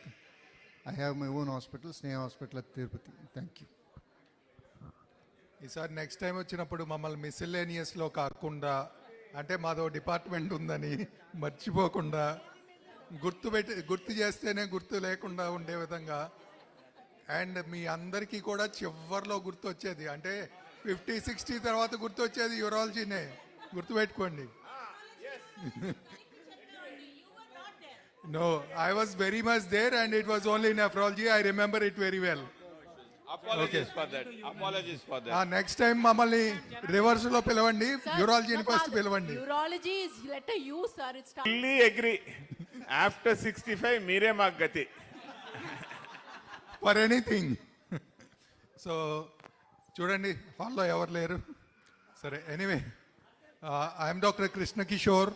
I have my own hospital, Sneha Hospital at Tirupati. Thank you. ఈసారి next time వచ్చినప్పుడు మమ్మల్ని మిసిలేనియస్లో కాకుండా అంటే మాదో department ఉందని మర్చిపోకుండా గుర్తు చేస్తేనే గుర్తు లేకుండా ఉండే విధంగా అండ్ మీ అందరికీ కూడా చివరిలో గుర్తు వచ్చేది అంటే 50-60 తర్వాత గుర్తు వచ్చేది యూరాలజీనే గుర్తుపెట్టుకోండి. No, I was very much there and it was only nephrology. I remember it very well. Apologies for that. Apologies for that. Next time మమ్మల్ని రివర్స్ లో పిలవండి, యూరాలజీని ఫస్ట్ పిలవండి. Urology is letter U, sir. It's fully agree. After 65, మీరే మాకు గతి. For anything. So చూడండి హాల్లో ఎవరు లేరు. సరే, anyway I'm doctor Krishna Kishore,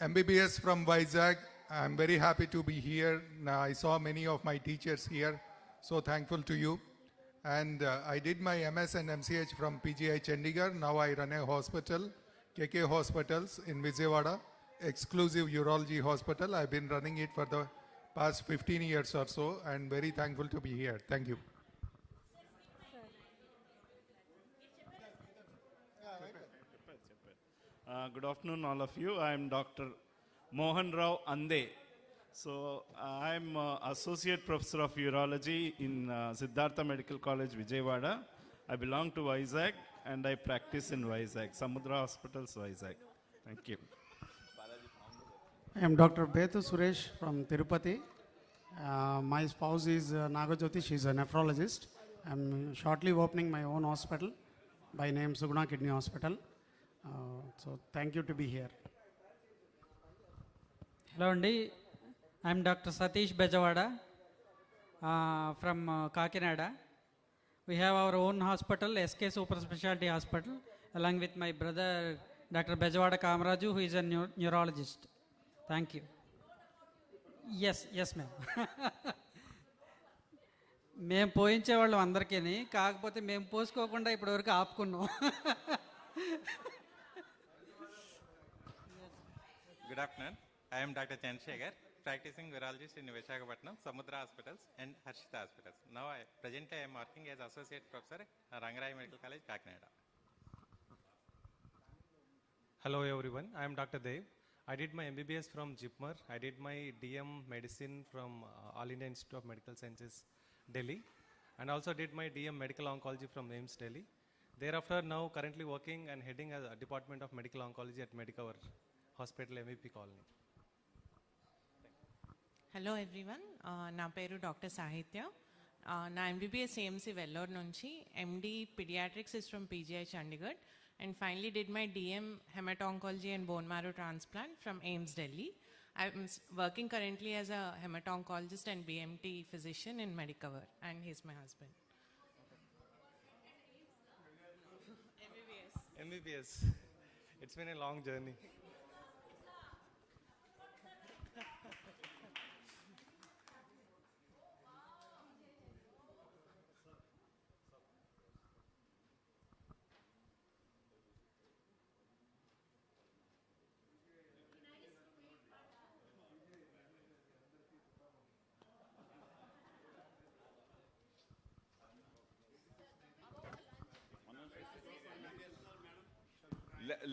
MBBS from Vizag. I'm very happy to be here. I saw many of my teachers here, so thankful to you. And I did my MS and MCH from PGI Chandigarh. Now I run a hospital, KK Hospitals in Vijayawada, exclusive urology hospital. I've been running it for the past 15 years or so, and very thankful to be here. Thank you. Good afternoon, all of you. I am Dr. Mohan Rao Ande. So I'm Associate Professor of Urology in Siddhartha Medical College, Vijayawada. I belong to Vizag and I practice in Vizag, Samudra Hospitals, Vizag. Thank you. I am Dr. Bethu Suresh from Tirupati. My spouse is Nagajyoti. She is a nephrologist. I am shortly opening my own hospital by name Suguna Kidney Hospital. So thank you to be here. Hello, Andy. I'm Dr. Satish Bejawada from Kakinada. We have our own hospital, SK Super Specialty Hospital, along with my brother, Dr. Bejawada Kamaraju, who is a neurologist. Thank you. Yes, ma'am. మేము పోయించేవాళ్ళం అందరికీ, కాకపోతే మేము పోసుకోకుండా ఇప్పటివరకు ఆపుకున్నాం. Good afternoon. I am Dr. Chandrasekhar, practicing urologist in Vishakhapatnam, Samudra Hospitals and Harshita Hospitals. Now, presently I am working as Associate Professor at Rangaraya Medical College, Kakinada. Hello everyone, I am Dr. Dev. I did my MBBS from JIPMER. I did my DM Medicine from All India Institute of Medical Sciences, Delhi. And also did my DM Medical Oncology from AIMS, Delhi. Thereafter, now currently working and heading a Department of Medical Oncology at Medicover Hospital, MVP Colony. Hello everyone, నా పేరు doctor సాహిత్య. నా MBBS AMC Vellore నుంచి, MD Pediatrics is from PGI Chandigarh, and finally did my DM Hemato-Oncology and Bone Marrow Transplant from AIMS Delhi. I'm working currently as a hemato-oncologist and BMT physician in Medicover, and he's my husband. MBBS. It's been a long journey.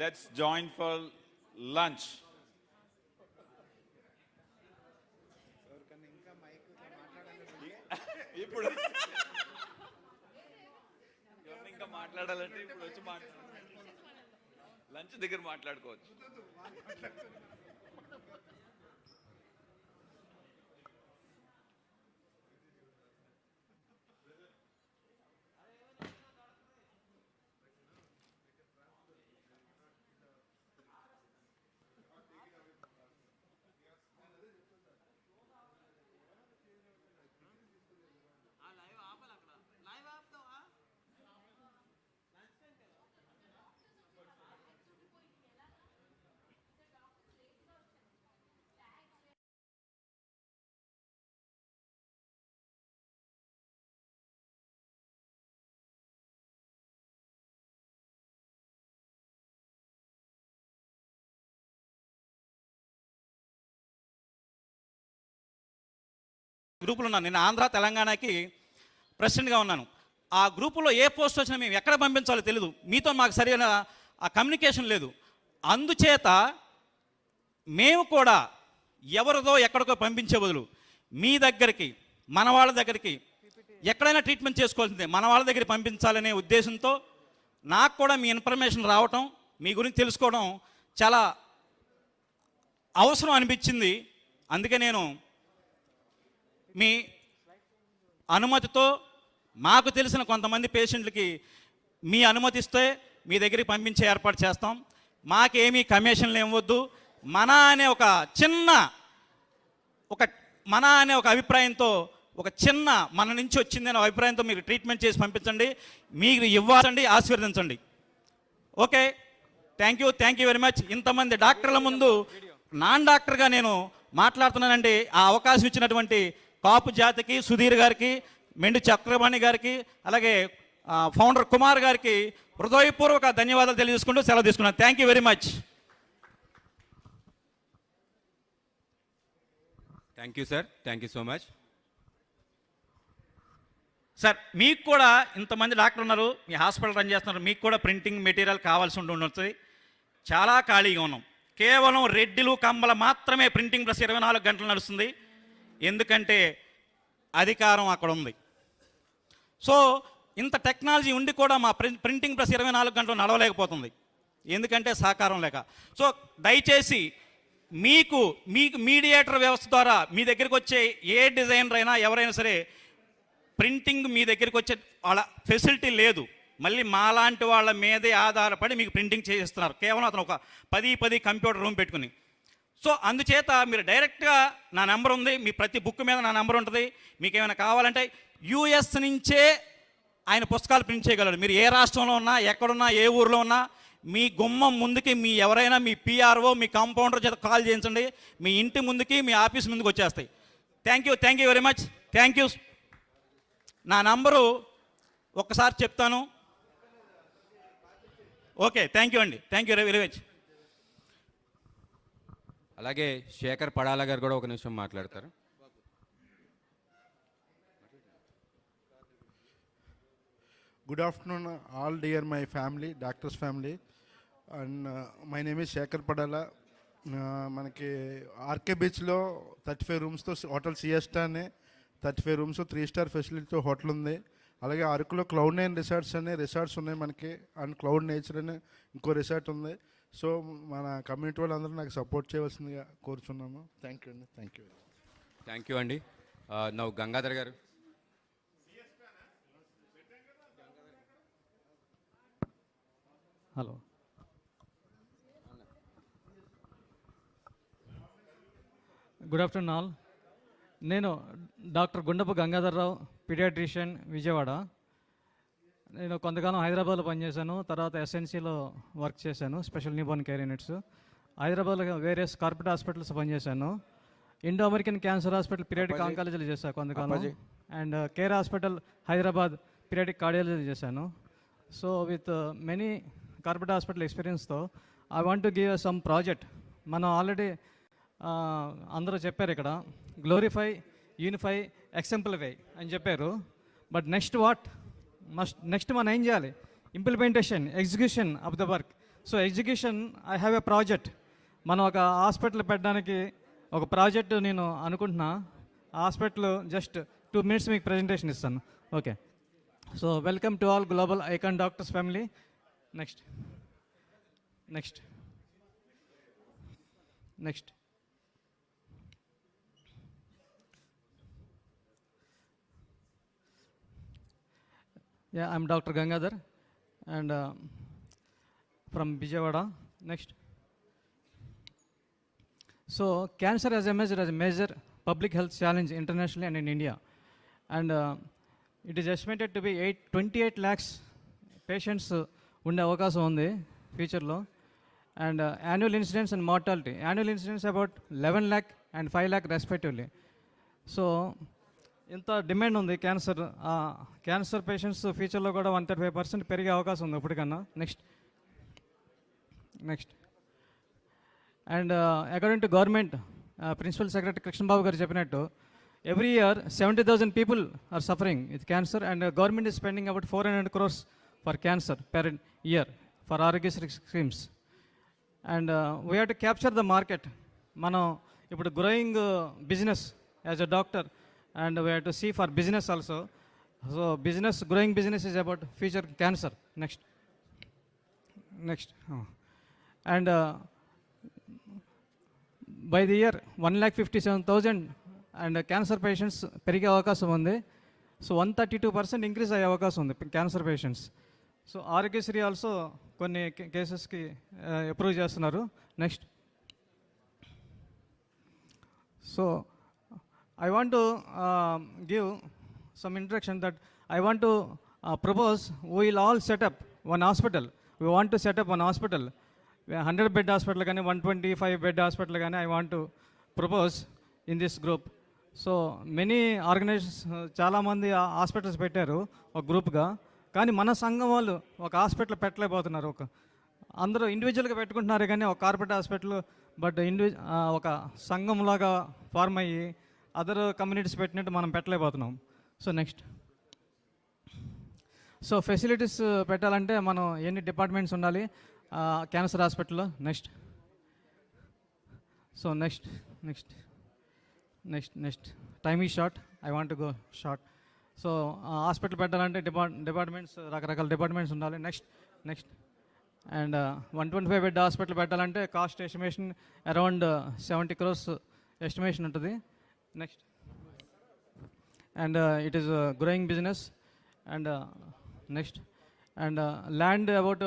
Let's join for lunch. ఇప్పుడు ఇంకా మాట్లాడాలంటే ఇప్పుడు వచ్చి lunch దగ్గర మాట్లాడుకోవచ్చు. గ్రూపులు ఉన్నాను. నేను ఆంధ్ర తెలంగాణకి ప్రెసిడెంట్గా ఉన్నాను. ఆ గ్రూపులో ఏ పోస్ట్ వచ్చినా మేము ఎక్కడ పంపించాలో తెలియదు. మీతో మాకు సరైన ఆ కమ్యూనికేషన్ లేదు. అందుచేత మేము కూడా ఎవరిదో ఎక్కడికో పంపించే బదులు మీ దగ్గరికి, మన వాళ్ళ దగ్గరికి, ఎక్కడైనా ట్రీట్మెంట్ చేసుకోవాల్సిందే మన వాళ్ళ దగ్గర పంపించాలనే ఉద్దేశంతో నాకు కూడా మీ ఇన్ఫర్మేషన్ రావటం, మీ గురించి తెలుసుకోవడం చాలా అవసరం అనిపించింది. అందుకే నేను మీ అనుమతితో మాకు తెలిసిన కొంతమంది పేషెంట్లకి మీ అనుమతిస్తే మీ దగ్గరికి పంపించే ఏర్పాటు చేస్తాం. మాకేమీ కమిషన్లు ఏమవద్దు. మన అనే ఒక అభిప్రాయంతో, ఒక చిన్న మన నుంచి వచ్చిందనే అభిప్రాయంతో మీరు ట్రీట్మెంట్ చేసి పంపించండి. మీరు ఇవ్వాలండి, ఆశీర్వదించండి. Okay, thank you very much. ఇంతమంది డాక్టర్ల ముందు నాన్ డాక్టర్గా నేను మాట్లాడుతున్నానండి. ఆ అవకాశం ఇచ్చినటువంటి కాపు జాతికి, సుధీర్ గారికి, మెండు చక్రపాణి గారికి, అలాగే ఫౌండర్ కుమార్ గారికి హృదయపూర్వక ధన్యవాదాలు తెలియజేసుకుంటూ సెలవు తీసుకున్నాను. Thank you very much. Thank you sir, thank you so much. Sir, మీకు కూడా ఇంతమంది డాక్టర్ ఉన్నారు, మీ హాస్పిటల్ రన్ చేస్తున్నారు, మీకు కూడా ప్రింటింగ్ మెటీరియల్ కావాల్సి ఉండొచ్చు. చాలా ఖాళీగా ఉన్నాం. కేవలం రెడ్డిలు, కంబల మాత్రమే ప్రింటింగ్ ప్రెస్ 24 గంటలు నడుస్తుంది. ఎందుకంటే అధికారం అక్కడ ఉంది. సో ఇంత టెక్నాలజీ ఉండి కూడా మా ప్రింటింగ్ ప్రెస్ 24 గంటలు నడవలేకపోతుంది. ఎందుకంటే సహకారం లేక. సో దయచేసి మీకు మీడియేటర్ వ్యవస్థ ద్వారా మీ దగ్గరికి వచ్చే ఏ డిజైనర్ అయినా, ఎవరైనా సరే, ప్రింటింగ్ మీ దగ్గరికి వచ్చే వాళ్ళ ఫెసిలిటీ లేదు. మళ్ళీ మాలాంటి వాళ్ళ మీదే ఆధారపడి మీకు ప్రింటింగ్ చేయిస్తున్నారు. కేవలం అతను ఒక 10 కంప్యూటర్ రూమ్ పెట్టుకుని. సో అందుచేత మీరు డైరెక్ట్గా నా నెంబర్ ఉంది, మీ ప్రతి బుక్ మీద నా నెంబర్ ఉంటుంది. మీకు ఏమైనా కావాలంటే యుఎస్ నుంచే ఆయన పుస్తకాలు ప్రింట్ చేయగలరు. మీరు ఏ రాష్ట్రంలో ఉన్నా, ఎక్కడున్నా, ఏ ఊరిలో ఉన్నా, మీ గుమ్మం ముందుకి ఎవరైనా మీ పిఆర్ఓ, మీ కాంపౌండర్ చేత కాల్ చేయించండి. మీ ఇంటి ముందుకి, మీ ఆఫీస్ ముందుకు వచ్చేస్తాయి. Thank you very much. Thank you. నా నంబరు ఒక్కసారి చెప్తాను. ఓకే, థ్యాంక్ యూ అండి. Thank you very much. అలాగే శేఖర్ పడాల గారు కూడా ఒక నిమిషం మాట్లాడతారు. Good afternoon, all dear my family, doctors family, and my name is Shekhar Padala. మనకి ఆర్కే బీచ్లో 35 రూమ్స్తో హోటల్ సిఎస్టా అనే 35 రూమ్స్ 3 స్టార్ ఫెసిలిటీతో హోటల్ ఉంది. అలాగే అరకులో Cloud9 రిసార్ట్స్ అనే రిసార్ట్స్ ఉన్నాయి మనకి, అండ్ క్లౌడ్ నేచర్ అనే ఇంకో రిసార్ట్ ఉంది. సో మన కమ్యూనిటీ వాళ్ళందరూ నాకు సపోర్ట్ చేయవలసిందిగా కోరుచున్నాము. థ్యాంక్ యూ అండి. థ్యాంక్ యూ అండి. నౌ గంగాధర్ గారు. Hello, good afternoon all. నేను డాక్టర్ గుండపు గంగాధర్రావు, పీడియాట్రిషియన్, విజయవాడ. నేను కొంతకాలం హైదరాబాద్లో పనిచేశాను, తర్వాత ఎస్ఎన్సీలో వర్క్ చేశాను, స్పెషల్ న్యూబోర్న్ కేర్ యూనిట్స్. హైదరాబాద్లో వేరియస్ కార్పొరేట్ హాస్పిటల్స్ పనిచేశాను. Indo American cancer hospital paediatric ఆంకాలజీలో చేశాను కొంతకాలం, and care hospital Hyderabad paediatric cardiology చేశాను. So with many corporate hospital ఎక్స్పీరియన్స్తో I want to give some project. మనం ఆల్రెడీ అందరూ చెప్పారు ఇక్కడ, గ్లోరిఫై, యూనిఫై, ఎక్సెంప్లిఫై అని చెప్పారు. బట్ నెక్స్ట్ మనం ఏం చేయాలి? Implementation, execution of the work. So execution, I have a project. మనం ఒక హాస్పిటల్ పెట్టడానికి ఒక ప్రాజెక్ట్ నేను అనుకుంటున్నా. హాస్పిటల్ జస్ట్ 2 minutes మీకు ప్రజెంటేషన్ ఇస్తాను. Okay. So welcome to all global icon doctors family. Next. Yeah, I'm Dr. Gangadhar, and from Vijayawada. Next. So cancer has emerged as a major public health challenge internationally and in India, and it is estimated to be 28 lakhs patients ఉండే అవకాశం ఉంది ఫ్యూచర్లో. And annual incidence and mortality, annual incidence about 11 lakh and 5 lakh respectively. So ఇంత demand ఉంది cancer patients ఫ్యూచర్లో కూడా 135% పెరిగే అవకాశం ఉంది ఇప్పటికన్నా. Next. And according to government principal secretary Krishnababu garu చెప్పినట్టు, every year 70,000 people are suffering with cancer, and government is spending about 400 crores for cancer per year for Arogyasri schemes. And we have to capture the market. Mano ఇప్పుడు growing business as a doctor, and we have to see for business also. So business, growing business is about future cancer. Next. And by the year 1,57,000 and cancer patients పెరిగే అవకాశం ఉంది. So 132% increase అయ్యే అవకాశం ఉంది cancer patients. So Aarogyasri also కొన్ని కేసెస్కి approve చేస్తున్నారు. Next. So I want to give some introduction that I want to propose we will all set up one hospital. We want to set up one hospital, 100-bed hospital కానీ 125-bed hospital కానీ I want to propose in this group. So many organisations చాలామంది hospitals పెట్టారు ఒక గ్రూప్గా, కానీ మన సంఘం వాళ్ళు ఒక హాస్పిటల్ పెట్టలేకపోతున్నారు. అందరూ ఇండివిజువల్గా పెట్టుకుంటున్నారు కానీ ఒక కార్పొరేట్ హాస్పిటల్, బట్ ఒక సంఘంలాగా ఫార్మ్ అయ్యి అదర్ కమ్యూనిటీస్ పెట్టినట్టు మనం పెట్టలేకపోతున్నాం. So next. సో ఫెసిలిటీస్ పెట్టాలంటే మనం ఎన్ని డిపార్ట్మెంట్స్ ఉండాలి క్యాన్సర్ హాస్పిటల్లో. నెక్స్ట్. సో నెక్స్ట్ టైమ్ ఈ short, I want to go short. So hospital పెట్టాలంటే డిపార్ట్మెంట్స్, రకరకాల డిపార్ట్మెంట్స్ ఉండాలి. నెక్స్ట్. అండ్ 125-bed హాస్పిటల్ పెట్టాలంటే cost estimation around 70 crores estimation ఉంటుంది. Next. And it is growing business. And next. And land about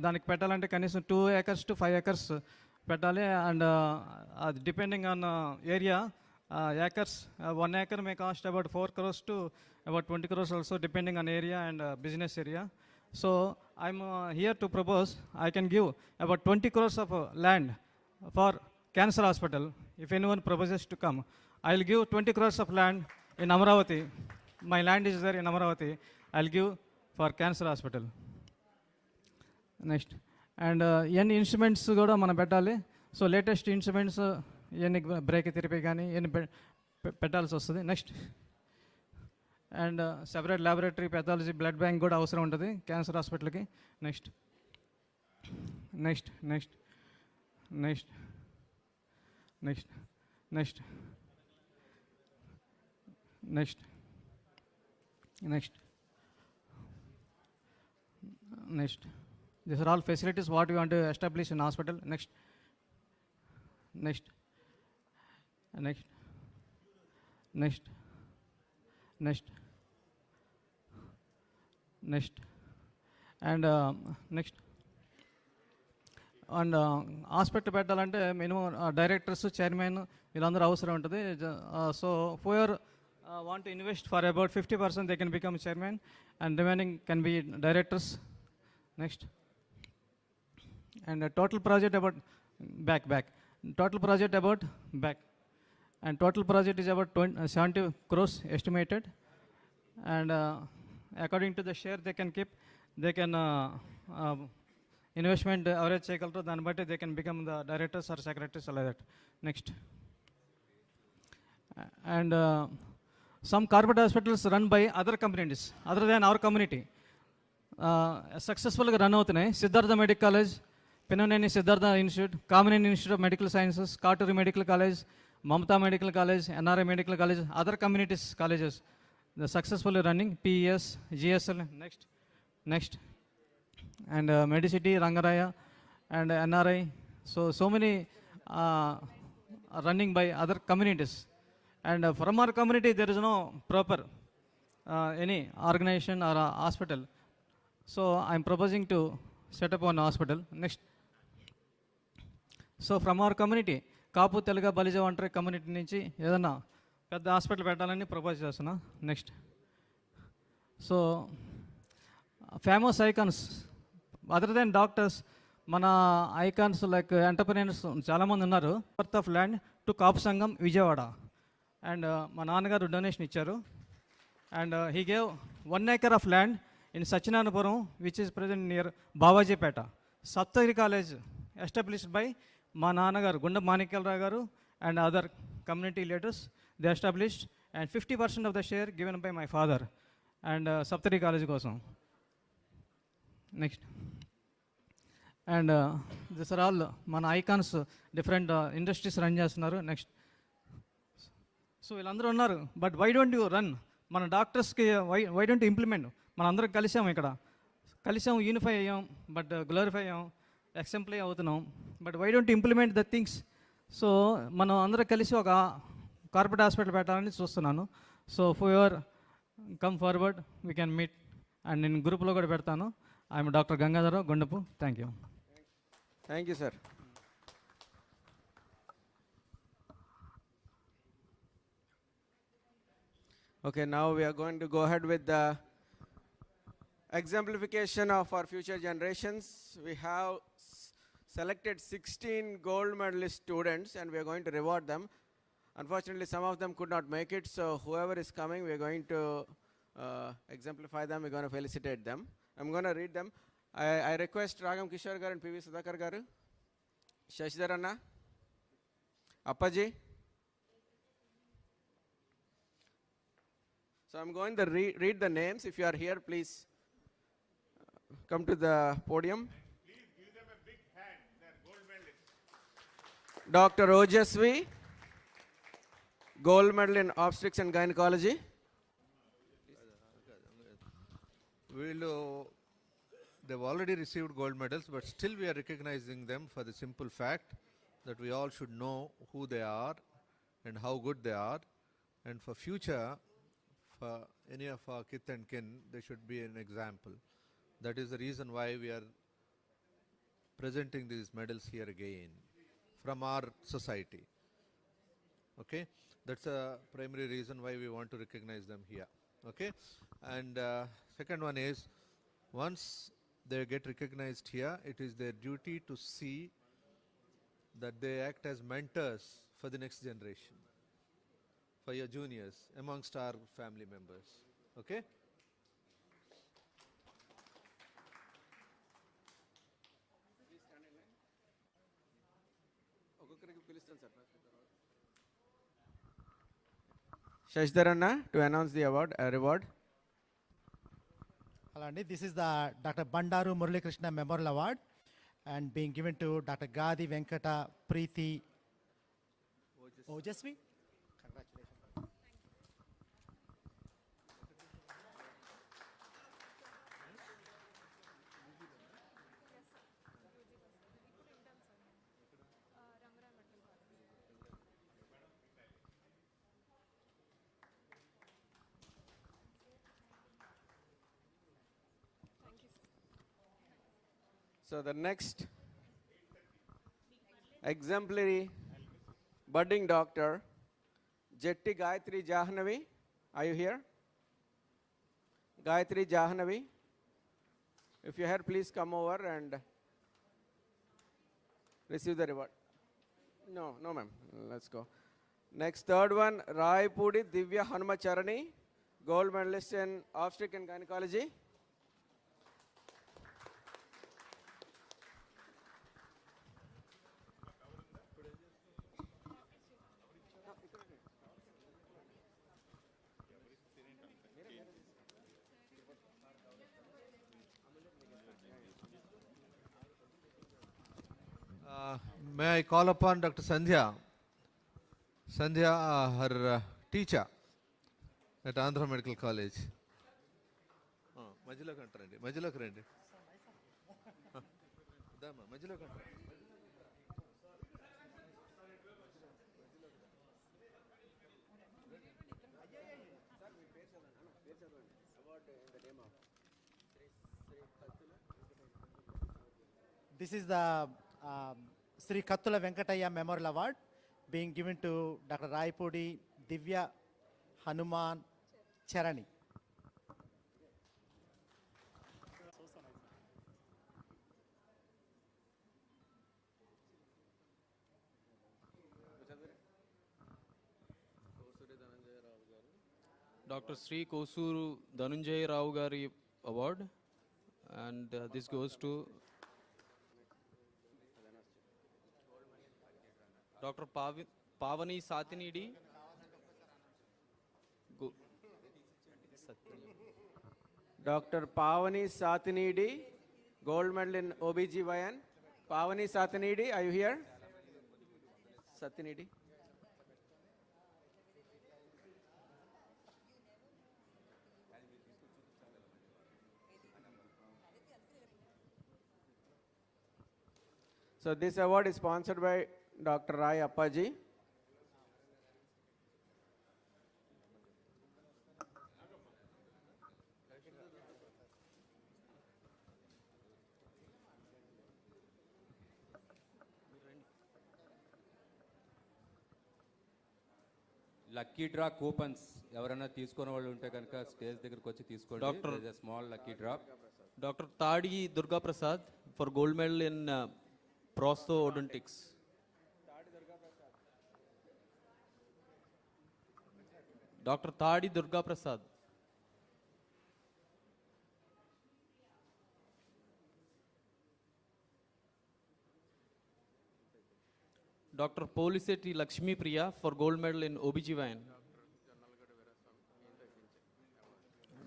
దానికి పెట్టాలంటే కనీసం 2 acres to 5 acres పెట్టాలి. And అది depending on area acres. 1 acre may cost about 4 crores to about 20 crores also, depending on area and business area. So I'm here to propose I can give about 20 crores of land for cancer hospital. If anyone proposes to come, I'll give 20 crores of land in Amaravati. My land is there in Amaravati. I'll give for cancer hospital. Next. And any instruments kuda mana pettali. So latest instruments ఎన్ని break therapy కానీ ఎన్ని పెట్టాల్సి వస్తుంది. Next. And separate laboratory, pathology, blood bank కూడా అవసరం ఉంటుంది cancer హాస్పిటల్కి. Next. These are all facilities what we want to establish in hospital. Next. And next. And hospital పెట్టాలంటే మినిమం డైరెక్టర్స్, చైర్మన్ వీళ్ళందరూ అవసరం ఉంటుంది. So four want to invest for about 50%, they can become chairman and remaining can be directors. Next. And total project about total project about back, and total project is about 70 crores estimated. And according to the share they can keep, they can investment average చేయగలరు, దాన్ని బట్టి they can become the directors or secretaries like that. Next. And some corporate hospitals run by other communities other than our community successfully run అవుతున్నాయి. Siddhartha medical college, Pinaneni Siddhartha institute, Kamineni institute of medical sciences, Katuri medical college, Mamata medical college, NRI medical college, other communities colleges the successfully running. PES, GSL. Next. And Medicity, Rangaraya and NRI. So many running by other communities. And from our community there is no proper any organization or hospital. So I am proposing to set up one hospital. Next. So from our community, Kapu, Telugu, Balija, Ontari community నుంచి ఏదన్నా పెద్ద hospital పెట్టాలని propose చేస్తున్నా. Next. So famous icons other then doctors, మన icons like entrepreneurs చాలామంది ఉన్నారు. Worth of land to Kapu సంఘం Vijayawada. And మా నాన్నగారు డొనేషన్ ఇచ్చారు. And he gave 1 acre of land in Sachinanapuram, which is present near Bavajipeta. Saptagiri College established by మా నాన్నగారు గుండ మాణిక్యాలరావు గారు and other community leaders. They established, and 50% of the share given by my father, and Saptari College కోసం. Next. And these are all మన Icons different industries run చేస్తున్నారు. Next. So వీళ్ళందరూ ఉన్నారు, but why don't you run? మన డాక్టర్స్కి why don't implement? మనం అందరం కలిసాము, ఇక్కడ కలిసాము, యూనిఫై అయ్యాం, బట్ గ్లోరిఫై అయ్యాం, ఎక్సెంప్లై అవుతున్నాం, but why don't implement the things? So మనం అందరం కలిసి ఒక కార్పొరేట్ హాస్పిటల్ పెట్టాలని చూస్తున్నాను. So for come forward we can meet, and నేను గ్రూప్లో కూడా పెడతాను. I'm doctor Gangadhara Rao Gundapu. Thank you. Thank you, sir. Okay, now we are going to go ahead with the exemplification of our future generations. We have selected 16 gold medalist students and we are going to reward them. Unfortunately, some of them could not make it, so whoever is coming, we are going to exemplify them, we are going to felicitate them. I'm going to read them. I request Ragam Kishore garu and PV Sudhakar garu, Shashidhar Anna, Appaji. So I'm going to read the names. If you are here, please come to the podium. Please give them a big hand. They're gold medalists. Dr. Ojasvi, gold medal in obstetrics and gynecology. They've already received gold medals, but still we are recognizing them for the simple fact that we all should know who they are and how good they are, and for future, for any of our kith and kin, they should be an example. That is the reason why we are presenting these medals here again from our society. Okay, that's a primary reason why we want to recognize them here. Okay, and second one is, once they get recognized here, it is their duty to see that they act as mentors for the next generation, for your juniors amongst our family members. Okay? Shashidhar Anna to announce the award, reward. Hello, Andy. This is the Dr. Bandaru Murali Krishna Memorial Award and being given to Dr. Gadi Venkata Preeti Ojasvi. Congratulations. So the next exemplary budding doctor, Jetti Gayatri Jahnavi. Are you here? Gayatri Jahnavi. If you're here, please come over and receive the reward. No, ma'am. Let's go. Next, third one, Rai Pudi Divya Hanumacharani, gold medalist in obstetrics and gynecology. May I call upon Dr. Sandhya? Sandhya, her teacher at Andhra Medical College. మధ్యలోకి అంటారండి, మధ్యలోకి రండి, మధ్యలోకి అంటారు. This is the Sri Kattula Venkataya Memorial Award being given to Dr. Raipudi Divya Hanuman Charani. Dr. Sri Kosuru Dhanunjay Rao Gari Award, and this goes to Dr. Pavani Satinidi, Dr. Pavani Satinidi, gold medal in OBGYN. Pavani Satinidi, are you here? Satinidi. So this award is sponsored by Dr. Rai Appaji. Lucky draw coupons ఎవరైనా తీసుకునే వాళ్ళు ఉంటే కనుక stage దగ్గరికి వచ్చి తీసుకోండి. Doctor- There is a small lucky drop. Dr. Tadi Durga Prasad for gold medal in prosthodontics. Dr. Tadi Durga Prasad. Dr. Poliseti Lakshmi Priya for gold medal in OBGYN.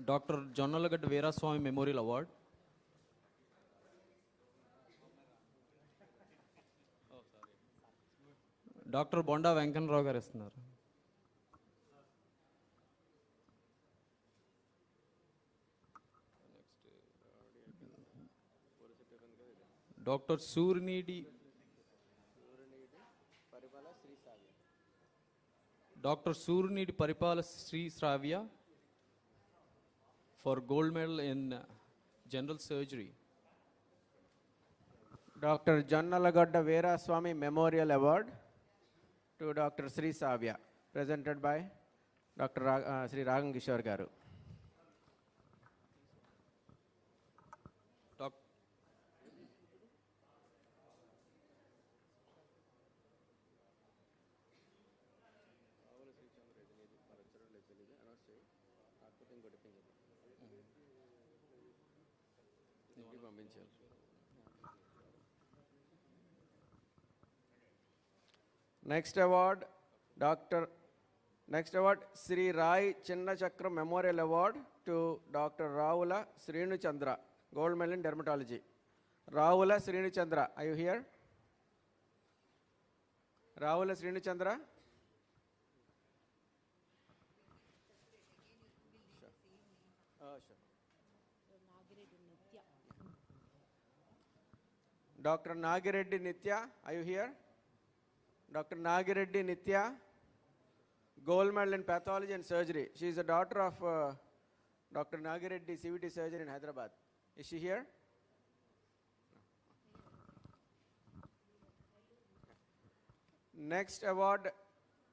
Dr. Jonnalagad Vera Swami Memorial Award. Doctor Bonda Venkannarao గారు ఇస్తున్నారు. Doctor Surnidi Paripala Sri Sravya for gold medal in general surgery. Dr. Jannalagadda Vera Swami Memorial Award to Dr. Sri Savya, presented by Dr. Sri Ragam Kishore Garu. Next award, Sri Rai Chinna Chakra Memorial Award to Dr. Rahula Srinu Chandra, gold medal in dermatology. Rahula Srinu Chandra, are you here? Rahula Srinu Chandra? Dr. Nagireddy Nitya, are you here? Dr. Nagireddy Nitya, gold medal in pathology and surgery. She is a daughter of Dr. Nagireddy, CVT surgeon in Hyderabad. Is she here? Next award,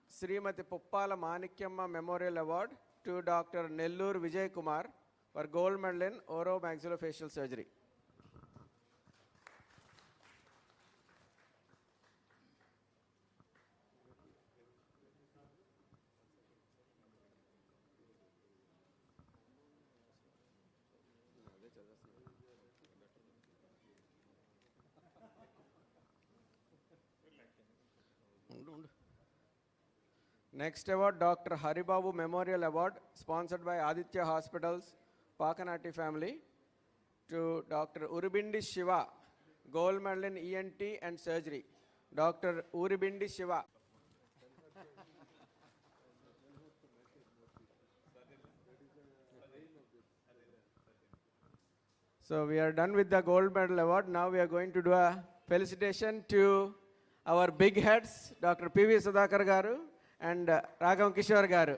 Srimati Puppala Manikyamma Memorial Award to Dr. Nellur Vijay Kumar for gold medal in oromaxillofacial surgery. Next award, Dr. Haribabu Memorial Award, sponsored by Aditya Hospitals, Pakanati family, to Dr. Uribindi Shiva, gold medal in ENT and surgery. Dr. Uribindi Shiva. So we are done with the gold medal award. Now we are going to do a felicitation to our big heads, Dr. P.V. Sudhakar Garu and Ragam Kishore Garu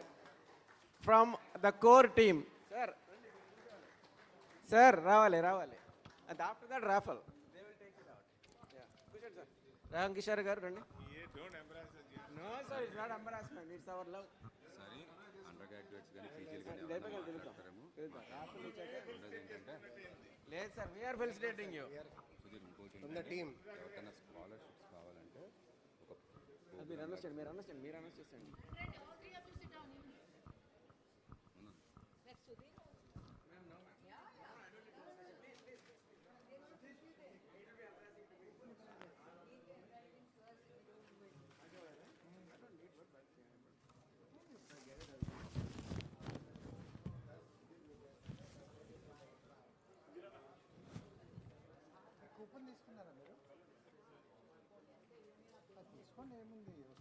from the core team. Sir, Ravale. And after that, raffle. They will take it out. Yeah. Good, sir. Ragam Kishore Garu, Rani. Don't embarrass us. No, sir, it's not embarrassment. It's our love. Sorry under graduates కానీ పీజీలు కానీ లేదు sir, we are felicitating you. ఎవరికైనా scholarships కావాలంటే ఒక మీరు announce చేయండి.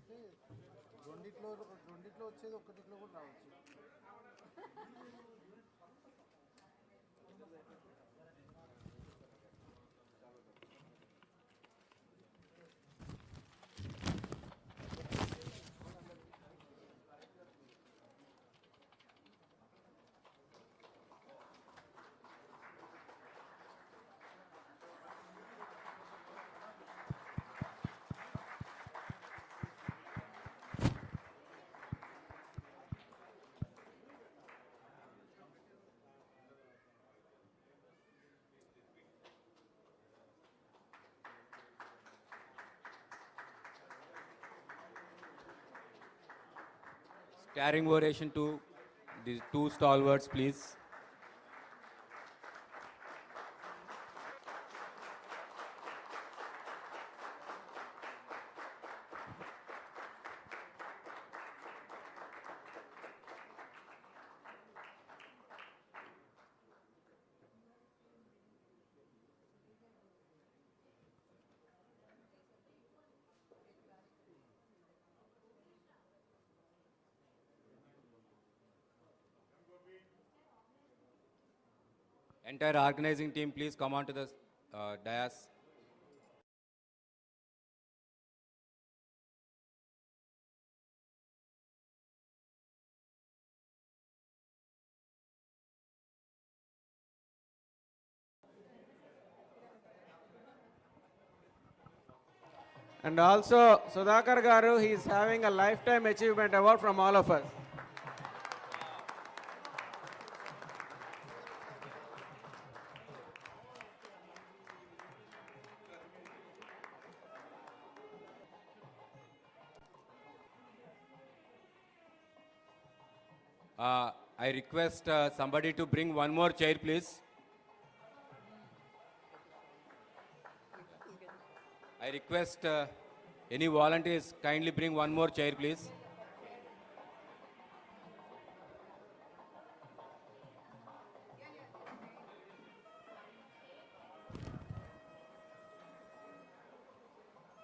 అంటే రెండిట్లో వచ్చేది ఒక్కటిట్లో కూడా రావచ్చు. Standing ovation to the two stalwarts, please. Entire organizing team, please come on to the dais. And also, Sudhakar Garu, he is having a lifetime achievement award from all of us. I request somebody to bring one more chair, please. I request any volunteers kindly bring one more chair, please.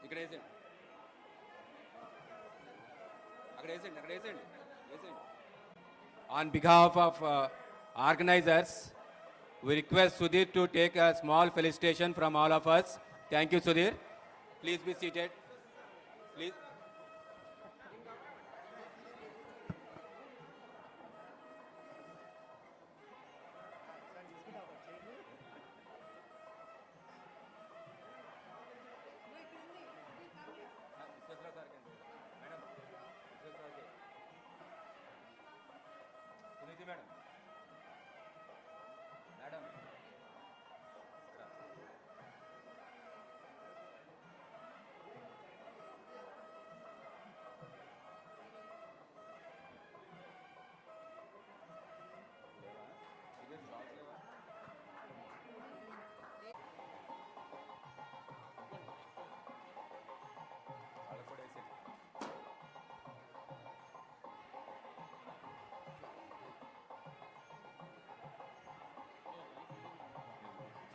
ఇక్కడ వేసేయండి. అక్కడ వేసేయండి, అక్కడ వేసేయండి, వేసేయండి. On behalf of organizers, we request Sudhir to take a small felicitation from all of us. Thank you, Sudhir. Please be seated. Please. Madam. Madam.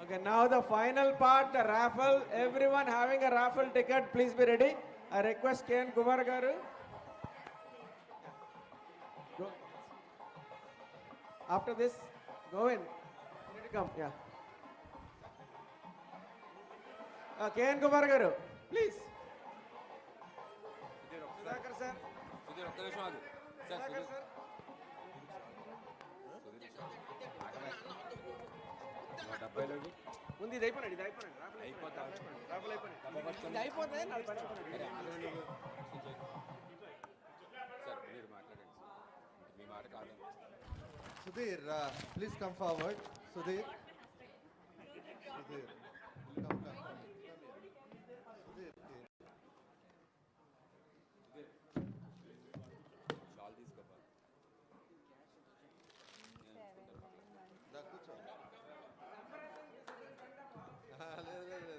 Okay, now the final part, the raffle. Everyone having a raffle ticket, please be ready. I request K.N. Kumar Garu. Go. After this, go in. You need to come, yeah. K.N. Kumar Garu, please. Sudhakar sir. Sudhir, ఒక్క నిమిషం ఆగు. Sir, Sudhakar Sudhir. sir. డబ్బాయిలోకి ఉంది ఇది అయిపోయినాడు ఇది అయిపోయినాడు raffle అయిపోయినాడు ఇది అయిపోతే నాది పని సార్ మీరు మాట్లాడండి మీ మాట కాదు. Sudhir, please come forward. Sudhir. Sudhir. Come. Sudhir. Shawl తీసుకోపా. Da కూర్చో. లేదు.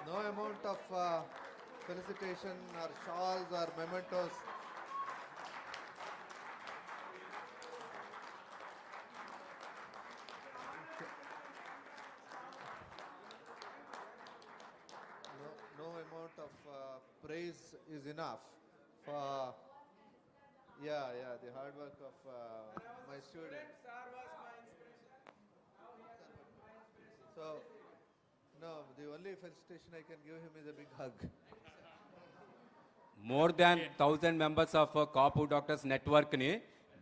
No amount donation or shawls or mementos. No amount of praise is enough for, the hard work of my students. So, no, the only felicitation I can give him is a big hug. More than 1000 members of Kapu doctors నెట్వర్క్ని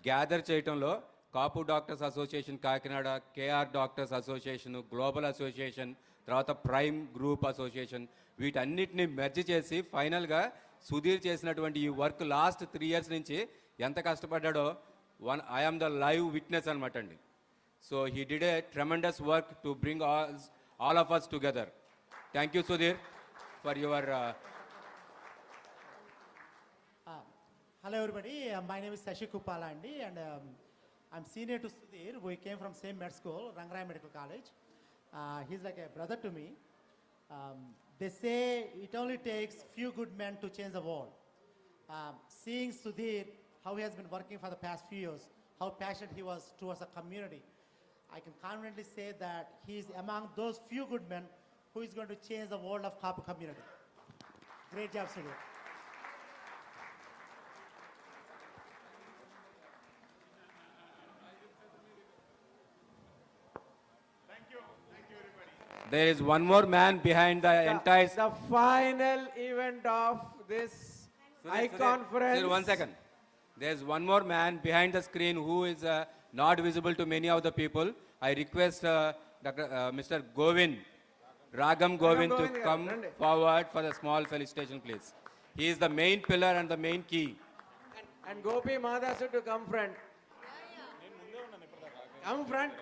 gather చేయడంలో Kapu doctors association Kakinada, KR doctors association, global association, తర్వాత prime group association, వీటన్నిటిని merge చేసి ఫైనల్గా సుధీర్ చేసినటువంటి ఈ work last 3 years నుంచి ఎంత కష్టపడ్డాడో I am the live witness అనమాట అండి. So he did a tremendous work to bring all of us together. Thank you, Sudhir, for your... Hello everybody, my name is Sashi Kupalandi and I'm senior to Sudhir. We came from same med school, Rangaraya Medical College. He's like a brother to me. They say it only takes few good men to change the world. Seeing Sudhir, how he has been working for the past few years, how passionate he was towards the community, I can confidently say that he is among those few good men who is going to change the world of Kapu community. Great job, Sudhir. There is one more man behind the entire... The final event of this Ikon-Ference. Sir, 1 second. There's one more man behind the screen who is not visible to many of the people. I request Mr. Govind, Ragam Govind to come forward for the small felicitation, please. He is the main pillar and the main key. And Gopi Madhasu to come front. Come front.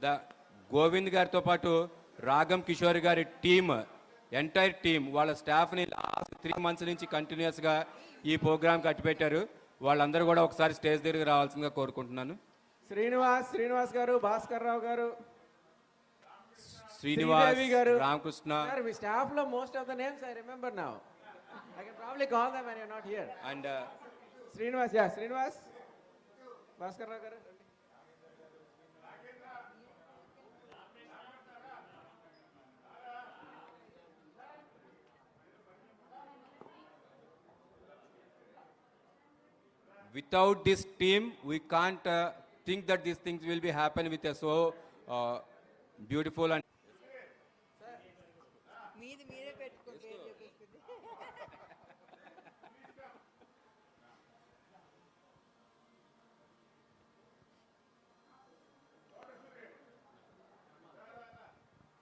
The Govind గారితో పాటు రాగం కిషోర్ గారి team, entire team, వాళ్ళ స్టాఫ్ని last 3 months నుంచి కంటిన్యూస్గా ఈ programme కట్టిపెట్టారు. వాళ్ళందరూ కూడా ఒకసారి స్టేజ్ దగ్గరికి రావాల్సిందిగా కోరుకుంటున్నాను. శ్రీనివాస్ గారు, భాస్కర్ రావు గారు, శ్రీనివాస్ గారు, రామకృష్ణ. మీ స్టాఫ్ లో most of the names I remember now. I can probably call them when you're not here. And Srinivas, Bhaskar Rao garu. Without this team, we can't think that these things will be happen with a so beautiful and...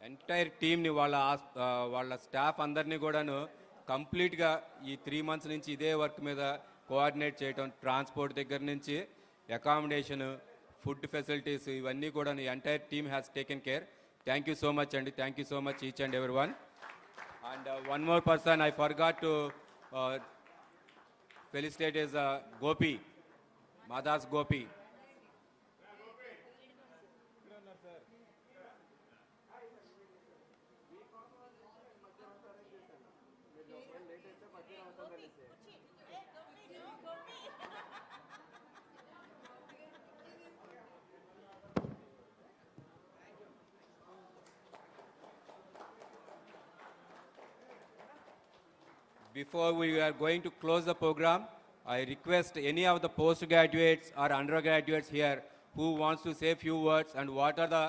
entire టీమ్ని వాళ్ళ staff అందరినీ కూడాను కంప్లీట్గా ఈ 3 months నుంచి ఇదే work మీద coordinate చేయటం, ట్రాన్స్పోర్ట్ దగ్గర నుంచి అకామిడేషన్, ఫుడ్ ఫెసిలిటీస్, ఇవన్నీ కూడా entire team has taken care. Thank you so much అండి. Thank you so much each and every one. And one more person I forgot to felicitate is Gopi, Madhas Gopi. Before we are going to close the program, I request any of the postgraduates or undergraduates here who wants to say few words and what are the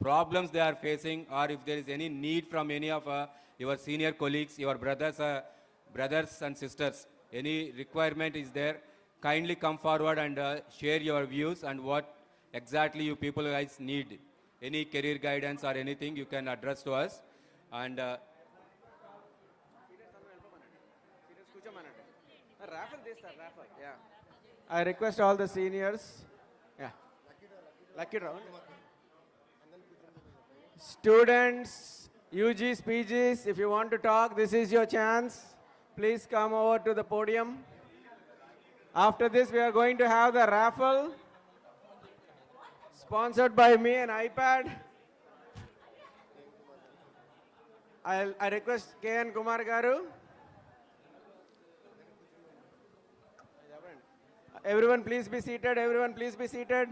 problems they are facing, or if there is any need from any of your senior colleagues, your brothers and sisters, any requirement is there, kindly come forward and share your views and what exactly you people guys need. Any career guidance or anything you can address to us. And Raffle. Yeah. I request all the seniors. Yeah. Lucky round. Students, UGs, PGs, if you want to talk, this is your chance. Please come over to the podium. After this, we are going to have the raffle. Sponsored by me, an iPad. I request K.N. Kumar Garu. Everyone please be seated. Everyone please be seated.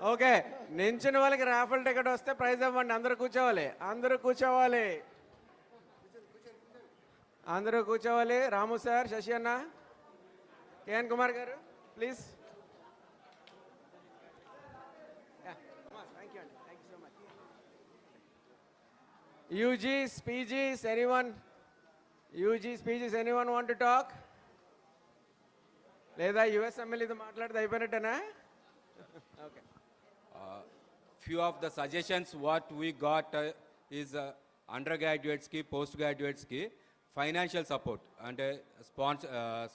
Okay నించిన వాళ్ళకి raffle ticket వస్తే praise ఇవ్వండి. అందరూ కూర్చోవాలి, అందరూ కూర్చోవాలి, అందరూ కూర్చోవాలి. రాము సార్, శశి అన్న, కేఎన్ కుమార్ గారు please. UGs, PGs, anyone? UGs, PGs, anyone want to talk? లేదా యుఎస్ ఎమ్మెల్యేతో మాట్లాడితే అయిపోయినట్టేనా? Okay. Few of the suggestions what we got is undergraduates ki, postgraduates ki financial support అంటే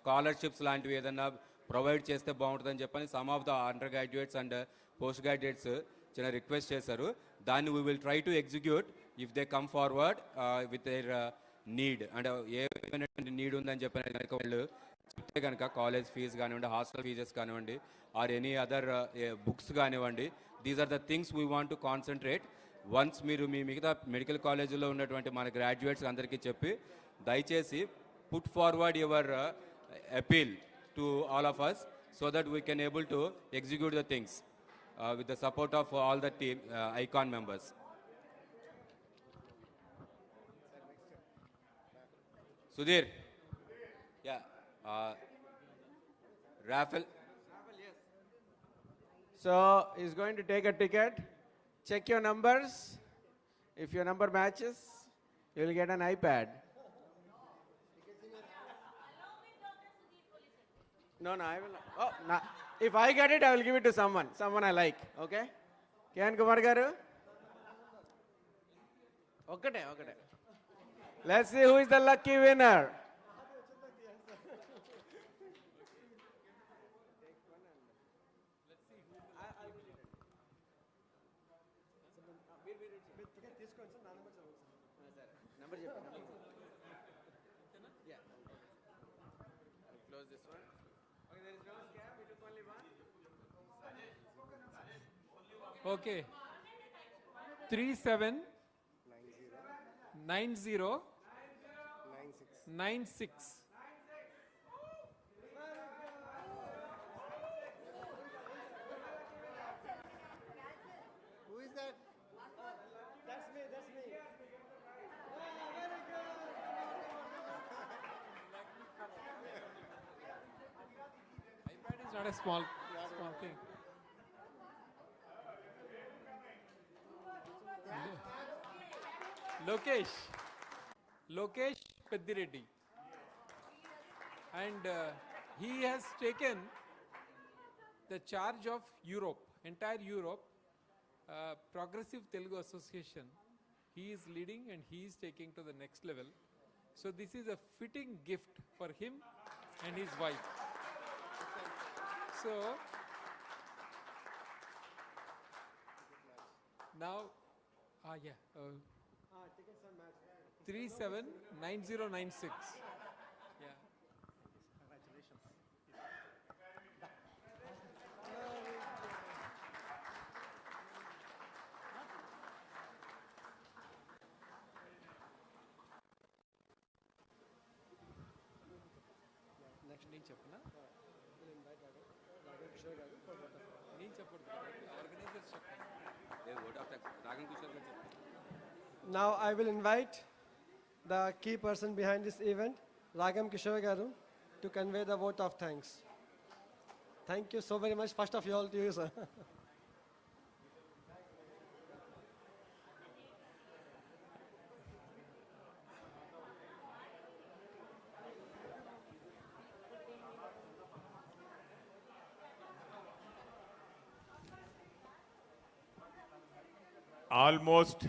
స్కాలర్షిప్స్ లాంటివి ఏదైనా ప్రొవైడ్ చేస్తే బాగుంటుందని చెప్పని some of the undergraduates and postgraduates చిన్న request చేశారు. దాన్ని we will try to execute if they come forward with their need. అంటే ఏమైనా నీడ్ ఉందని చెప్పిన కనుక వాళ్ళు చెప్తే కనుక కాలేజ్ ఫీజు కానివ్వండి, హాస్టల్ ఫీజెస్ కానివ్వండి, ఆర్ ఎనీ అదర్ బుక్స్ కానివ్వండి, these are the things we want to concentrate. Once మీరు మీ మిగతా మెడికల్ కాలేజీలో ఉన్నటువంటి మన గ్రాడ్యుయేట్స్ అందరికీ చెప్పి దయచేసి put forward your appeal to all of us so that we can able to execute the things with the support of all the team Ikon members. Sudhir, yeah, raffle. So he's going to take a ticket. Check your numbers. If your number matches, you will get an iPad. No, I will. Oh, no. If I get it, I will give it to someone I like. Okay? K.N. Kumar garu. Okay. Let's see who is the lucky winner. Close this one. Okay, there is no scam. We took only one. Okay. 379096. Who is that? That's me. iPad is not a small thing. Lokesh Peddireddy, and he has taken the charge of entire Europe, Progressive Telugu Association. He is leading and he is taking to the next level. So this is a fitting gift for him and his wife. So now, Tickets are matched. 379096. Yeah. Congratulations. Next నేను చెప్పనా నేను చెప్పకూడదు, organisers చెప్పండి. Now I will invite the key person behind this event, Ragam Kishore Garu, to convey the vote of thanks. Thank you so very much. First of all to you, sir. Almost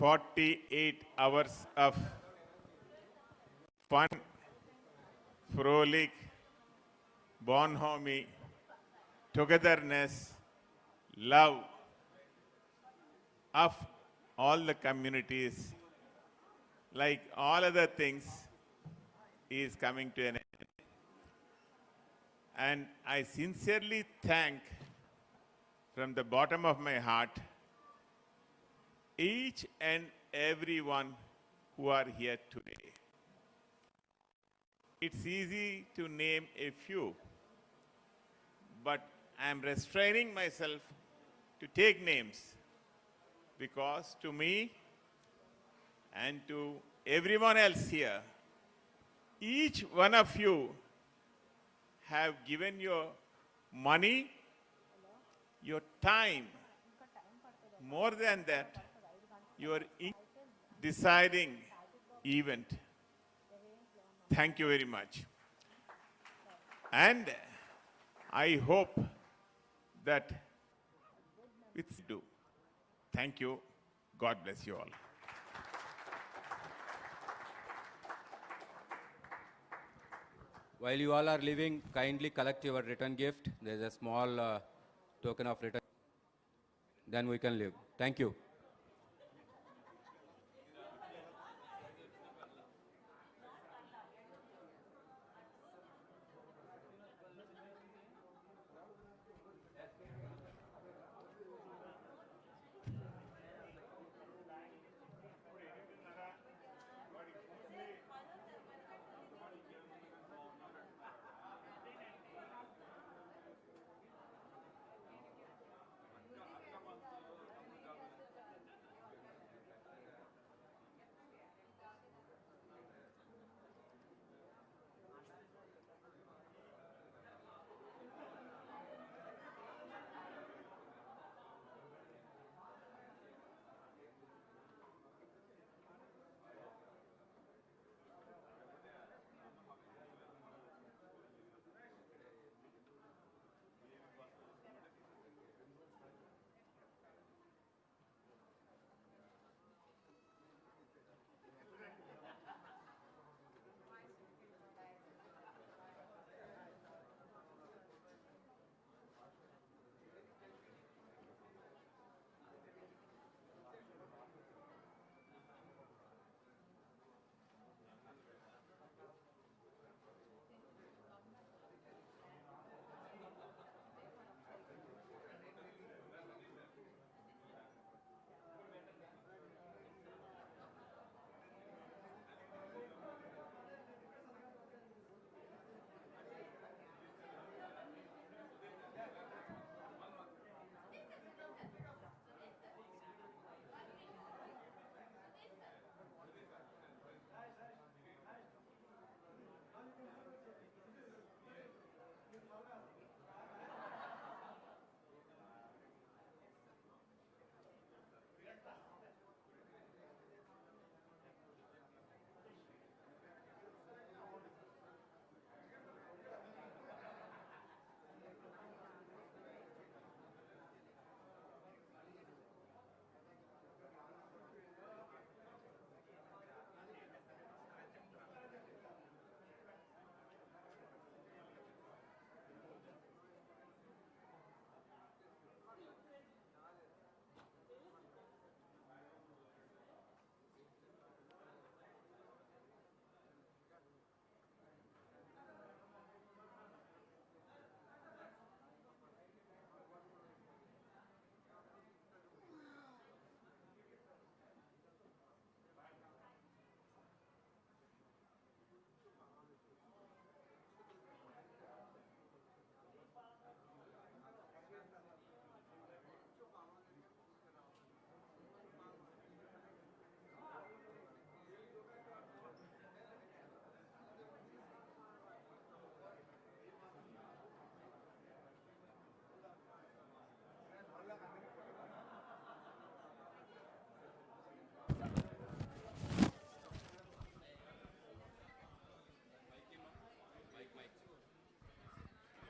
48 hours of fun, frolic, bonhomie, togetherness, love of all the communities, like all other things, is coming to an end. And I sincerely thank from the bottom of my heart each and everyone who are here today. It's easy to name a few, but I am restraining myself to take names because to me and to everyone else here, each one of you have given your money, your time, more than that, your deciding event. Thank you very much. And I hope that it's do. Thank you. God bless you all. While you all are leaving, kindly collect your return gift. There's a small token of return. Then we can leave. Thank you.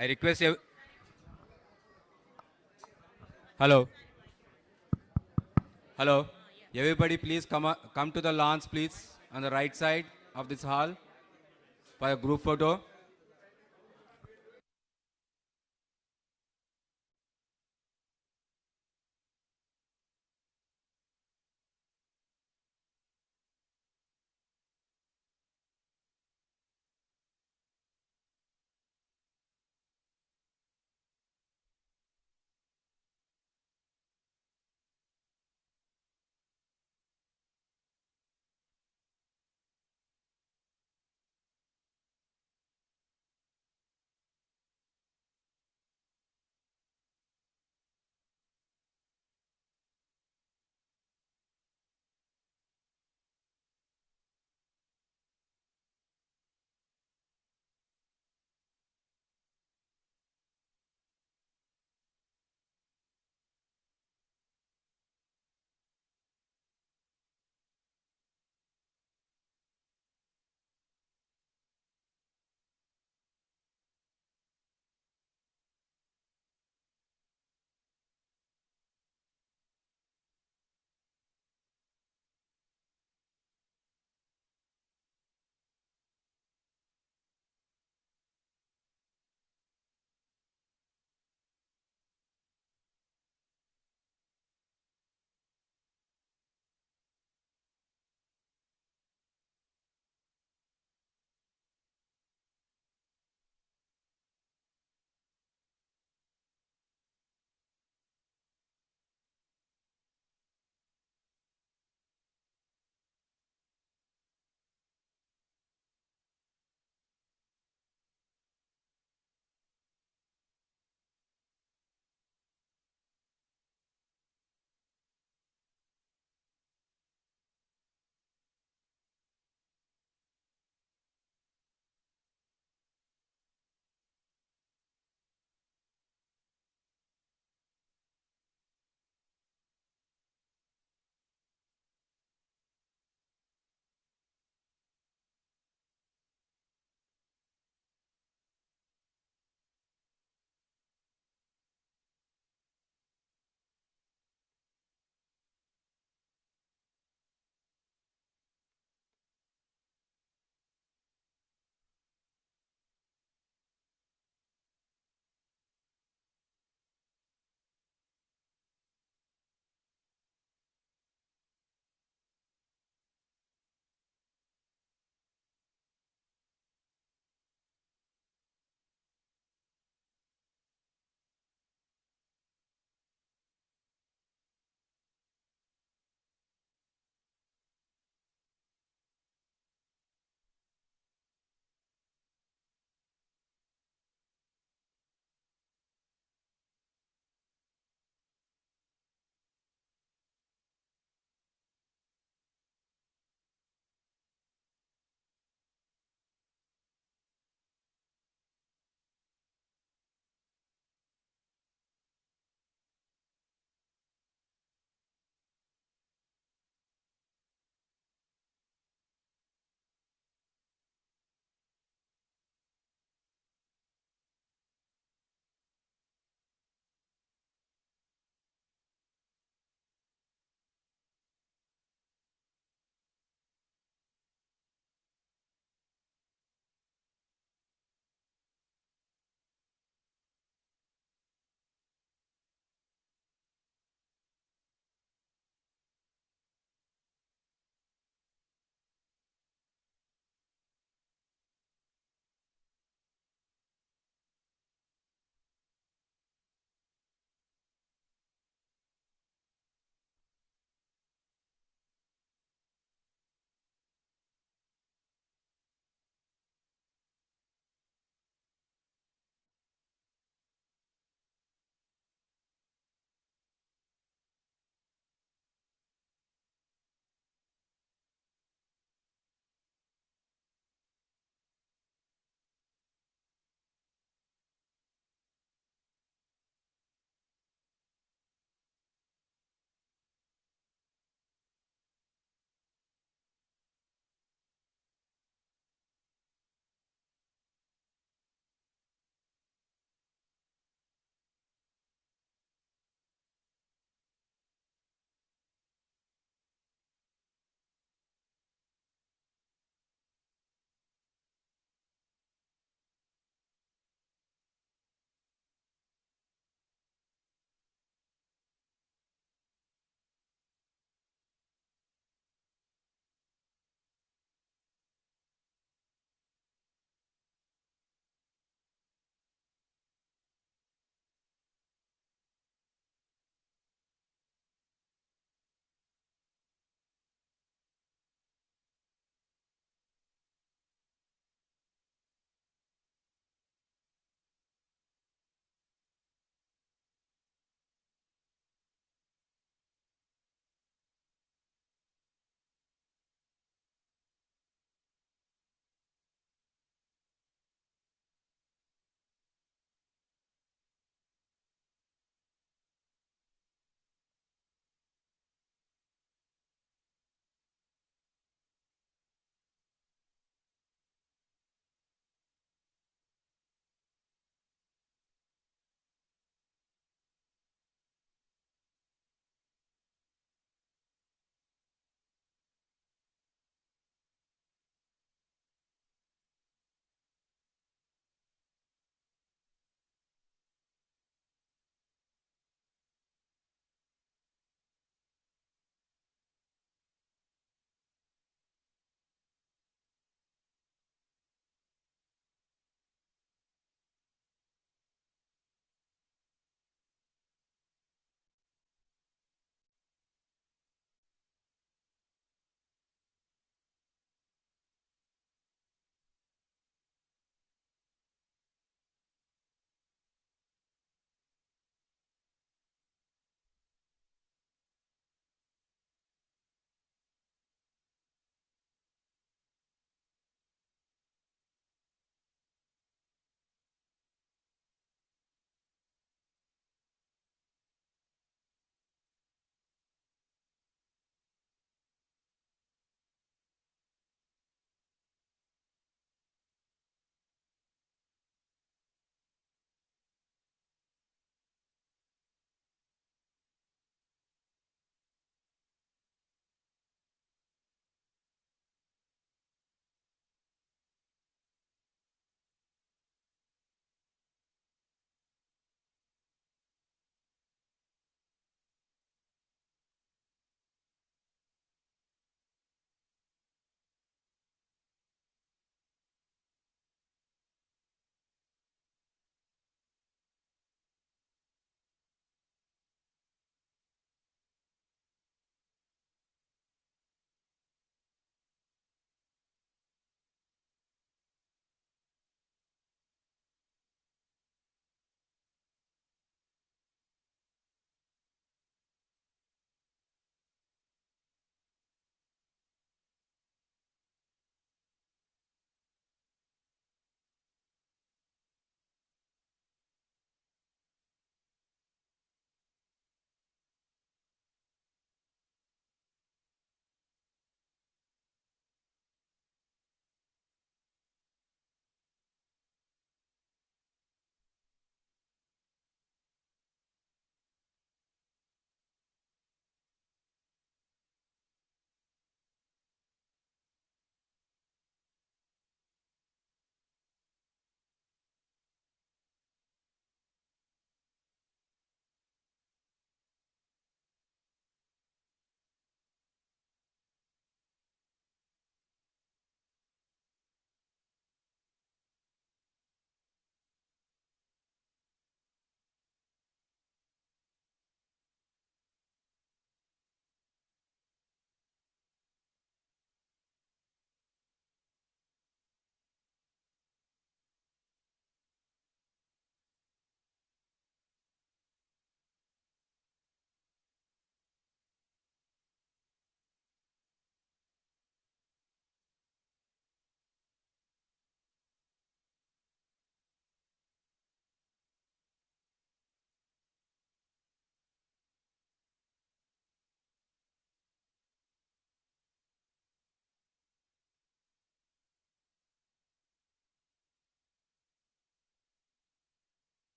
I request you. Hello. Hello. Everybody please come to the lawns please on the right side of this hall for a group photo.